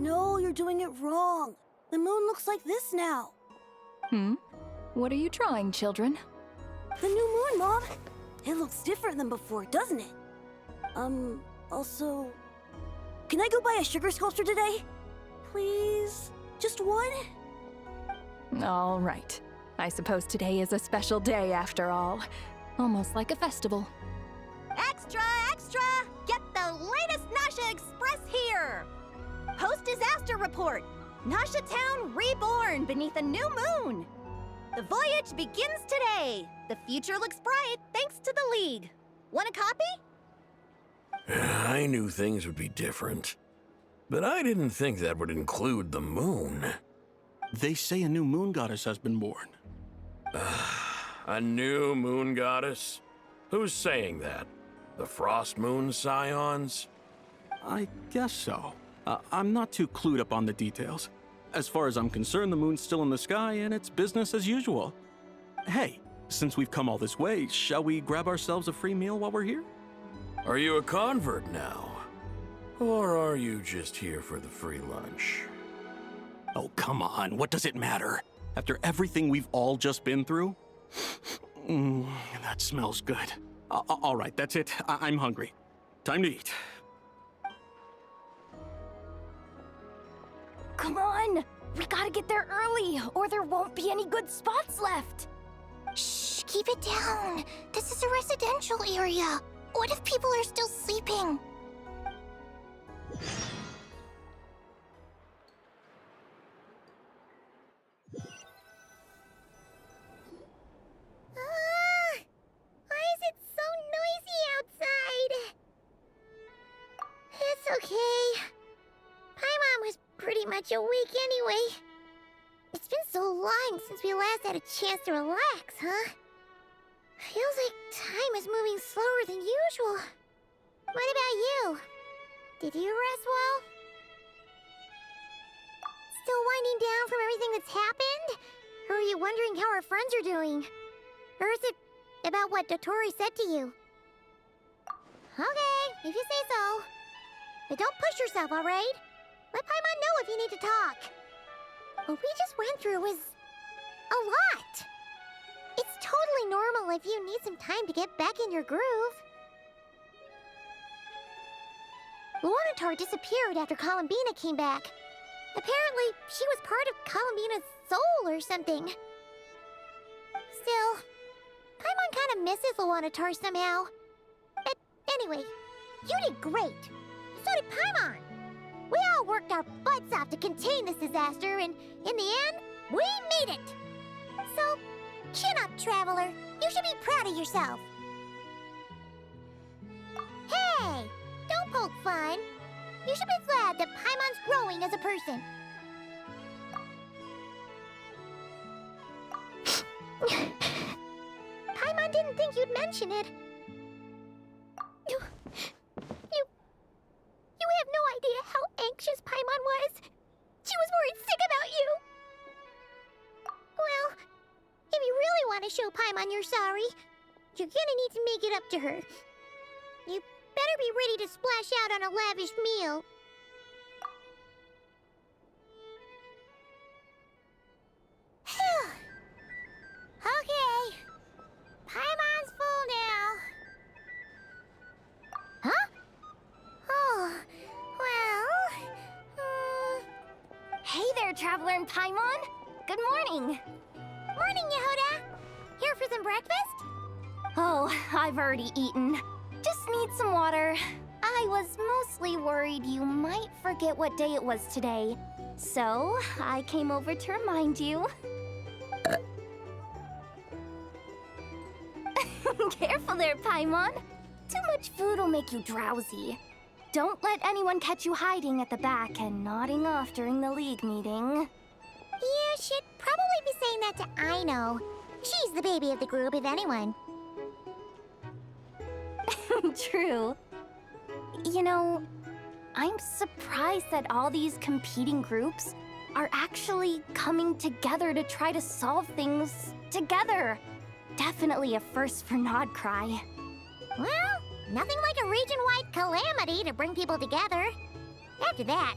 No, you're doing it wrong. The moon looks like this now. What are you trying, children? The new moon, Mom. It looks different than before, doesn't it? Also... Can I go buy a sugar sculpture today? Please? Just one? All right. I suppose today is a special day after all. Almost like a festival. Extra, extra! Get the latest Nasha Express here! Post-disaster report! Nasha Town reborn beneath a new moon! The voyage begins today! The future looks bright thanks to the League. Want a copy? I knew things would be different, but I didn't think that would include the moon. They say a new moon goddess has been born. A new moon goddess? Who's saying that? The Frost Moon Scions? I guess so. I'm not too clued up on the details. As far as I'm concerned, the moon's still in the sky and it's business as usual. Hey, since we've come all this way, shall we grab ourselves a free meal while we're here? Are you a convert now? Or are you just here for the free lunch? Oh, come on, what does it matter? After everything we've all just been through? That smells good. All right, that's it. I'm hungry. Time to eat. Come on! We gotta get there early, or there won't be any good spots left! Shh, keep it down. This is a residential area. What if people are still sleeping? Why is it so noisy outside? It's okay. Paimon was pretty much awake anyway. It's been so long since we last had a chance to relax, huh? Feels like time is moving slower than usual. What about you? Did you rest well? Still winding down from everything that's happened? Or are you wondering how our friends are doing? Or is it about what Dotori said to you? Okay, if you say so. But don't push yourself, alright? Let Paimon know if you need to talk. What we just went through was a lot. It's totally normal if you need some time to get back in your groove. Luanatar disappeared after Columbina came back. Apparently, she was part of Columbina's soul or something. Still, Paimon kind of misses Luanatar somehow. But anyway, you did great. So did Paimon. We all worked our butts off to contain this disaster, and in the end, we made it. So, chin up, Traveler. You should be proud of yourself. Hey! Don't poke fun. You should be glad that Paimon's growing as a person. Paimon didn't think you'd mention it. You have no idea how anxious Paimon was. She was worried sick about you. Well, if you really want to show Paimon you're sorry, you're gonna need to make it up to her. You better be ready to splash out on a lavish meal. Okay. Paimon's full now. Huh? Oh, well... Hey there, Traveler and Paimon. Good morning. Morning, Yehuda. Here for some breakfast? Oh, I've already eaten. Just need some water. I was mostly worried you might forget what day it was today. So, I came over to remind you. Careful there, Paimon. Too much food will make you drowsy. Don't let anyone catch you hiding at the back and nodding off during the League meeting. You should probably be saying that to Aino. She's the baby of the group, if anyone. True. You know, I'm surprised that all these competing groups are actually coming together to try to solve things together. Definitely a first for Nodcry. Well, nothing like a region-wide calamity to bring people together. After that,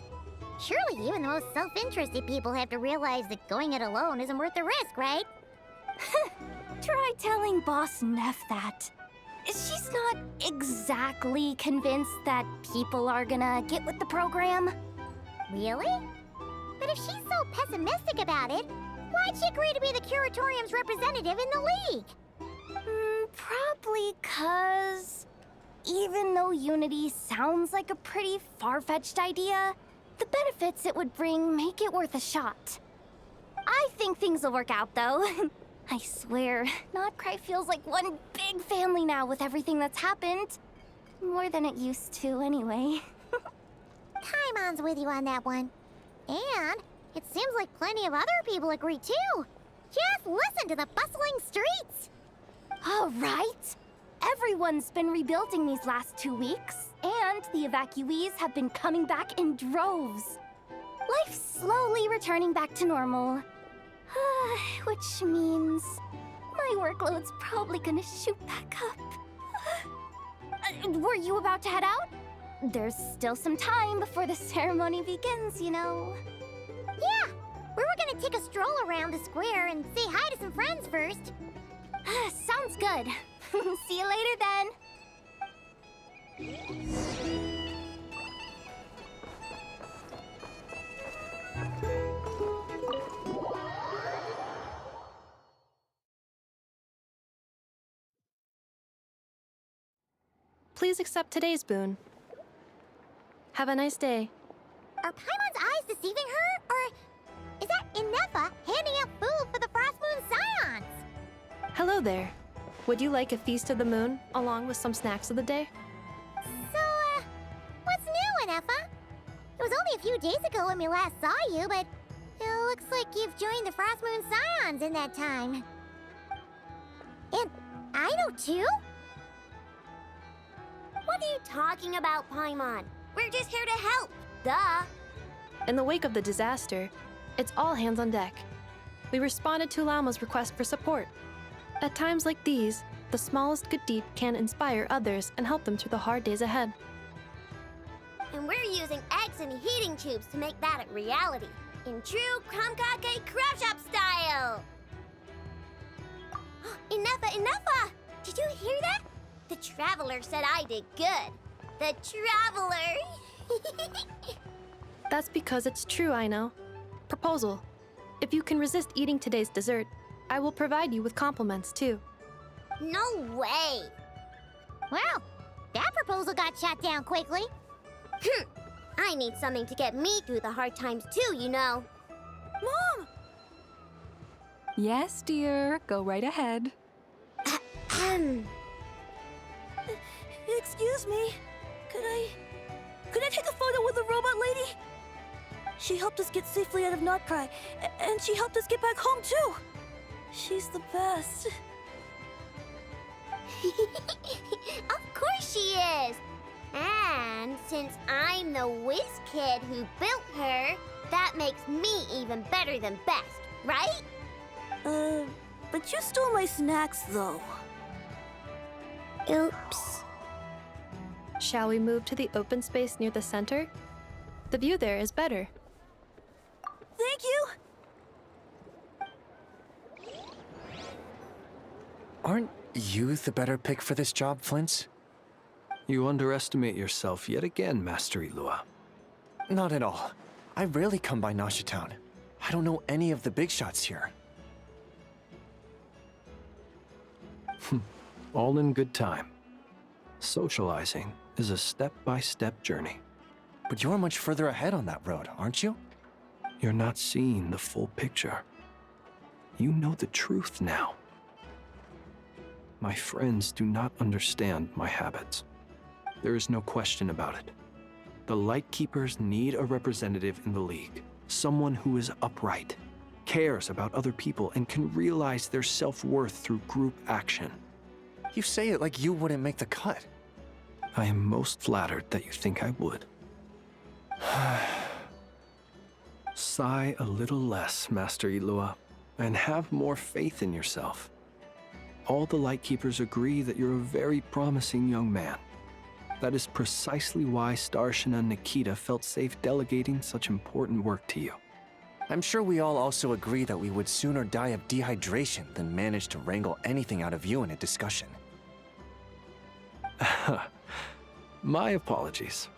surely even the most self-interested people have to realize that going it alone isn't worth the risk, right? Try telling Boss Neff that. She's not exactly convinced that people are gonna get with the program. Really? But if she's so pessimistic about it, why'd she agree to be the Curatorium's representative in the League? Probably 'cause even though Unity sounds like a pretty far-fetched idea, the benefits it would bring make it worth a shot. I think things will work out, though. I swear, Nodcry feels like one big family now with everything that's happened. More than it used to, anyway. Paimon's with you on that one. And it seems like plenty of other people agree, too. Just listen to the bustling streets. All right. Everyone's been rebuilding these last 2 weeks, and the evacuees have been coming back in droves. Life's slowly returning back to normal. Which means my workload's probably gonna shoot back up. Were you about to head out? There's still some time before the ceremony begins, you know. Yeah, we were gonna take a stroll around the square and say hi to some friends first. Sounds good. See you later then. Please accept today's boon. Have a nice day. Are Paimon's eyes deceiving her? Or is that Inefa handing out food for the Frost Moon Scions? Hello there. Would you like a feast of the moon, along with some snacks of the day? So, what's new, Inefa? It was only a few days ago when we last saw you, but it looks like you've joined the Frost Moon Scions in that time. And Aino too? What are you talking about, Paimon? We're just here to help. Duh. In the wake of the disaster, it's all hands on deck. We responded to Lama's request for support. At times like these, the smallest good deed can inspire others and help them through the hard days ahead. And we're using eggs and heating tubes to make that a reality, in true Krumkake Craft Shop style! Enough! Did you hear that? The Traveler said I did good. The Traveler! That's because it's true, I know. Proposal. If you can resist eating today's dessert, I will provide you with compliments, too. No way! Well, that proposal got shot down quickly. I need something to get me through the hard times too, you know. Mom! Yes, dear. Go right ahead. Excuse me. Could I take a photo with the robot lady? She helped us get safely out of Notcry, and she helped us get back home too. She's the best. Of course she is! And since I'm the whiz kid who built her, that makes me even better than best, right? But you stole my snacks, though. Oops. Shall we move to the open space near the center? The view there is better. Thank you! Aren't you the better pick for this job, Flint's? You underestimate yourself yet again, Master Ilua. Not at all. I rarely come by Nasha Town. I don't know any of the big shots here. All in good time. Socializing is a step-by-step journey. But you're much further ahead on that road, aren't you? You're not seeing the full picture. You know the truth now. My friends do not understand my habits. There is no question about it. The Lightkeepers need a representative in the League. Someone who is upright, cares about other people, and can realize their self-worth through group action. You say it like you wouldn't make the cut. I am most flattered that you think I would. Sigh a little less, Master Ilua, and have more faith in yourself. All the Lightkeepers agree that you're a very promising young man. That is precisely why Starshina and Nikita felt safe delegating such important work to you. I'm sure we all also agree that we would sooner die of dehydration than manage to wrangle anything out of you in a discussion. My apologies.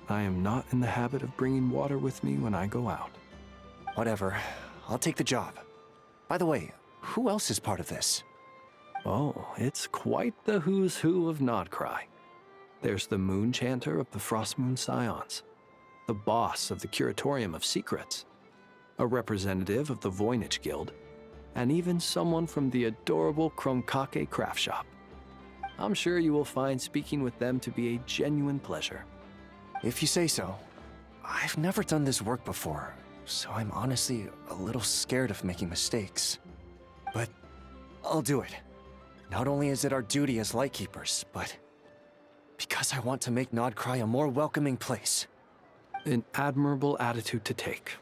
I am not in the habit of bringing water with me when I go out. Whatever. I'll take the job. By the way, who else is part of this? Oh, it's quite the who's who of Notcry. There's the Moon Chanter of the Frostmoon Scions, the boss of the Curatorium of Secrets, a representative of the Voynich Guild, and even someone from the adorable Krumkake craft shop. I'm sure you will find speaking with them to be a genuine pleasure. If you say so. I've never done this work before, so I'm honestly a little scared of making mistakes. But I'll do it. Not only is it our duty as Lightkeepers, but because I want to make Notcry a more welcoming place. An admirable attitude to take.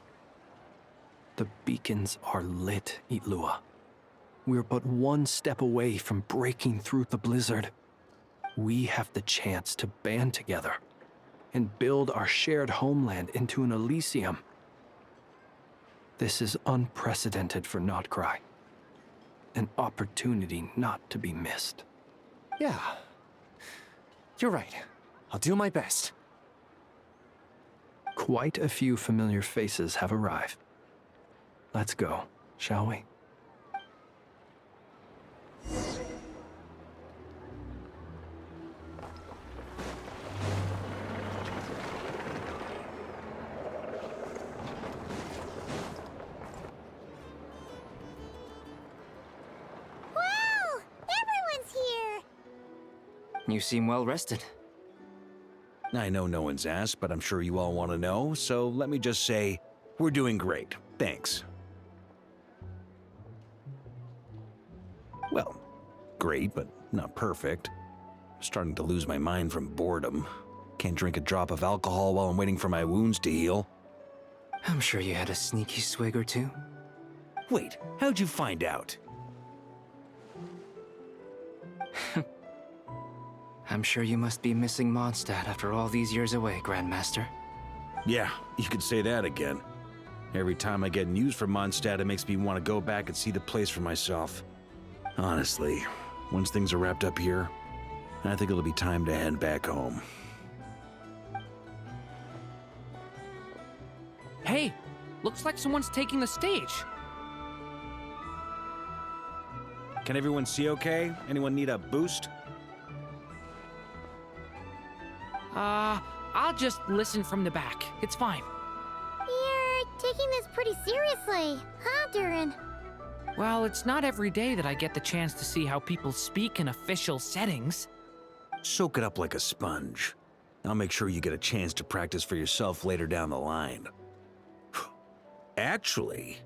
The beacons are lit, Ilua. We're but one step away from breaking through the blizzard. We have the chance to band together and build our shared homeland into an Elysium. This is unprecedented for Notcry. An opportunity not to be missed. Yeah. You're right. I'll do my best. Quite a few familiar faces have arrived. Let's go, shall we? Wow! Everyone's here! You seem well rested. I know no one's asked, but I'm sure you all want to know, so let me just say, we're doing great. Thanks. Well, great, but not perfect. Starting to lose my mind from boredom. Can't drink a drop of alcohol while I'm waiting for my wounds to heal. I'm sure you had a sneaky swig or two. Wait, how'd you find out? I'm sure you must be missing Mondstadt after all these years away, Grandmaster. Yeah, you could say that again. Every time I get news from Mondstadt, it makes me want to go back and see the place for myself. Honestly, once things are wrapped up here, I think it'll be time to head back home. Hey, looks like someone's taking the stage. Can everyone see okay? Anyone need a boost? I'll just listen from the back. It's fine. You're taking this pretty seriously, huh, Durin? Well, it's not every day that I get the chance to see how people speak in official settings. Soak it up like a sponge. I'll make sure you get a chance to practice for yourself later down the line. Actually,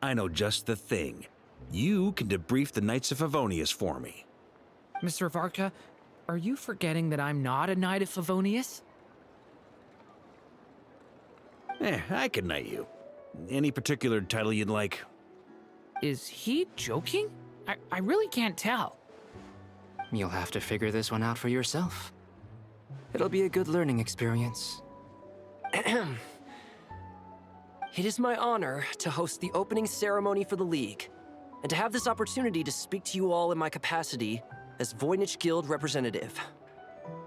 I know just the thing. You can debrief the Knights of Favonius for me. Mr. Varka, are you forgetting that I'm not a Knight of Favonius? I can knight you. Any particular title you'd like? Is he joking? I really can't tell. You'll have to figure this one out for yourself. It'll be a good learning experience. It is my honor to host the opening ceremony for the League, and to have this opportunity to speak to you all in my capacity as Voynich Guild representative.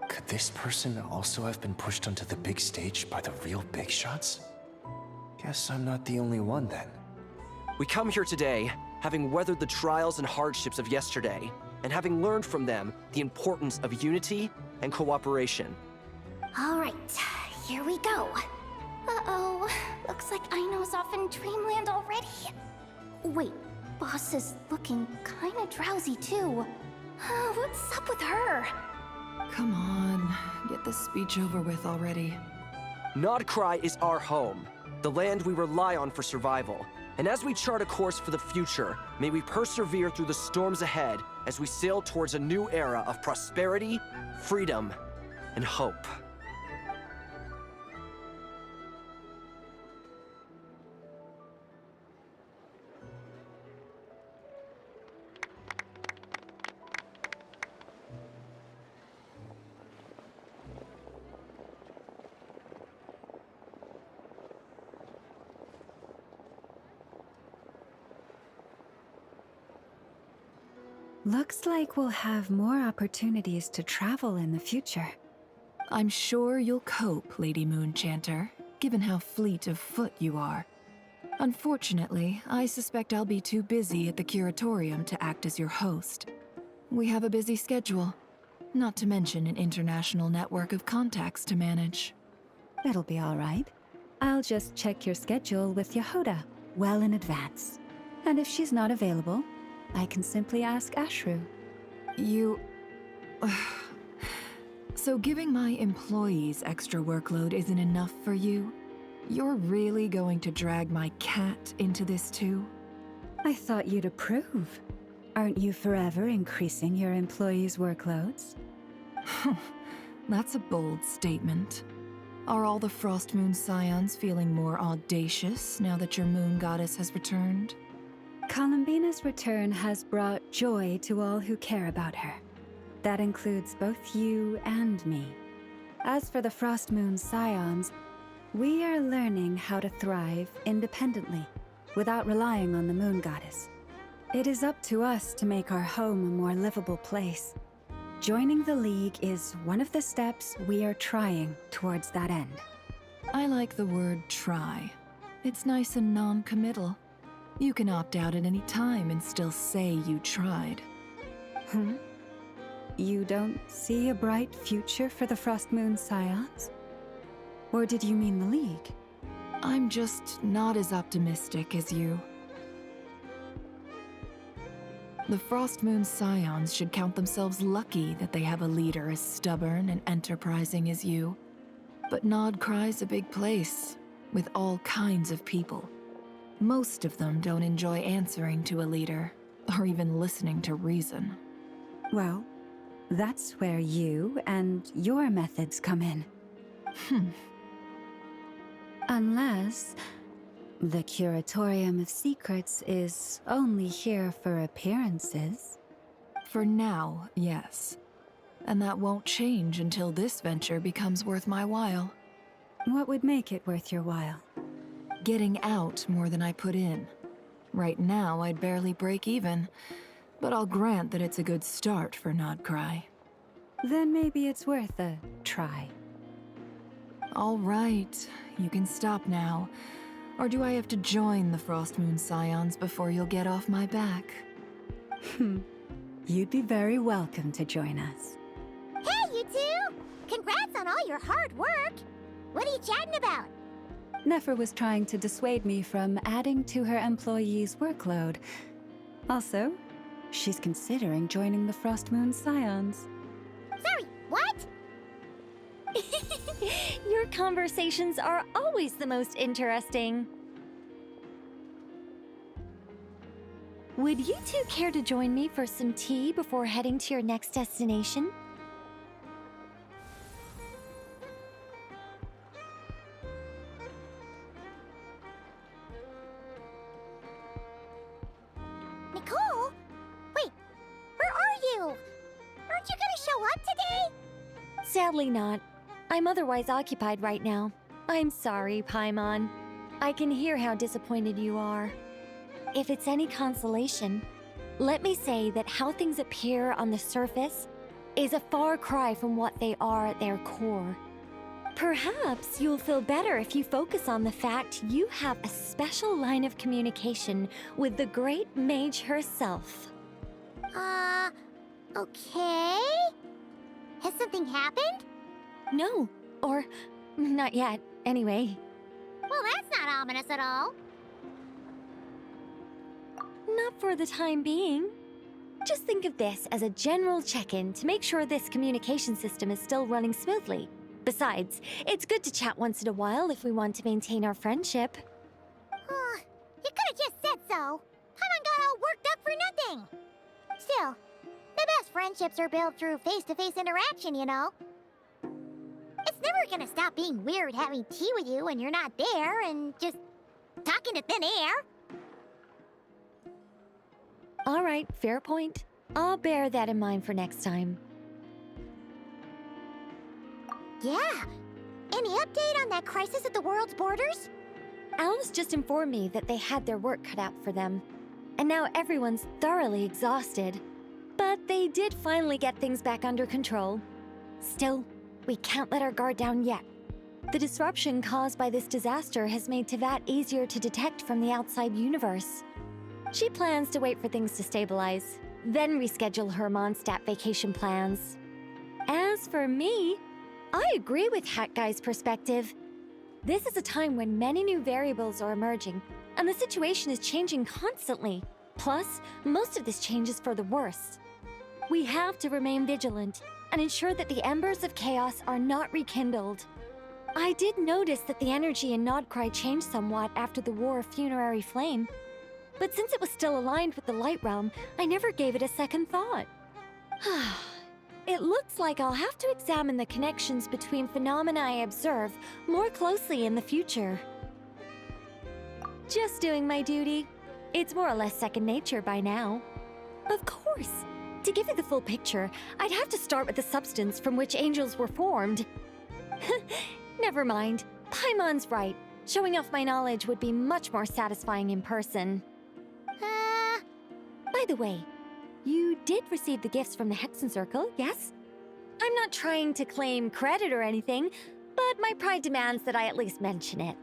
Could this person also have been pushed onto the big stage by the real big shots? Guess I'm not the only one then. We come here today, having weathered the trials and hardships of yesterday, and having learned from them the importance of unity and cooperation. All right, here we go. Uh-oh, looks like Aino's off in Dreamland already. Wait, Boss is looking kinda drowsy too. What's up with her? Come on, get this speech over with already. Nodcry is our home, the land we rely on for survival. And as we chart a course for the future, may we persevere through the storms ahead as we sail towards a new era of prosperity, freedom, and hope. Looks like we'll have more opportunities to travel in the future. I'm sure you'll cope, Lady Moonchanter, given how fleet of foot you are. Unfortunately, I suspect I'll be too busy at the Curatorium to act as your host. We have a busy schedule, not to mention an international network of contacts to manage. It'll be all right. I'll just check your schedule with Yehoda well in advance. And if she's not available, I can simply ask Ashru. You... So giving my employees extra workload isn't enough for you? You're really going to drag my cat into this too? I thought you'd approve. Aren't you forever increasing your employees' workloads? That's a bold statement. Are all the Frost Moon Scions feeling more audacious now that your moon goddess has returned? Columbina's return has brought joy to all who care about her. That includes both you and me. As for the Frost Moon Scions, we are learning how to thrive independently, without relying on the moon goddess. It is up to us to make our home a more livable place. Joining the League is one of the steps we are trying towards that end. I like the word try. It's nice and non-committal. You can opt out at any time and still say you tried. You don't see a bright future for the Frost Moon Scions? Or did you mean the League? I'm just not as optimistic as you. The Frost Moon Scions should count themselves lucky that they have a leader as stubborn and enterprising as you. But Nodcry's a big place, with all kinds of people. Most of them don't enjoy answering to a leader, or even listening to reason. Well, that's where you and your methods come in. Unless the Curatorium of Secrets is only here for appearances. For now, yes. And that won't change until this venture becomes worth my while. What would make it worth your while? Getting out more than I put in. Right now, I'd barely break even. But I'll grant that it's a good start for Nodcry. Then maybe it's worth a try. All right, you can stop now. Or do I have to join the Frostmoon Scions before you'll get off my back? You'd be very welcome to join us. Hey, you two! Congrats on all your hard work! What are you chatting about? Nefer was trying to dissuade me from adding to her employees' workload. Also, she's considering joining the Frostmoon Scions. Sorry, what? Your conversations are always the most interesting. Would you two care to join me for some tea before heading to your next destination? Nicole? Wait, where are you? Aren't you gonna show up today? Sadly not. I'm otherwise occupied right now. I'm sorry, Paimon. I can hear how disappointed you are. If it's any consolation, let me say that how things appear on the surface is a far cry from what they are at their core. Perhaps you'll feel better if you focus on the fact you have a special line of communication with the great mage herself. Okay? Has something happened? No, or not yet, anyway. Well, that's not ominous at all. Not for the time being. Just think of this as a general check-in to make sure this communication system is still running smoothly. Besides, it's good to chat once in a while if we want to maintain our friendship. You could've just said so. Paimon got all worked up for nothing. Still, the best friendships are built through face-to-face interaction, you know. It's never gonna stop being weird having tea with you when you're not there and just talking to thin air. All right, fair point. I'll bear that in mind for next time. Yeah. Any update on that crisis at the world's borders? Alice just informed me that they had their work cut out for them. And now everyone's thoroughly exhausted. But they did finally get things back under control. Still, we can't let our guard down yet. The disruption caused by this disaster has made Teyvat easier to detect from the outside universe. She plans to wait for things to stabilize, then reschedule her Mondstadt vacation plans. As for me, I agree with Hat Guy's perspective. This is a time when many new variables are emerging, and the situation is changing constantly. Plus, most of this change is for the worse. We have to remain vigilant and ensure that the embers of chaos are not rekindled. I did notice that the energy in Nodcry changed somewhat after the War of Funerary Flame, but since it was still aligned with the Light Realm, I never gave it a second thought. It looks like I'll have to examine the connections between phenomena I observe more closely in the future. Just doing my duty. It's more or less second nature by now. Of course. To give you the full picture, I'd have to start with the substance from which angels were formed. Never mind. Paimon's right. Showing off my knowledge would be much more satisfying in person. By the way, you did receive the gifts from the Hexen Circle, yes? I'm not trying to claim credit or anything, but my pride demands that I at least mention it.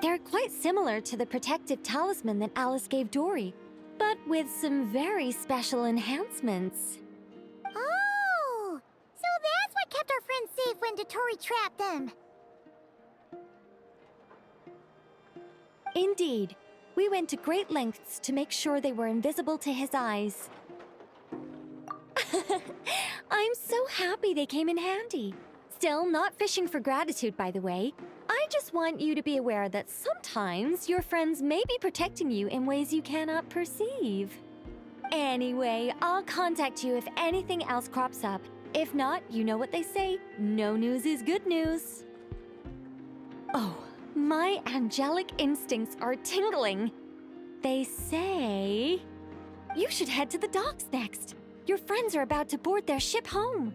They're quite similar to the protective talisman that Alice gave Dory, but with some very special enhancements. Oh! So that's what kept our friends safe when Dotori trapped them. Indeed. We went to great lengths to make sure they were invisible to his eyes. I'm so happy they came in handy. Still, not fishing for gratitude, by the way. I just want you to be aware that sometimes your friends may be protecting you in ways you cannot perceive. Anyway, I'll contact you if anything else crops up. If not, you know what they say, no news is good news. Oh, my angelic instincts are tingling. They say you should head to the docks next. Your friends are about to board their ship home.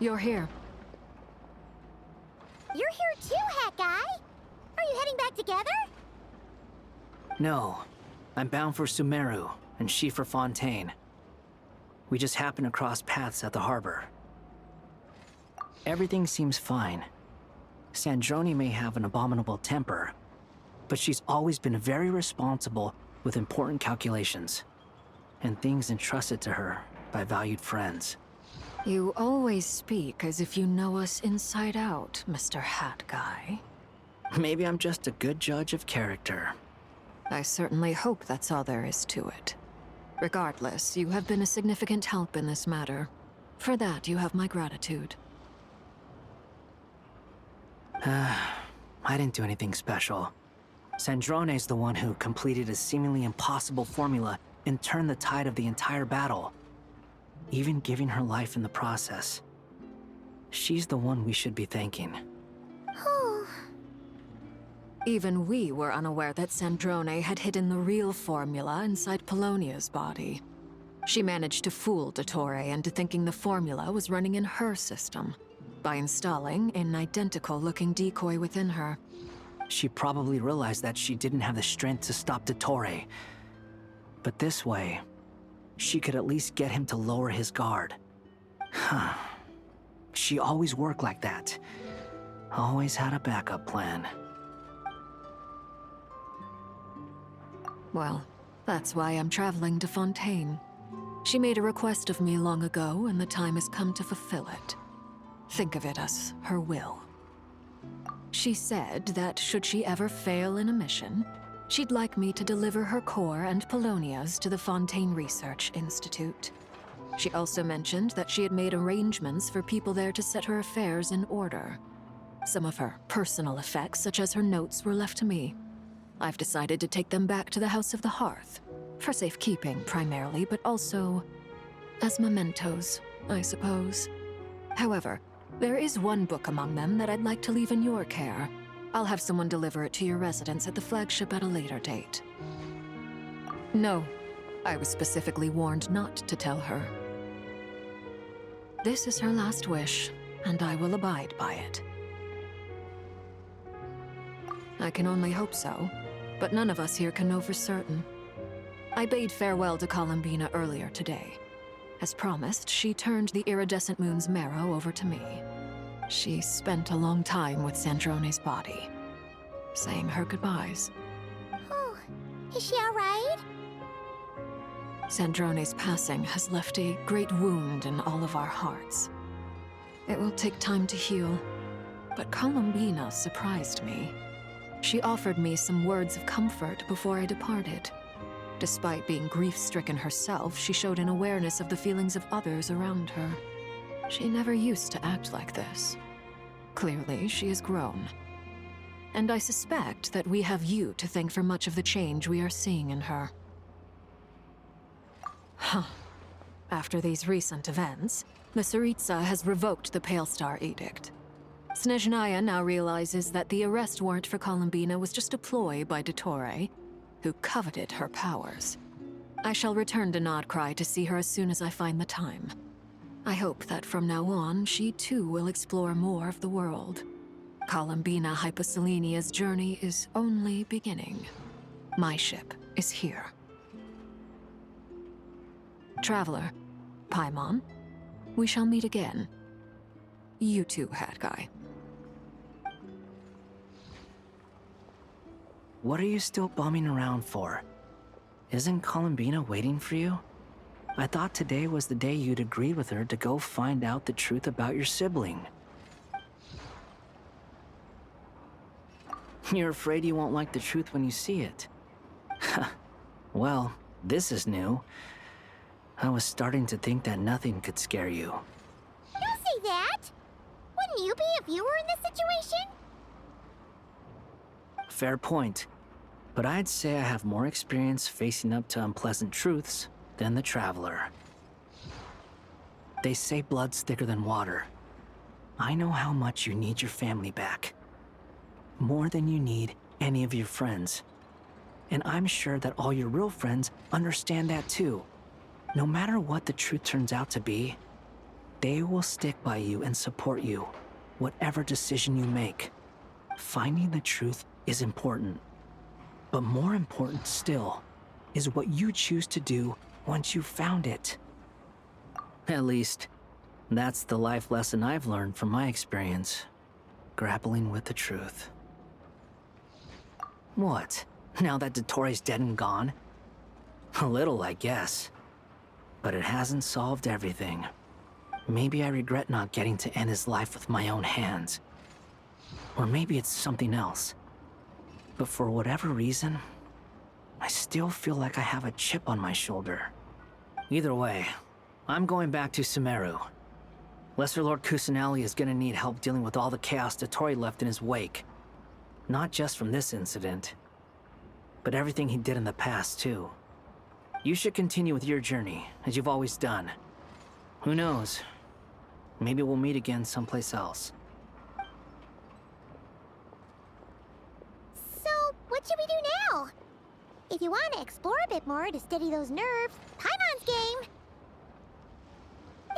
You're here. You're here too, Hat Guy! Are you heading back together? No. I'm bound for Sumeru, and she for Fontaine. We just happened to cross paths at the harbor. Everything seems fine. Sandrone may have an abominable temper, but she's always been very responsible with important calculations, and things entrusted to her by valued friends. You always speak as if you know us inside out, Mr. Hat Guy. Maybe I'm just a good judge of character. I certainly hope that's all there is to it. Regardless, you have been a significant help in this matter. For that, you have my gratitude. I didn't do anything special. Sandrone's the one who completed a seemingly impossible formula and turned the tide of the entire battle, even giving her life in the process. She's the one we should be thanking. Even we were unaware that Sandrone had hidden the real formula inside Polonia's body. She managed to fool Dottore into thinking the formula was running in her system by installing an identical-looking decoy within her. She probably realized that she didn't have the strength to stop Dottore. But this way, she could at least get him to lower his guard. She always worked like that. Always had a backup plan. Well, that's why I'm traveling to Fontaine. She made a request of me long ago, and the time has come to fulfill it. Think of it as her will. She said that should she ever fail in a mission, she'd like me to deliver her core and Polonia's to the Fontaine Research Institute. She also mentioned that she had made arrangements for people there to set her affairs in order. Some of her personal effects, such as her notes, were left to me. I've decided to take them back to the House of the Hearth, for safekeeping primarily, but also as mementos, I suppose. However, there is one book among them that I'd like to leave in your care. I'll have someone deliver it to your residence at the flagship at a later date. No, I was specifically warned not to tell her. This is her last wish, and I will abide by it. I can only hope so, but none of us here can know for certain. I bade farewell to Columbina earlier today. As promised, she turned the iridescent moon's marrow over to me. She spent a long time with Sandrone's body, saying her goodbyes. Oh, is she all right? Sandrone's passing has left a great wound in all of our hearts. It will take time to heal, but Columbina surprised me. She offered me some words of comfort before I departed. Despite being grief-stricken herself, she showed an awareness of the feelings of others around her. She never used to act like this. Clearly, she has grown. And I suspect that we have you to thank for much of the change we are seeing in her. After these recent events, the Tsaritsa has revoked the Pale Star Edict. Snezhnaya now realizes that the arrest warrant for Columbina was just a ploy by Dottore, who coveted her powers. I shall return to Nodcry to see her as soon as I find the time. I hope that from now on, she too will explore more of the world. Columbina Hyposelenia's journey is only beginning. My ship is here. Traveler, Paimon, we shall meet again. You too, Hat Guy. What are you still bumming around for? Isn't Columbina waiting for you? I thought today was the day you'd agreed with her to go find out the truth about your sibling. You're afraid you won't like the truth when you see it. Well, this is new. I was starting to think that nothing could scare you. Don't say that! Wouldn't you be if you were in this situation? Fair point. But I'd say I have more experience facing up to unpleasant truths than the Traveler. They say blood's thicker than water. I know how much you need your family back. More than you need any of your friends. And I'm sure that all your real friends understand that too. No matter what the truth turns out to be, They will stick by you and support you, whatever decision you make. Finding the truth is important. But more important still is what you choose to do once you've found it. At least, that's the life lesson I've learned from my experience, grappling with the truth. What? Now that Dottoro's dead and gone? A little, I guess. But it hasn't solved everything. Maybe I regret not getting to end his life with my own hands. Or maybe it's something else. But for whatever reason, I still feel like I have a chip on my shoulder. Either way, I'm going back to Sumeru. Lesser Lord Kusanali is gonna need help dealing with all the chaos Dottori left in his wake. Not just from this incident, but everything he did in the past, too. You should continue with your journey, as you've always done. Who knows? Maybe we'll meet again someplace else. So, what should we do now? If you want to explore a bit more to steady those nerves, Paimon's game!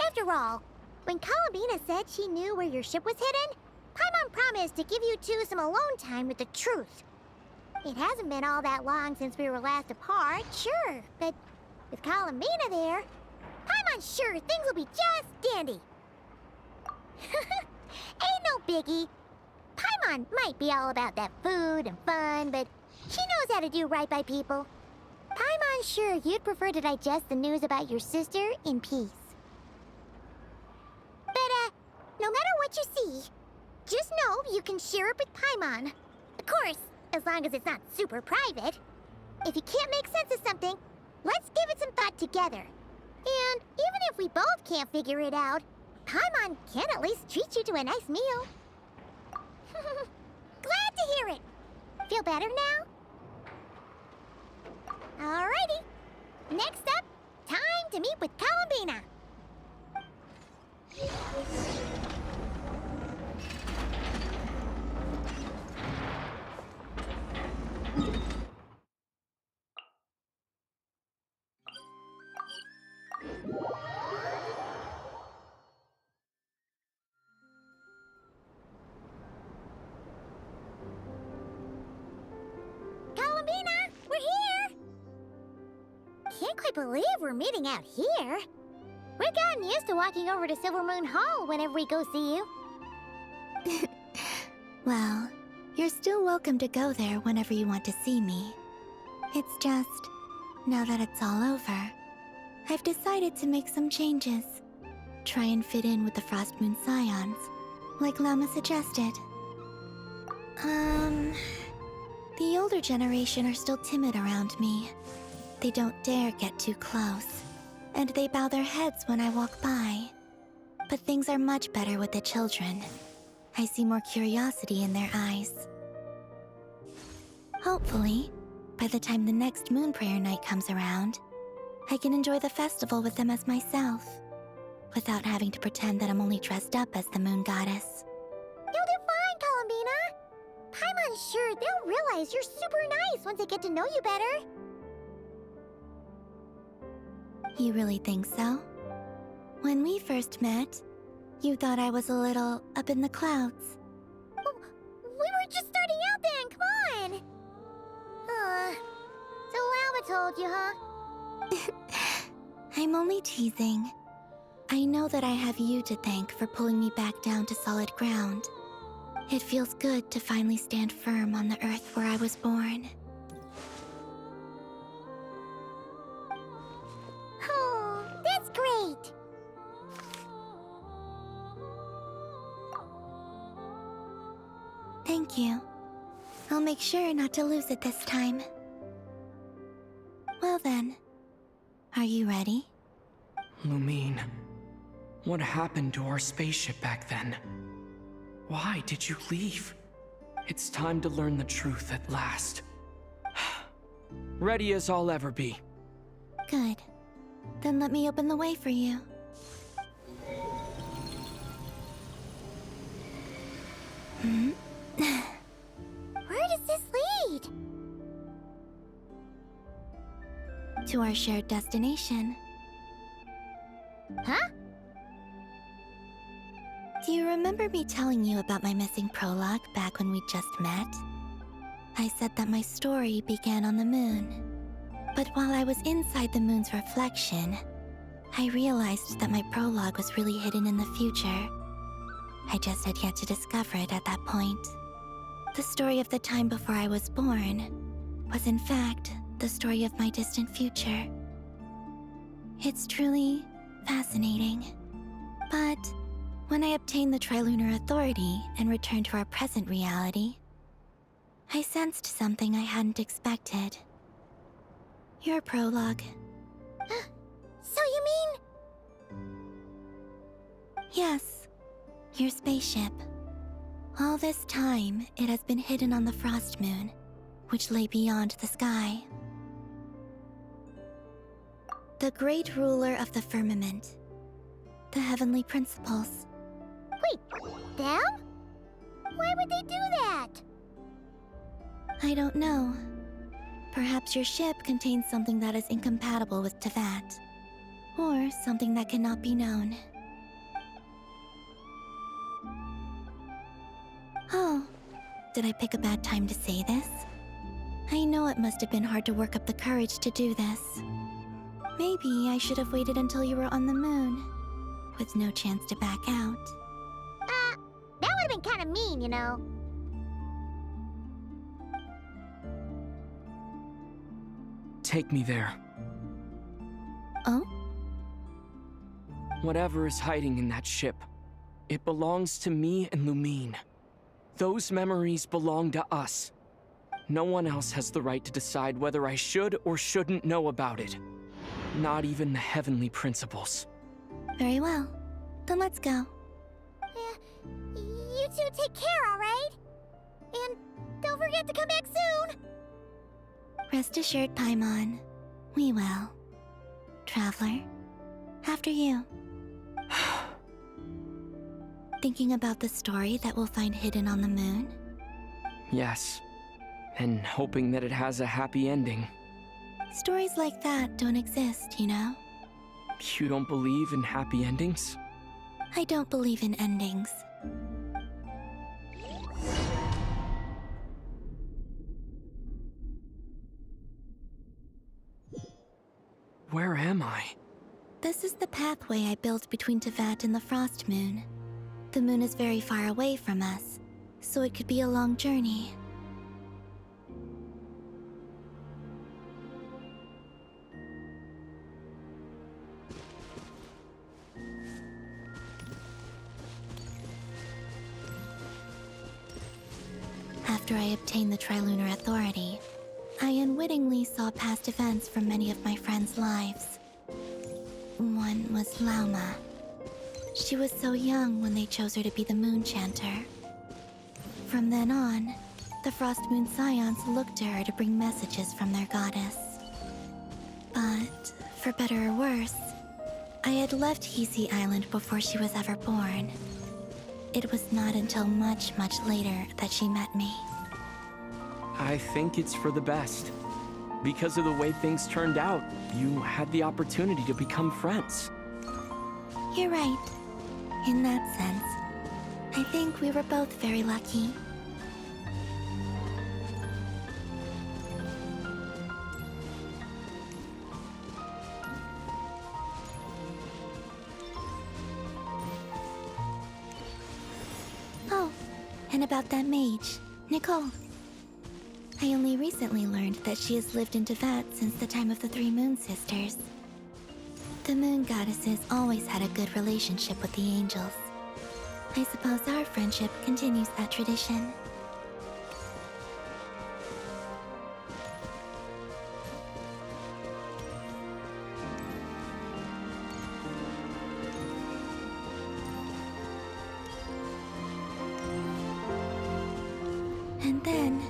After all, when Columbina said she knew where your ship was hidden, Paimon promised to give you two some alone time with the truth. It hasn't been all that long since we were last apart, sure, but with Columbina there, Paimon's sure things will be just dandy. Ain't no biggie. Paimon might be all about that food and fun, but she knows how to do right by people. Paimon's sure you'd prefer to digest the news about your sister in peace. But, no matter what you see, just know you can share it with Paimon. Of course, as long as it's not super private. If you can't make sense of something, let's give it some thought together. And even if we both can't figure it out, Paimon can at least treat you to a nice meal. Glad to hear it. Feel better now? Alrighty. Next up, time to meet with Columbina. Columbina, we're here! Can't quite believe we're meeting out here. We've gotten used to walking over to Silver Moon Hall whenever we go see you. Well, you're still welcome to go there whenever you want to see me. It's just, now that it's all over, I've decided to make some changes. Try and fit in with the Frost Moon Scions, like Lama suggested. The older generation are still timid around me. They don't dare get too close, and they bow their heads when I walk by. But things are much better with the children. I see more curiosity in their eyes. Hopefully, by the time the next Moon Prayer Night comes around, I can enjoy the festival with them as myself, without having to pretend that I'm only dressed up as the Moon Goddess. You'll do fine, Columbina. Paimon's sure they'll realize you're super nice once they get to know you better. You really think so? When we first met, you thought I was a little up in the clouds. Oh, we were just starting out then, come on! So Lama told you, huh? I'm only teasing. I know that I have you to thank for pulling me back down to solid ground. It feels good to finally stand firm on the earth where I was born. Oh, that's great! Thank you. I'll make sure not to lose it this time. Well then, are you ready? Lumine, what happened to our spaceship back then? Why did you leave? It's time to learn the truth at last. Ready as I'll ever be. Good. Then let me open the way for you. Where does this lead? To our shared destination. Huh? remember me telling you about my missing prologue back when we just met? I said that my story began on the moon. But while I was inside the moon's reflection, I realized that my prologue was really hidden in the future. I just had yet to discover it at that point. The story of the time before I was born was in fact the story of my distant future. It's truly fascinating. But when I obtained the Trilunar Authority and returned to our present reality, I sensed something I hadn't expected. Your prologue. So you mean... Yes, your spaceship. All this time, it has been hidden on the Frost Moon, which lay beyond the sky. The great ruler of the firmament. The heavenly principles. Wait, them? Why would they do that? I don't know. Perhaps your ship contains something that is incompatible with Tevat. Or something that cannot be known. Oh, did I pick a bad time to say this? I know it must have been hard to work up the courage to do this. Maybe I should have waited until you were on the moon, with no chance to back out. That would have been kind of mean, you know. Take me there. Oh? Whatever is hiding in that ship, it belongs to me and Lumine. Those memories belong to us. No one else has the right to decide whether I should or shouldn't know about it. Not even the heavenly principles. Very well. Then let's go. You two take care, alright? And don't forget to come back soon! Rest assured, Paimon. We will. Traveler, after you. Thinking about the story that we'll find hidden on the moon? Yes. And hoping that it has a happy ending. Stories like that don't exist, you know? You don't believe in happy endings? I don't believe in endings. Where am I? This is the pathway I built between Tevat and the Frost Moon. The moon is very far away from us, so it could be a long journey. After I obtained the Trilunar Authority, I unwittingly saw past events from many of my friends' lives. One was Lauma. She was so young when they chose her to be the Moon Chanter. From then on, the Frost Moon Scions looked to her to bring messages from their goddess. But, for better or worse, I had left Hisi Island before she was ever born. It was not until much, much later that she met me. I think it's for the best. Because of the way things turned out, you had the opportunity to become friends. You're right. In that sense, I think we were both very lucky. Oh, and about that mage, Nicole. I only recently learned that she has lived in Tevat since the time of the Three Moon Sisters. The Moon Goddesses always had a good relationship with the angels. I suppose our friendship continues that tradition. And then,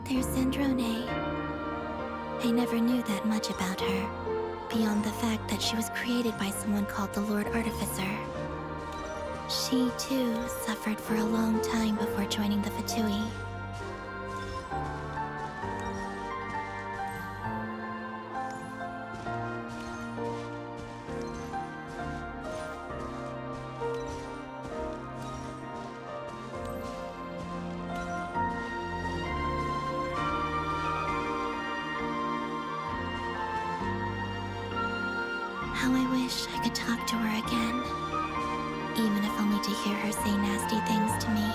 there's Zandrone. I never knew that much about her, beyond the fact that she was created by someone called the Lord Artificer. She, too, suffered for a long time before joining the Fatui. How I wish I could talk to her again. Even if only to hear her say nasty things to me.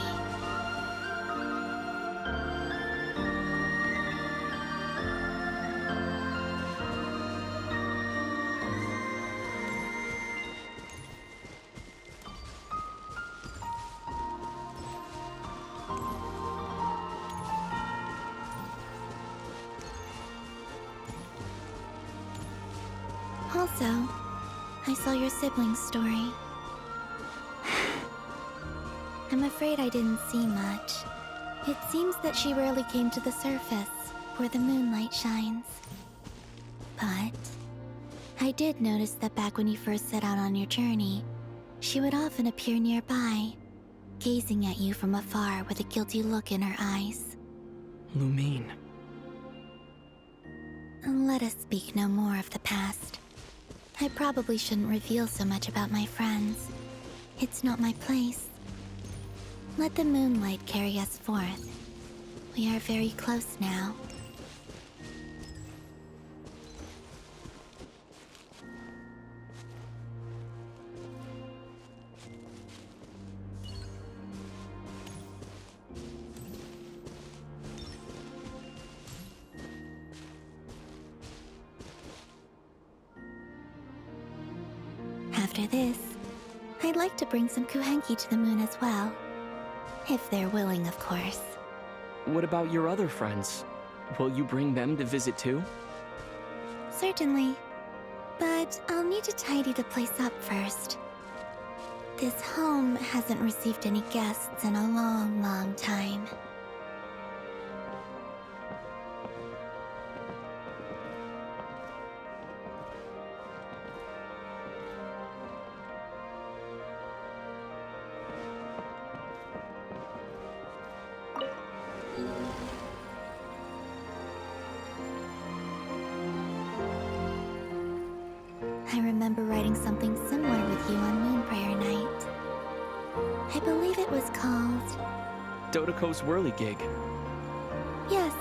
Also, I saw your sibling's story. I'm afraid I didn't see much. It seems that she rarely came to the surface, where the moonlight shines. But I did notice that back when you first set out on your journey, she would often appear nearby, gazing at you from afar with a guilty look in her eyes. Lumine. Let us speak no more of the past. I probably shouldn't reveal so much about my friends. It's not my place. Let the moonlight carry us forth. We are very close now. After this, I'd like to bring some kuhenki to the moon as well. If they're willing, of course. What about your other friends? Will you bring them to visit too? Certainly. But I'll need to tidy the place up first. This home hasn't received any guests in a long, long time. I remember writing something similar with you on Moon Prayer Night. I believe it was called... Dodoko's whirligig. Yes,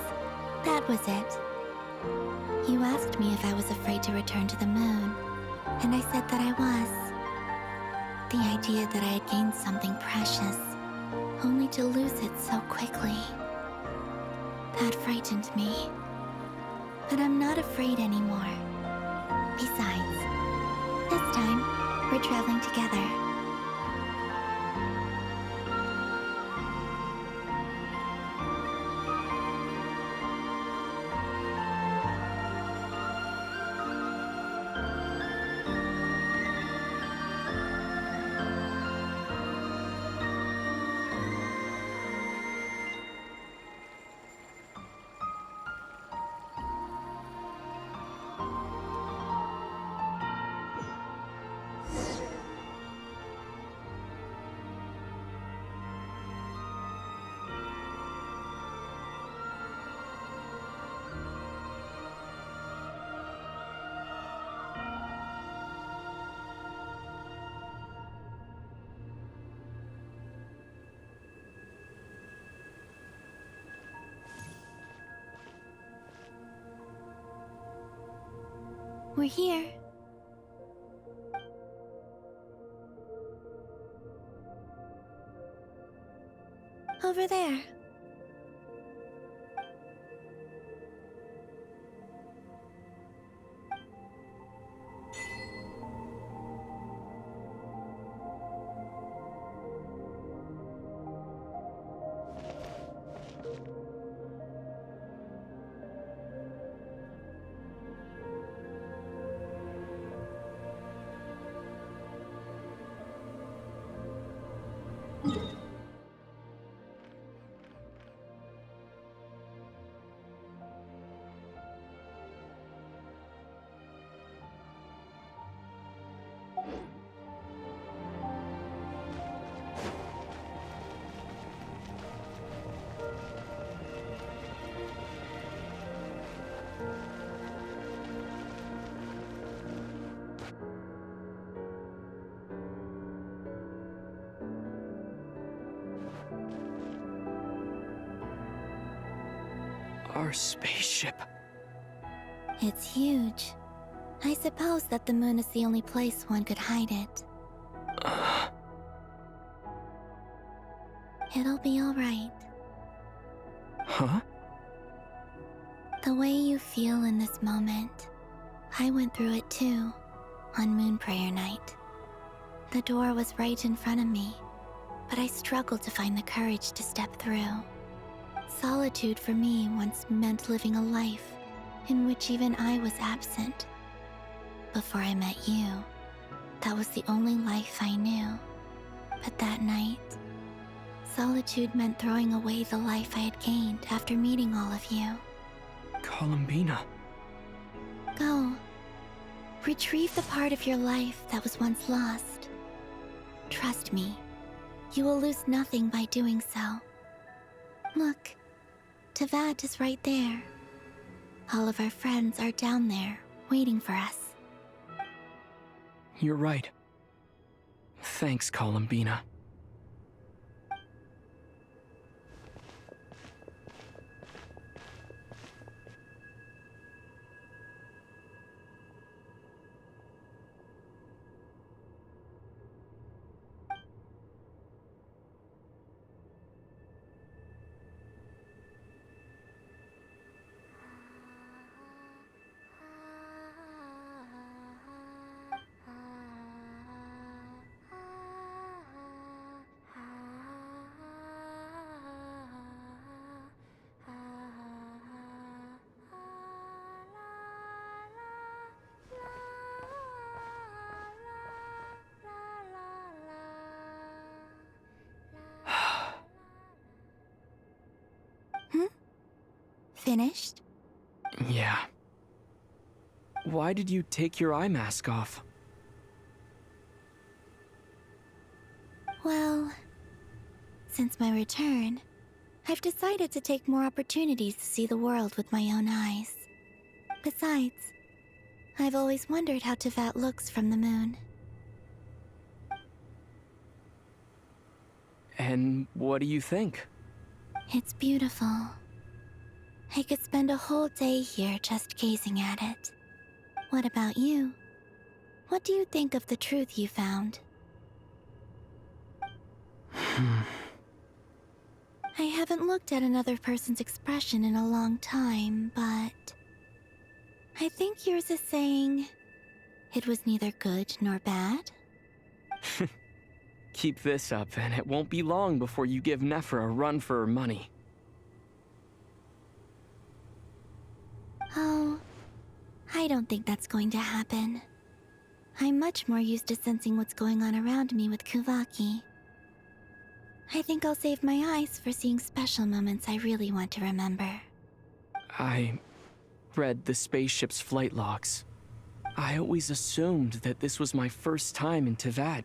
that was it. You asked me if I was afraid to return to the moon, and I said that I was. The idea that I had gained something precious, only to lose it so quickly. That frightened me. But I'm not afraid anymore. Besides, this time, we're traveling together. We're here. Over there. Our spaceship. It's huge. I suppose that the moon is the only place one could hide it. It'll be alright. Huh? The way you feel in this moment, I went through it too, on Moon Prayer Night. The door was right in front of me, but I struggled to find the courage to step through. Solitude for me once meant living a life in which even I was absent. Before I met you, that was the only life I knew. But that night, solitude meant throwing away the life I had gained after meeting all of you. Columbina. Go. Retrieve the part of your life that was once lost. Trust me, you will lose nothing by doing so. Look, Tevat is right there. All of our friends are down there, waiting for us. You're right. Thanks, Columbina. Finished? Yeah. Why did you take your eye mask off? Well, since my return, I've decided to take more opportunities to see the world with my own eyes. Besides, I've always wondered how Tevat looks from the moon. And what do you think? It's beautiful. I could spend a whole day here just gazing at it. What about you? What do you think of the truth you found? I haven't looked at another person's expression in a long time, but I think yours is saying it was neither good nor bad. Keep this up, and it won't be long before you give Nephra a run for her money. Oh, I don't think that's going to happen. I'm much more used to sensing what's going on around me with Kuvaki. I think I'll save my eyes for seeing special moments I really want to remember. I read the spaceship's flight logs. I always assumed that this was my first time in Tevat.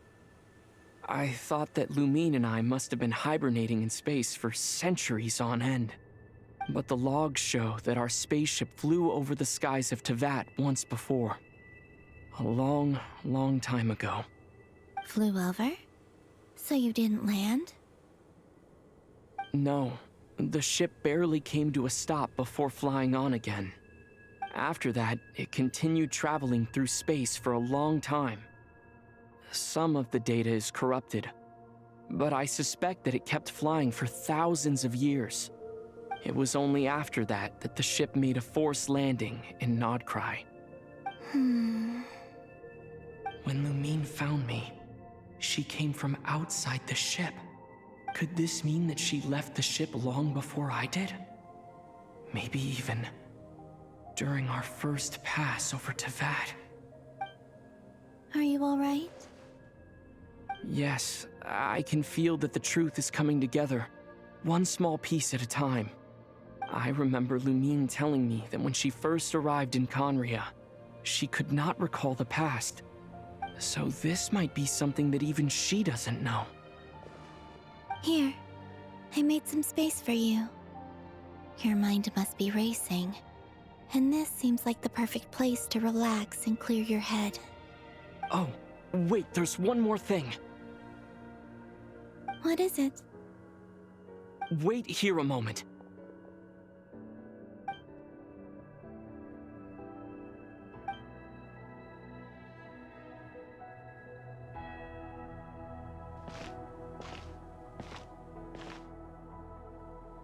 I thought that Lumine and I must have been hibernating in space for centuries on end. But the logs show that our spaceship flew over the skies of Tevat once before. A long, long time ago. Flew over? So you didn't land? No, the ship barely came to a stop before flying on again. After that, it continued traveling through space for a long time. Some of the data is corrupted, but I suspect that it kept flying for thousands of years. It was only after that that the ship made a forced landing in Nodcry. When Lumine found me, she came from outside the ship. Could this mean that she left the ship long before I did? Maybe even during our first pass over Tevat. Are you alright? Yes, I can feel that the truth is coming together, one small piece at a time. I remember Lumine telling me that when she first arrived in Conria, she could not recall the past. So this might be something that even she doesn't know. Here, I made some space for you. Your mind must be racing, and this seems like the perfect place to relax and clear your head. Oh, wait, there's one more thing. What is it? Wait here a moment.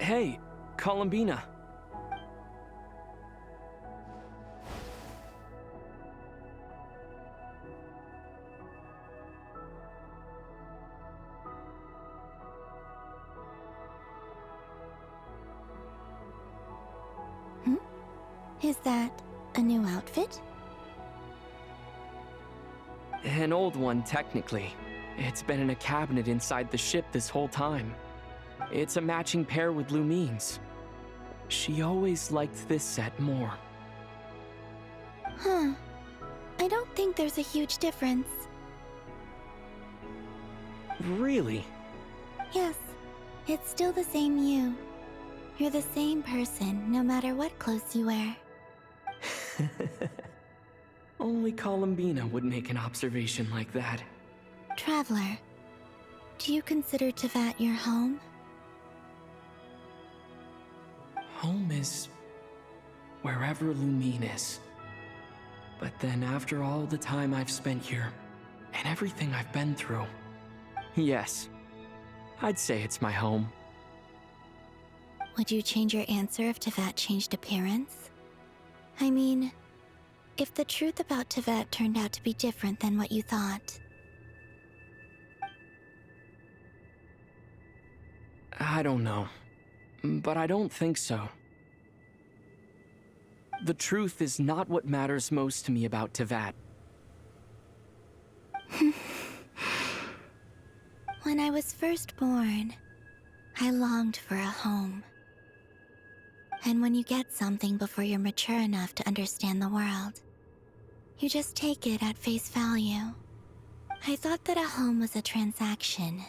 Hey, Columbina. Is that a new outfit? An old one, technically. It's been in a cabinet inside the ship this whole time. It's a matching pair with Lumine's. She always liked this set more. Huh. I don't think there's a huge difference. Really? Yes, it's still the same you. You're the same person, no matter what clothes you wear. Only Columbina would make an observation like that. Traveler, do you consider Tevat your home? Home is wherever Lumine is. But then after all the time I've spent here, and everything I've been through, yes, I'd say it's my home. Would you change your answer if Tevat changed appearance? I mean, if the truth about Tevat turned out to be different than what you thought. I don't know, but I don't think so. The truth is not what matters most to me about Tevat. When I was first born, I longed for a home. And when you get something before you're mature enough to understand the world, you just take it at face value. I thought that a home was a transaction.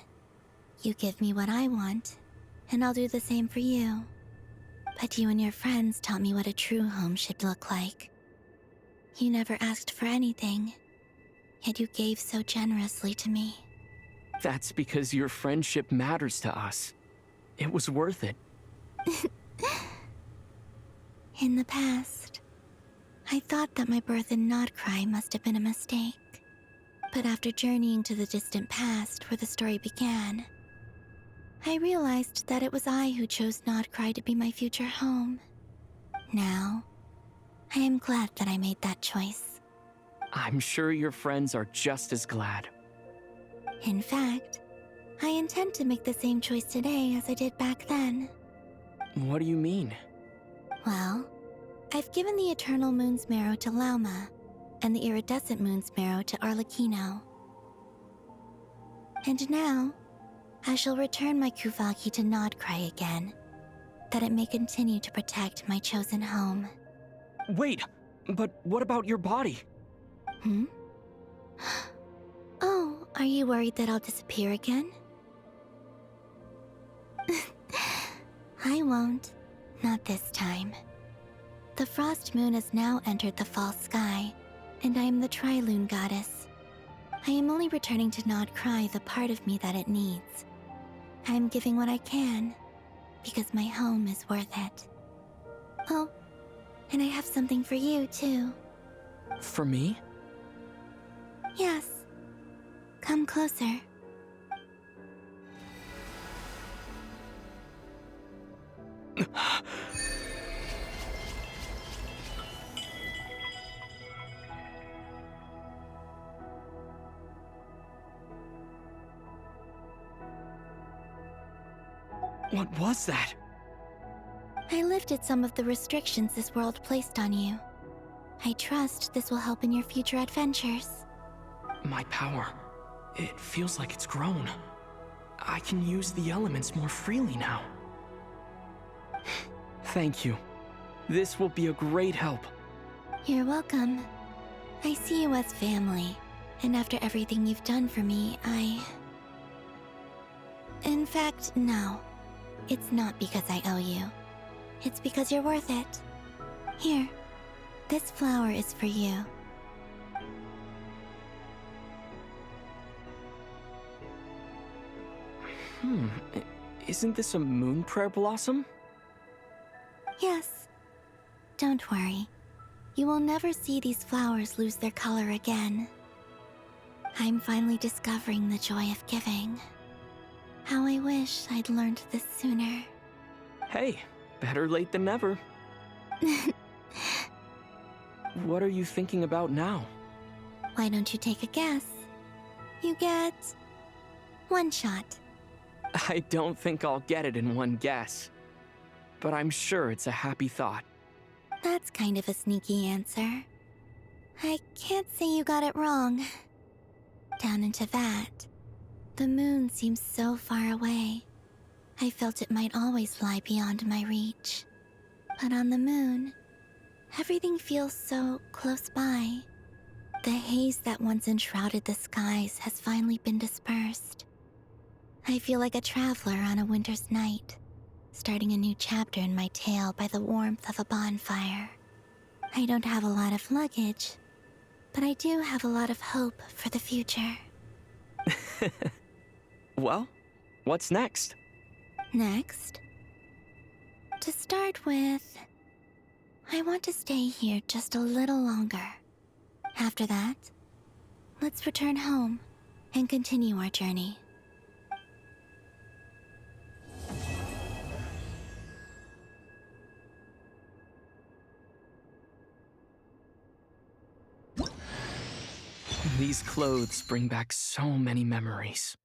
You give me what I want, and I'll do the same for you. But you and your friends taught me what a true home should look like. You never asked for anything, yet you gave so generously to me. That's because your friendship matters to us. It was worth it. In the past, I thought that my birth in Nodcry must have been a mistake. But after journeying to the distant past where the story began, I realized that it was I who chose Nodcry to be my future home. Now, I am glad that I made that choice. I'm sure your friends are just as glad. In fact, I intend to make the same choice today as I did back then. What do you mean? Well, I've given the Eternal Moon's Marrow to Lauma, and the Iridescent Moon's Marrow to Arlecchino. And now, I shall return my Kuvaki to Nodcry again, that it may continue to protect my chosen home. Wait, but what about your body? Oh, are you worried that I'll disappear again? I won't. Not this time. The Frost Moon has now entered the fall sky, and I am the Tri-Lune Goddess. I am only returning to Nodcry the part of me that it needs. I am giving what I can, because my home is worth it. Oh, and I have something for you, too. For me? Yes. Come closer. What was that? I lifted some of the restrictions this world placed on you. I trust this will help in your future adventures. My power. It feels like it's grown. I can use the elements more freely now. Thank you. This will be a great help. You're welcome. I see you as family, and after everything you've done for me, In fact, no. It's not because I owe you. It's because you're worth it. Here, this flower is for you. Isn't this a moon prayer blossom? Yes. Don't worry. You will never see these flowers lose their color again. I'm finally discovering the joy of giving. How I wish I'd learned this sooner. Hey, better late than never. What are you thinking about now? Why don't you take a guess? You get one shot. I don't think I'll get it in one guess, but I'm sure it's a happy thought. That's kind of a sneaky answer. I can't say you got it wrong. Down into that, the moon seems so far away. I felt it might always lie beyond my reach. But on the moon, everything feels so close by. The haze that once enshrouded the skies has finally been dispersed. I feel like a traveler on a winter's night, starting a new chapter in my tale by the warmth of a bonfire. I don't have a lot of luggage, but I do have a lot of hope for the future. Well, what's next? Next? To start with, I want to stay here just a little longer. After that, let's return home and continue our journey. These clothes bring back so many memories.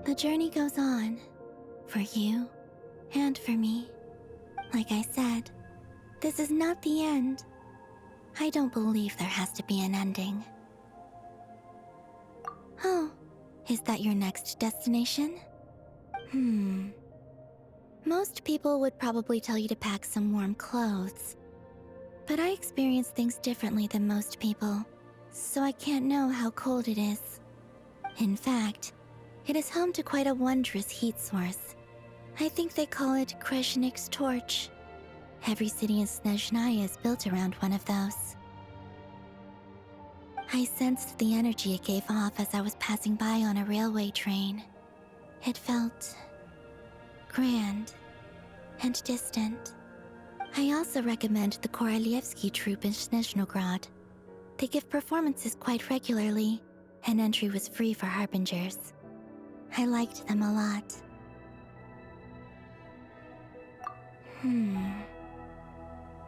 The journey goes on, for you and for me. Like I said, this is not the end. I don't believe there has to be an ending. Oh, is that your next destination? Most people would probably tell you to pack some warm clothes. But I experience things differently than most people, so I can't know how cold it is. In fact, it is home to quite a wondrous heat source. I think they call it Kreshnik's torch. Every city in Snezhnaya is built around one of those. I sensed the energy it gave off as I was passing by on a railway train. It felt grand and distant. I also recommend the Korolievsky troupe in Snezhnograd. They give performances quite regularly, and entry was free for harbingers. I liked them a lot.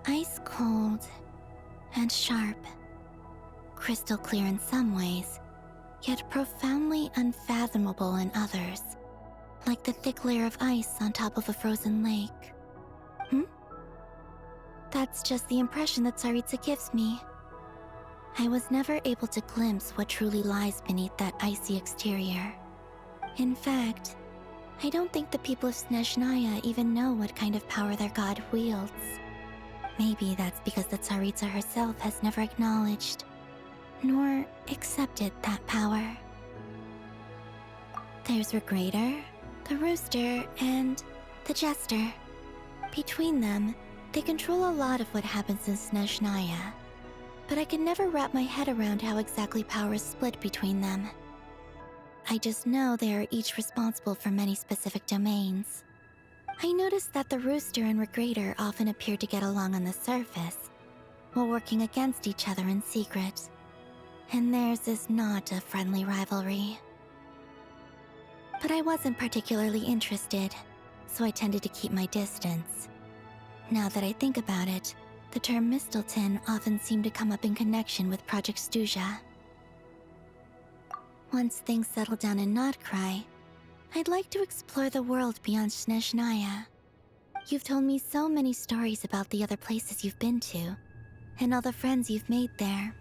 Ice cold and sharp. Crystal clear in some ways, yet profoundly unfathomable in others. Like the thick layer of ice on top of a frozen lake. That's just the impression that Tsaritsa gives me. I was never able to glimpse what truly lies beneath that icy exterior. In fact, I don't think the people of Snezhnaya even know what kind of power their god wields. Maybe that's because the Tsaritsa herself has never acknowledged, nor accepted that power. There's Regrator, the Rooster, and the Jester. Between them, they control a lot of what happens in Snezhnaya, but I can never wrap my head around how exactly power is split between them. I just know they are each responsible for many specific domains. I noticed that the Rooster and Regrator often appear to get along on the surface, while working against each other in secret. And theirs is not a friendly rivalry. But I wasn't particularly interested, so I tended to keep my distance. Now that I think about it, the term Mistelton often seemed to come up in connection with Project Stuja. Once things settle down in Notcry, I'd like to explore the world beyond Snezhnaya. You've told me so many stories about the other places you've been to, and all the friends you've made there.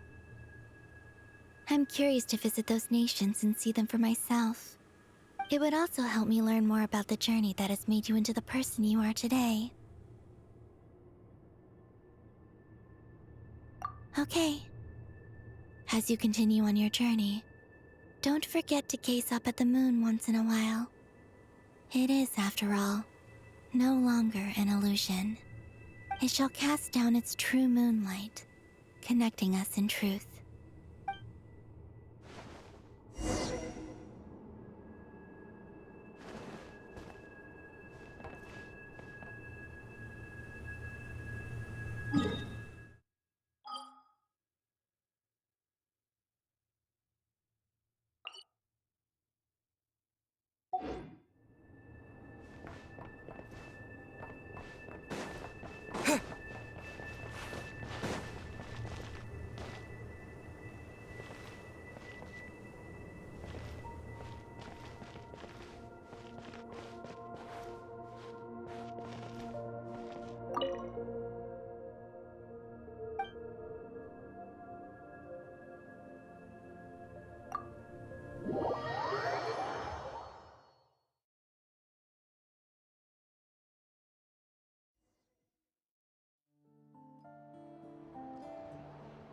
I'm curious to visit those nations and see them for myself. It would also help me learn more about the journey that has made you into the person you are today. Okay. As you continue on your journey, don't forget to gaze up at the moon once in a while. It is, after all, no longer an illusion. It shall cast down its true moonlight, connecting us in truth.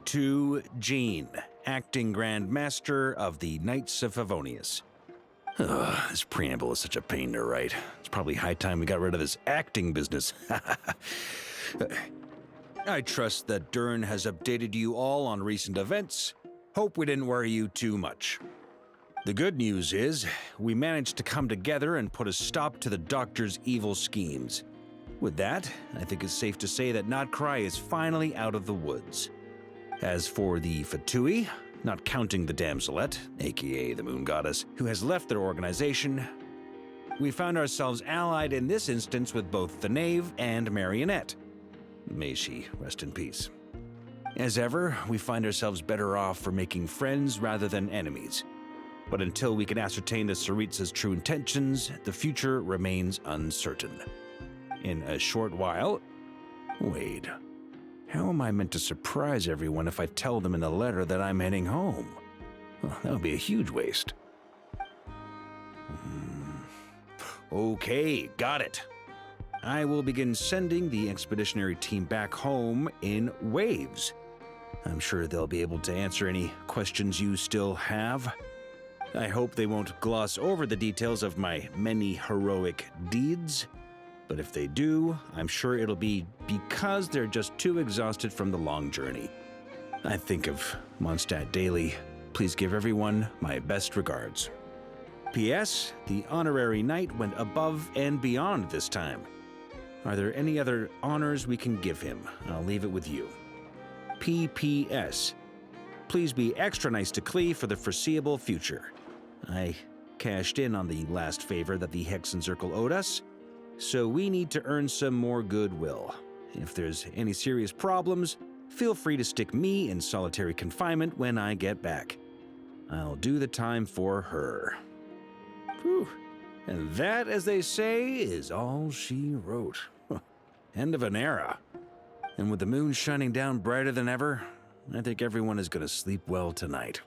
To Jean, Acting Grand Master of the Knights of Favonius. This preamble is such a pain to write. It's probably high time we got rid of this acting business. I trust that Dern has updated you all on recent events. Hope we didn't worry you too much. The good news is, we managed to come together and put a stop to the Doctor's evil schemes. With that, I think it's safe to say that Notcry is finally out of the woods. As for the Fatui, not counting the Damselette, aka the Moon Goddess, who has left their organization, we found ourselves allied in this instance with both the Knave and Marionette. May she rest in peace. As ever, we find ourselves better off for making friends rather than enemies. But until we can ascertain the Tsaritsa's true intentions, the future remains uncertain. In a short while... Wait. How am I meant to surprise everyone if I tell them in the letter that I'm heading home? Well, that would be a huge waste. Okay, got it. I will begin sending the expeditionary team back home in waves. I'm sure they'll be able to answer any questions you still have. I hope they won't gloss over the details of my many heroic deeds. But if they do, I'm sure it'll be because they're just too exhausted from the long journey. I think of Mondstadt daily. Please give everyone my best regards. P.S. The honorary knight went above and beyond this time. Are there any other honors we can give him? I'll leave it with you. P.P.S. Please be extra nice to Klee for the foreseeable future. I cashed in on the last favor that the Hexen Circle owed us, so we need to earn some more goodwill. If there's any serious problems, feel free to stick me in solitary confinement when I get back. I'll do the time for her. Whew. And that, as they say, is all she wrote. End of an era. And with the moon shining down brighter than ever, I think everyone is going to sleep well tonight.